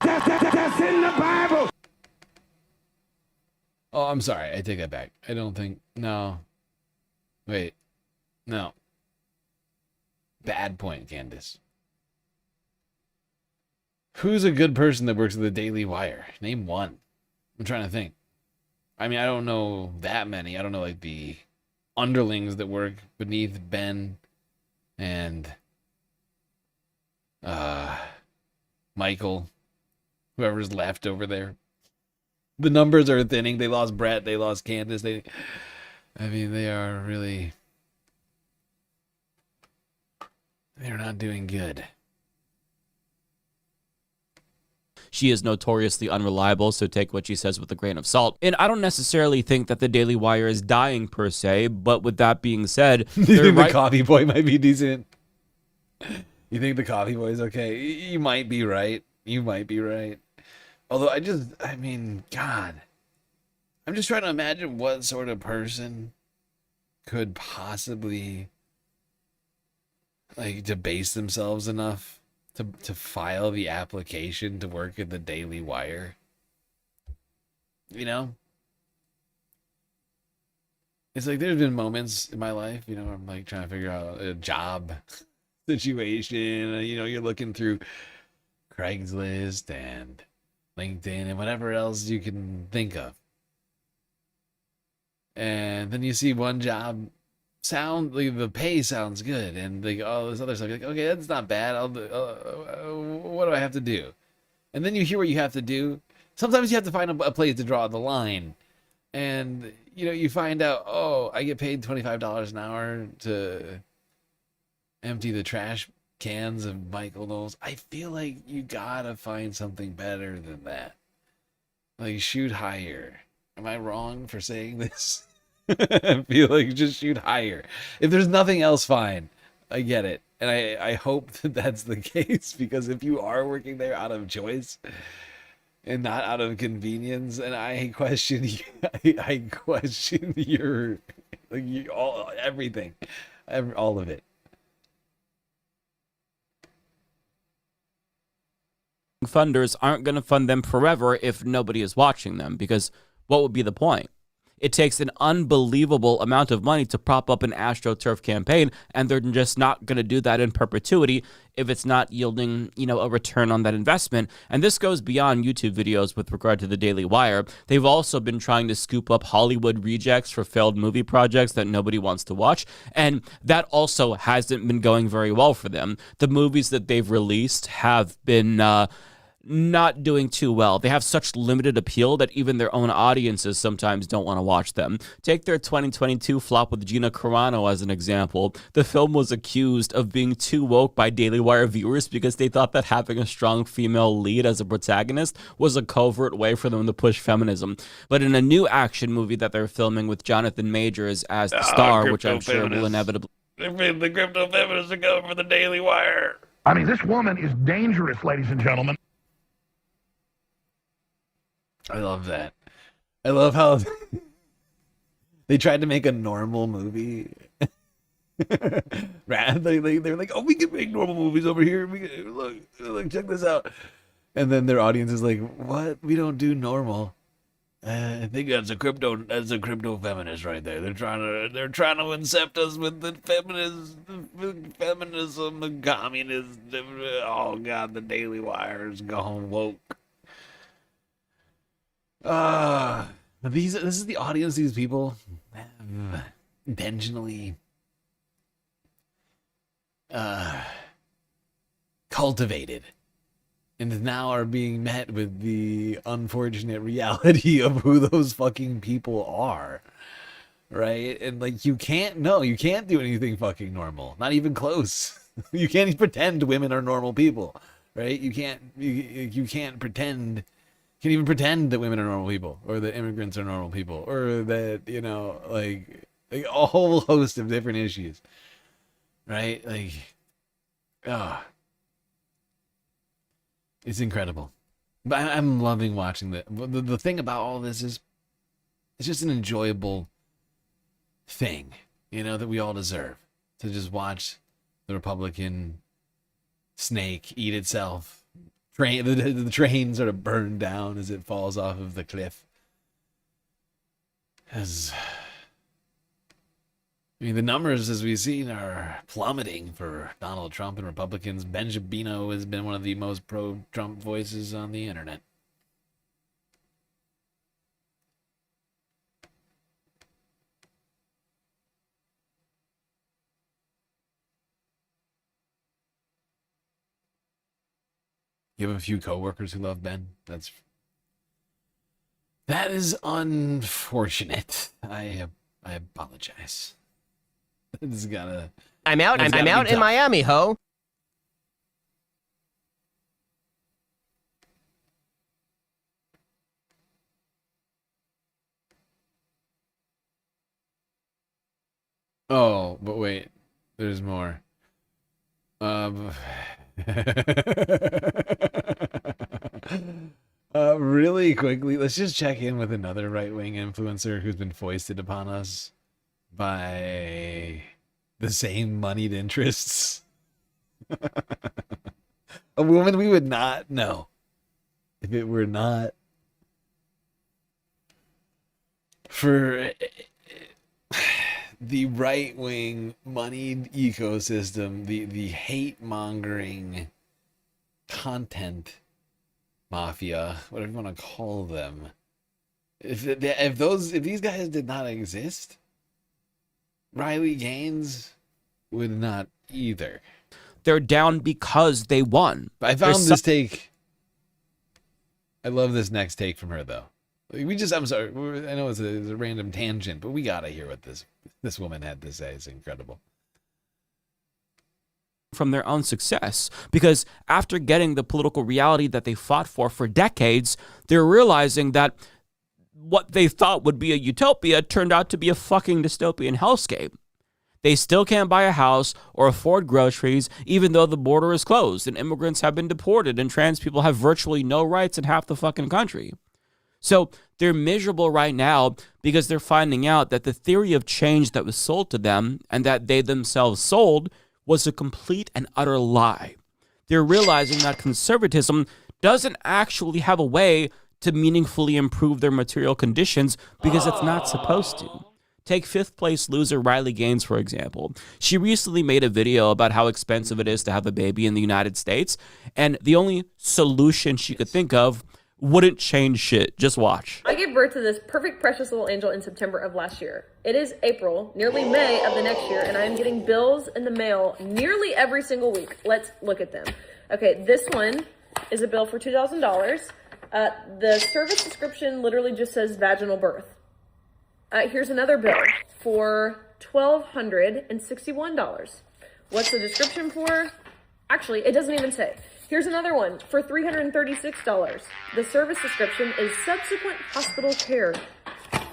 That's in the Bible. Oh, I'm sorry. I take that back. I don't think... No. Wait. No. Bad point, Candace. Who's a good person that works at the Daily Wire? Name one. I'm trying to think. I mean, I don't know that many. I don't know like the underlings that work beneath Ben and Michael, whoever's left over there. The numbers are thinning. They lost Brett. They lost Candace. They are really. They're not doing good. She is notoriously unreliable, so take what she says with a grain of salt. And I don't necessarily think that the Daily Wire is dying per se, but with that being said, the coffee boy might be decent. You think the coffee boy is okay? You might be right. You might be right. Although I mean, God. I'm just trying to imagine what sort of person could possibly like debase themselves enough to file the application to work at the Daily Wire. You know? It's like there's been moments in my life, you know, where I'm like trying to figure out a job situation. You know, you're looking through Craigslist and LinkedIn and whatever else you can think of. And then you see one job like the pay sounds good, and like all this other stuff. You're like, okay, that's not bad. What do I have to do? And then you hear what you have to do. Sometimes you have to find a place to draw the line, and you know you find out, oh, I get paid $25 an hour to empty the trash cans of Michael Knowles. I feel like you gotta find something better than that. Like shoot higher. Am I wrong for saying this? I feel like just shoot higher. If there's nothing else, fine. I get it. And I hope that that's the case, because if you are working there out of choice and not out of convenience, and I question I question your like everything, all of it. Funders aren't going to fund them forever if nobody is watching them, because what would be the point? It takes an unbelievable amount of money to prop up an AstroTurf campaign, and they're just not going to do that in perpetuity if it's not yielding, you know, a return on that investment. And this goes beyond YouTube videos with regard to the Daily Wire. They've also been trying to scoop up Hollywood rejects for failed movie projects that nobody wants to watch, and that also hasn't been going very well for them. The movies that they've released have been not doing too well. They have such limited appeal that even their own audiences sometimes don't want to watch them. Take their 2022 flop with Gina Carano as an example. The film was accused of being too woke by Daily Wire viewers because they thought that having a strong female lead as a protagonist was a covert way for them to push feminism. But in a new action movie that they're filming with Jonathan Majors as the star, which I'm sure will inevitably... The crypto feminists are going for the Daily Wire. I mean, this woman is dangerous, ladies and gentlemen. I love that. I love how they tried to make a normal movie. They're like, oh, we can make normal movies over here. We can, look, check this out. And then their audience is like, what? We don't do normal. I think that's a crypto feminist right there. They're trying to incept us with the feminism, the communist. Oh God, the Daily Wire is gone woke. This is the audience these people have intentionally cultivated, and now are being met with the unfortunate reality of who those fucking people are, right? And like you can't do anything fucking normal, not even close. You can't even pretend women are normal people, right? You can't pretend. Can't even pretend that women are normal people, or that immigrants are normal people, or that, you know, like a whole host of different issues, right? Like, it's incredible. But I'm loving watching the thing about all this is it's just an enjoyable thing, you know, that we all deserve, to just watch the Republican snake eat itself. The train sort of burned down as it falls off of the cliff. I mean, the numbers, as we've seen, are plummeting for Donald Trump and Republicans. Ben Shapiro has been one of the most pro-Trump voices on the internet. You have a few coworkers who love Ben. That is unfortunate. I apologize. It's gotta. I'm out in Miami, ho. Oh, but wait, there's more. Really quickly, let's just check in with another right-wing influencer who's been foisted upon us by the same moneyed interests. A woman we would not know if it were not for the right-wing moneyed ecosystem, the hate-mongering content mafia, whatever you want to call them. If these guys did not exist, Riley Gaines would not either. They're down because they won. I found this take. I love this next take from her though. I'm sorry. I know it's a random tangent, but we gotta hear what this woman had to say. It's incredible. From their own success, because after getting the political reality that they fought for decades, they're realizing that what they thought would be a utopia turned out to be a fucking dystopian hellscape. They still can't buy a house or afford groceries, even though the border is closed and immigrants have been deported and trans people have virtually no rights in half the fucking country. So they're miserable right now because they're finding out that the theory of change that was sold to them and that they themselves sold was a complete and utter lie. They're realizing that conservatism doesn't actually have a way to meaningfully improve their material conditions because it's not supposed to. Take fifth place loser Riley Gaines, for example. She recently made a video about how expensive it is to have a baby in the United States, and the only solution she could think of wouldn't change shit. Just watch. I gave birth to this perfect, precious little angel in September of last year. It is April, nearly May of the next year, and I am getting bills in the mail nearly every single week. Let's look at them. Okay, this one is a bill for $2,000. The service description literally just says vaginal birth. Here's another bill for $1,261. What's the description for? Actually, it doesn't even say. Here's another one for $336. The service description is subsequent hospital care.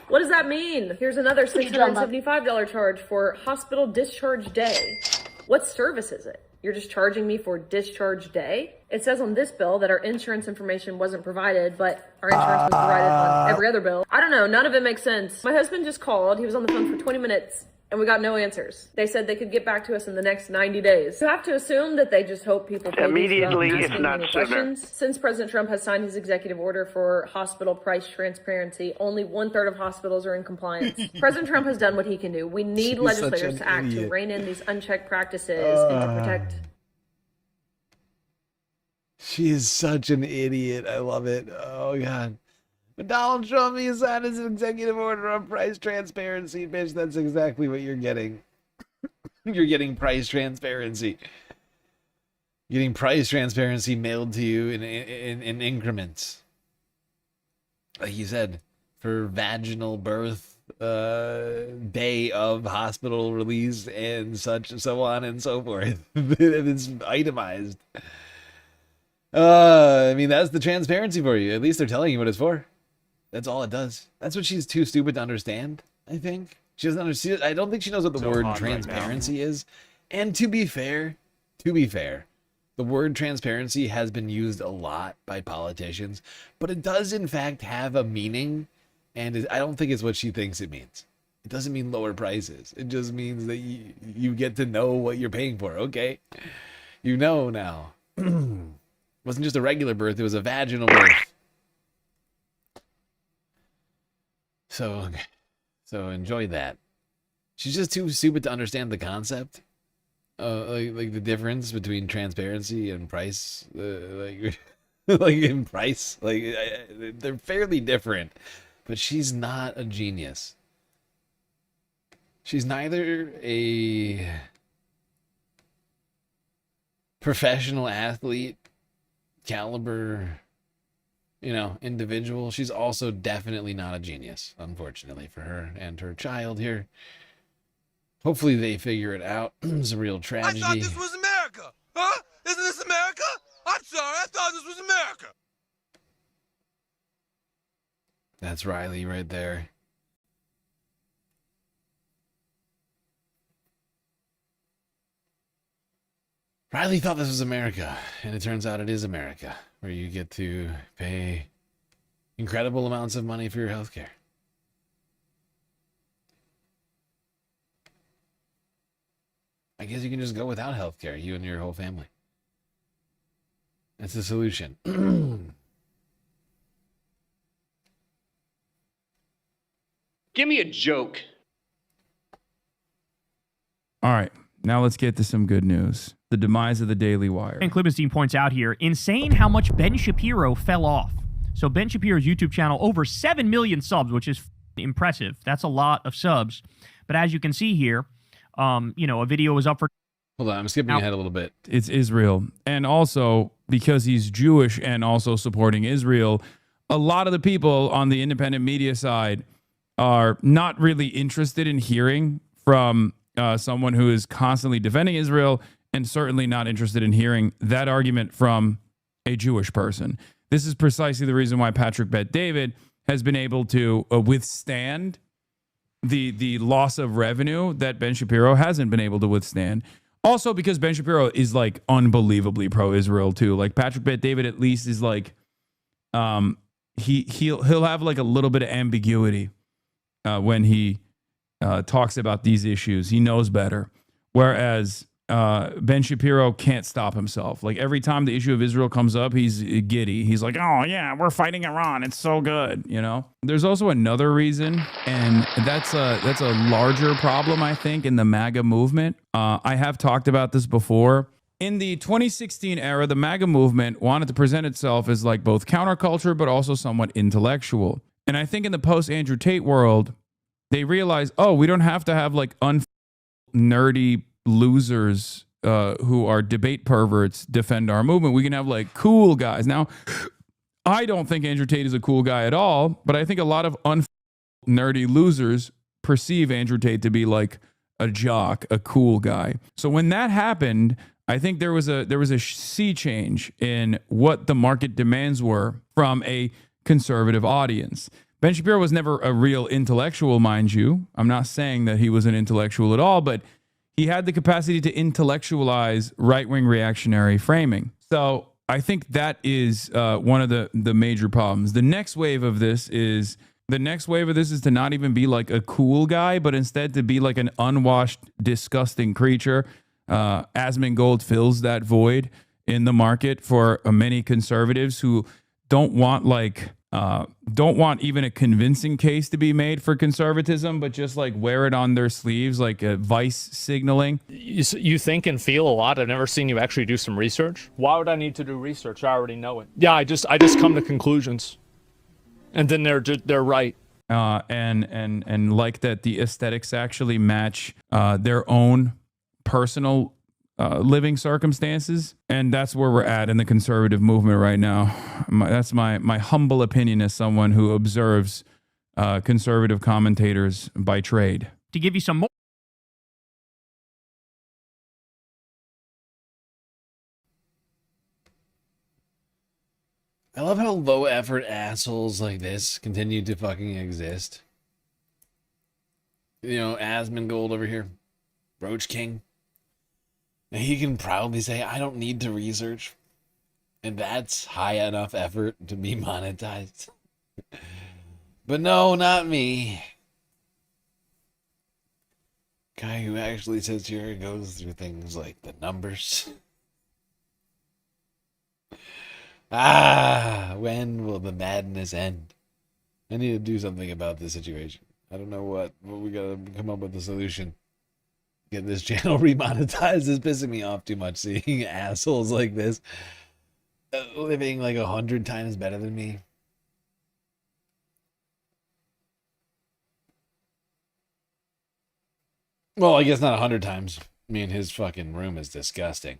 What does that mean? Here's another $675 charge for hospital discharge day. What service is it? You're just charging me for discharge day? It says on this bill that our insurance information wasn't provided, but our insurance was provided on every other bill. I don't know. None of it makes sense. My husband just called. He was on the phone for 20 minutes. And we got no answers. They said they could get back to us in the next 90 days. You have to assume that they just hope people pay Immediately, these if not sooner. questions. Since President Trump has signed his executive order for hospital price transparency, only 1/3 of hospitals are in compliance. President Trump has done what he can do. We need She's legislators such to an act to idiot. rein in these unchecked practices and to protect. She is such an idiot. I love it. Oh, God. But Donald Trump, he signed his executive order on price transparency. Bitch, that's exactly what you're getting. You're getting price transparency. Getting price transparency mailed to you in increments. Like you said, for vaginal birth, day of hospital release, and so on and so forth. It's itemized. I mean, that's the transparency for you. At least they're telling you what it's for. That's all it does. That's what she's too stupid to understand, I think. She doesn't understand. I don't think she knows what the word transparency is. And to be fair, the word transparency has been used a lot by politicians, but it does in fact have a meaning, and I don't think it's what she thinks it means. It doesn't mean lower prices. It just means that you get to know what you're paying for. Okay. You know now. It wasn't just a regular birth, it was a vaginal birth. So enjoy that. She's just too stupid to understand the concept. Like the difference between transparency and price. Like in price. They're fairly different. But she's not a genius. She's neither a professional athlete, caliber, individual. She's also definitely not a genius, unfortunately for her and her child here. Hopefully they figure it out. It's a real tragedy. I thought this was America. Huh? Isn't this America? I'm sorry, I thought this was America. That's Riley right there. Riley thought this was America, and it turns out it is America, where you get to pay incredible amounts of money for your healthcare. I guess you can just go without healthcare, you and your whole family. That's the solution. Give me a joke. All right, now let's get to some good news. The demise of the Daily Wire. And Klibenstein points out here, insane how much Ben Shapiro fell off. So Ben Shapiro's YouTube channel, over 7 million subs, which is impressive. That's a lot of subs. But as you can see here, a video was up for... Hold on, I'm skipping ahead a little bit. It's Israel. And also, because he's Jewish and also supporting Israel, a lot of the people on the independent media side are not really interested in hearing from someone who is constantly defending Israel, and certainly not interested in hearing that argument from a Jewish person. This is precisely the reason why Patrick Bet-David has been able to withstand the loss of revenue that Ben Shapiro hasn't been able to withstand. Also because Ben Shapiro is like unbelievably pro-Israel too. Like Patrick Bet-David at least is like he'll have like a little bit of ambiguity when he talks about these issues. He knows better. Whereas Ben Shapiro can't stop himself. Like every time the issue of Israel comes up, he's giddy. He's like, oh yeah, we're fighting Iran. It's so good. There's also another reason, and that's a larger problem, I think, in the MAGA movement. I have talked about this before. In the 2016 era, the MAGA movement wanted to present itself as like both counterculture, but also somewhat intellectual. And I think in the post-Andrew Tate world, they realized, oh, we don't have to have like nerdy losers who are debate perverts defend our movement. We can have like cool guys. Now, I don't think Andrew Tate is a cool guy at all, but I think a lot of nerdy losers perceive Andrew Tate to be like a jock, a cool guy. So when that happened, I think there was a sea change in what the market demands were from a conservative audience. Ben Shapiro was never a real intellectual, mind you. I'm not saying that he was an intellectual at all, but he had the capacity to intellectualize right-wing reactionary framing. So I think that is one of the major problems. The next wave of this is to not even be like a cool guy, but instead to be like an unwashed, disgusting creature. Asmongold fills that void in the market for many conservatives who don't want even a convincing case to be made for conservatism, but just like wear it on their sleeves, like a vice signaling. You think and feel a lot. I've never seen you actually do some research. Why would I need to do research? I already know it. Yeah, I just come to conclusions, and then they're right. And like that, the aesthetics actually match their own personal living circumstances, and that's where we're at in the conservative movement right now. That's my humble opinion as someone who observes conservative commentators by trade. To give you some more. I love how low effort assholes like this continue to fucking exist. Asmongold over here, Roach King. And he can proudly say, I don't need to research. And that's high enough effort to be monetized. But no, not me. Guy who actually sits here and goes through things like the numbers. When will the madness end? I need to do something about this situation. I don't know what we gotta come up with a solution. Get this channel remonetized. Is pissing me off too much seeing assholes like this living like 100 times better than me. Well, I guess not 100 times. I mean, his fucking room is disgusting.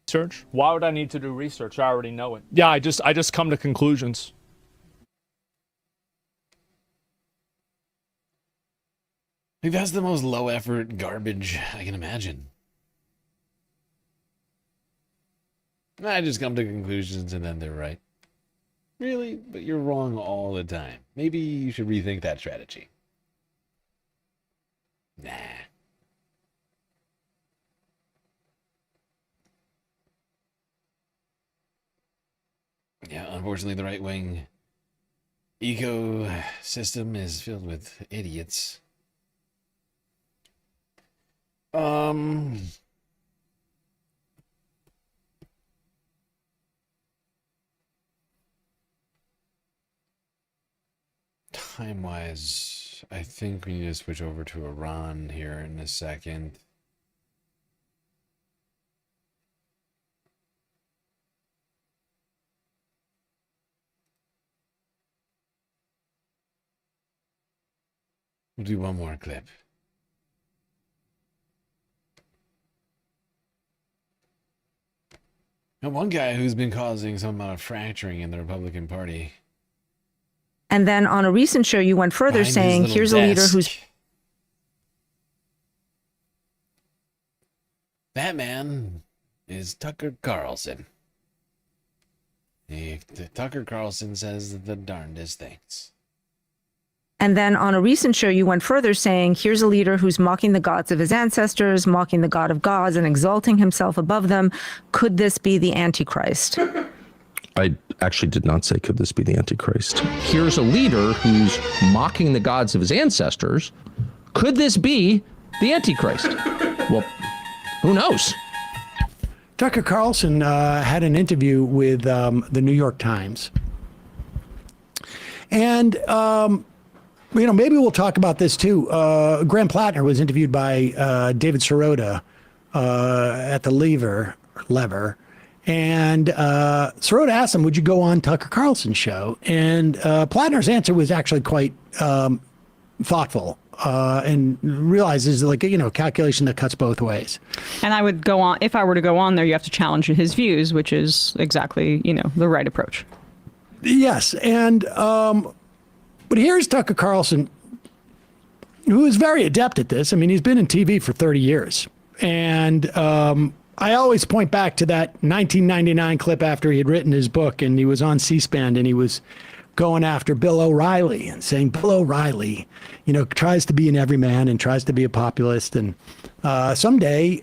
Research? Why would I need to do research? I already know it. Yeah, I just come to conclusions. I think that's the most low effort garbage I can imagine. I just come to conclusions and then they're right. Really? But you're wrong all the time. Maybe you should rethink that strategy. Nah. Yeah, unfortunately, the right-wing ecosystem is filled with idiots. Time-wise, I think we need to switch over to Iran here in a second. We'll do one more clip. Now, one guy who's been causing some amount of fracturing in the Republican Party. And then on a recent show, you went further Behind his saying, little here's a leader desk. who's... That man is Tucker Carlson. Tucker Carlson says the darndest things. And then on a recent show, you went further saying, here's a leader who's mocking the gods of his ancestors, mocking the God of gods, and exalting himself above them. Could this be the Antichrist? I actually did not say, could this be the Antichrist? Here's a leader who's mocking the gods of his ancestors. Could this be the Antichrist? Well, who knows? Tucker Carlson had an interview with the New York Times. And, maybe we'll talk about this too. Graham Plattner was interviewed by David Sirota at the Lever. And Sirota asked him, would you go on Tucker Carlson's show? And Plattner's answer was actually quite thoughtful and realizes a calculation that cuts both ways. And I would go on, if I were to go on there, you have to challenge his views, which is exactly, the right approach. Yes. And, but here's Tucker Carlson, who is very adept at this. I mean, he's been in TV for 30 years. And I always point back to that 1999 clip after he had written his book and he was on C-SPAN and he was going after Bill O'Reilly and saying Bill O'Reilly, tries to be an everyman and tries to be a populist. And someday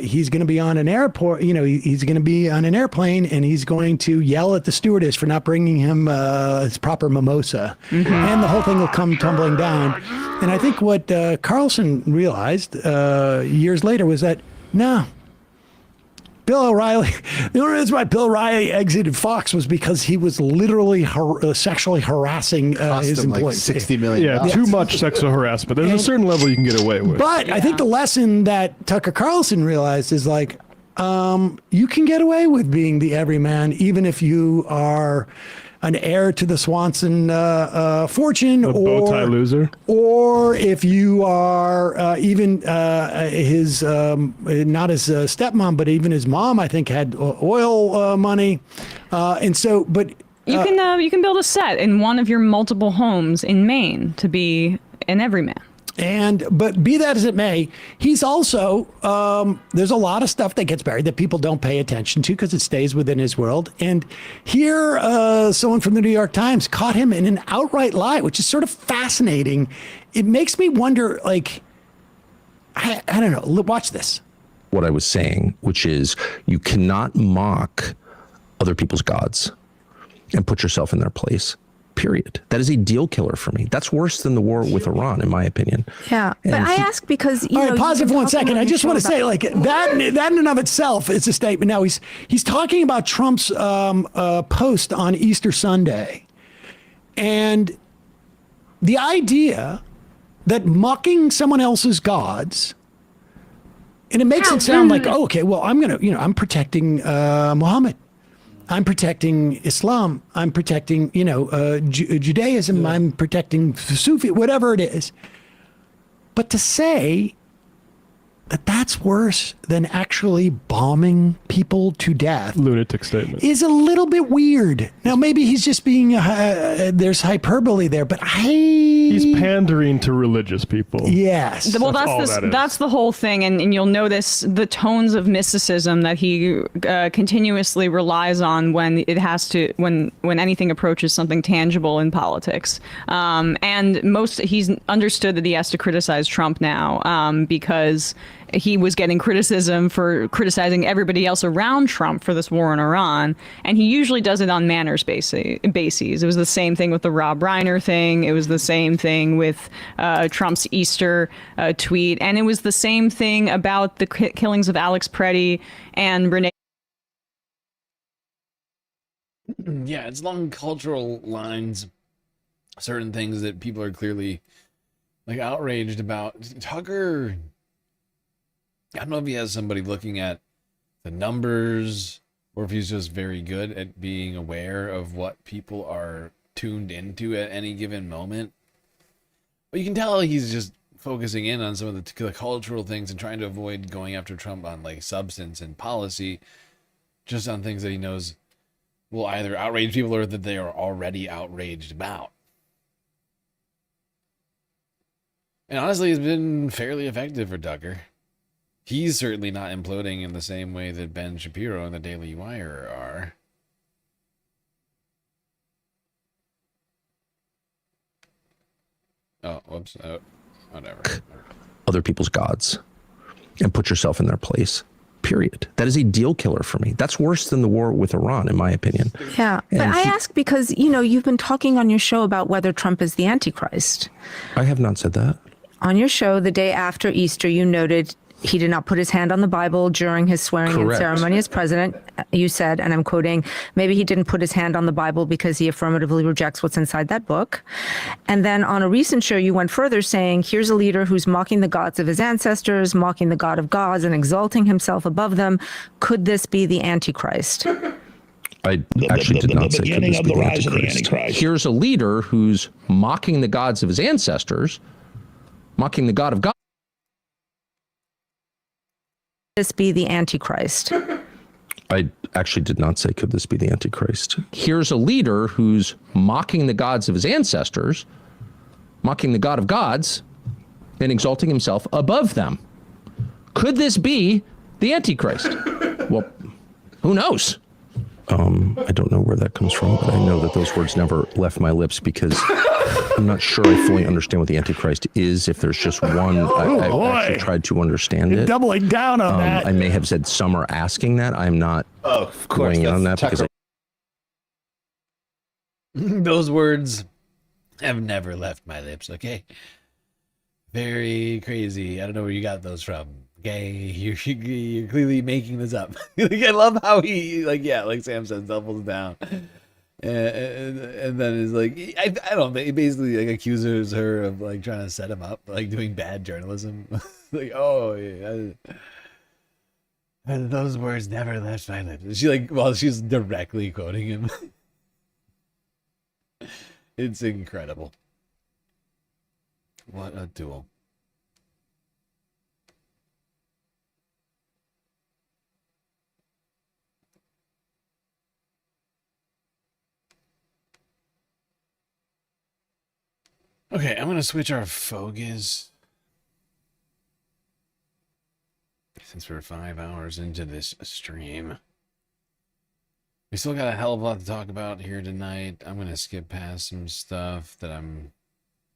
he's going to be on an airport, he's going to be on an airplane and he's going to yell at the stewardess for not bringing him his proper mimosa. Mm-hmm. And the whole thing will come tumbling down. And I think what Carlson realized years later was that, no, Bill O'Reilly, the only reason why Bill O'Reilly exited Fox was because he was literally sexually harassing his employees. Like $60 million. Yeah, too much sexual harassment. There's a certain level you can get away with. But I think the lesson that Tucker Carlson realized is you can get away with being the everyman, even if you are an heir to the Swanson fortune, a bow tie loser, or if you are even his not his stepmom, but even his mom, I think, had oil money, and so. But you can build a set in one of your multiple homes in Maine to be an everyman. But be that as it may, he's also, there's a lot of stuff that gets buried that people don't pay attention to because it stays within his world. And here, someone from the New York Times caught him in an outright lie, which is sort of fascinating. It makes me wonder, I don't know, watch this. What I was saying, which is you cannot mock other people's gods and put yourself in their place. Period. That is a deal killer for me. That's worse than the war with Iran, in my opinion. Yeah, but I ask because all right, pause it for 1 second. I just want to say, that in and of itself is a statement. Now he's talking about Trump's post on Easter Sunday, and the idea that mocking someone else's gods, and it makes it sound like, oh, okay, well, I'm protecting Muhammad. I'm protecting Islam. I'm protecting, Judaism. Yeah. I'm protecting Sufi, whatever it is. But to say that's worse than actually bombing people to death. Lunatic statement. Is a little bit weird. Now, maybe he's just being, there's hyperbole there, but he's pandering to religious people. Yes. Well, that's the whole thing, and you'll notice the tones of mysticism that he continuously relies on when it has to, when anything approaches something tangible in politics. And he's understood that he has to criticize Trump now because he was getting criticism for criticizing everybody else around Trump for this war in Iran, and he usually does it on manners bases. It was the same thing with the Rob Reiner thing. It was the same thing with Trump's Easter tweet, and it was the same thing about the killings of Alex Preddy and Renee. Yeah, it's along cultural lines. Certain things that people are clearly like outraged about. Tucker, I don't know if he has somebody looking at the numbers or if he's just very good at being aware of what people are tuned into at any given moment. But you can tell he's just focusing in on some of the cultural things and trying to avoid going after Trump on like substance and policy, just on things that he knows will either outrage people or that they are already outraged about. And honestly, it's been fairly effective for Tucker. He's certainly not imploding in the same way that Ben Shapiro and the Daily Wire are. Oh, whoops. Oh, whatever. Other people's gods and put yourself in their place. Period. That is a deal killer for me. That's worse than the war with Iran, in my opinion. Yeah. But I ask because, you've been talking on your show about whether Trump is the Antichrist. I have not said that. On your show, the day after Easter, you noted he did not put his hand on the Bible during his swearing-in ceremony as president. You said, and I'm quoting, maybe he didn't put his hand on the Bible because he affirmatively rejects what's inside that book. And then on a recent show, you went further saying, here's a leader who's mocking the gods of his ancestors, mocking the God of gods, and exalting himself above them. Could this be the Antichrist? I actually did not say could this be the Antichrist. Here's a leader who's mocking the gods of his ancestors, mocking the God of gods. This be the Antichrist? I actually did not say could this be the Antichrist. Here's a leader who's mocking the gods of his ancestors, mocking the God of gods, and exalting himself above them. Could this be the Antichrist? Well, who knows? I don't know where that comes from, but I know that those words never left my lips because I'm not sure I fully understand what the Antichrist is. If there's just one, I actually tried to understand it. Doubling down on that. I may have said some are asking that. I'm not going on that because those words have never left my lips, okay? Very crazy. I don't know where you got those from. Okay, you're clearly making this up. I love how he, like Sam said, doubles down. And then is like, I don't know, he basically like accuses her of like trying to set him up, like doing bad journalism. Like, oh, yeah. And those words never left my lips. She she's directly quoting him. It's incredible. What a duel. Okay, I'm going to switch our focus. Since we're 5 hours into this stream. We still got a hell of a lot to talk about here tonight. I'm going to skip past some stuff that I'm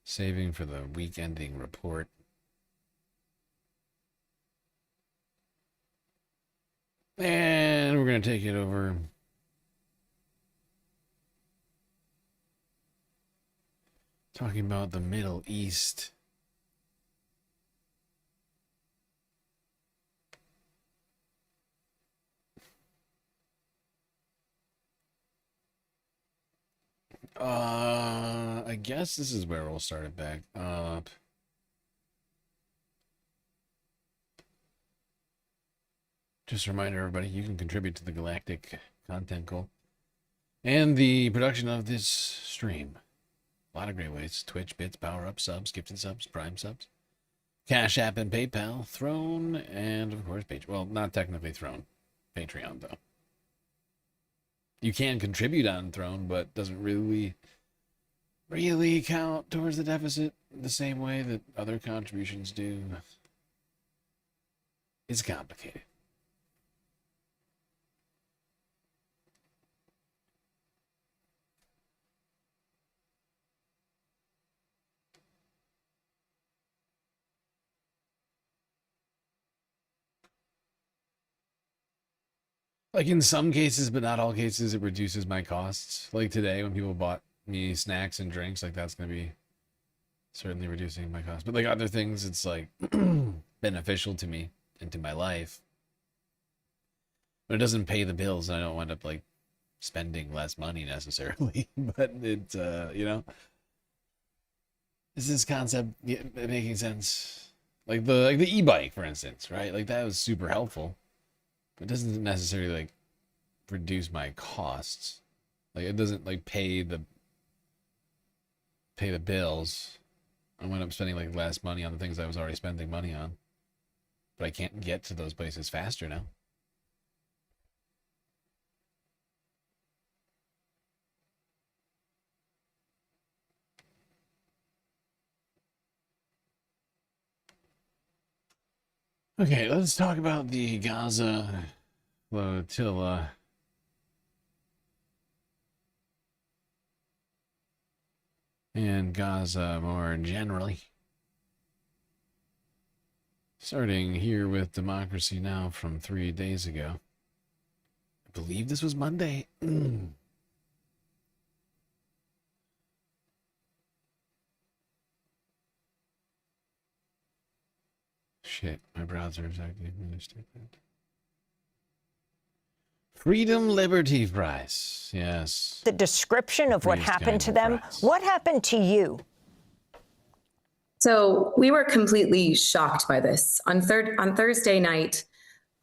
saving for the week-ending report. And we're going to take it over. Talking about the Middle East. I guess this is where we'll start it back up. Just a reminder, everybody, you can contribute to the Galactic content goal and the production of this stream. A lot of great ways. Twitch, bits, power up, subs, gifted subs, prime subs. Cash App and PayPal, Throne, and of course Patreon. Well, not technically Throne. Patreon, though. You can contribute on Throne, but doesn't really count towards the deficit the same way that other contributions do. It's complicated. Like in some cases, but not all cases, it reduces my costs. Like today, when people bought me snacks and drinks, like that's going to be certainly reducing my costs. But like other things, it's like beneficial to me and to my life. But it doesn't pay the bills, and I don't wind up like spending less money necessarily. But it's, you know, is this concept making sense? Like the e-bike, for instance, right? Like that was super helpful. It doesn't necessarily like reduce my costs. Like it doesn't like pay the bills. I went up spending like less money on the things I was already spending money on. But I can't get to those places faster now. Okay, let's talk about the Gaza flotilla. And Gaza more generally. Starting here with Democracy Now! From 3 days ago. I believe this was Monday. Shit, my browser is acting really stupid. Freedom Liberty Prize, yes. The description of what happened to them. What happened to you? So we were completely shocked by this. On Thursday night,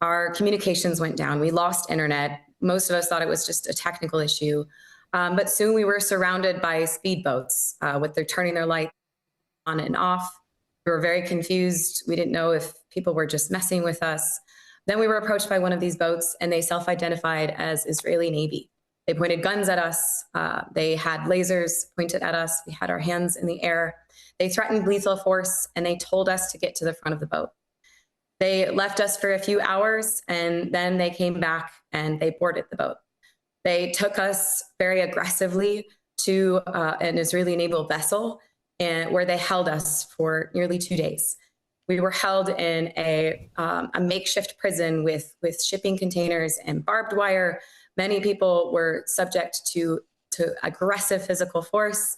our communications went down. We lost internet. Most of us thought it was just a technical issue. But soon we were surrounded by speedboats with their turning their lights on and off. We were very confused. We didn't know if people were just messing with us. Then we were approached by one of these boats, and they self-identified as Israeli Navy. They pointed guns at us. They had lasers pointed at us. We had our hands in the air. They threatened lethal force, and they told us to get to the front of the boat. They left us for a few hours, and then they came back and they boarded the boat. They took us very aggressively to an Israeli naval vessel, and where they held us for nearly 2 days. We were held in a makeshift prison with shipping containers and barbed wire. Many people were subject to aggressive physical force.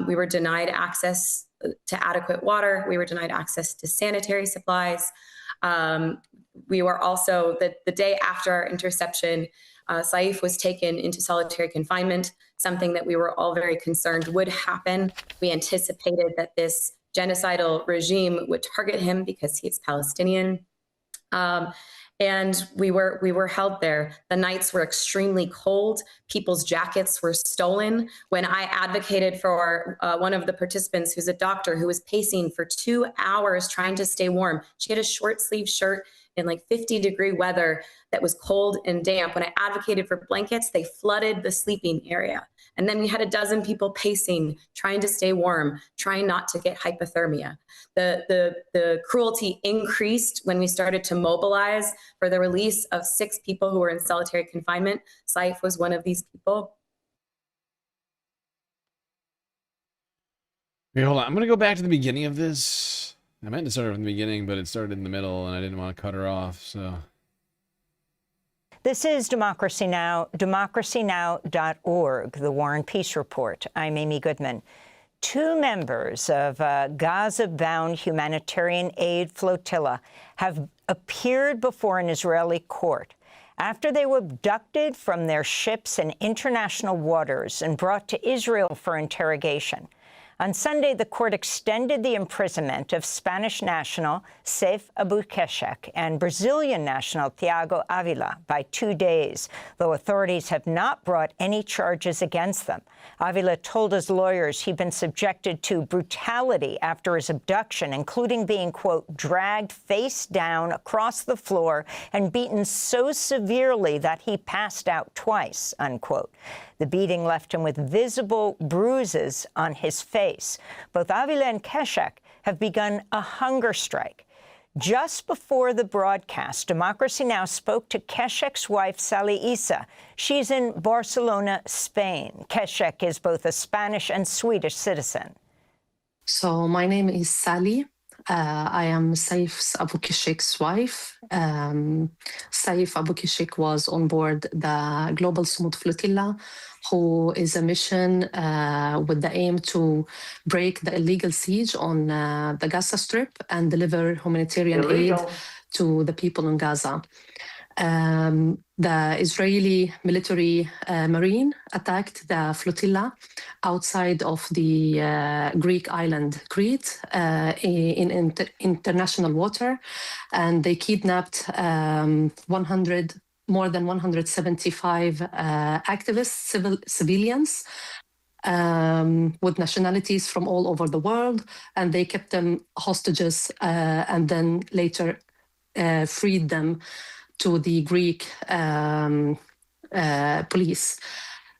We were denied access to adequate water. We were denied access to sanitary supplies. We were also, the day after our interception, Saif was taken into solitary confinement, something that we were all very concerned would happen. We anticipated that this genocidal regime would target him because he's Palestinian. And we were held there. The nights were extremely cold. People's jackets were stolen. When I advocated for one of the participants, who's a doctor, who was pacing for 2 hours trying to stay warm, she had a short sleeve shirt in like 50-degree weather that was cold and damp. When I advocated for blankets, they flooded the sleeping area. And then we had a dozen people pacing, trying to stay warm, trying not to get hypothermia. The cruelty increased when we started to mobilize for the release of 6 people who were in solitary confinement. Saif was one of these people. Okay, hold on. I'm going to go back to the beginning of this. I meant to start from the beginning, but it started in the middle, and I didn't want to cut her off, so... This is Democracy Now!, democracynow.org, the War and Peace Report. I'm Amy Goodman. 2 members of a Gaza-bound humanitarian aid flotilla have appeared before an Israeli court after they were abducted from their ships in international waters and brought to Israel for interrogation. On Sunday, the court extended the imprisonment of Spanish national Saif Abukeshek and Brazilian national Thiago Avila by 2 days, though authorities have not brought any charges against them. Avila told his lawyers he'd been subjected to brutality after his abduction, including being, quote, dragged face down across the floor and beaten so severely that he passed out twice, unquote. The beating left him with visible bruises on his face. Both Avila and Keshek have begun a hunger strike. Just before the broadcast, Democracy Now! Spoke to Keshek's wife, Sally Issa. She's in Barcelona, Spain. Keshek is both a Spanish and Swedish citizen. So my name is Sally. I am Saif Abukeshek's wife. Saif Abukeshek was on board the Global Sumud Flotilla, who is a mission with the aim to break the illegal siege on the Gaza Strip and deliver humanitarian aid to the people in Gaza. The Israeli military marine attacked the flotilla outside of the Greek island Crete in international water, and they kidnapped more than 175 activists, civilians, with nationalities from all over the world, and they kept them hostages and then later freed them to the Greek police.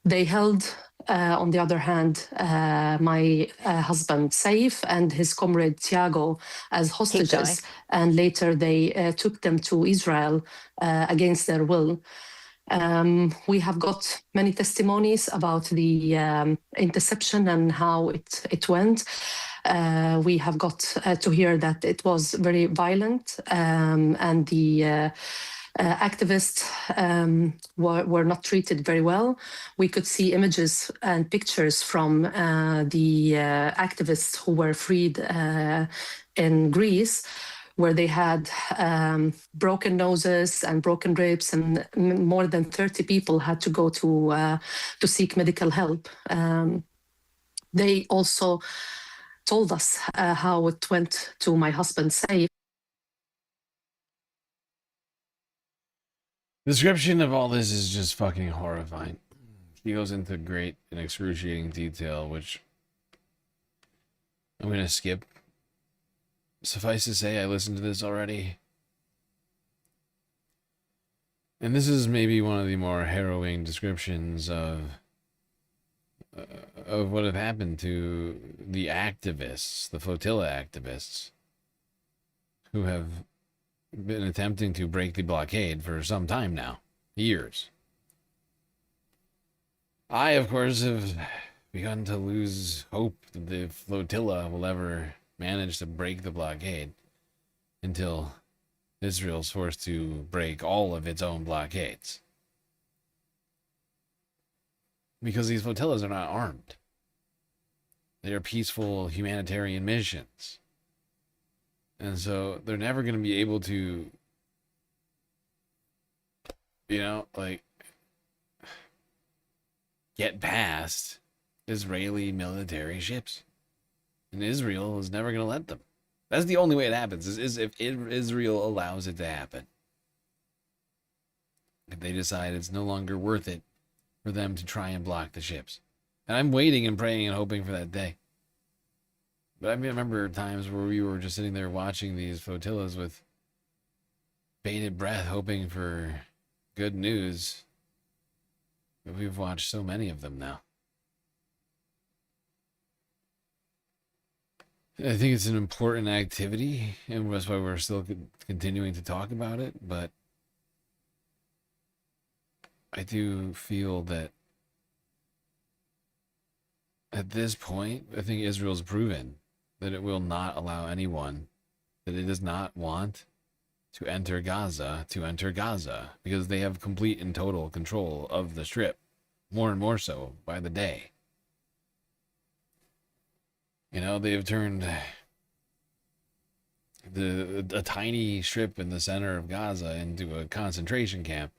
They held, on the other hand, my husband Saif and his comrade Thiago as hostages, and later they took them to Israel against their will. We have got many testimonies about the interception and how it went. We have got to hear that it was very violent, and the activists were not treated very well. We could see images and pictures from the activists who were freed in Greece, where they had broken noses and broken ribs, and more than 30 people had to go to seek medical help. They also told us how it went to my husband Saif. The description of all this is just fucking horrifying. She goes into great and excruciating detail, which I'm going to skip. Suffice to say, I listened to this already. And this is maybe one of the more harrowing descriptions of what had happened to the activists, the flotilla activists, who have been attempting to break the blockade for some time now. Years. I, of course, have begun to lose hope that the flotilla will ever manage to break the blockade until Israel's forced to break all of its own blockades. Because these flotillas are not armed. They are peaceful humanitarian missions. And so they're never going to be able to, get past Israeli military ships. And Israel is never going to let them. That's the only way it happens, is if Israel allows it to happen. If they decide it's no longer worth it for them to try and block the ships. And I'm waiting and praying and hoping for that day. But I remember times where we were just sitting there watching these flotillas with bated breath, hoping for good news. But we've watched so many of them now. I think it's an important activity, and that's why we're still continuing to talk about it. But I do feel that at this point, I think Israel's proven that it will not allow anyone that it does not want to enter Gaza, because they have complete and total control of the strip, more and more so by the day. They have turned a tiny strip in the center of Gaza into a concentration camp,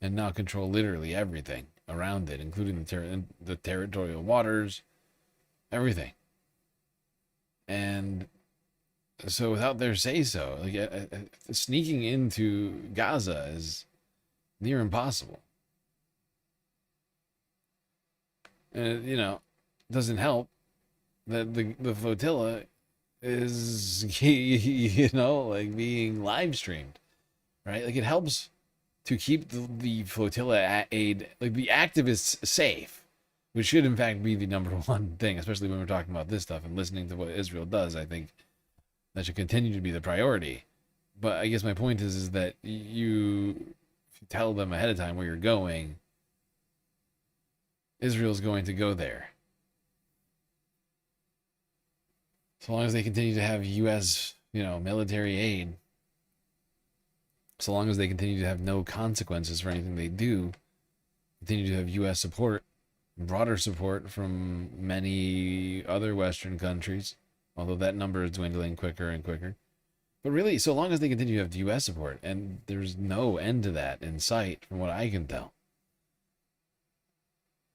and now control literally everything around it, including the territorial waters, everything. And so without their say-so, like sneaking into Gaza is near impossible. And, you know, it doesn't help that the flotilla is, you know, like being live streamed, right? Like it helps to keep the flotilla aid, like the activists safe, which should in fact be the number one thing, especially when we're talking about this stuff and listening to what Israel does. I think that should continue to be the priority. But I guess my point is that if you tell them ahead of time where you're going, Israel's going to go there. So long as they continue to have U.S., you know, military aid, so long as they continue to have no consequences for anything they do, continue to have U.S. support, broader support from many other Western countries, although that number is dwindling quicker and quicker. But really, so long as they continue to have U.S. support, and there's no end to that in sight, from what I can tell,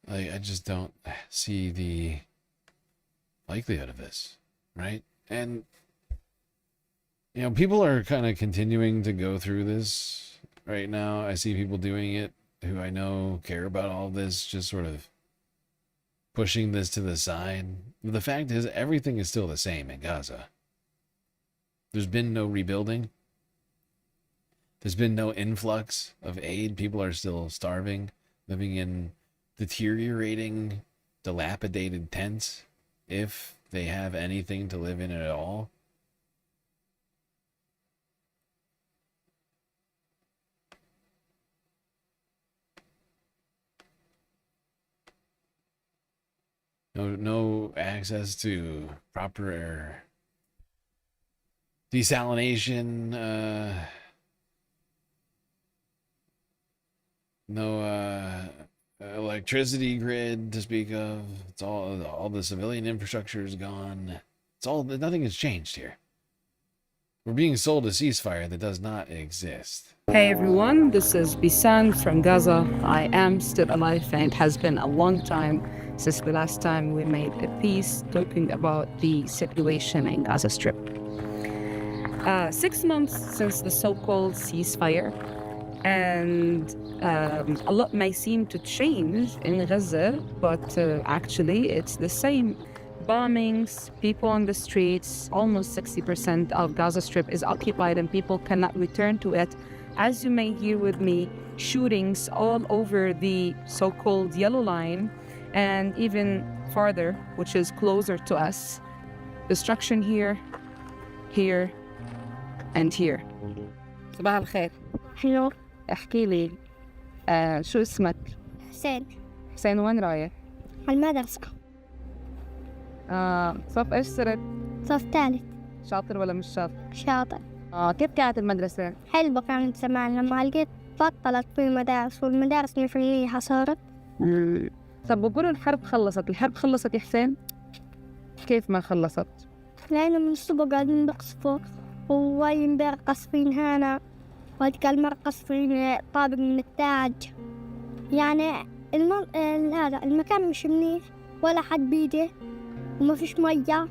I just don't see the likelihood of this, right? And, you know, people are kind of continuing to go through this right now. I see people doing it who I know care about all this, just sort of pushing this to the side. But the fact is, everything is still the same in Gaza. There's been no rebuilding. There's been no influx of aid. People are still starving, living in deteriorating, dilapidated tents, if they have anything to live in at all. No access to proper desalination, no electricity grid to speak of. It's all the civilian infrastructure is gone. Nothing has changed here. We're being sold a ceasefire that does not exist. Hey everyone, this is Bisan from Gaza. I am still alive, and it has been a long time since the last time we made a piece talking about the situation in Gaza Strip. 6 months since the so-called ceasefire, and a lot may seem to change in Gaza, but actually it's the same. Bombings, people on the streets, almost 60% of Gaza Strip is occupied and people cannot return to it. As you may hear with me, shootings all over the so-called yellow line and even farther, which is closer to us. Destruction here, here, and here. صباح الخير. حلو. احكي لي شو اسمك؟ حسين. حسين وين رايح؟ على المدرسة. صف ايش صرت؟ صف ثالث. شاطر ولا مش شاطر؟ شاطر. كيف كانت المدرسة؟ حلوة كانت زمان لما لقيت بطلت في المدارس والمدارس 100% صارت. طب بقولوا الحرب خلصت يا حسين؟ كيف ما خلصت؟ لأنه من الصبح قاعدين بقصفوا وواي امبارح قصفين هنا وهذيك المرة قصفين طابق من التاج. يعني هذا المكان مش منيح ولا حد بيده وما فيش مية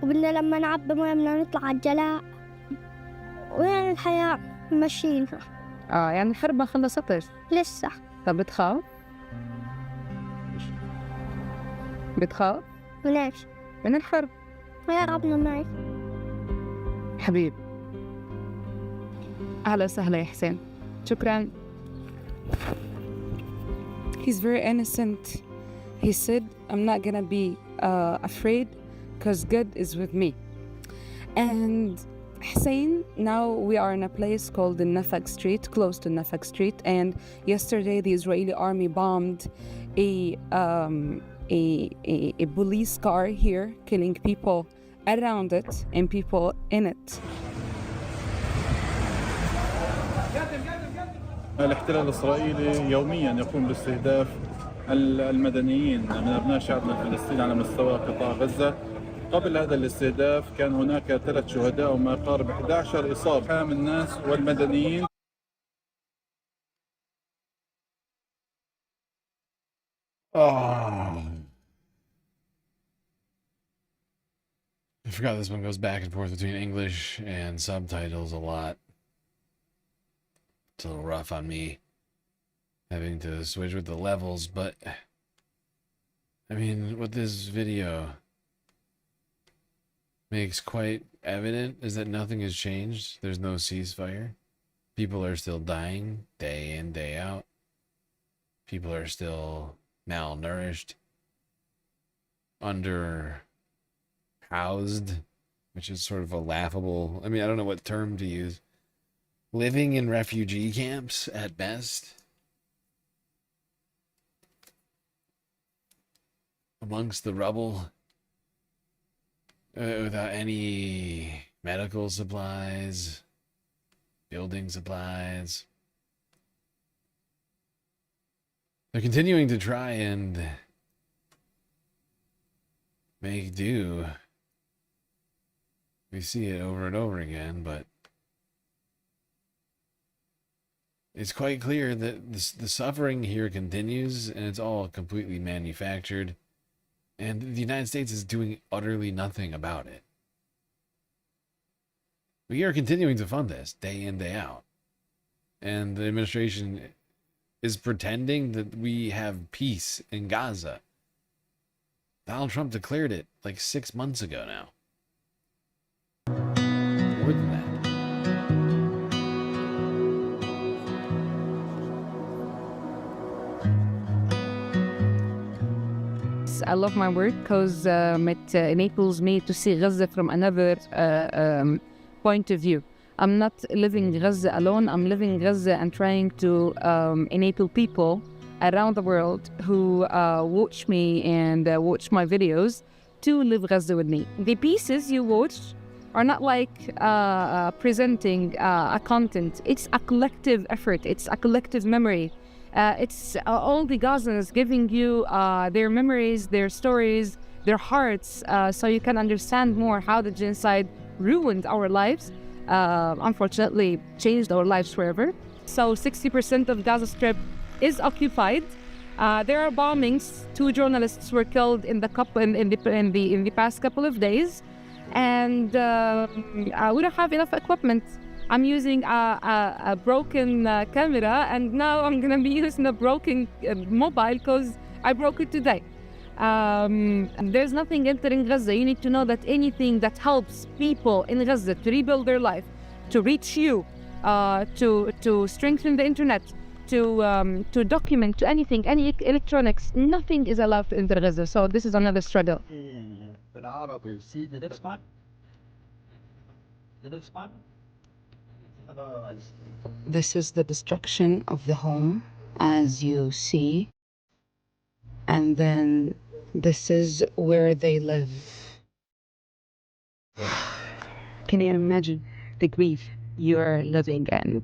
وبدنا لما نعبي مية بدنا نطلع على الجلاء ويعني الحياة ماشيينها. يعني الحرب ما خلصتش؟ لسه. طب بتخاف؟ من ايش؟ من الحرب. يا ربنا معي. حبيب. أهلا وسهلا يا حسين. شكرا. He's very innocent. He said, I'm not gonna be afraid because God is with me. And Hussein, now we are in a place called the Nafaq Street, close to Nafaq Street. And yesterday the Israeli army bombed a police car here, killing people around it and people in it. الاحتلال الإسرائيلي يوميا يقوم باستهداف المدنيين من أبناء شعبنا الفلسطيني على مستوى قطاع غزة. قبل هذا الاستهداف كان هناك 3 شهداء وما يقارب 11 إصابة من الناس والمدنيين. forgot this one goes back and forth between English and subtitles a lot. It's a little rough on me having to switch with the levels, but I mean, what this video makes quite evident is that nothing has changed. There's no ceasefire. People are still dying day in, day out. People are still malnourished, under housed, which is sort of a laughable, I mean, I don't know what term to use. Living in refugee camps at best. Amongst the rubble. Without any medical supplies, building supplies. They're continuing to try and make do. We see it over and over again, but it's quite clear that the suffering here continues, and it's all completely manufactured, and the United States is doing utterly nothing about it. We are continuing to fund this day in, day out, and the administration is pretending that we have peace in Gaza. Donald Trump declared it like 6 months ago now. More than that. I love my work because it enables me to see Gaza from another point of view. I'm not living Gaza alone. I'm living Gaza and trying to enable people around the world who watch me and watch my videos to live Gaza with me. The pieces you watch are not like presenting a content. It's a collective effort. It's a collective memory. It's all the Gazans giving you their memories, their stories, their hearts, so you can understand more how the genocide ruined our lives. Unfortunately, changed our lives forever. So 60% of Gaza Strip is occupied. There are bombings. 2 journalists were killed in the past couple of days, and we don't have enough equipment. I'm using a broken camera, and now I'm gonna be using a broken mobile because I broke it today. There's nothing entering Gaza. You need to know that anything that helps people in Gaza to rebuild their life, to reach you, to strengthen the internet, to document, to anything, any electronics, nothing is allowed to enter Gaza. So this is another struggle. This is the destruction of the home, as you see. And then this is where they live. Can you imagine the grief you are living in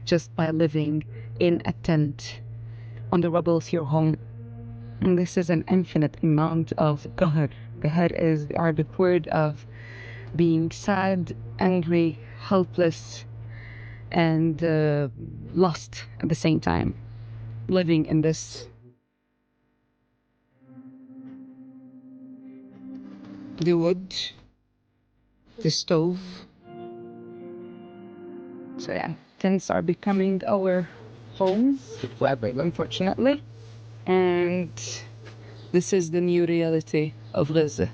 just by living in a tent on the rubble of your home? And this is an infinite amount of qahar. Qahar is the Arabic word of being sad, angry, helpless, and lost at the same time, living in this. The wood, the stove. So yeah, tents are becoming our homes, unfortunately. And this is the new reality of Gaza.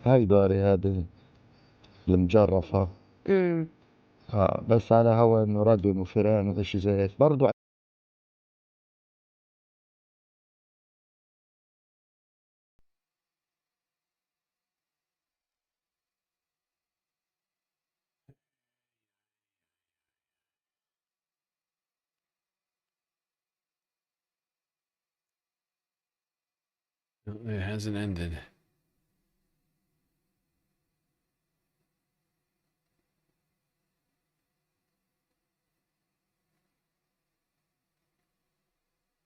هاي داري هذه المجرفة. بس على هوا انه ردم وفيران وشي زي هيك برضو. It hasn't ended.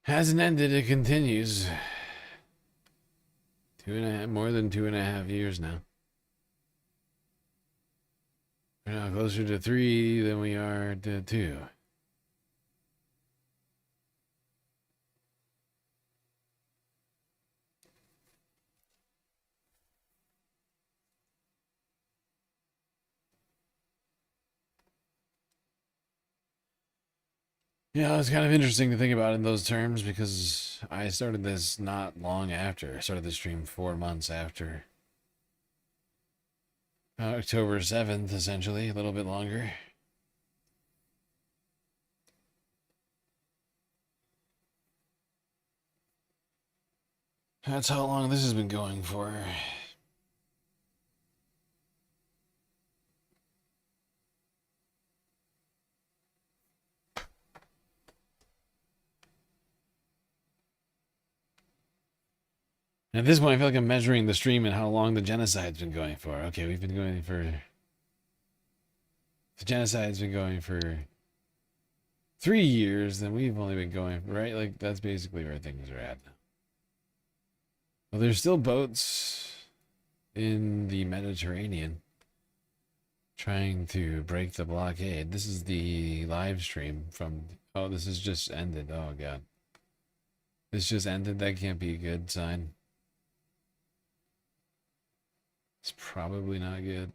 Hasn't ended, it continues. More than 2.5 years now. We're now closer to 3 than we are to 2. Yeah, it's kind of interesting to think about in those terms because I started this not long after. I started the stream 4 months after. October 7th, essentially, a little bit longer. That's how long this has been going for. At this point, I feel like I'm measuring the stream and how long the genocide's been going for. Okay, we've been going for... The genocide's been going for 3 years, then we've only been going... Right? Like, that's basically where things are at. Well, there's still boats in the Mediterranean trying to break the blockade. This is the live stream from... Oh, this has just ended. Oh, God. This just ended. That can't be a good sign. It's probably not good.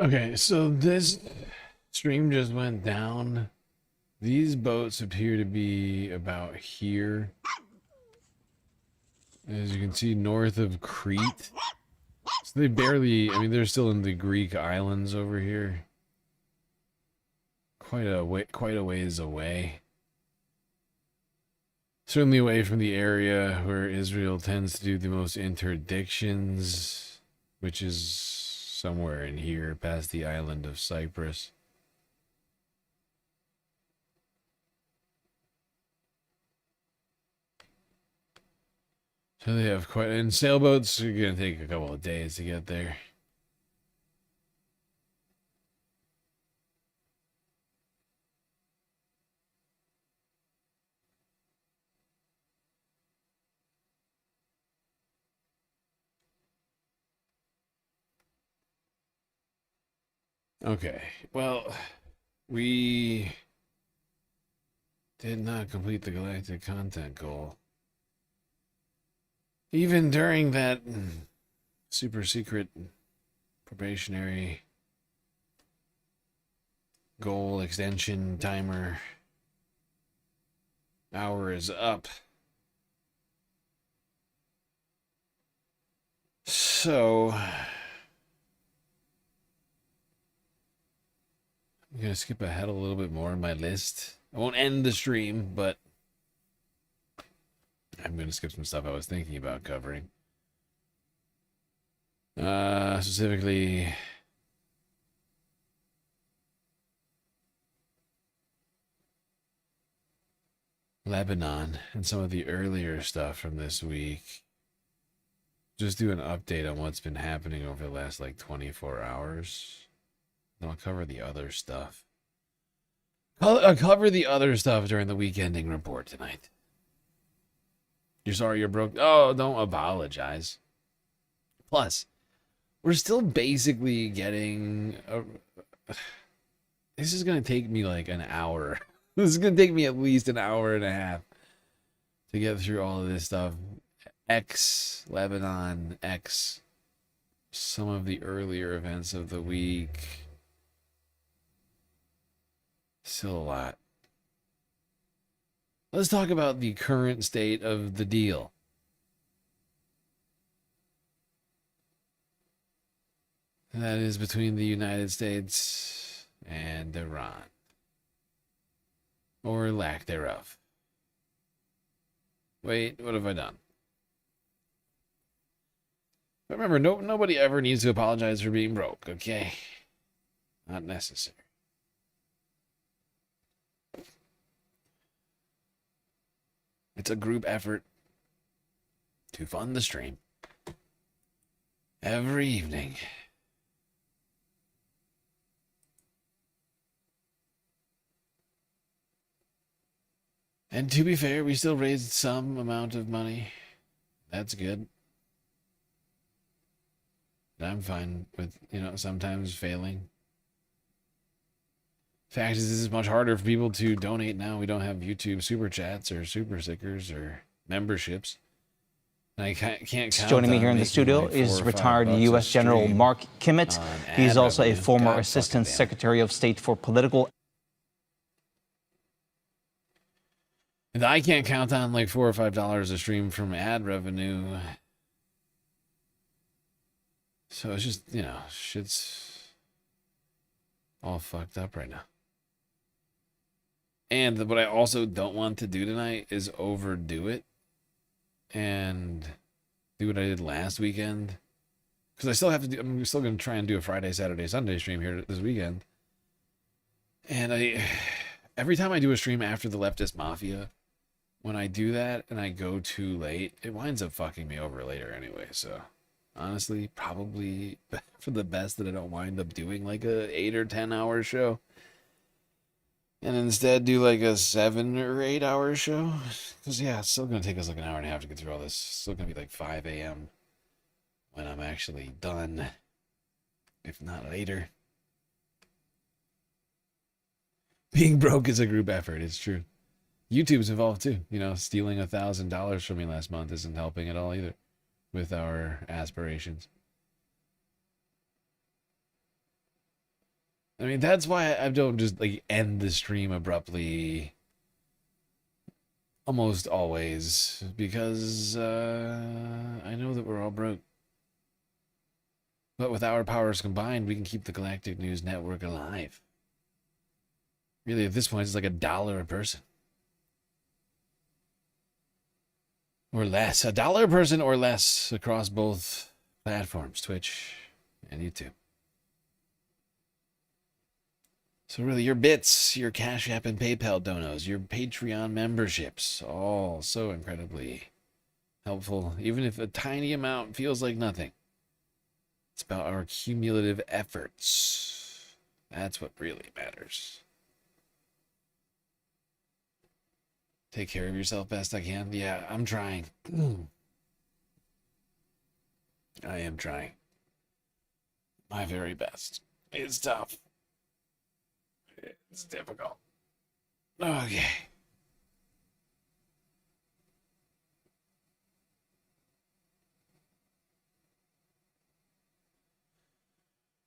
Okay, so this stream just went down. These boats appear to be about here. As you can see, north of Crete. So they barely, I mean, they're still in the Greek islands over here. Quite a ways away. Certainly away from the area where Israel tends to do the most interdictions, which is somewhere in here past the island of Cyprus. So they have quite, and sailboats are going to take a couple of days to get there. Okay, well, we did not complete the galactic content goal. Even during that super secret probationary goal extension timer, hour is up. So I'm going to skip ahead a little bit more in my list. I won't end the stream, but I'm going to skip some stuff I was thinking about covering. Specifically, Lebanon and some of the earlier stuff from this week. Just do an update on what's been happening over the last like 24 hours. Then I'll cover the other stuff. I'll cover the other stuff during the week ending report tonight. You're sorry you're broke? Oh, don't apologize. Plus, we're still basically getting... This is going to take me like an hour. This is going to take me at least an hour and a half to get through all of this stuff. X Lebanon, X some of the earlier events of the week. Still a lot. Let's talk about the current state of the deal. And that is between the United States and Iran. Or lack thereof. Wait, what have I done? Remember, nobody ever needs to apologize for being broke, okay? Not necessary. It's a group effort to fund the stream every evening. And to be fair, we still raised some amount of money. That's good. I'm fine with, sometimes failing. Fact is, this is much harder for people to donate now. We don't have YouTube super chats or super stickers or memberships. And I can't count. Joining me here in the studio is retired U.S. General Mark Kimmett. He's also a former Assistant Secretary of State for Political. And I can't count on like $4 or $5 a stream from ad revenue. So it's just, shit's all fucked up right now. And what I also don't want to do tonight is overdo it and do what I did last weekend. Because I still have to do, I'm still going to try and do a Friday, Saturday, Sunday stream here this weekend. And every time I do a stream after the Leftist Mafia, when I do that and I go too late, it winds up fucking me over later anyway. So honestly, probably for the best that I don't wind up doing like a 8 or 10 hour show. And instead do like a 7 or 8 hour show. Because yeah, it's still going to take us like an hour and a half to get through all this. It's still going to be like 5 a.m. when I'm actually done. If not later. Being broke is a group effort, it's true. YouTube's involved too. Stealing $1,000 from me last month isn't helping at all either with our aspirations. I mean, that's why I don't just like end the stream abruptly almost always, because I know that we're all broke. But with our powers combined, we can keep the Galactic News Network alive. Really, at this point, it's like $1 a person. Or less. $1 a person or less across both platforms, Twitch and YouTube. So really, your bits, your Cash App and PayPal donos, your Patreon memberships, all so incredibly helpful. Even if a tiny amount feels like nothing. It's about our cumulative efforts. That's what really matters. Take care of yourself best I can. Yeah, I'm trying. I am trying. My very best. It's tough. It's difficult. Okay.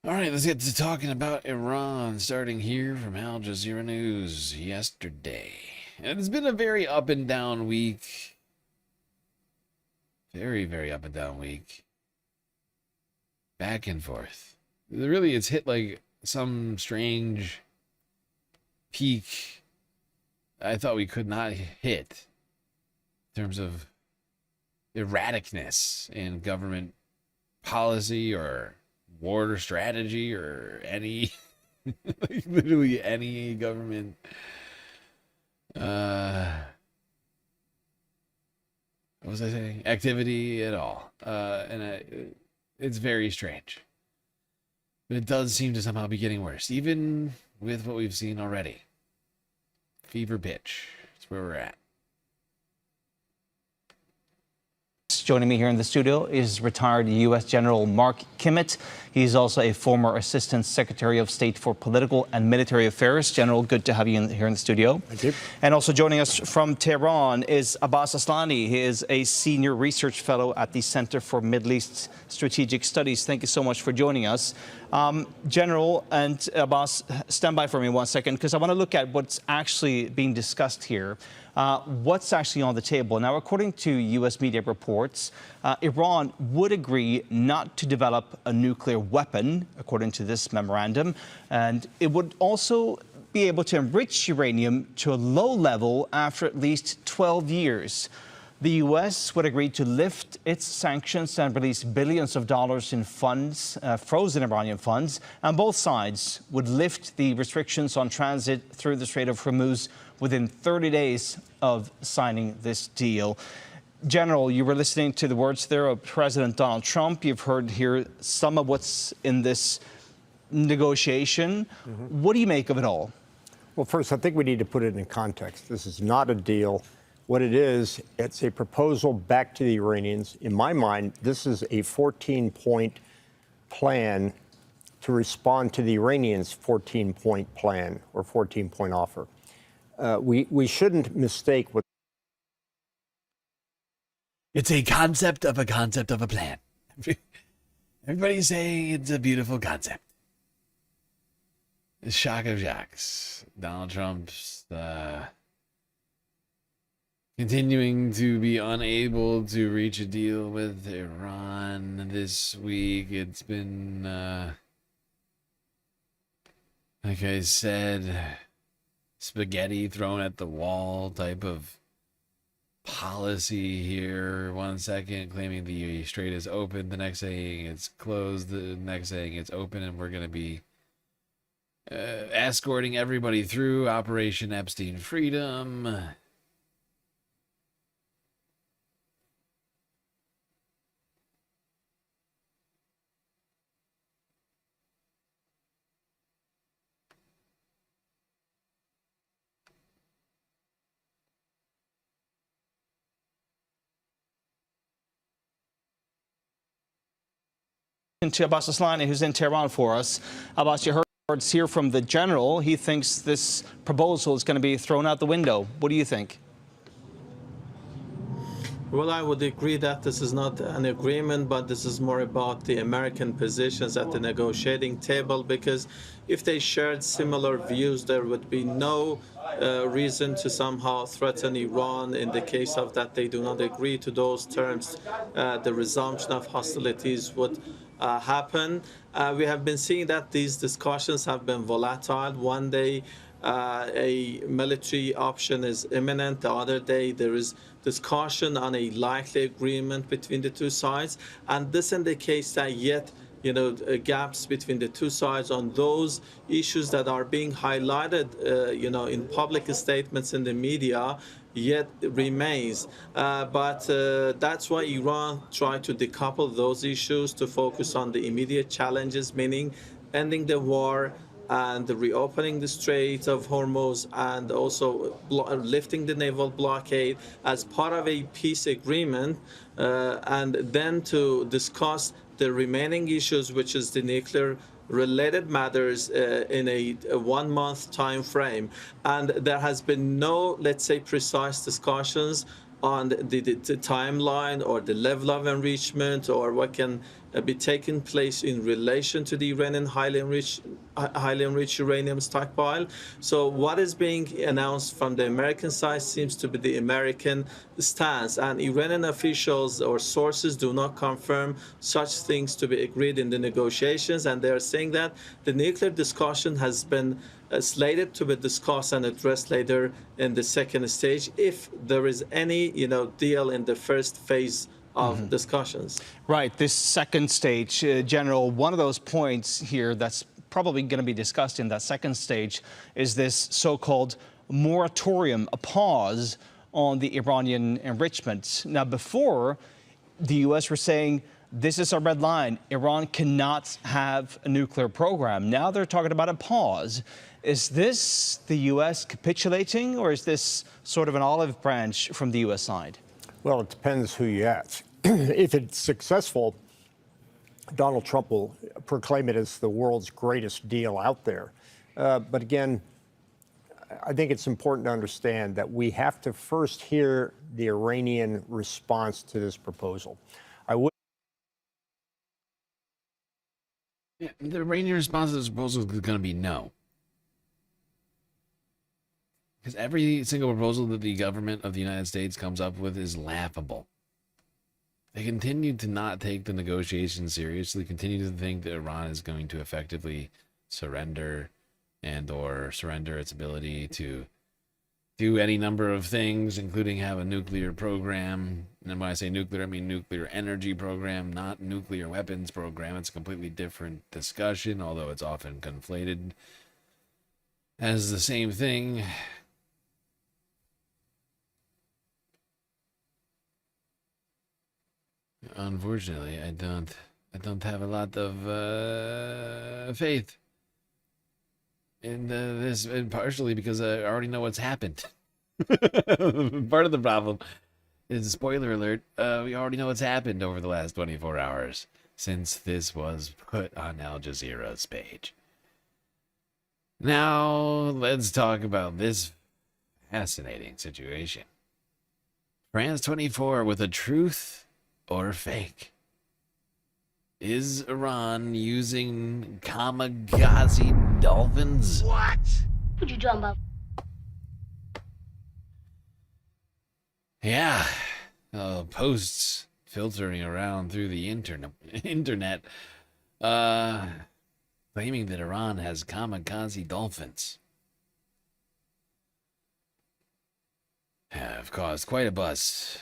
All right, let's get to talking about Iran, starting here from Al Jazeera News yesterday. And it's been a very up and down week. Very, very up and down week. Back and forth. Really, it's hit like some strange peak I thought we could not hit in terms of erraticness in government policy or war strategy or any like literally any government what was I saying? Activity at all. It's very strange. But it does seem to somehow be getting worse, even with what we've seen already. Fever pitch. That's where we're at. Joining me here in the studio is retired U.S. General Mark Kimmett. He's also a former Assistant Secretary of State for Political and Military Affairs. General, good to have you here in the studio. Thank you. And also joining us from Tehran is Abbas Aslani. He is a Senior Research Fellow at the Center for Middle East Strategic Studies. Thank you so much for joining us. General and Abbas, stand by for me 1 second, because I want to look at what's actually being discussed here. What's actually on the table. Now, according to U.S. media reports, Iran would agree not to develop a nuclear weapon, according to this memorandum, and it would also be able to enrich uranium to a low level after at least 12 years. The U.S. would agree to lift its sanctions and release billions of dollars in funds, frozen Iranian funds, and both sides would lift the restrictions on transit through the Strait of Hormuz within 30 days of signing this deal. General, you were listening to the words there of President Donald Trump. You've heard here some of what's in this negotiation. What do you make of it all? Well, first, I think we need to put it in context. This is not a deal. What it is, it's a proposal back to the Iranians. In my mind, this is a 14-point plan to respond to the Iranians' 14-point plan or 14-point offer. We shouldn't mistake what. It's a concept of a plan. Everybody's saying it's a beautiful concept. The shock of shocks. Donald Trump's continuing to be unable to reach a deal with Iran this week. It's been, like I said, spaghetti thrown at the wall type of policy here. 1 second claiming the strait is open, the next saying it's closed, the next saying it's open, and we're going to be escorting everybody through Operation Epstein Freedom. To Abbas Aslani, who's in Tehran for us. Abbas, you heard words here from the general. He thinks this proposal is going to be thrown out the window. What do you think? Well, I would agree that this is not an agreement, but this is more about the American positions at the negotiating table, because if they shared similar views, there would be no reason to somehow threaten Iran in the case of that they do not agree to those terms. The resumption of hostilities would happen. We have been seeing that these discussions have been volatile. One day a military option is imminent. The other day there is discussion on a likely agreement between the two sides. And this indicates that yet, gaps between the two sides on those issues that are being highlighted, in public statements in the media, yet remains. But that's why Iran tried to decouple those issues to focus on the immediate challenges, meaning ending the war and reopening the Strait of Hormuz, and also lifting the naval blockade as part of a peace agreement, and then to discuss the remaining issues, which is the nuclear related matters in a 1 month time frame. And there has been no, let's say, precise discussions on the timeline or the level of enrichment or what can be taking place in relation to the Iranian highly enriched uranium stockpile. So what is being announced from the American side seems to be the American stance, and Iranian officials or sources do not confirm such things to be agreed in the negotiations, and they are saying that the nuclear discussion has been slated to be discussed and addressed later in the second stage if there is any, deal in the first phase of discussions. Right, this second stage, General, one of those points here that's probably going to be discussed in that second stage is this so-called moratorium, a pause on the Iranian enrichment. Now, before, the U.S. were saying, this is a red line. Iran cannot have a nuclear program. Now they're talking about a pause. Is this the U.S. capitulating, or is this sort of an olive branch from the U.S. side? Well, it depends who you ask. If it's successful, Donald Trump will proclaim it as the world's greatest deal out there. But again, I think it's important to understand that we have to first hear the Iranian response to this proposal. Yeah, the Iranian response to this proposal is going to be no. Because every single proposal that the government of the United States comes up with is laughable. They continue to not take the negotiations seriously, continue to think that Iran is going to effectively surrender or surrender its ability to do any number of things, including have a nuclear program. And when I say nuclear, I mean nuclear energy program, not nuclear weapons program. It's a completely different discussion, although it's often conflated as the same thing. Unfortunately, I don't have a lot of faith in this, and partially because I already know what's happened. Part of the problem is, spoiler alert, we already know what's happened over the last 24 hours since this was put on Al Jazeera's page. Now, let's talk about this fascinating situation. France 24 with a truth or fake. Is Iran using kamikaze dolphins? What? What you talking about? Yeah. Posts filtering around through the internet claiming that Iran has kamikaze dolphins have caused quite a buzz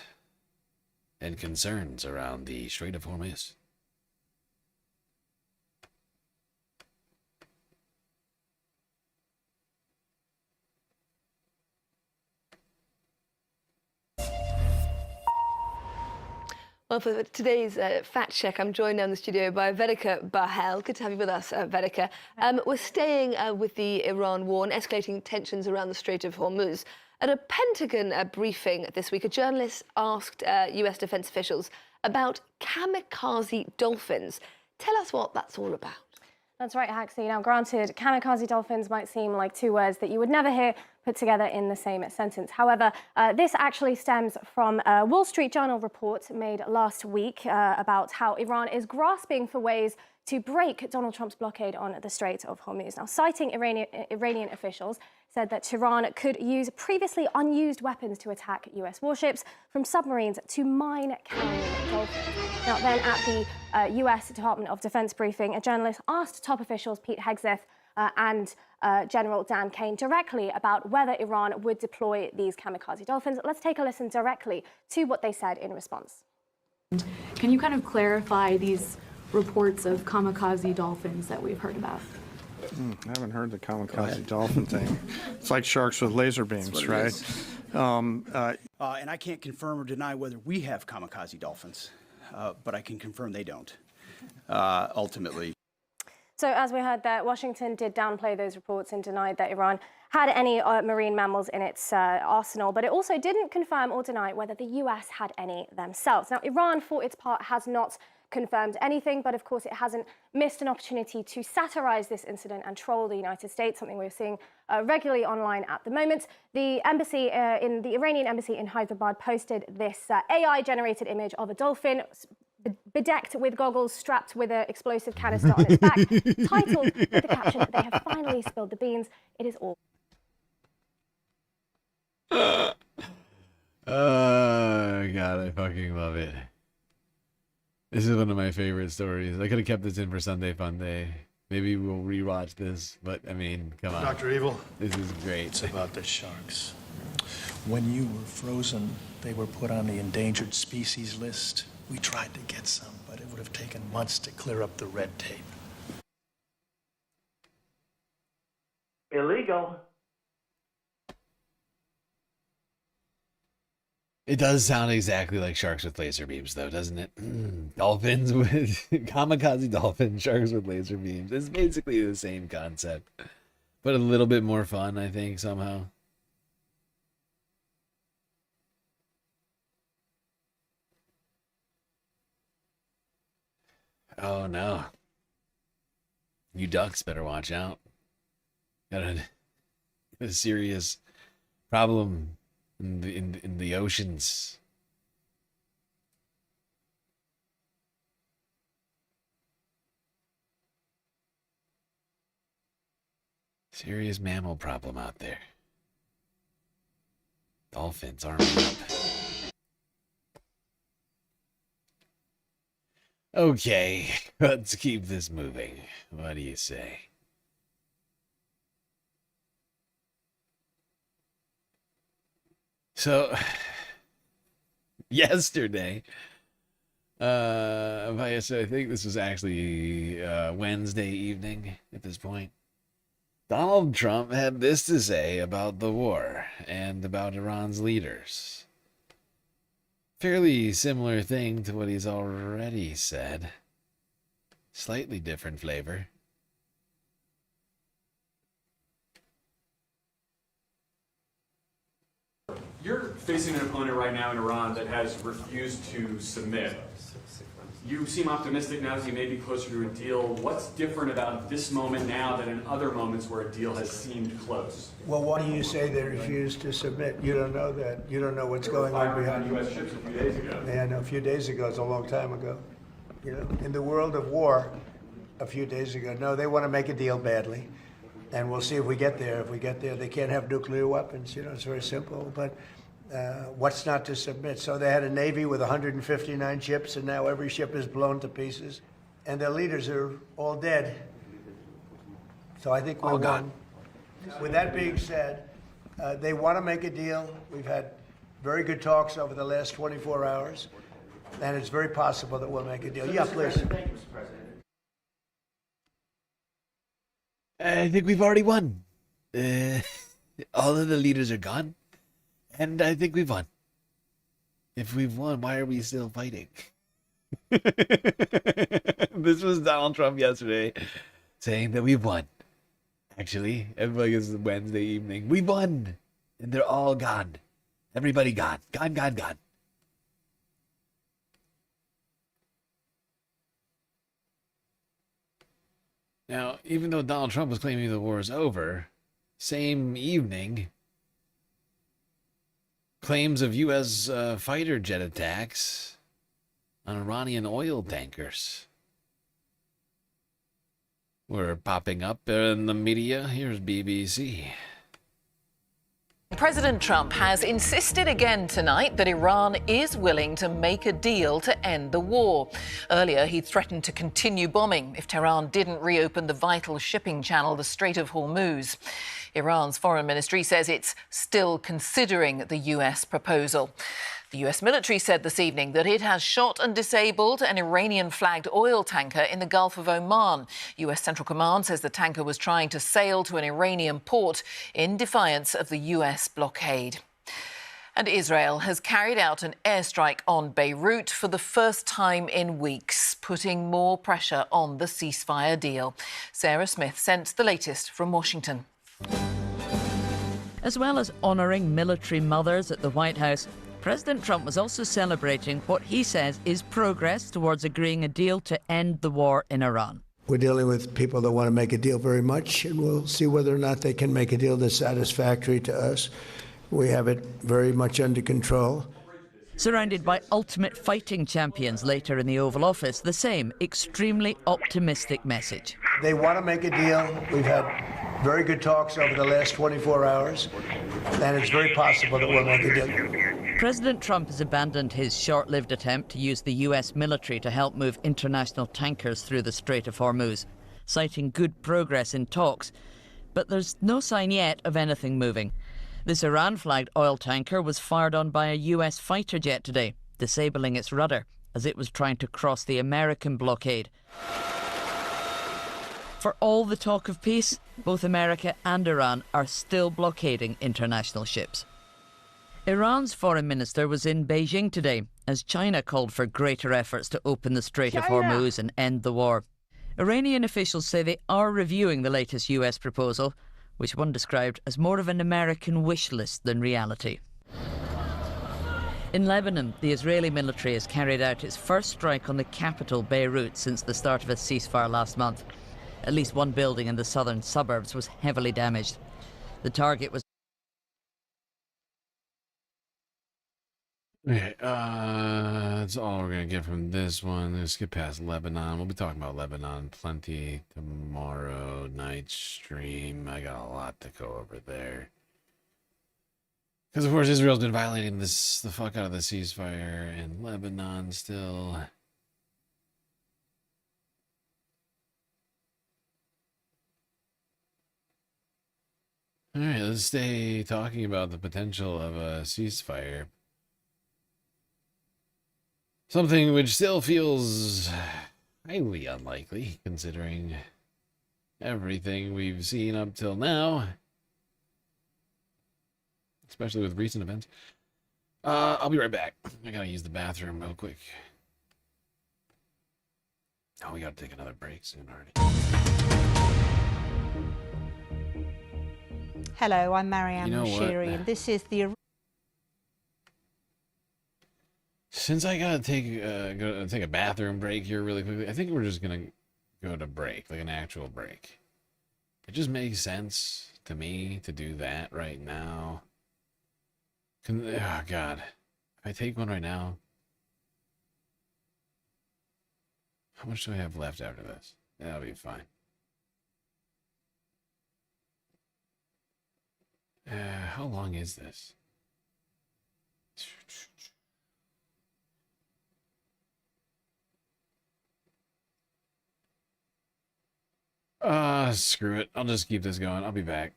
and concerns around the Strait of Hormuz. Well, for today's fact check, I'm joined now in the studio by Vendetta Bahel. Good to have you with us, Vendetta. We're staying with the Iran war and escalating tensions around the Strait of Hormuz. At a Pentagon briefing this week, a journalist asked US defense officials about kamikaze dolphins. Tell us what that's all about. That's right, Haxie. Now, granted, kamikaze dolphins might seem like two words that you would never hear put together in the same sentence. However, this actually stems from a Wall Street Journal report made last week about how Iran is grasping for ways to break Donald Trump's blockade on the Strait of Hormuz. Now, citing Iranian officials, said that Tehran could use previously unused weapons to attack US warships, from submarines to mine-carrying dolphins. Now, then at the US Department of Defense briefing, a journalist asked top officials Pete Hegseth and General Dan Kane directly about whether Iran would deploy these kamikaze dolphins. Let's take a listen directly to what they said in response. Can you kind of clarify these reports of kamikaze dolphins that we've heard about? I haven't heard the kamikaze dolphin thing. It's like sharks with laser beams, right? And I can't confirm or deny whether we have kamikaze dolphins, but I can confirm they don't, ultimately. So as we heard there, Washington did downplay those reports and denied that Iran had any marine mammals in its arsenal, but it also didn't confirm or deny whether the US had any themselves. Now, Iran, for its part, has not confirmed anything, but of course it hasn't missed an opportunity to satirize this incident and troll the United States, something we're seeing regularly online at the moment. The embassy in the Iranian embassy in Hyderabad posted this AI-generated image of a dolphin bedecked with goggles, strapped with an explosive canister on its back, titled with the caption, "They have finally spilled the beans. It is all." Oh, God, I fucking love it. This is one of my favorite stories. I could have kept this in for Sunday Fun Day. Maybe we'll rewatch this, but I mean, come on. Dr. Evil. This is great. It's about the sharks. When you were frozen, they were put on the endangered species list. We tried to get some, but it would have taken months to clear up the red tape. Illegal. It does sound exactly like sharks with laser beams, though, doesn't it? Dolphins with kamikaze dolphins, sharks with laser beams. It's basically the same concept, but a little bit more fun, I think, somehow. Oh no! You ducks better watch out. Got a serious problem in the oceans. Serious mammal problem out there. Dolphins arming up. Okay, let's keep this moving. What do you say? So, yesterday, I think this was actually Wednesday evening at this point, Donald Trump had this to say about the war and about Iran's leaders. Fairly similar thing to what he's already said. Slightly different flavor. You're facing an opponent right now in Iran that has refused to submit. You seem optimistic now as you may be closer to a deal. What's different about this moment now than in other moments where a deal has seemed close? Well, why do you say they refused to submit? You don't know that. You don't know what's going on behind U.S. ships a few days ago. Yeah, no, a few days ago is a long time ago. You know, in the world of war, a few days ago. No, they want to make a deal badly, and we'll see if we get there. If we get there, they can't have nuclear weapons. You know, it's very simple. But what's not to submit? So they had a Navy with 159 ships, and now every ship is blown to pieces, and their leaders are all dead. So I think we're won. With that being said, they want to make a deal. We've had very good talks over the last 24 hours, and it's very possible that we'll make a deal. Yeah, please. Thank you, Mr. President. I think we've already won. All of the leaders are gone. And I think we've won. If we've won, why are we still fighting? This was Donald Trump yesterday saying that we've won. Actually, everybody is Wednesday evening. We won. And they're all gone. Everybody gone. Gone, gone, gone. Now, even though Donald Trump was claiming the war is over, same evening, claims of U.S. fighter jet attacks on Iranian oil tankers were popping up in the media. Here's BBC. President Trump has insisted again tonight that Iran is willing to make a deal to end the war. Earlier, he threatened to continue bombing if Tehran didn't reopen the vital shipping channel, the Strait of Hormuz. Iran's foreign ministry says it's still considering the U.S. proposal. The U.S. military said this evening that it has shot and disabled an Iranian-flagged oil tanker in the Gulf of Oman. U.S. Central Command says the tanker was trying to sail to an Iranian port in defiance of the U.S. blockade. And Israel has carried out an airstrike on Beirut for the first time in weeks, putting more pressure on the ceasefire deal. Sarah Smith sent the latest from Washington. As well as honouring military mothers at the White House, President Trump was also celebrating what he says is progress towards agreeing a deal to end the war in Iran. We're dealing with people that want to make a deal very much, and we'll see whether or not they can make a deal that's satisfactory to us. We have it very much under control. Surrounded by ultimate fighting champions later in the Oval Office, the same extremely optimistic message. They want to make a deal. We've had very good talks over the last 24 hours, and it's very possible that we'll make a deal. President Trump has abandoned his short-lived attempt to use the US military to help move international tankers through the Strait of Hormuz, citing good progress in talks. But there's no sign yet of anything moving. This Iran-flagged oil tanker was fired on by a US fighter jet today, disabling its rudder as it was trying to cross the American blockade. For all the talk of peace, both America and Iran are still blockading international ships. Iran's foreign minister was in Beijing today as China called for greater efforts to open the Strait of Hormuz and end the war. Iranian officials say they are reviewing the latest US proposal, which one described as more of an American wish list than reality. In Lebanon, the Israeli military has carried out its first strike on the capital, Beirut, since the start of a ceasefire last month. At least one building in the southern suburbs was heavily damaged. The target was... Okay, that's all we're going to get from this one. Let's get past Lebanon. We'll be talking about Lebanon plenty tomorrow night stream. I got a lot to go over there. Because, of course, Israel's been violating the fuck out of the ceasefire in Lebanon still. All right, let's stay talking about the potential of a ceasefire. Something which still feels highly unlikely, considering everything we've seen up till now. Especially with recent events. I'll be right back. I gotta use the bathroom real quick. Oh, we gotta take another break soon already. Hello, I'm Marianne You know Shiri, and this is the... Since I gotta take a bathroom break here really quickly, I think we're just gonna go to break, like an actual break. It just makes sense to me to do that right now. Oh God, if I take one right now, how much do I have left after this? That'll be fine. How long is this? Screw it. I'll just keep this going. I'll be back.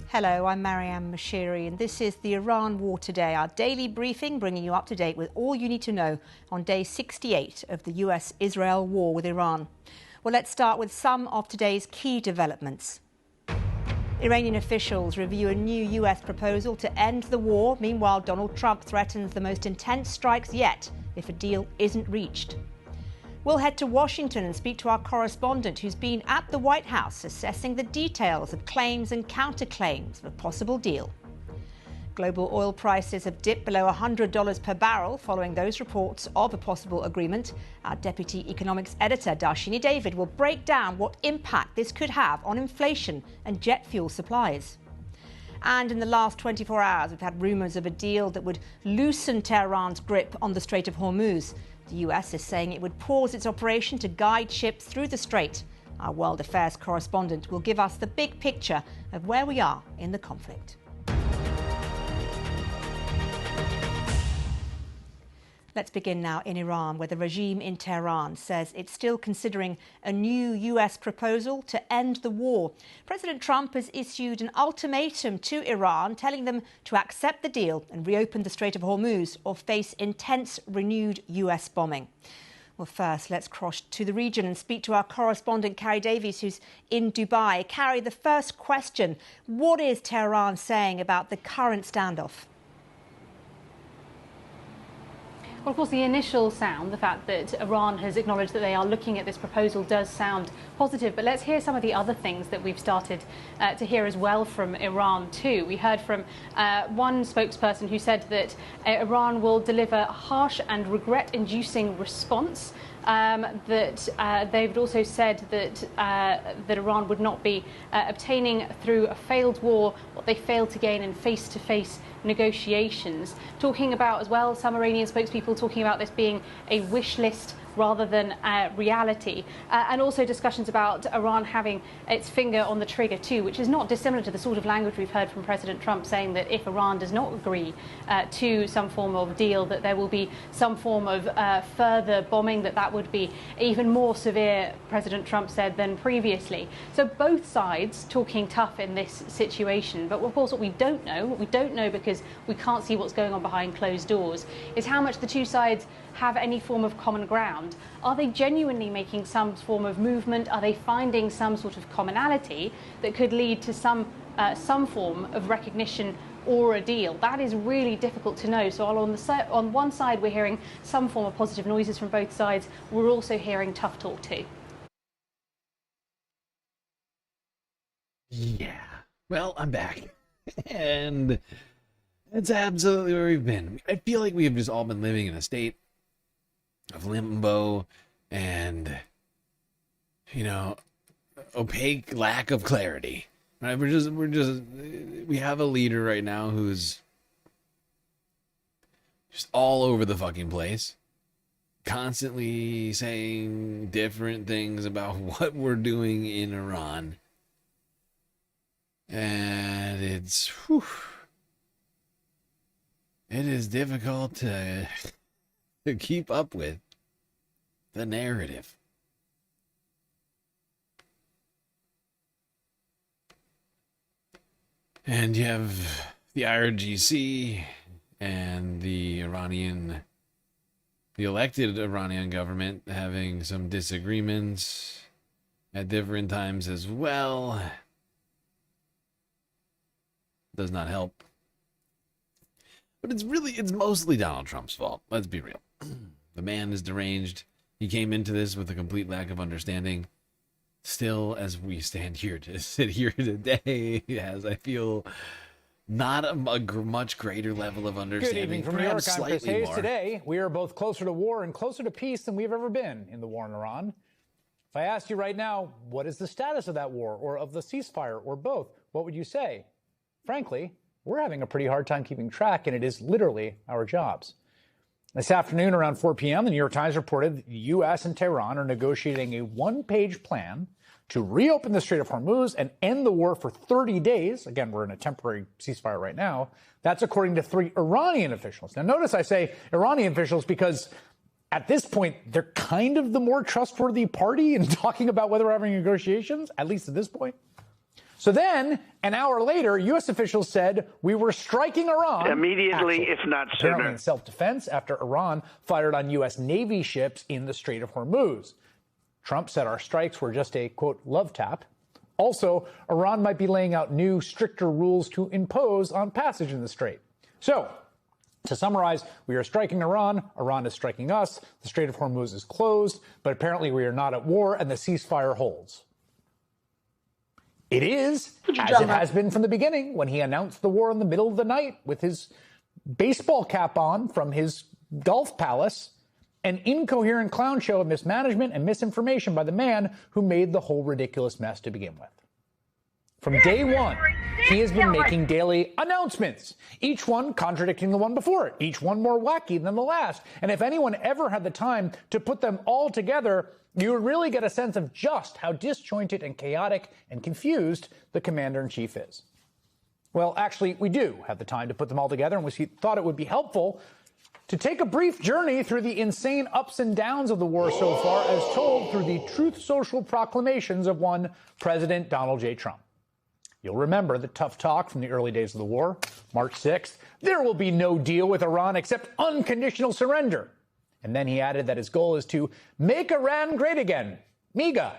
Hello, I'm Marianne Mashiri, and this is the Iran War Today, our daily briefing bringing you up to date with all you need to know on day 68 of the US-Israel war with Iran. Well, let's start with some of today's key developments. Iranian officials review a new US proposal to end the war. Meanwhile, Donald Trump threatens the most intense strikes yet if a deal isn't reached. We'll head to Washington and speak to our correspondent who's been at the White House assessing the details of claims and counterclaims of a possible deal. Global oil prices have dipped below $100 per barrel following those reports of a possible agreement. Our deputy economics editor, Darshini David, will break down what impact this could have on inflation and jet fuel supplies. And in the last 24 hours, we've had rumours of a deal that would loosen Tehran's grip on the Strait of Hormuz. The US is saying it would pause its operation to guide ships through the strait. Our world affairs correspondent will give us the big picture of where we are in the conflict. Let's begin now in Iran, where the regime in Tehran says it's still considering a new US proposal to end the war. President Trump has issued an ultimatum to Iran, telling them to accept the deal and reopen the Strait of Hormuz or face intense renewed US bombing. Well, first, let's cross to the region and speak to our correspondent, Carrie Davies, who's in Dubai. Carrie, the first question, what is Tehran saying about the current standoff? Well, of course, the initial sound, the fact that Iran has acknowledged that they are looking at this proposal, does sound positive. But let's hear some of the other things that we've started to hear as well from Iran, too. We heard from one spokesperson who said that Iran will deliver a harsh and regret-inducing response. That they've also said that Iran would not be obtaining through a failed war what they failed to gain in face-to-face negotiations. Talking about as well, some Iranian spokespeople talking about this being a wish list rather than reality, and also discussions about Iran having its finger on the trigger too, which is not dissimilar to the sort of language we've heard from President Trump, saying that if Iran does not agree to some form of deal, that there will be some form of further bombing, that would be even more severe, President Trump said, than previously. So both sides talking tough in this situation. But of course what we don't know because we can't see what's going on behind closed doors, is how much the two sides have any form of common ground. Are they genuinely making some form of movement? Are they finding some sort of commonality that could lead to some form of recognition or a deal? That is really difficult to know. So on one side, we're hearing some form of positive noises from both sides. We're also hearing tough talk too. Yeah. Well, I'm back. And it's absolutely where we've been. I feel like we have just all been living in a state of limbo and, opaque lack of clarity. Right? We have a leader right now who's just all over the fucking place, constantly saying different things about what we're doing in Iran. And it is difficult to keep up with the narrative. And you have the IRGC and the elected Iranian government having some disagreements at different times as well. Does not help. But it's mostly Donald Trump's fault. Let's be real. The man is deranged. He came into this with a complete lack of understanding. Still, as we sit here today, as I feel not a much greater level of understanding. Good evening from New York. I'm Chris Hayes. Today, we are both closer to war and closer to peace than we've ever been in the war in Iran. If I asked you right now, what is the status of that war or of the ceasefire or both, what would you say? Frankly, we're having a pretty hard time keeping track, and it is literally our jobs. This afternoon around 4 p.m., the New York Times reported that the U.S. and Tehran are negotiating a one-page plan to reopen the Strait of Hormuz and end the war for 30 days. Again, we're in a temporary ceasefire right now. That's according to 3 Iranian officials. Now, notice I say Iranian officials because at this point, they're kind of the more trustworthy party in talking about whether we're having negotiations, at least at this point. So then, an hour later, U.S. officials said we were striking Iran immediately, if not sooner. Apparently in self-defense after Iran fired on U.S. Navy ships in the Strait of Hormuz. Trump said our strikes were just a, quote, love tap. Also, Iran might be laying out new, stricter rules to impose on passage in the Strait. So, to summarize, we are striking Iran. Iran is striking us. The Strait of Hormuz is closed, but apparently we are not at war and the ceasefire holds. It is, as it has been from the beginning, when he announced the war in the middle of the night with his baseball cap on from his golf palace, an incoherent clown show of mismanagement and misinformation by the man who made the whole ridiculous mess to begin with. From day one, he has been making daily announcements, each one contradicting the one before it, each one more wacky than the last. And if anyone ever had the time to put them all together, you would really get a sense of just how disjointed and chaotic and confused the commander-in-chief is. Well, actually, we do have the time to put them all together, and we thought it would be helpful to take a brief journey through the insane ups and downs of the war so far, as told through the Truth Social proclamations of one President Donald J. Trump. You'll remember the tough talk from the early days of the war. March 6th, there will be no deal with Iran except unconditional surrender. And then he added that his goal is to make Iran great again, MIGA.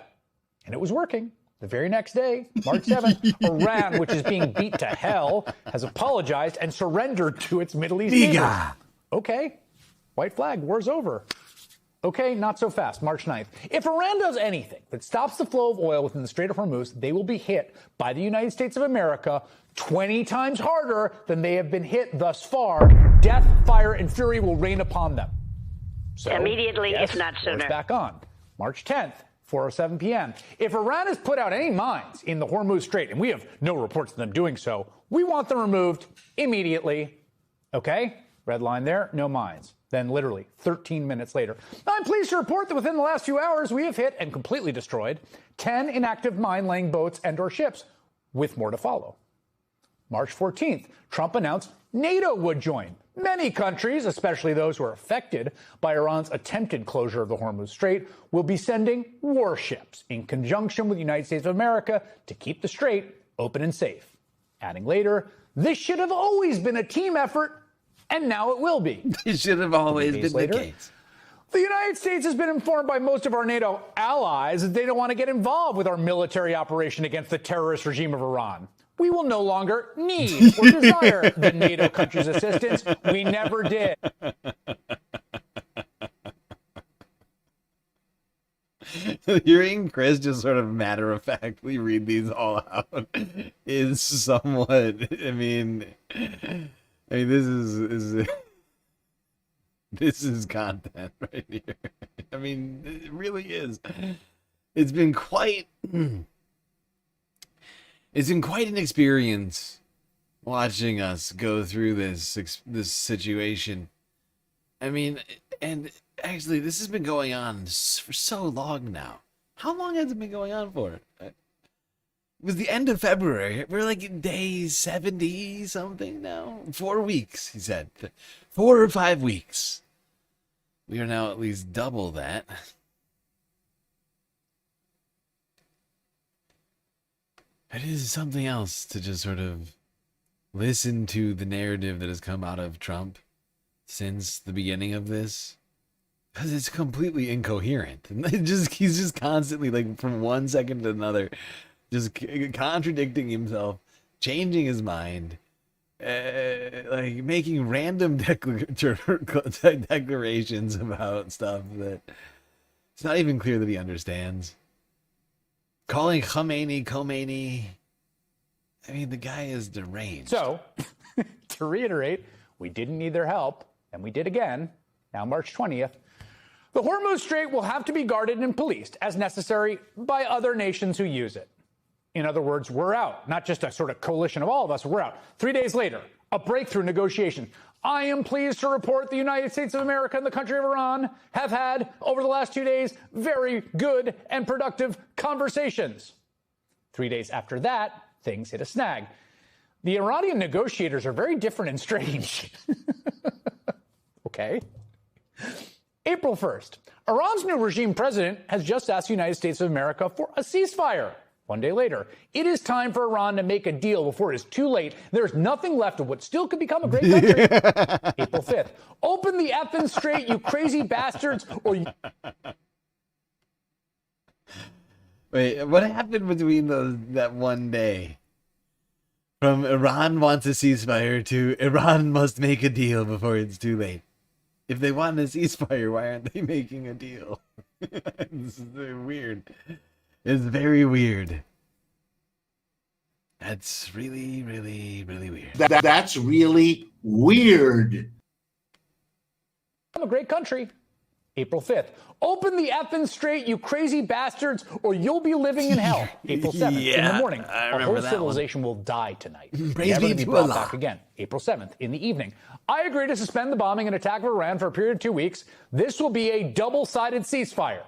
And it was working. The very next day, March 7th, Iran, which is being beat to hell, has apologized and surrendered to its Middle East neighbors. Okay, White flag, war's over. Okay, not so fast, March 9th. If Iran does anything that stops the flow of oil within the Strait of Hormuz, they will be hit by the United States of America 20 times harder than they have been hit thus far. Death, fire, and fury will rain upon them. So, immediately, yes, if not sooner. It's back on. March 10th, 4:07 p.m. If Iran has put out any mines in the Hormuz Strait, and we have no reports of them doing so, we want them removed immediately. Okay? Red line there, no mines. Then literally 13 minutes later. I'm pleased to report that within the last few hours, we have hit and completely destroyed 10 inactive mine-laying boats and/or ships, with more to follow. March 14th, Trump announced NATO would join. Many countries, especially those who are affected by Iran's attempted closure of the Hormuz Strait, will be sending warships in conjunction with the United States of America to keep the strait open and safe. Adding later, this should have always been a team effort, and now it will be. It should have always been the case. The United States has been informed by most of our NATO allies that they don't want to get involved with our military operation against the terrorist regime of Iran. We will no longer need or desire the NATO countries' assistance. We never did. Hearing Chris just sort of matter-of-factly read these all out is somewhat, I mean, this is content right here. I mean, it really is. It's been quite an experience watching us go through this situation. I mean, and actually, this has been going on for so long now. How long has it been going on for? It was the end of February. We're like in day 70 something now. 4 weeks, he said. 4 or 5 weeks. We are now at least double that. It is something else to just sort of listen to the narrative that has come out of Trump since the beginning of this, because it's completely incoherent. And he's just constantly, like, from one second to another, just contradicting himself, changing his mind, like making random declarations about stuff that it's not even clear that he understands. Calling Khomeini. I mean, the guy is deranged. So, to reiterate, we didn't need their help, and we did again, now March 20th. The Hormuz Strait will have to be guarded and policed as necessary by other nations who use it. In other words, we're out. Not just a sort of coalition of all of us, we're out. 3 days later, a breakthrough negotiation. I am pleased to report the United States of America and the country of Iran have had, over the last 2 days, very good and productive conversations. 3 days after that, things hit a snag. The Iranian negotiators are very different and strange. Okay. April 1st, Iran's new regime president has just asked the United States of America for a ceasefire. 1 day later, it is time for Iran to make a deal before it is too late. There's nothing left of what still could become a great country. April 5th, open the effing strait, you crazy bastards, or you... Wait, what happened between that 1 day? From Iran wants a ceasefire to Iran must make a deal before it's too late. If they want a ceasefire, why aren't they making a deal? This is weird. It's very weird. That's really, really, really weird. That's really weird. I'm a great country. April 5th. Open the effing strait, you crazy bastards, or you'll be living in hell. April 7th. In the morning, our whole civilization will die tonight. Praise be to be to brought Allah. back again. April 7th. In the evening, I agree to suspend the bombing and attack of Iran for a period of 2 weeks. This will be a double-sided ceasefire.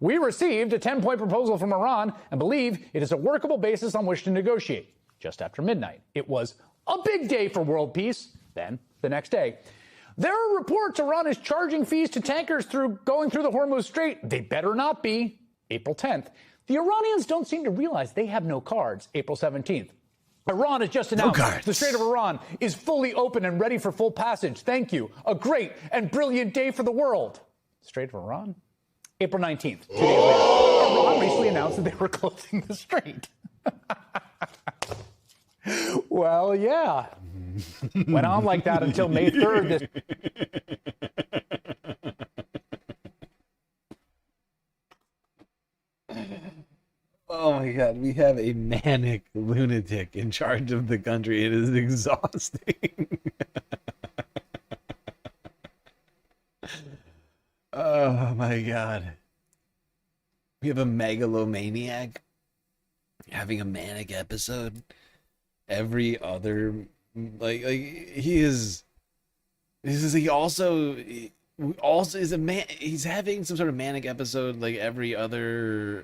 We received a 10-point proposal from Iran and believe it is a workable basis on which to negotiate. Just after midnight, it was a big day for world peace. Then, the next day, there are reports Iran is charging fees to tankers going through the Hormuz Strait. They better not be. April 10th. The Iranians don't seem to realize they have no cards. April 17th. Iran has just announced the Strait of Iran is fully open and ready for full passage. Thank you. A great and brilliant day for the world. Strait of Iran? April 19th, 2 days later, Iran recently announced that they were closing the strait. Well, yeah. Went on like that until May 3rd. God, we have a manic lunatic in charge of the country. It is exhausting. Oh my God. We have a megalomaniac having a manic episode every other, he also is a man. He's having some sort of manic episode like every other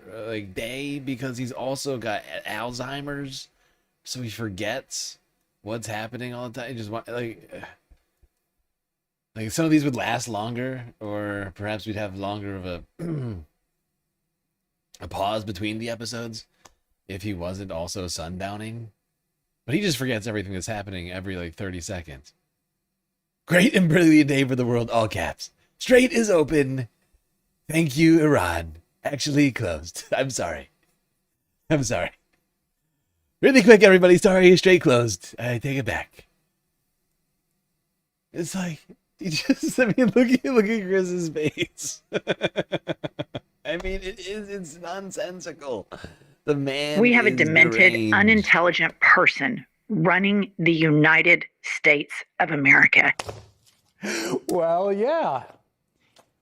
day, because he's also got Alzheimer's, so he forgets what's happening all the time. He just like some of these would last longer, or perhaps we'd have longer of a a pause between the episodes if he wasn't also sundowning. But he just forgets everything that's happening every like 30 seconds. Great and brilliant day for the world, all caps. Strait is open. Thank you, Iran. Actually closed. I'm sorry. Really quick, everybody. Sorry, Strait closed. I take it back. It's like, look at Chris's face. I mean, it's nonsensical. The man We have a is demented, deranged. unintelligent person running the United States of America. Well, yeah.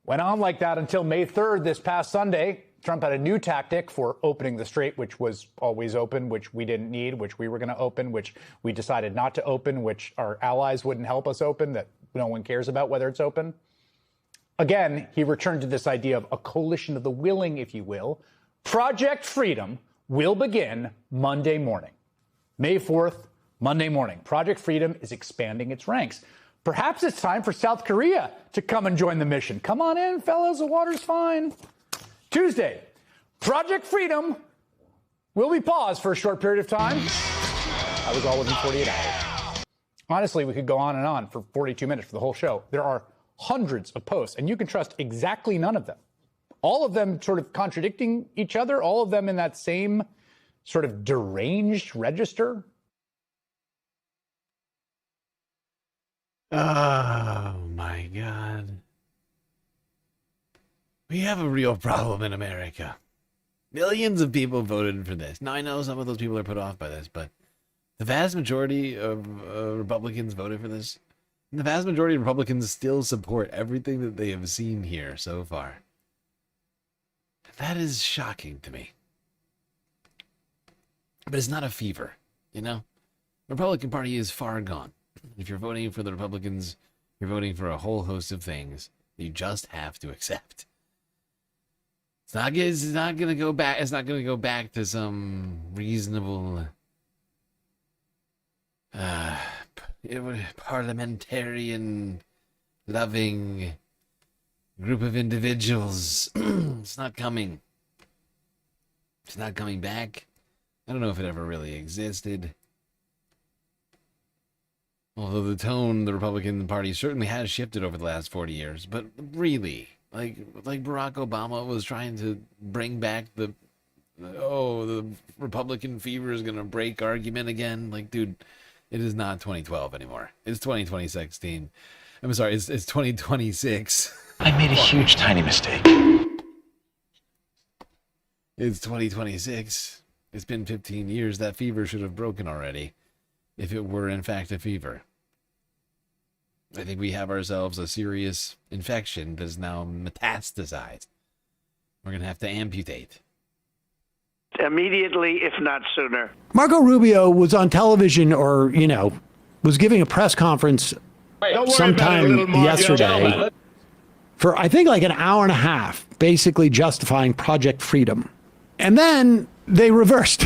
Went on like that until May 3rd this past Sunday. Trump had a new tactic for opening the strait, which was always open, which we didn't need, which we were going to open, which we decided not to open, which our allies wouldn't help us open, that no one cares about whether it's open. Again, he returned to this idea of a coalition of the willing, if you will. Project Freedom will begin Monday morning. May 4th, Monday morning. Project Freedom is expanding its ranks. Perhaps it's time for South Korea to come and join the mission. Come on in, fellas, the water's fine. Tuesday, Project Freedom will be paused for a short period of time. That was all within 48 hours. Honestly, we could go on and on for 42 minutes for the whole show. There are hundreds of posts, and you can trust exactly none of them. All of them sort of contradicting each other, all of them in that same sort of deranged register. Oh my God. We have a real problem in America. Millions of people voted for this. Now, I know some of those people are put off by this, but the vast majority of Republicans voted for this. And the vast majority of Republicans still support everything that they have seen here so far. That is shocking to me. But it's not a fever, you know? The Republican Party is far gone. If you're voting for the Republicans, you're voting for a whole host of things you just have to accept. It's not going to go back. It's not going to go back to some reasonable parliamentarian loving group of individuals. It's not coming. It's not coming back. I don't know if it ever really existed. Although the tone the Republican Party certainly has shifted over the last 40 years. But really, like Barack Obama was trying to bring back the Republican fever is going to break argument again. Like, dude, it is not 2012 anymore. It's 2016. I'm sorry, it's 2026. I made a huge, tiny mistake. It's 2026. It's been 15 years. That fever should have broken already, if it were in fact a fever. I think we have ourselves a serious infection that is now metastasized. We're going to have to amputate. Immediately, if not sooner. Marco Rubio was on television, or, was giving a press conference sometime yesterday for, I think, like an hour and a half, basically justifying Project Freedom. And then they reversed.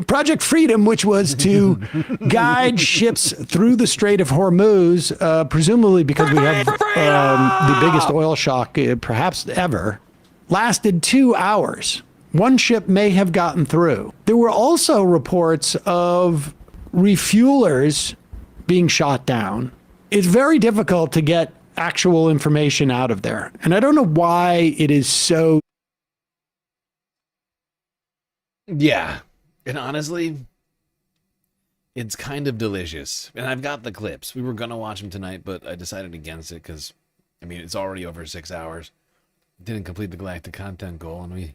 Project Freedom, which was to guide ships through the Strait of Hormuz, presumably because we have the biggest oil shock perhaps ever, lasted 2 hours. One ship may have gotten through. There were also reports of refuelers being shot down. It's very difficult to get actual information out of there. And I don't know why it is so. Yeah. And honestly, it's kind of delicious. And I've got the clips. We were going to watch them tonight, but I decided against it because, it's already over 6 hours. Didn't complete the galactic content goal, and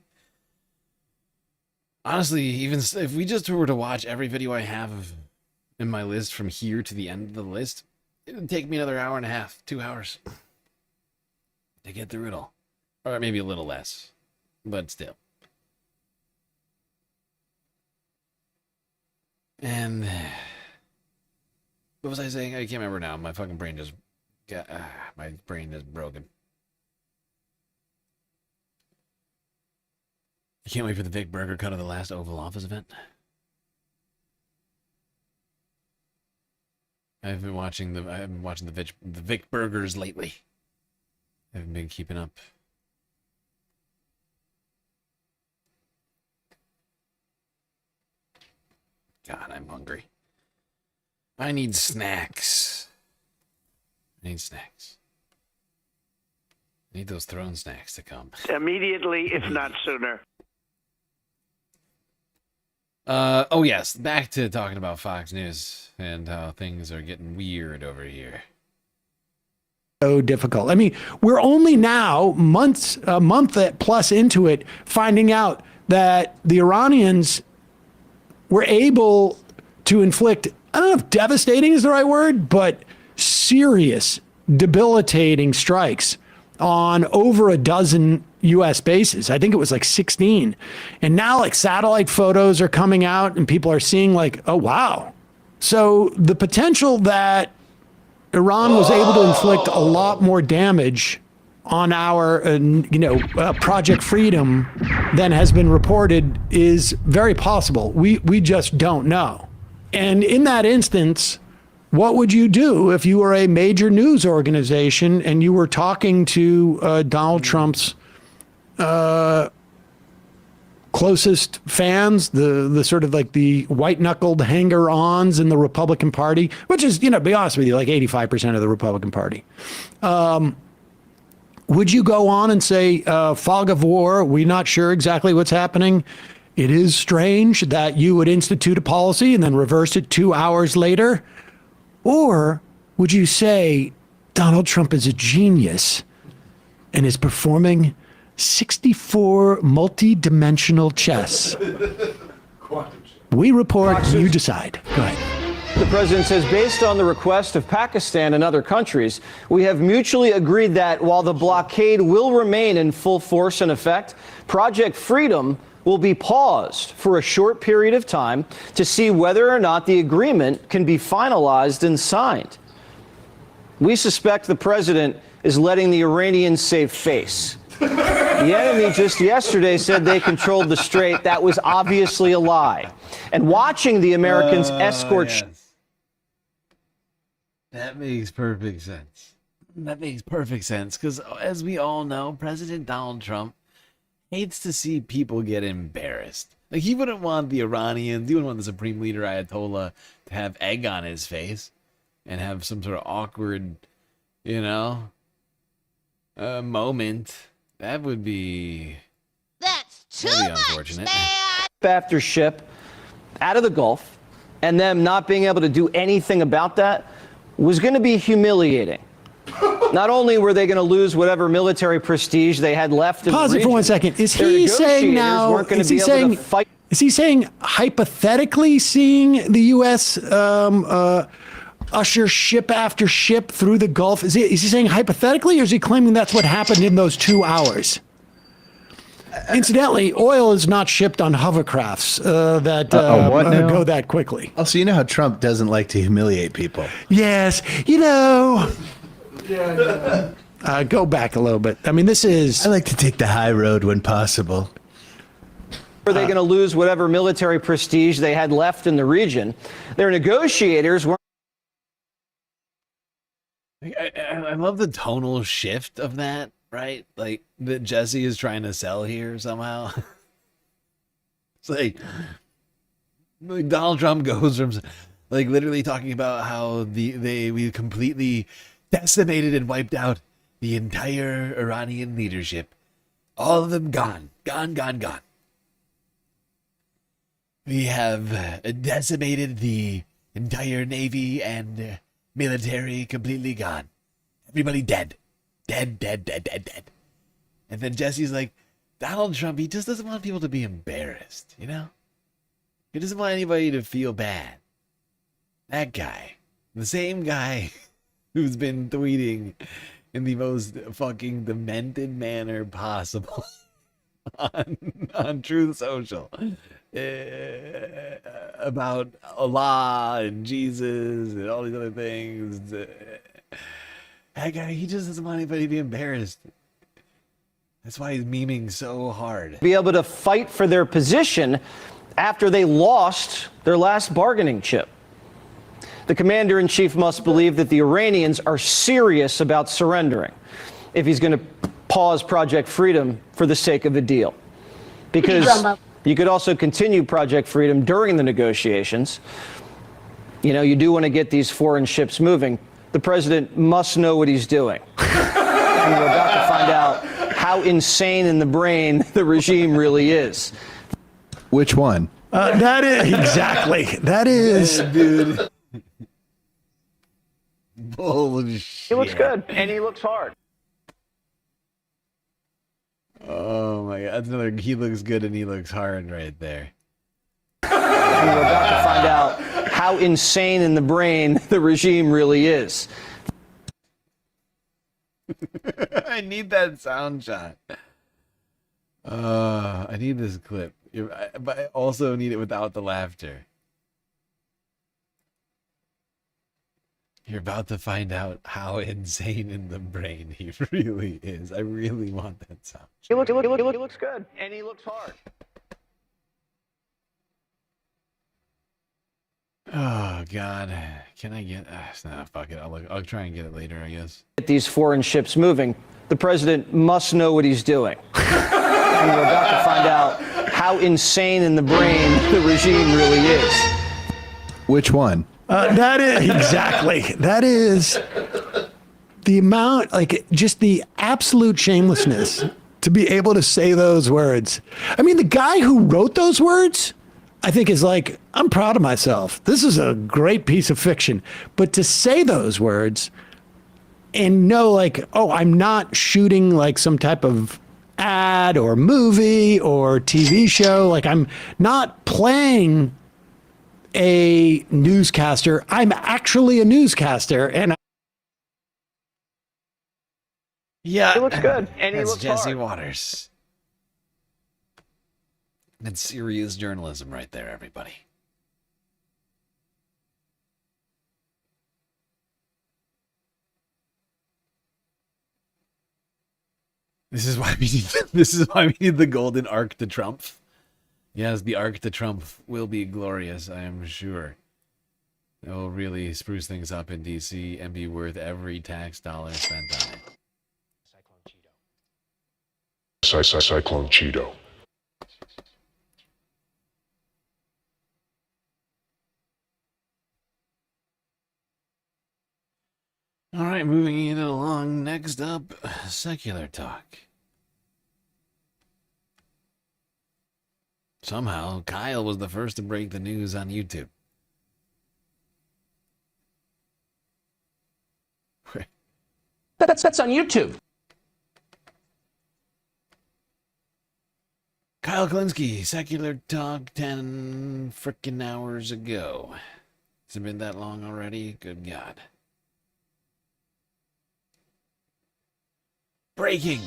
Honestly, even if we just were to watch every video I have in my list from here to the end of the list, it would take me another hour and a half, 2 hours to get through it all. Or maybe a little less, but still. And what was I saying? I can't remember now. My fucking brain just got, my brain is broken. I can't wait for the Vic Burger cut of the last Oval Office event. I've been watching the Vic Burgers lately. I haven't been keeping up. God, I'm hungry. I need snacks. I need snacks. I need those throne snacks to come. Immediately, if not sooner. Oh yes, back to talking about Fox News and how things are getting weird over here. So difficult. I mean, we're only now a month plus into it, finding out that the Iranians were able to inflict, I don't know if devastating is the right word, but serious, debilitating strikes on over a dozen U.S. bases. I think it was like 16. And now like satellite photos are coming out and people are seeing like, oh, wow. So the potential that Iran was able to inflict a lot more damage on our, Project Freedom than has been reported is very possible. We just don't know. And in that instance, what would you do if you were a major news organization and you were talking to Donald Trump's closest fans, the sort of like the white-knuckled hanger-ons in the Republican Party, which is, to be honest with you, like 85% of the Republican Party. Would you go on and say, fog of war, we're not sure exactly what's happening? It is strange that you would institute a policy and then reverse it 2 hours later? Or would you say Donald Trump is a genius and is performing 64 multi-dimensional chess? We report, you decide. Go ahead. The president says, based on the request of Pakistan and other countries, we have mutually agreed that while the blockade will remain in full force and effect, Project Freedom will be paused for a short period of time to see whether or not the agreement can be finalized and signed. We suspect the president is letting the Iranians save face. The enemy just yesterday said they controlled the strait. That was obviously a lie. And watching the Americans escort... Yes. That makes perfect sense. That makes perfect sense because, as we all know, President Donald Trump hates to see people get embarrassed. Like, he wouldn't want the Iranians, he wouldn't want the Supreme Leader Ayatollah to have egg on his face and have some sort of awkward, moment. That would be... That'd be unfortunate. After ship out of the Gulf and them not being able to do anything about that was going to be humiliating. Not only were they going to lose whatever military prestige they had left in Pause the it for region, 1 second. Is their he saying negotiators now, weren't going is to he be able saying, to fight. is he saying hypothetically seeing the U.S. Usher ship after ship through the Gulf? Is he saying hypothetically, or is he claiming that's what happened in those 2 hours? Incidentally, oil is not shipped on hovercrafts that go that quickly. Oh, so you know how Trump doesn't like to humiliate people. Yes, go back a little bit. I mean, this is... I like to take the high road when possible. Were they going to lose whatever military prestige they had left in the region? Their negotiators weren't... I love the tonal shift of that, right? Like, that Jesse is trying to sell here somehow. It's like Donald Trump goes from like literally talking about how we completely decimated and wiped out the entire Iranian leadership. All of them gone. Gone. We have decimated the entire Navy and military, completely gone. Everybody dead. Dead. And then Jesse's like, Donald Trump, he just doesn't want people to be embarrassed, you know? He doesn't want anybody to feel bad. That guy, the same guy who's been tweeting in the most fucking demented manner possible on Truth Social about Allah and Jesus and all these other things. That guy, he just doesn't want anybody to be embarrassed. That's why he's memeing so hard. Be able to fight for their position after they lost their last bargaining chip. The commander-in-chief must believe that the Iranians are serious about surrendering if he's going to pause Project Freedom for the sake of a deal. Because you could also continue Project Freedom during the negotiations. You know, you do want to get these foreign ships moving. The president must know what he's doing. And we're about to find out how insane in the brain the regime really is. Which one? That is exactly. That is, dude. Bullshit. He looks good and he looks hard. Oh my god, that's another he looks good and he looks hard right there. And we're about to find out how insane in the brain the regime really is. I need that sound shot. I need this clip. But I also need it without the laughter. You're about to find out how insane in the brain he really is. I really want that sound. He looks good and he looks hard. Oh God, can I get? Nah, fuck it. I'll try and get it later, I guess. Get these foreign ships moving. The president must know what he's doing. And we're about to find out how insane in the brain the regime really is. Which one? that is exactly. That is the amount, like, just the absolute shamelessness to be able to say those words. I mean, the guy who wrote those words, I think, is like, I'm proud of myself. This is a great piece of fiction. But to say those words and know, like, oh, I'm not shooting like some type of ad or movie or TV show. Like, I'm not playing a newscaster. I'm actually a newscaster. And yeah, he looks good and he that's looks Jesse hard. Waters. That's serious journalism right there, everybody. This is why we need the golden arc to Trump. Yes, the arc to Trump will be glorious, I am sure. It will really spruce things up in DC and be worth every tax dollar spent on it. Cyclone Cheeto. All right, moving it along. Next up, secular talk. Somehow, Kyle was the first to break the news on YouTube. That's on YouTube. Kyle Klinsky, secular talk 10 frickin' hours ago. Has it been that long already? Good God. Breaking.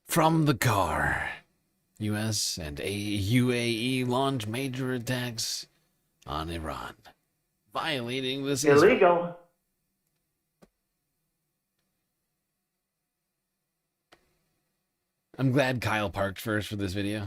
From the car. U.S. and UAE launch major attacks on Iran, violating the ceasefire. Illegal. I'm glad Kyle parked first for this video.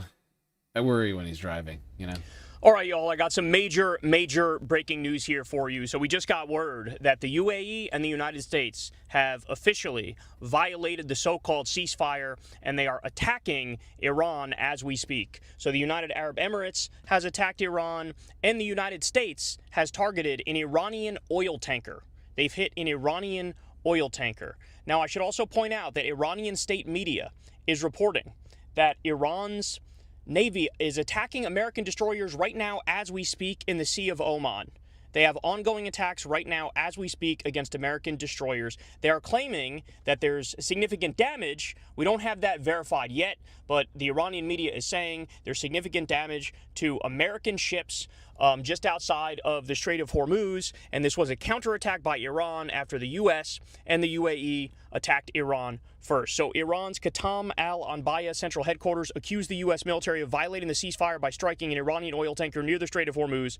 I worry when he's driving, you know. All right, y'all, I got some major breaking news here for you. So we just got word that the UAE and the United States have officially violated the so-called ceasefire, and they are attacking Iran as we speak. So the United Arab Emirates has attacked Iran, and the United States has targeted an Iranian oil tanker. They've hit an Iranian oil tanker. Now, I should also point out that Iranian state media is reporting that Iran's Navy is attacking American destroyers right now as we speak in the Sea of Oman. They have ongoing attacks right now as we speak against American destroyers. They are claiming that there's significant damage. We don't have that verified yet, but the Iranian media is saying there's significant damage to American ships just outside of the Strait of Hormuz, and this was a counterattack by Iran after the U.S. and the UAE attacked Iran first. So Iran's Qatam al-Anbaya central headquarters accused the U.S. military of violating the ceasefire by striking an Iranian oil tanker near the Strait of Hormuz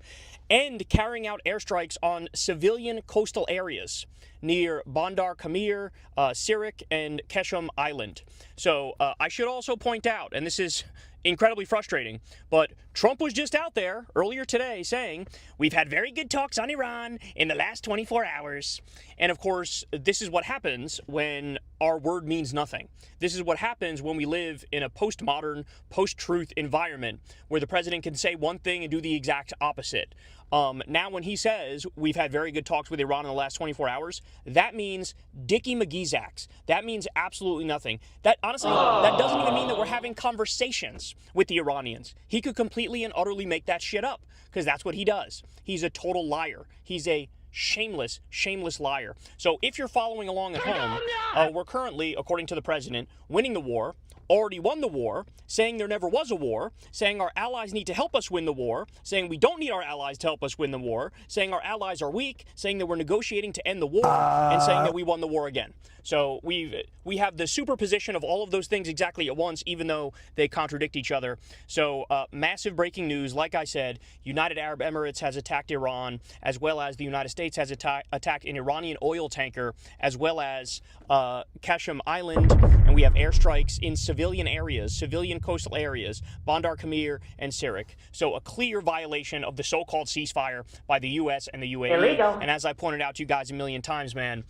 and carrying out airstrikes on civilian coastal areas near Bandar Kamir, Sirik, and Keshem Island. So I should also point out, and this is incredibly frustrating, but Trump was just out there earlier today saying, we've had very good talks on Iran in the last 24 hours. And of course, this is what happens when our word means nothing. This is what happens when we live in a postmodern, post-truth environment where the president can say one thing and do the exact opposite. Now, when he says we've had very good talks with Iran in the last 24 hours, that means Dickie McGeezax. That means absolutely nothing. That honestly, that doesn't even mean that we're having conversations with the Iranians. He could completely and utterly make that shit up because that's what he does. He's a total liar. He's a shameless, shameless liar. So if you're following along at home, we're currently, according to the president, winning the war. Already won the war, saying there never was a war, saying our allies need to help us win the war, saying we don't need our allies to help us win the war, saying our allies are weak, saying that we're negotiating to end the war, and saying that we won the war again. So we have the superposition of all of those things exactly at once, even though they contradict each other. So massive breaking news. Like I said, United Arab Emirates has attacked Iran, as well as the United States has attacked an Iranian oil tanker, as well as Keshem Island, and we have airstrikes in civilian areas, civilian coastal areas, Bandar Kamir and Sirik. So a clear violation of the so-called ceasefire by the U.S. and the UAE. Illegal. And as I pointed out to you guys a million times, man,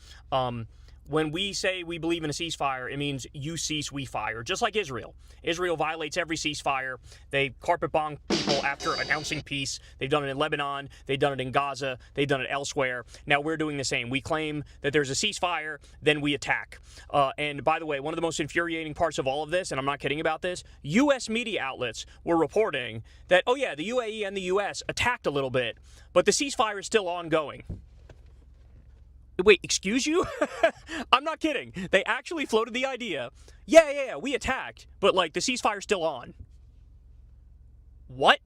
when we say we believe in a ceasefire, it means you cease, we fire. Just like Israel. Israel violates every ceasefire. They carpet bomb people after announcing peace. They've done it in Lebanon. They've done it in Gaza. They've done it elsewhere. Now we're doing the same. We claim that there's a ceasefire, then we attack. And by the way, one of the most infuriating parts of all of this, and I'm not kidding about this, U.S. media outlets were reporting that, oh yeah, the UAE and the U.S. attacked a little bit, but the ceasefire is still ongoing. Wait, excuse you? I'm not kidding. They actually floated the idea, yeah, we attacked, but like the ceasefire's still on. What?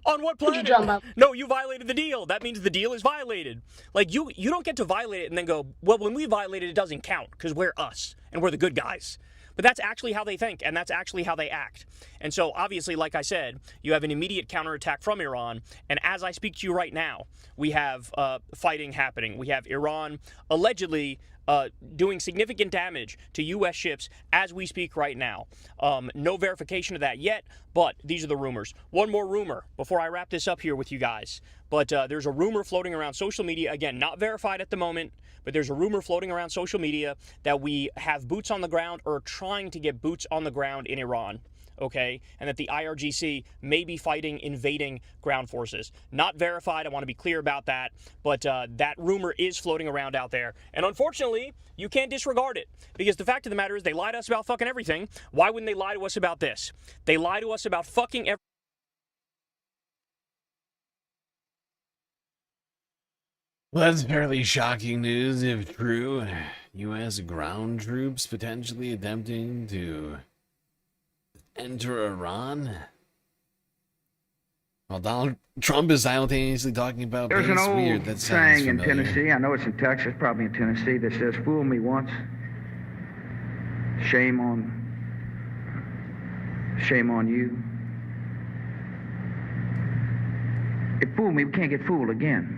On what planet? No, you violated the deal. That means the deal is violated. Like you don't get to violate it and then go, well, when we violated it doesn't count because we're us and we're the good guys. But that's actually how they think, and that's actually how they act. And so, obviously, like I said, you have an immediate counterattack from Iran, and as I speak to you right now, we have fighting happening. We have Iran allegedly doing significant damage to U.S. ships as we speak right now. No verification of that yet, but these are the rumors. One more rumor before I wrap this up here with you guys. But there's a rumor floating around social media, again, not verified at the moment, but there's a rumor floating around social media that we have boots on the ground or trying to get boots on the ground in Iran. Okay, and that the IRGC may be fighting invading ground forces. Not verified, I want to be clear about that, but that rumor is floating around out there. And unfortunately, you can't disregard it, because the fact of the matter is they lie to us about fucking everything. Why wouldn't they lie to us about this? They lie to us about fucking everything. Well, that's fairly shocking news if true. U.S. ground troops potentially attempting to enter Iran? Well, Donald Trump is simultaneously talking about There's peace. an old Weird. That saying in familiar. Tennessee, I know it's in Texas, probably in Tennessee, that says, fool me once, shame on you. If fool me, we can't get fooled again.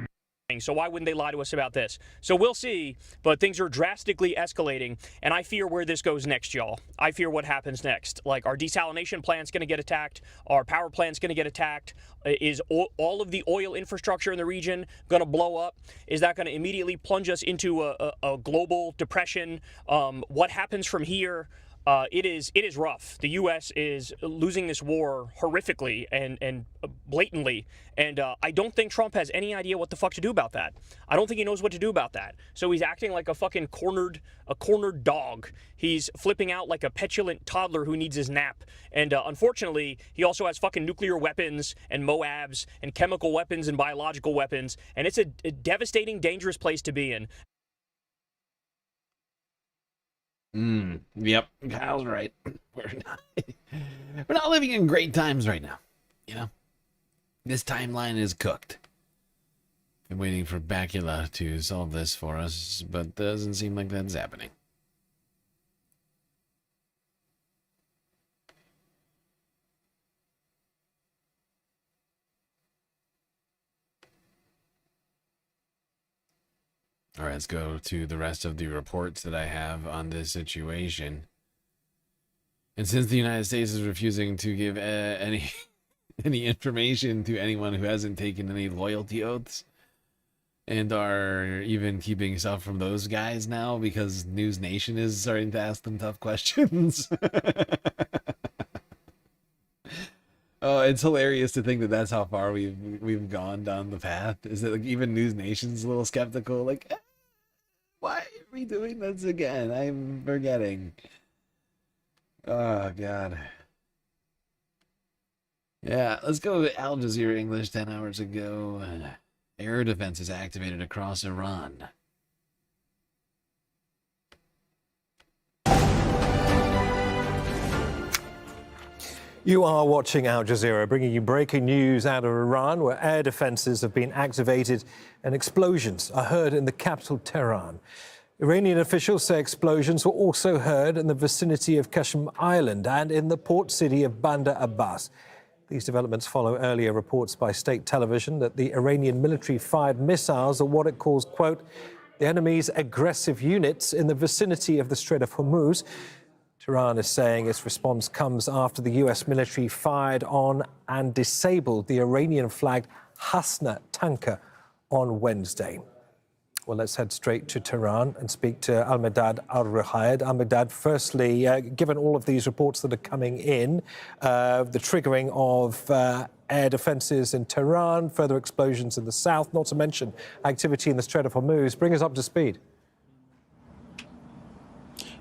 So why wouldn't they lie to us about this? So we'll see, but things are drastically escalating, and I fear where this goes next, y'all. I fear what happens next. Like, our desalination plant's going to get attacked, our power plant's going to get attacked. Is all of the oil infrastructure in the region going to blow up? Is that going to immediately plunge us into a global depression? What happens from here? it is rough. The U.S. is losing this war horrifically and blatantly, and I don't think Trump has any idea what the fuck to do about that. I don't think he knows what to do about that. So he's acting like a fucking cornered dog. He's flipping out like a petulant toddler who needs his nap. And unfortunately, he also has fucking nuclear weapons and MOABs and chemical weapons and biological weapons, and it's a devastating, dangerous place to be in. Yep, Kyle's right. We're not living in great times right now, you know? This timeline is cooked. Been waiting for Bacula to solve this for us, but doesn't seem like that's happening. All right, let's go to the rest of the reports that I have on this situation. And since the United States is refusing to give any information to anyone who hasn't taken any loyalty oaths, and are even keeping stuff from those guys now because News Nation is starting to ask them tough questions. Oh, it's hilarious to think that that's how far we've gone down the path. Is that like even News Nation's a little skeptical? Like, why are we doing this again? I'm forgetting. Oh God. Yeah, let's go to Al Jazeera English 10 hours ago. Air defense is activated across Iran. You are watching Al Jazeera, bringing you breaking news out of Iran, where air defenses have been activated and explosions are heard in the capital, Tehran. Iranian officials say explosions were also heard in the vicinity of Qashm Island and in the port city of Bandar Abbas. These developments follow earlier reports by state television that the Iranian military fired missiles at what it calls, quote, the enemy's aggressive units in the vicinity of the Strait of Hormuz. Tehran is saying its response comes after the U.S. military fired on and disabled the Iranian-flagged Hasna tanker on Wednesday. Well, let's head straight to Tehran and speak to Al-Medad Al-Ruhayd. Al-Medad, firstly, given all of these reports that are coming in, the triggering of air defences in Tehran, further explosions in the south, not to mention activity in the Strait of Hormuz, bring us up to speed.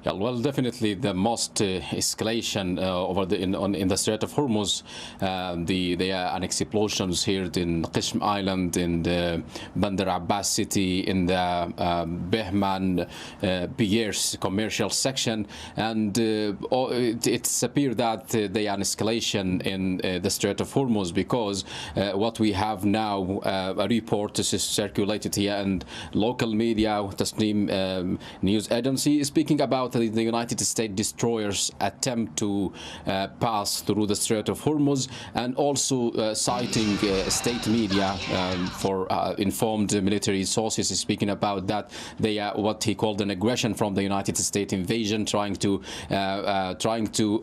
Yeah, well, definitely the most escalation over in the Strait of Hormuz. The explosions here in Qashm Island, in the Bandar Abbas city, in the Behman Pierce commercial section, and it's appeared that they are an escalation in the Strait of Hormuz because what we have now, a report is circulated here, and local media, Tasnim news agency, is speaking about the United States destroyers attempt to pass through the Strait of Hormuz, and also citing state media for informed military sources speaking about that they are what he called an aggression from the United States invasion, trying to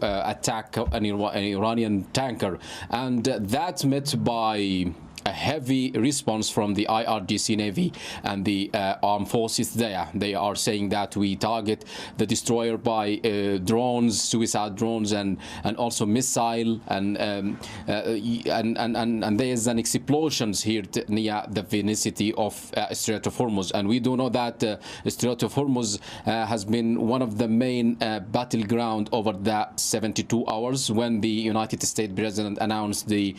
attack an Iranian tanker, and that's met by a heavy response from the IRGC Navy and the armed forces there. They are saying that we target the destroyer by drones, suicide drones, and also missile, and there's an explosions here near the vicinity of Strait of Hormuz. And we do know that Strait of Hormuz has been one of the main battleground over the 72 hours when the United States President announced the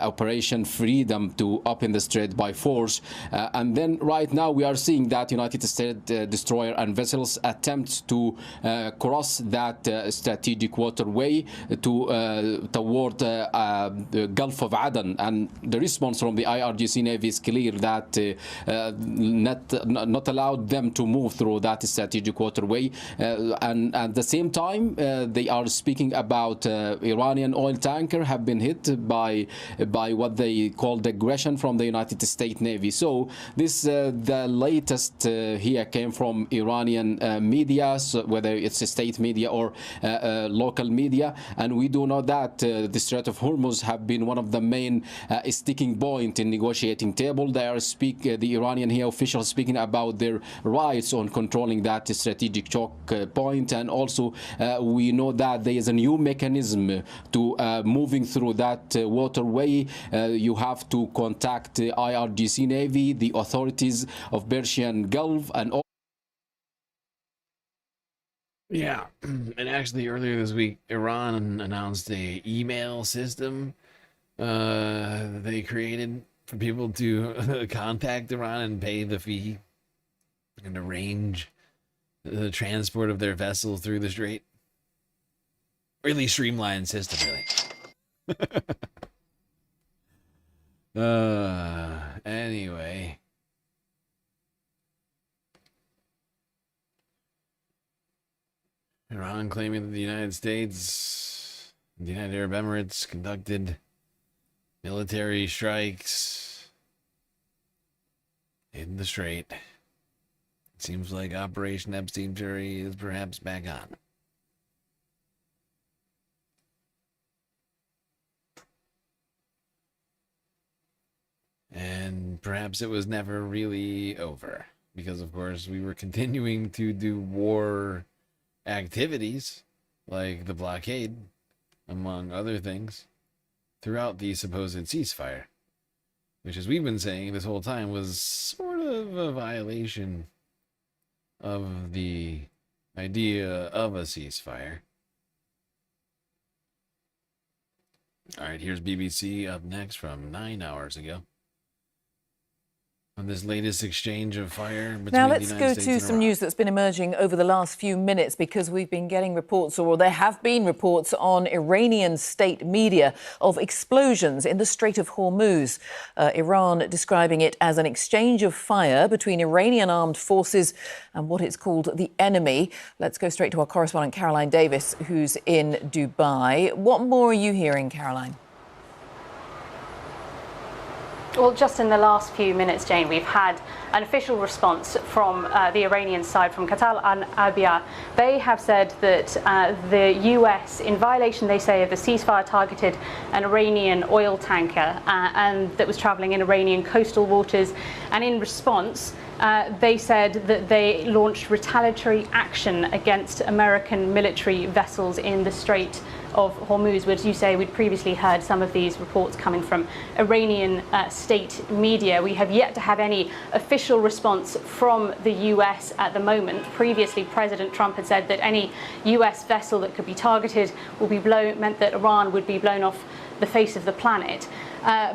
Operation Freedom to open the strait by force, and then right now we are seeing that United States destroyer and vessels attempt to cross that strategic waterway to toward the Gulf of Aden, and the response from the IRGC Navy is clear that not allowed them to move through that strategic waterway, and at the same time they are speaking about Iranian oil tanker have been hit by what they call called aggression from the United States Navy. So this the latest here came from Iranian media, so whether it's a state media or local media, and we do know that the Strait of Hormuz have been one of the main sticking point in negotiating table. They are the Iranian here officials speaking about their rights on controlling that strategic choke point, and also we know that there is a new mechanism to moving through that waterway. You have to contact the IRGC Navy, the authorities of Persian Gulf, and all. Yeah, and actually earlier this week, Iran announced a email system that they created for people to contact Iran and pay the fee and arrange the transport of their vessels through the strait. Really streamlined system, really. Anyway. Iran claiming that the United States, the United Arab Emirates conducted military strikes in the strait. It seems like Operation Epstein Jury is perhaps back on. And perhaps it was never really over, because of course we were continuing to do war activities like the blockade, among other things, throughout the supposed ceasefire, which, as we've been saying this whole time, was sort of a violation of the idea of a ceasefire. All right, here's BBC up next from 9 hours ago on this latest exchange of fire between now the let's United go States to and some Iran. news that's been emerging over the last few minutes, because we've been getting reports, or there have been reports on Iranian state media of explosions in the Strait of Hormuz. Iran describing it as an exchange of fire between Iranian armed forces and what it's called the enemy. Let's go straight to our correspondent Caroline Davis, who's in Dubai. What more are you hearing, Caroline? Well, just in the last few minutes, Jane, we've had an official response from the Iranian side, from Qatar and Abia. They have said that the US, in violation, they say, of the ceasefire, targeted an Iranian oil tanker and that was traveling in Iranian coastal waters. And in response, they said that they launched retaliatory action against American military vessels in the Strait of Hormuz, which, you say, we'd previously heard some of these reports coming from Iranian state media. We have yet to have any official response from the US at the moment. Previously, President Trump had said that any US vessel that could be targeted will be meant that Iran would be blown off the face of the planet.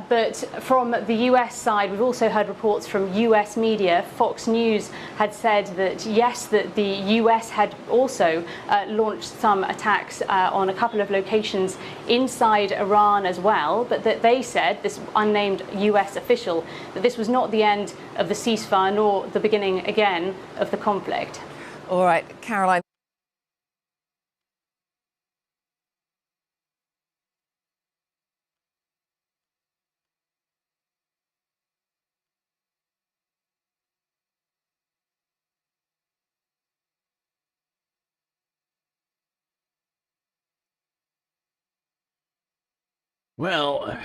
But from the US side, we've also heard reports from US media. Fox News had said that, yes, that the US had also launched some attacks on a couple of locations inside Iran as well, but that they said, this unnamed US official, that this was not the end of the ceasefire nor the beginning again of the conflict. All right, Caroline. Well,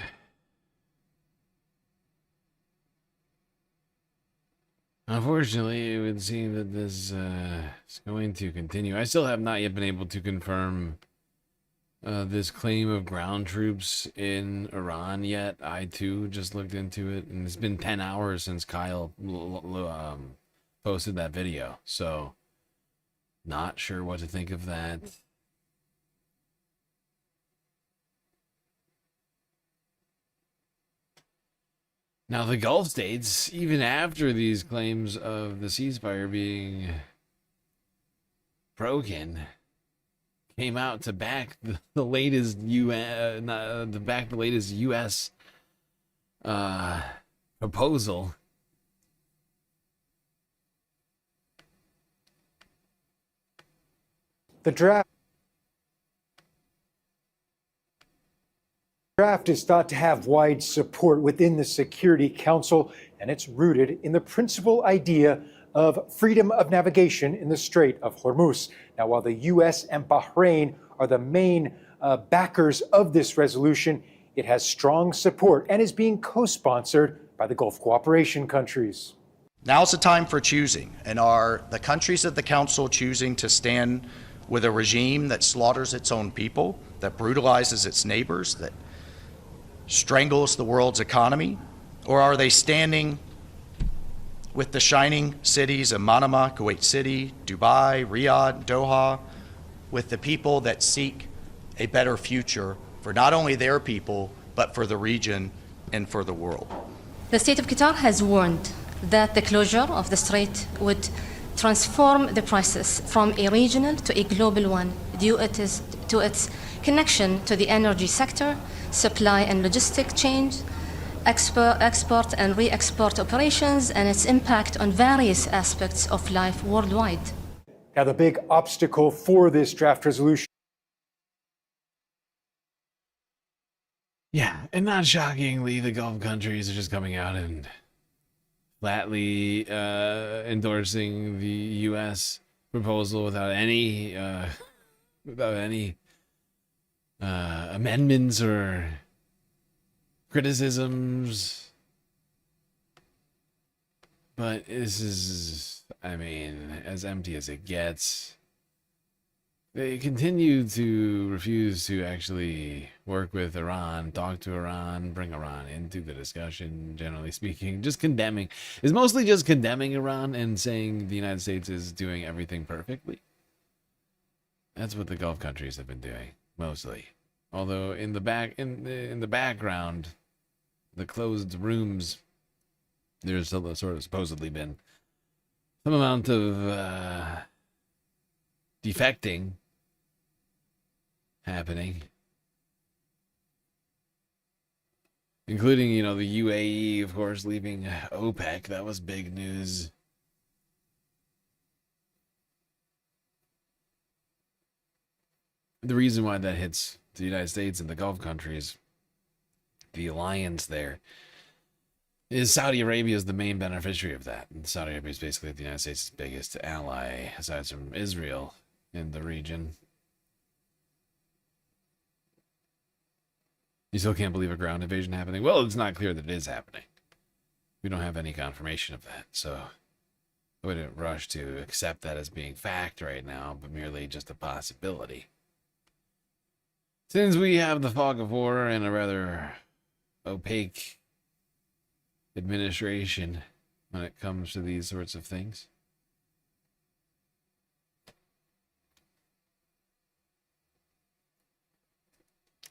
unfortunately, it would seem that this is going to continue. I still have not yet been able to confirm this claim of ground troops in Iran yet. I, too, just looked into it, and it's been 10 hours since Kyle posted that video, so not sure what to think of that. Now, the Gulf states, even after these claims of the ceasefire being broken, came out to back the latest U.S. Proposal. The draft draft is thought to have wide support within the Security Council, and it's rooted in the principal idea of freedom of navigation in the Strait of Hormuz. Now, while the U.S. and Bahrain are the main backers of this resolution, it has strong support and is being co-sponsored by the Gulf cooperation countries. Now's the time for choosing, and are the countries of the Council choosing to stand with a regime that slaughters its own people, that brutalizes its neighbors, that strangles the world's economy? Or are they standing with the shining cities of Manama, Kuwait City, Dubai, Riyadh, Doha, with the people that seek a better future for not only their people, but for the region and for the world? The state of Qatar has warned that the closure of the strait would transform the process from a regional to a global one due to its connection to the energy sector, supply and logistic change, export and re-export operations, and its impact on various aspects of life worldwide. Now, the big obstacle for this draft resolution. Yeah, and not shockingly, the Gulf countries are just coming out and flatly endorsing the U.S. proposal without any amendments or criticisms. But this is, I mean, as empty as it gets. They continue to refuse to actually work with Iran, talk to Iran, bring Iran into the discussion, generally speaking. Just condemning. It's mostly just condemning Iran and saying the United States is doing everything perfectly. That's what the Gulf countries have been doing, mostly. Although in the background, the closed rooms, there's sort of supposedly been some amount of defecting happening, including, you know, the UAE, of course, leaving OPEC. That was big news. The reason why that hits the United States and the Gulf countries, the alliance there, is Saudi Arabia is the main beneficiary of that. And Saudi Arabia is basically the United States' biggest ally, aside from Israel, in the region. You still can't believe a ground invasion happening? Well, it's not clear that it is happening. We don't have any confirmation of that, so I wouldn't rush to accept that as being fact right now, but merely just a possibility. Since we have the fog of war and a rather opaque administration when it comes to these sorts of things.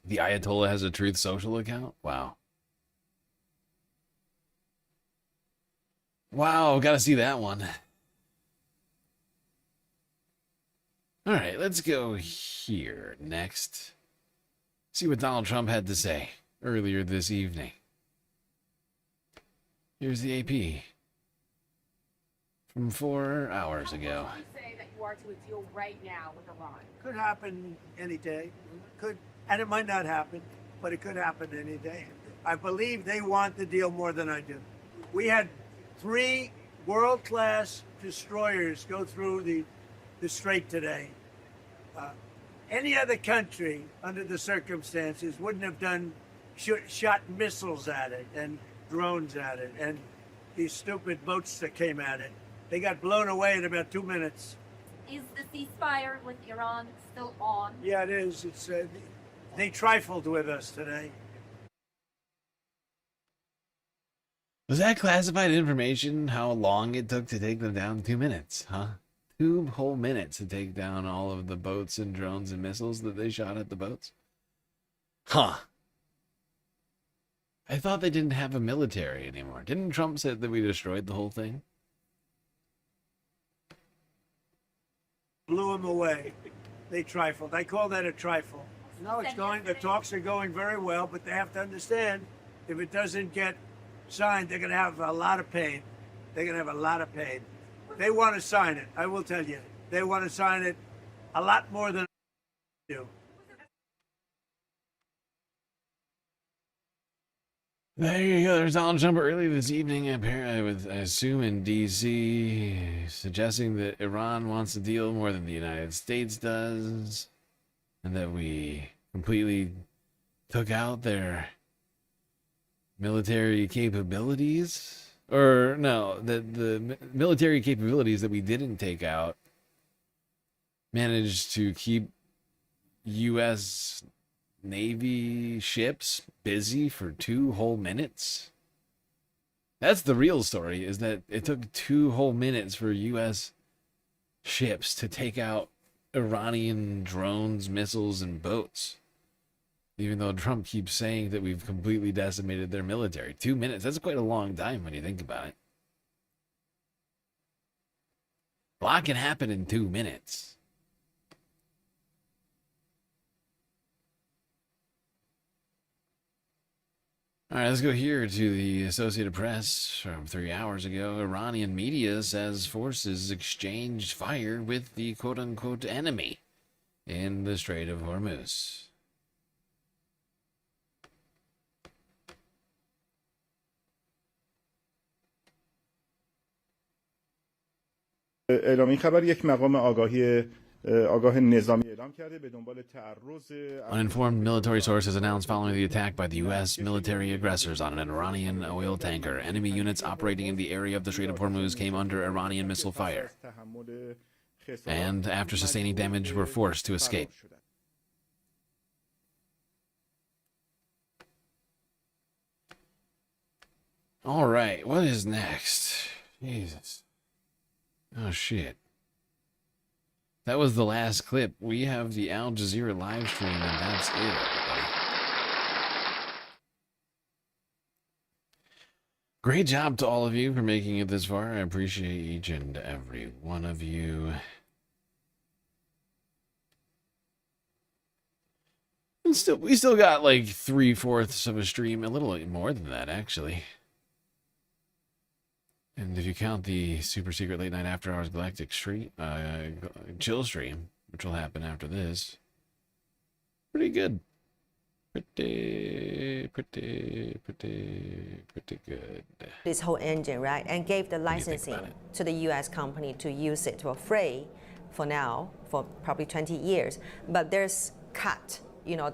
The Ayatollah has a Truth Social account? Wow. Wow, gotta see that one. Alright, let's go here next. See what Donald Trump had to say earlier this evening. Here's the AP from 4 hours ago. Say that you are to a deal right now with Iran. Could happen any day. Could, and it might not happen, but it could happen any day. I believe they want the deal more than I do. We had 3 world-class destroyers go through the strait today. Any other country, under the circumstances, wouldn't have done shot missiles at it and drones at it, and these stupid boats that came at it. They got blown away in about 2 minutes. Is the ceasefire with Iran still on? Yeah, it is. It's they trifled with us today. Was that classified information? How long it took to take them down? 2 minutes, huh? 2 whole minutes to take down all of the boats and drones and missiles that they shot at the boats? Huh. I thought they didn't have a military anymore. Didn't Trump say that we destroyed the whole thing? Blew them away. They trifled. I call that a trifle. No, it's going, the talks are going very well, but they have to understand, if it doesn't get signed, they're going to have a lot of pain. They're going to have a lot of pain. They want to sign it, I will tell you. They want to sign it a lot more than I do. There you go. There's Donald Trump early this evening, apparently, with, I assume, in D.C., suggesting that Iran wants a deal more than the United States does, and that we completely took out their military capabilities. Or, no, that the military capabilities that we didn't take out managed to keep U.S. Navy ships busy for 2 whole minutes. That's the real story, is that it took 2 whole minutes for U.S. ships to take out Iranian drones, missiles, and boats. Even though Trump keeps saying that we've completely decimated their military. 2 minutes, that's quite a long time when you think about it. A lot can happen in 2 minutes. All right, let's go here to the Associated Press from 3 hours ago. Iranian media says forces exchanged fire with the quote-unquote enemy in the Strait of Hormuz. اعلامی خبر یک مقام آگاه نظامی اعلام کرده به دنبال تعرض Uninformed military sources announced following the attack by the U.S. military aggressors on an Iranian oil tanker. Enemy units operating in the area of the Strait of Hormuz came under Iranian missile fire, and after sustaining damage were forced to escape. All right, what is next? Jesus. Oh, shit. That was the last clip. We have the Al Jazeera live stream, and that's it, everybody. Great job to all of you for making it this far. I appreciate each and every one of you. And we still got like 3/4 of a stream, a little more than that, actually. And if you count the super secret late night after hours Galactic Stream, chill stream, which will happen after this, pretty good. Pretty good. This whole engine, right? And gave the licensing to the U.S. company to use it for free for now, for probably 20 years. But there's cut,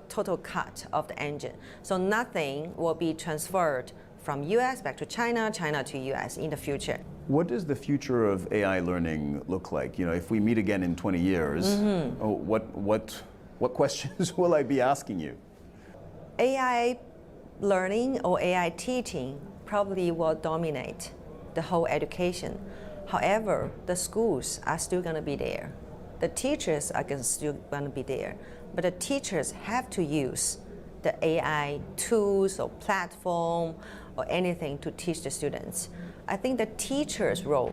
total cut of the engine. So nothing will be transferred from U.S. back to China, China to U.S. in the future. What does the future of AI learning look like? If we meet again in 20 years, what questions will I be asking you? AI learning or AI teaching probably will dominate the whole education. However, the schools are still going to be there. The teachers are still going to be there. But the teachers have to use the AI tools or platform or anything to teach the students. I think the teacher's role.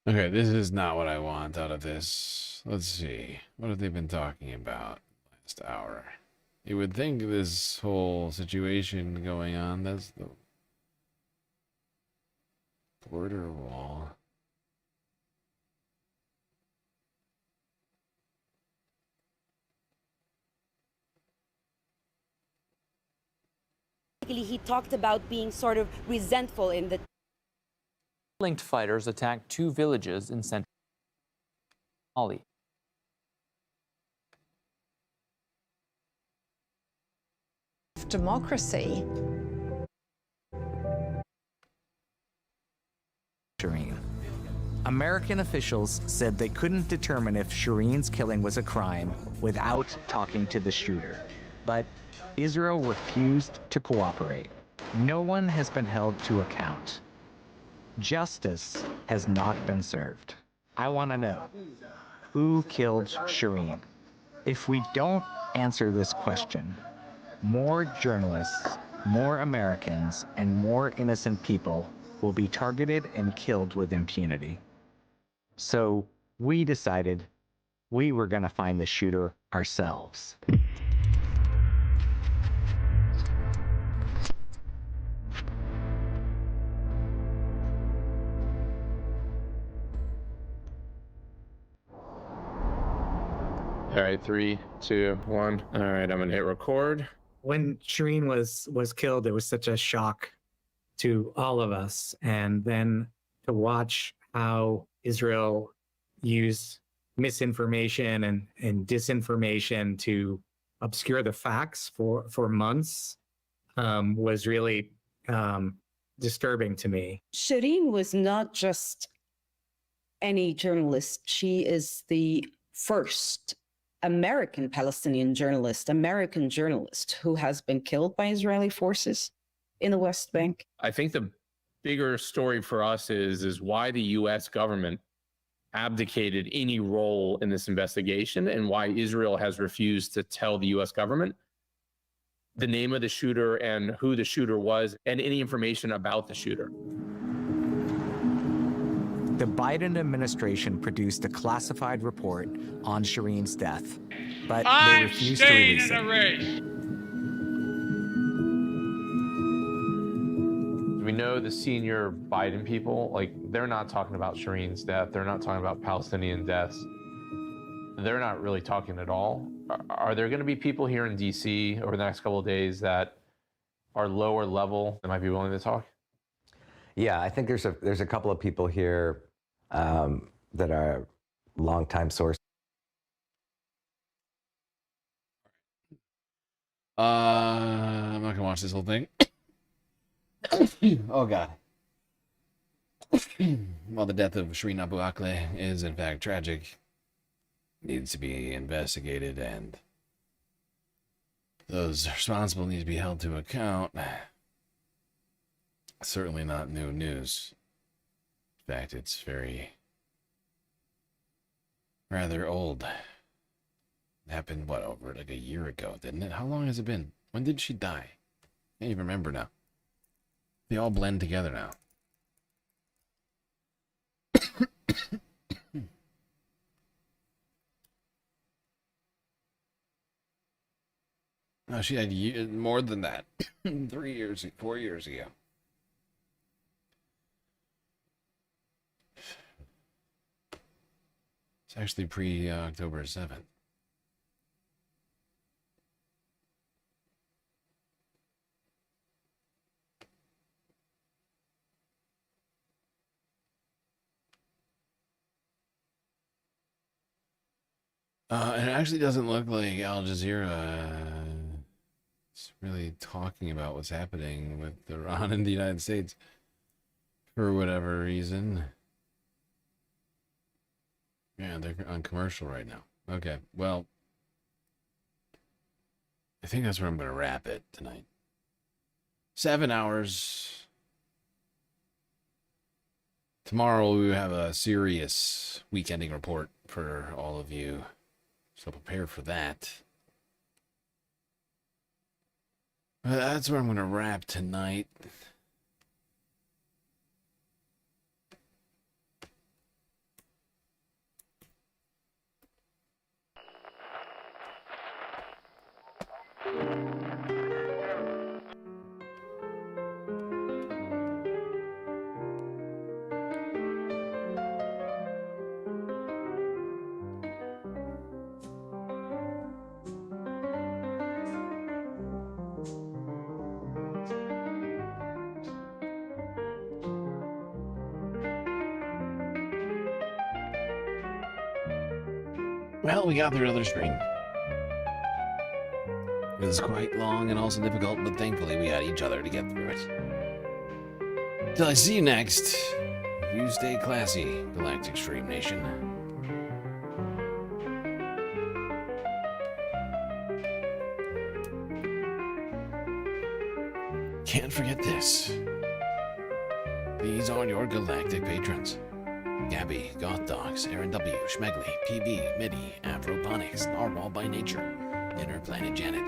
Okay, this is not what I want out of this. Let's see. What have they been talking about last hour? You would think this whole situation going on, that's the border wall. He talked about being sort of resentful in the linked fighters attacked 2 villages in central Mali. Democracy. Shireen. American officials said they couldn't determine if Shireen's killing was a crime without talking to the shooter. But Israel refused to cooperate. No one has been held to account. Justice has not been served. I want to know, who killed Shireen? If we don't answer this question, more journalists, more Americans, and more innocent people will be targeted and killed with impunity. So we decided we were going to find the shooter ourselves. All right, 3, 2, 1. All right, I'm gonna hit record. when Shireen was killed, it was such a shock to all of us. And then to watch how Israel used misinformation and disinformation to obscure the facts for months was really disturbing to me. Shireen was not just any journalist. She is the first American Palestinian journalist, American journalist who has been killed by Israeli forces in the West Bank. I think the bigger story for us is why the U.S. government abdicated any role in this investigation and why Israel has refused to tell the U.S. government the name of the shooter and who the shooter was and any information about the shooter. The Biden administration produced a classified report on Shireen's death, but they refused to release it. We know the senior Biden people, like, they're not talking about Shireen's death. They're not talking about Palestinian deaths. They're not really talking at all. Are there going to be people here in D.C. over the next couple of days that are lower level that might be willing to talk? Yeah, I think there's a couple of people here that are longtime sources. I'm not gonna watch this whole thing. Oh God. While the death of Shireen Abu Akleh is in fact tragic, needs to be investigated, and those responsible need to be held to account. Certainly not new news. In fact, it's rather old. It happened, what, over like a year ago, didn't it? How long has it been? When did she die? I can't even remember now. They all blend together now. No, she had more than that. 4 years ago. It's actually pre-October 7th. It actually doesn't look like Al Jazeera is really talking about what's happening with Iran and the United States for whatever reason. Yeah, they're on commercial right now. Okay, well, I think that's where I'm going to wrap it tonight. 7 hours. Tomorrow we have a serious weekending report for all of you. So prepare for that. But that's where I'm going to wrap tonight. Well, we got through another stream. It was quite long and also difficult, but thankfully we had each other to get through it. Till I see you next, you stay classy, Galactic Stream Nation. Can't forget this. These are your galactic patrons. Gabby, Goth Dogs, Aaron W, Schmegley, PB, Midi, Afroponics, Narwhal by Nature, Inner Planet Janet,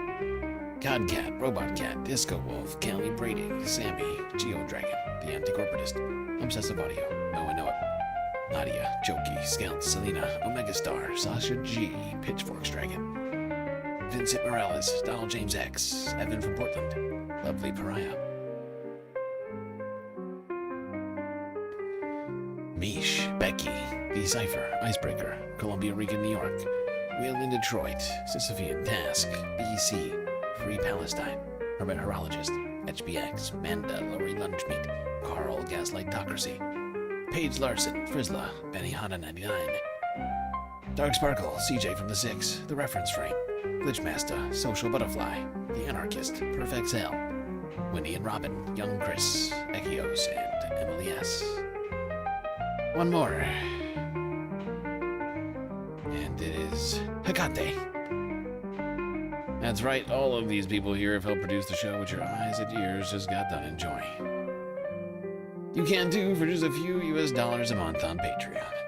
Godcat, Robot Cat, Disco Wolf, Callie Brady, Sammy, Geodragon, The Anticorporatist, Obsessive Audio, Know It, Nadia, Jokey, Scout, Selena, Omega Star, Sasha G, Pitchforks Dragon, Vincent Morales, Donald James X, Evan from Portland, Lovely Pariah, Mish, Becky, D-Cypher, Icebreaker, Columbia Rican, New York, Will in Detroit, Sisyphean Task, BC, Free Palestine, Hermit Horologist, HBX, Manda, Lori Lunchmeat, Carl, Gaslightocracy, Paige Larson, Frizzla, Benny Hanna 99, Dark Sparkle, CJ from the Six, The Reference Frame, Glitchmaster, Social Butterfly, The Anarchist, Perfect Cell, Winnie and Robin, Young Chris, Echios, and Emily S. One more. And it is Hecate. That's right, all of these people here have helped produce the show, which your eyes and ears just got done enjoying. You can too for just a few US dollars a month on Patreon.